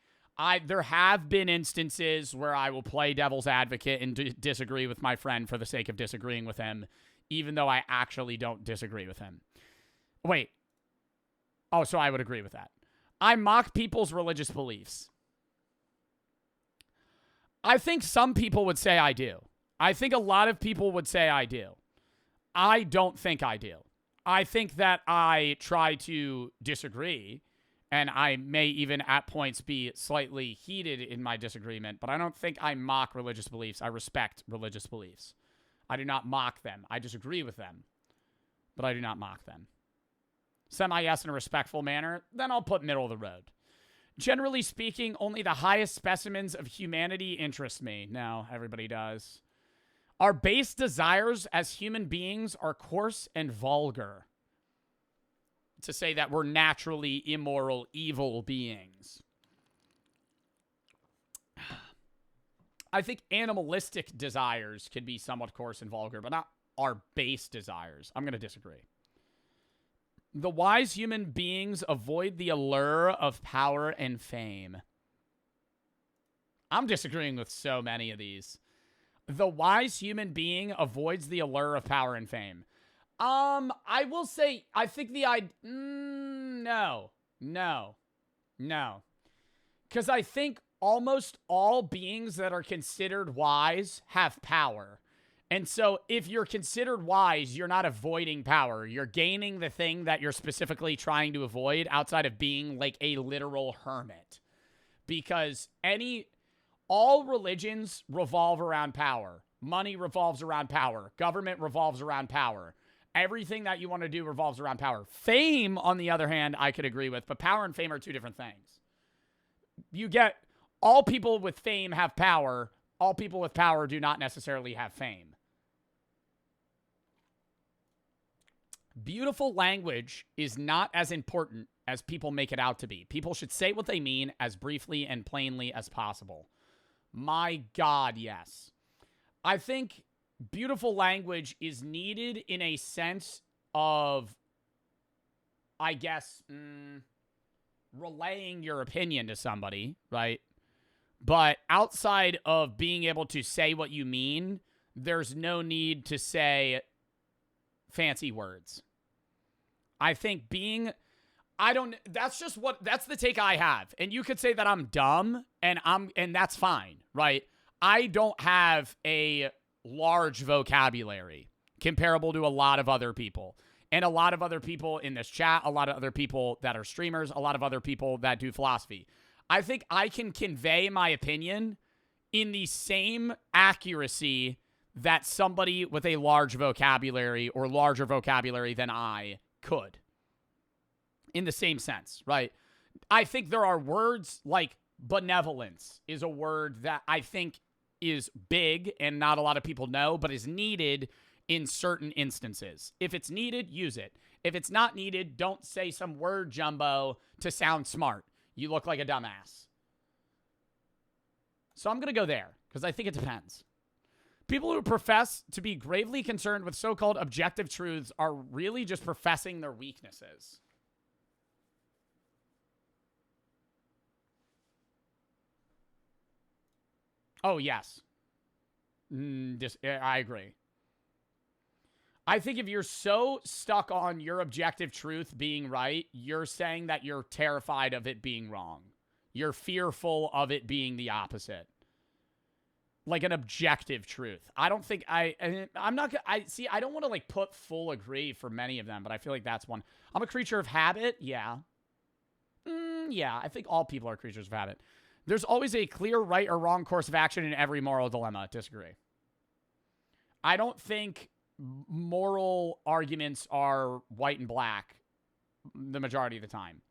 There have been instances where I will play devil's advocate and disagree with my friend for the sake of disagreeing with him, even though I actually don't disagree with him. Wait. Oh, so I would agree with that. I mock people's religious beliefs. I think some people would say I do. I think a lot of people would say I do. I don't think I do. I think that I try to disagree, and I may even at points be slightly heated in my disagreement, but I don't think I mock religious beliefs. I respect religious beliefs. I do not mock them. I disagree with them, but I do not mock them. Semi-yes in a respectful manner, then I'll put middle of the road. Generally speaking, only the highest specimens of humanity interest me. No, everybody does. Our base desires as human beings are coarse and vulgar. To say that we're naturally immoral, evil beings. I think animalistic desires can be somewhat coarse and vulgar, but not our base desires. I'm going to disagree. The wise human beings avoid the allure of power and fame. I'm disagreeing with so many of these. The wise human being avoids the allure of power and fame. I will say, I think no. Because I think almost all beings that are considered wise have power. And so if you're considered wise, you're not avoiding power. You're gaining the thing that you're specifically trying to avoid outside of being like a literal hermit. Because all religions revolve around power. Money revolves around power. Government revolves around power. Everything that you want to do revolves around power. Fame, on the other hand, I could agree with, but power and fame are two different things. All people with fame have power. All people with power do not necessarily have fame. Beautiful language is not as important as people make it out to be. People should say what they mean as briefly and plainly as possible. My God, yes. I think beautiful language is needed in a sense of, I guess, relaying your opinion to somebody, right? But outside of being able to say what you mean, there's no need to say fancy words. I think that's the take I have. And you could say that I'm dumb and that's fine, right? I don't have a large vocabulary comparable to a lot of other people. And a lot of other people in this chat, a lot of other people that are streamers, a lot of other people that do philosophy. I think I can convey my opinion in the same accuracy that somebody with a large vocabulary or larger vocabulary than I could. In the same sense, right? I think there are words like benevolence is a word that I think is big and not a lot of people know, but is needed in certain instances. If it's needed, use it. If it's not needed, don't say some word jumbo to sound smart. You look like a dumbass. So I'm going to go there because I think it depends. People who profess to be gravely concerned with so-called objective truths are really just professing their weaknesses. Oh, yes. I agree. I think if you're so stuck on your objective truth being right, you're saying that you're terrified of it being wrong. You're fearful of it being the opposite. Like an objective truth. I don't think I'm not I see I don't want to like put full agree for many of them, but I feel like that's one. I'm a creature of habit. Yeah. Yeah, I think all people are creatures of habit. There's always a clear right or wrong course of action in every moral dilemma. Disagree. I don't think moral arguments are white and black the majority of the time.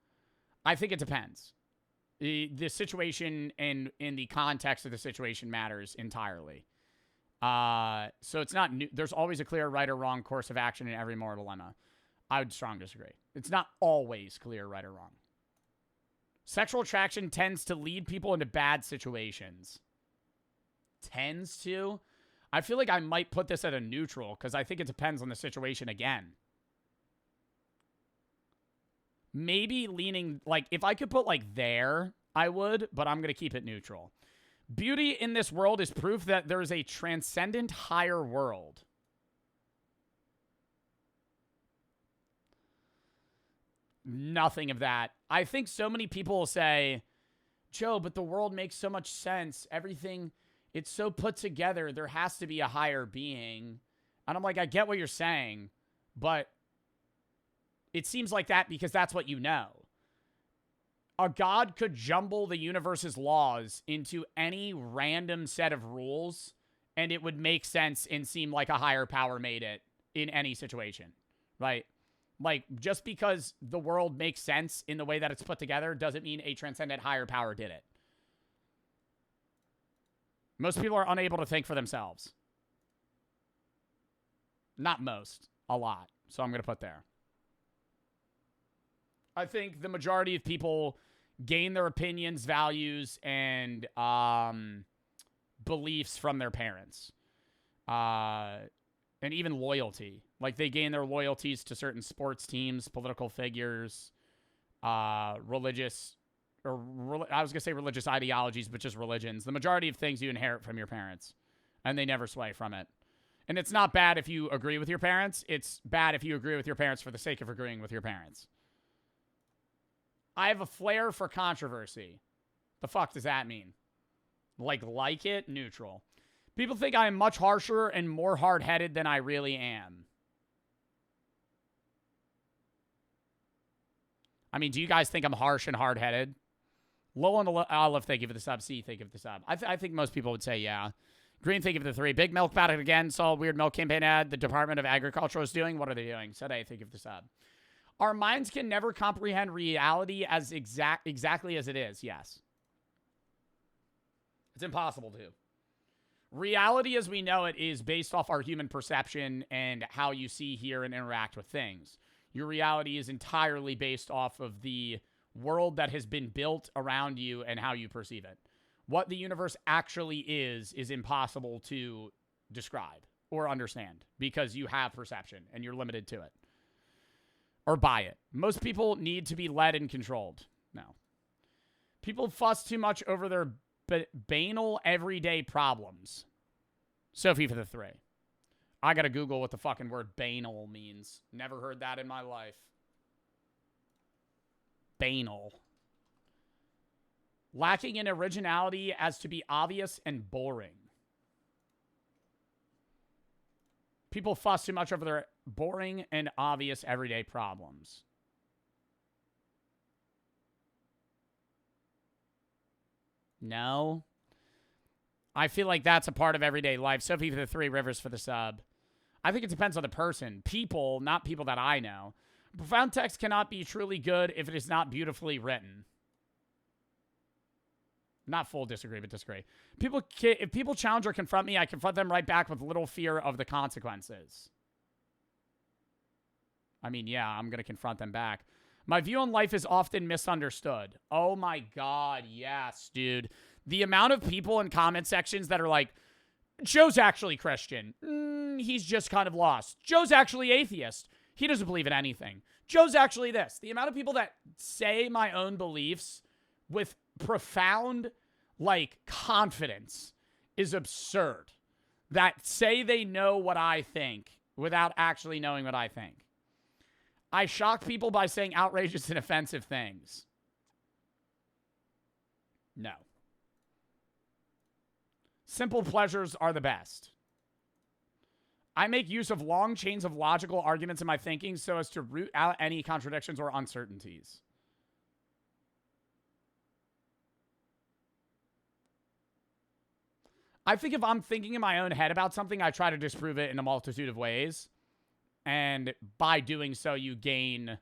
I think it depends. The situation and in the context of the situation matters entirely. So it's not new. There's always a clear right or wrong course of action in every moral dilemma. I would strongly disagree. It's not always clear right or wrong. Sexual attraction tends to lead people into bad situations. Tends to? I feel like I might put this at a neutral because I think it depends on the situation again. Maybe leaning, like, if I could put, like, there, I would, but I'm going to keep it neutral. Beauty in this world is proof that there is a transcendent higher world. Nothing of that. I think so many people will say, Joe, but the world makes so much sense. Everything, it's so put together. There has to be a higher being. And I'm like, I get what you're saying, but it seems like that because that's what you know. A god could jumble the universe's laws into any random set of rules, and it would make sense and seem like a higher power made it in any situation, right? Like, just because the world makes sense in the way that it's put together doesn't mean a transcendent higher power did it. Most people are unable to think for themselves. Not most. A lot. So I'm going to put there. I think the majority of people gain their opinions, values, and beliefs from their parents. And even loyalty. Like, they gain their loyalties to certain sports teams, political figures, religious, or I was going to say religious ideologies, but just religions. The majority of things you inherit from your parents, and they never sway from it. And it's not bad if you agree with your parents. It's bad if you agree with your parents for the sake of agreeing with your parents. I have a flair for controversy. The fuck does that mean? Like it? Neutral. People think I am much harsher and more hard-headed than I really am. I mean, do you guys think I'm harsh and hard-headed? Low on the Olive, thank you for the sub. C, thank you for the sub. I think most people would say yeah. Green, thank you for the 3. Big Milk Paddock again. Saw a weird milk campaign ad the Department of Agriculture is doing. What are they doing? Said A, thank you for the sub. Our minds can never comprehend reality as exactly as it is. Yes. It's impossible to. Reality as we know it is based off our human perception and how you see, hear, and interact with things. Your reality is entirely based off of the world that has been built around you and how you perceive it. What the universe actually is impossible to describe or understand because you have perception and you're limited to it. Or by it. Most people need to be led and controlled. No. People fuss too much over their banal everyday problems. Sophie for the 3. I gotta Google what the fucking word banal means. Never heard that in my life. Banal. Lacking in originality as to be obvious and boring. People fuss too much over their boring and obvious everyday problems. No. I feel like that's a part of everyday life. Sophie for the 3, Rivers for the sub. I think it depends on the person. People, not people that I know. Profound text cannot be truly good if it is not beautifully written. Not full disagree, but disagree. If people challenge or confront me, I confront them right back with little fear of the consequences. I mean, yeah, I'm going to confront them back. My view on life is often misunderstood. Oh my God, yes, dude. The amount of people in comment sections that are like, Joe's actually Christian. He's just kind of lost. Joe's actually atheist. He doesn't believe in anything. Joe's actually this. The amount of people that say my own beliefs with profound, like, confidence is absurd. That say they know what I think without actually knowing what I think. I shock people by saying outrageous and offensive things. No. Simple pleasures are the best. I make use of long chains of logical arguments in my thinking so as to root out any contradictions or uncertainties. I think if I'm thinking in my own head about something, I try to disprove it in a multitude of ways. And by doing so, you gain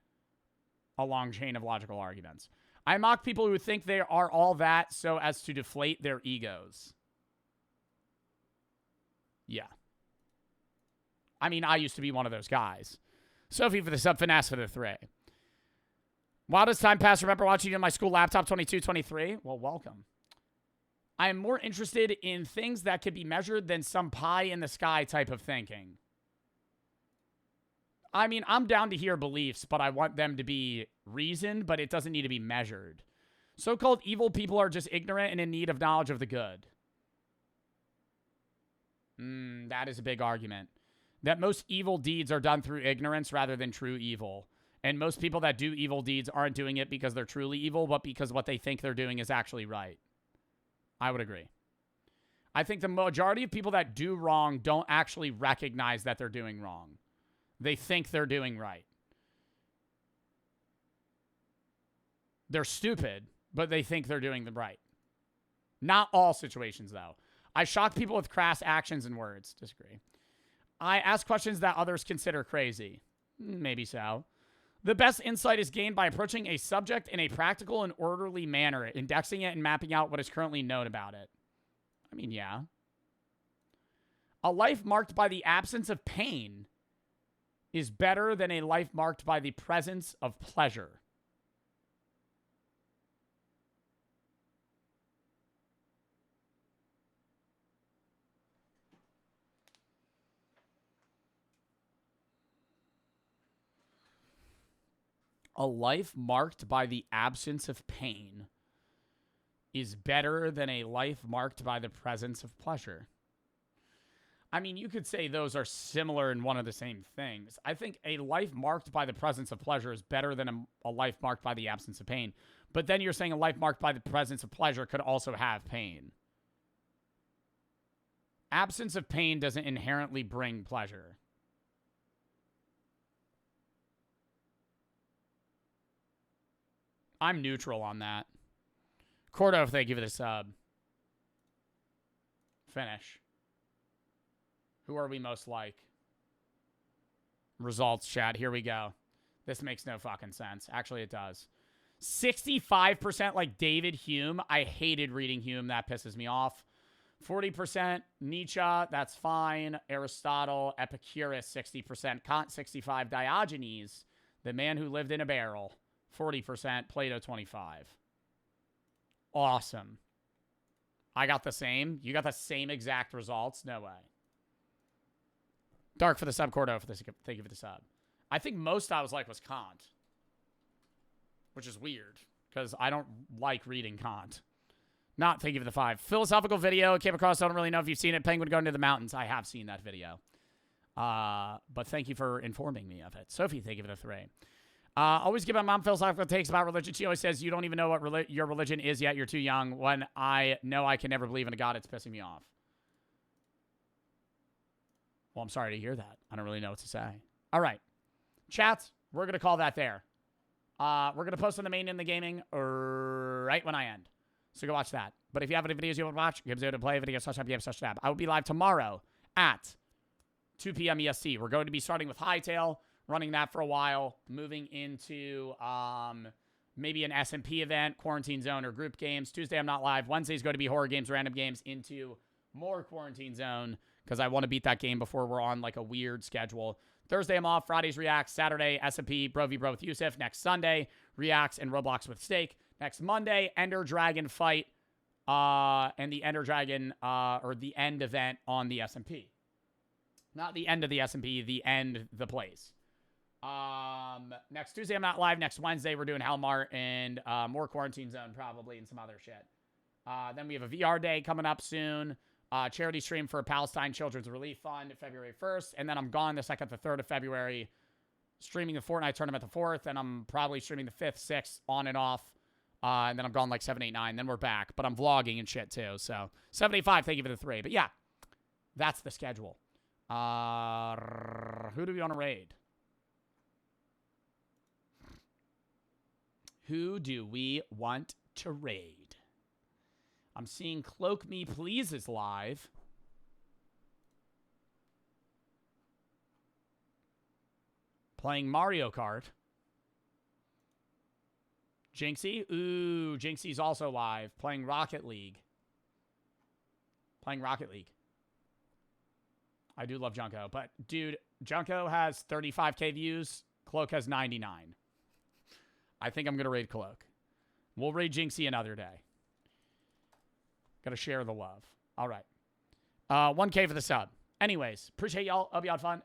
a long chain of logical arguments. I mock people who think they are all that so as to deflate their egos. Yeah. I mean, I used to be one of those guys. Sophie for the sub, finesse for the 3. Wildest time pass, remember watching you on my school laptop, 22-23? Well, welcome. I am more interested in things that could be measured than some pie in the sky type of thinking. I mean, I'm down to hear beliefs, but I want them to be reasoned, but it doesn't need to be measured. So-called evil people are just ignorant and in need of knowledge of the good. That is a big argument. That most evil deeds are done through ignorance rather than true evil. And most people that do evil deeds aren't doing it because they're truly evil, but because what they think they're doing is actually right. I would agree. I think the majority of people that do wrong don't actually recognize that they're doing wrong. They think they're doing right. They're stupid, but they think they're doing the right. Not all situations, though. I shock people with crass actions and words. Disagree. I ask questions that others consider crazy. Maybe so. The best insight is gained by approaching a subject in a practical and orderly manner, indexing it and mapping out what is currently known about it. I mean, yeah. A life marked by the absence of pain is better than a life marked by the presence of pleasure. A life marked by the absence of pain is better than a life marked by the presence of pleasure. I mean, you could say those are similar in one of the same things. I think a life marked by the presence of pleasure is better than a life marked by the absence of pain. But then you're saying a life marked by the presence of pleasure could also have pain. Absence of pain doesn't inherently bring pleasure. I'm neutral on that. Cordo, thank you for the sub. Finish. Who are we most like? Results, chat. Here we go. This makes no fucking sense. Actually, it does. 65% like David Hume. I hated reading Hume. That pisses me off. 40% Nietzsche. That's fine. Aristotle. Epicurus, 60%. Kant, 65. Diogenes, the man who lived in a barrel. 40%. Plato, 25. Awesome. I got the same. You got the same exact results? No way. Dark for the sub, Cordo for the thank you for the sub. I think most I was like was Kant, which is weird because I don't like reading Kant. Not thank you for the 5. Philosophical video came across. I don't really know if you've seen it. Penguin going to the mountains. I have seen that video. But thank you for informing me of it. Sophie, thank you for the 3. Always give my mom philosophical takes about religion. She always says, you don't even know what your religion is yet. You're too young. When I know I can never believe in a God, it's pissing me off. Well, I'm sorry to hear that. I don't really know what to say. All right. Chat, we're going to call that there. We're going to post on the main in the gaming right when I end. So go watch that. But if you have any videos you want to watch, games to play, video, such tab. I will be live tomorrow at 2 p.m. EST. We're going to be starting with Hightail, running that for a while, moving into maybe an SMP event, Quarantine Zone, or group games. Tuesday, I'm not live. Wednesday's going to be horror games, random games, into more Quarantine Zone because I want to beat that game before we're on like a weird schedule. Thursday, I'm off. Friday's Reacts. Saturday, SMP, Bro v Bro with Yusuf. Next Sunday, Reacts and Roblox with Steak. Next Monday, Ender Dragon fight and the Ender Dragon or the end event on the SMP. Not the end of the SMP, the end, the place. Next Tuesday, I'm not live. Next Wednesday, we're doing Hellmart and more Quarantine Zone probably and some other shit. Then we have a VR day coming up soon. Charity stream for Palestine Children's Relief Fund February 1st. And then I'm gone the 2nd, the 3rd of February, streaming the Fortnite tournament the 4th. And I'm probably streaming the 5th, 6th, on and off. And then I'm gone like 7, 8, 9. Then we're back. But I'm vlogging and shit too. So 75, thank you for the 3. But yeah, that's the schedule. Who do we want to raid? Who do we want to raid? I'm seeing Cloak Me Please is live. Playing Mario Kart. Jinxie? Ooh, Jinxie's also live. Playing Rocket League. I do love Junko. But, dude, Junko has 35k views. Cloak has 99. I think I'm going to raid Cloak. We'll raid Jinxie another day. Got to share the love. All right. 1K for the sub. Anyways, appreciate y'all. Hope you had fun.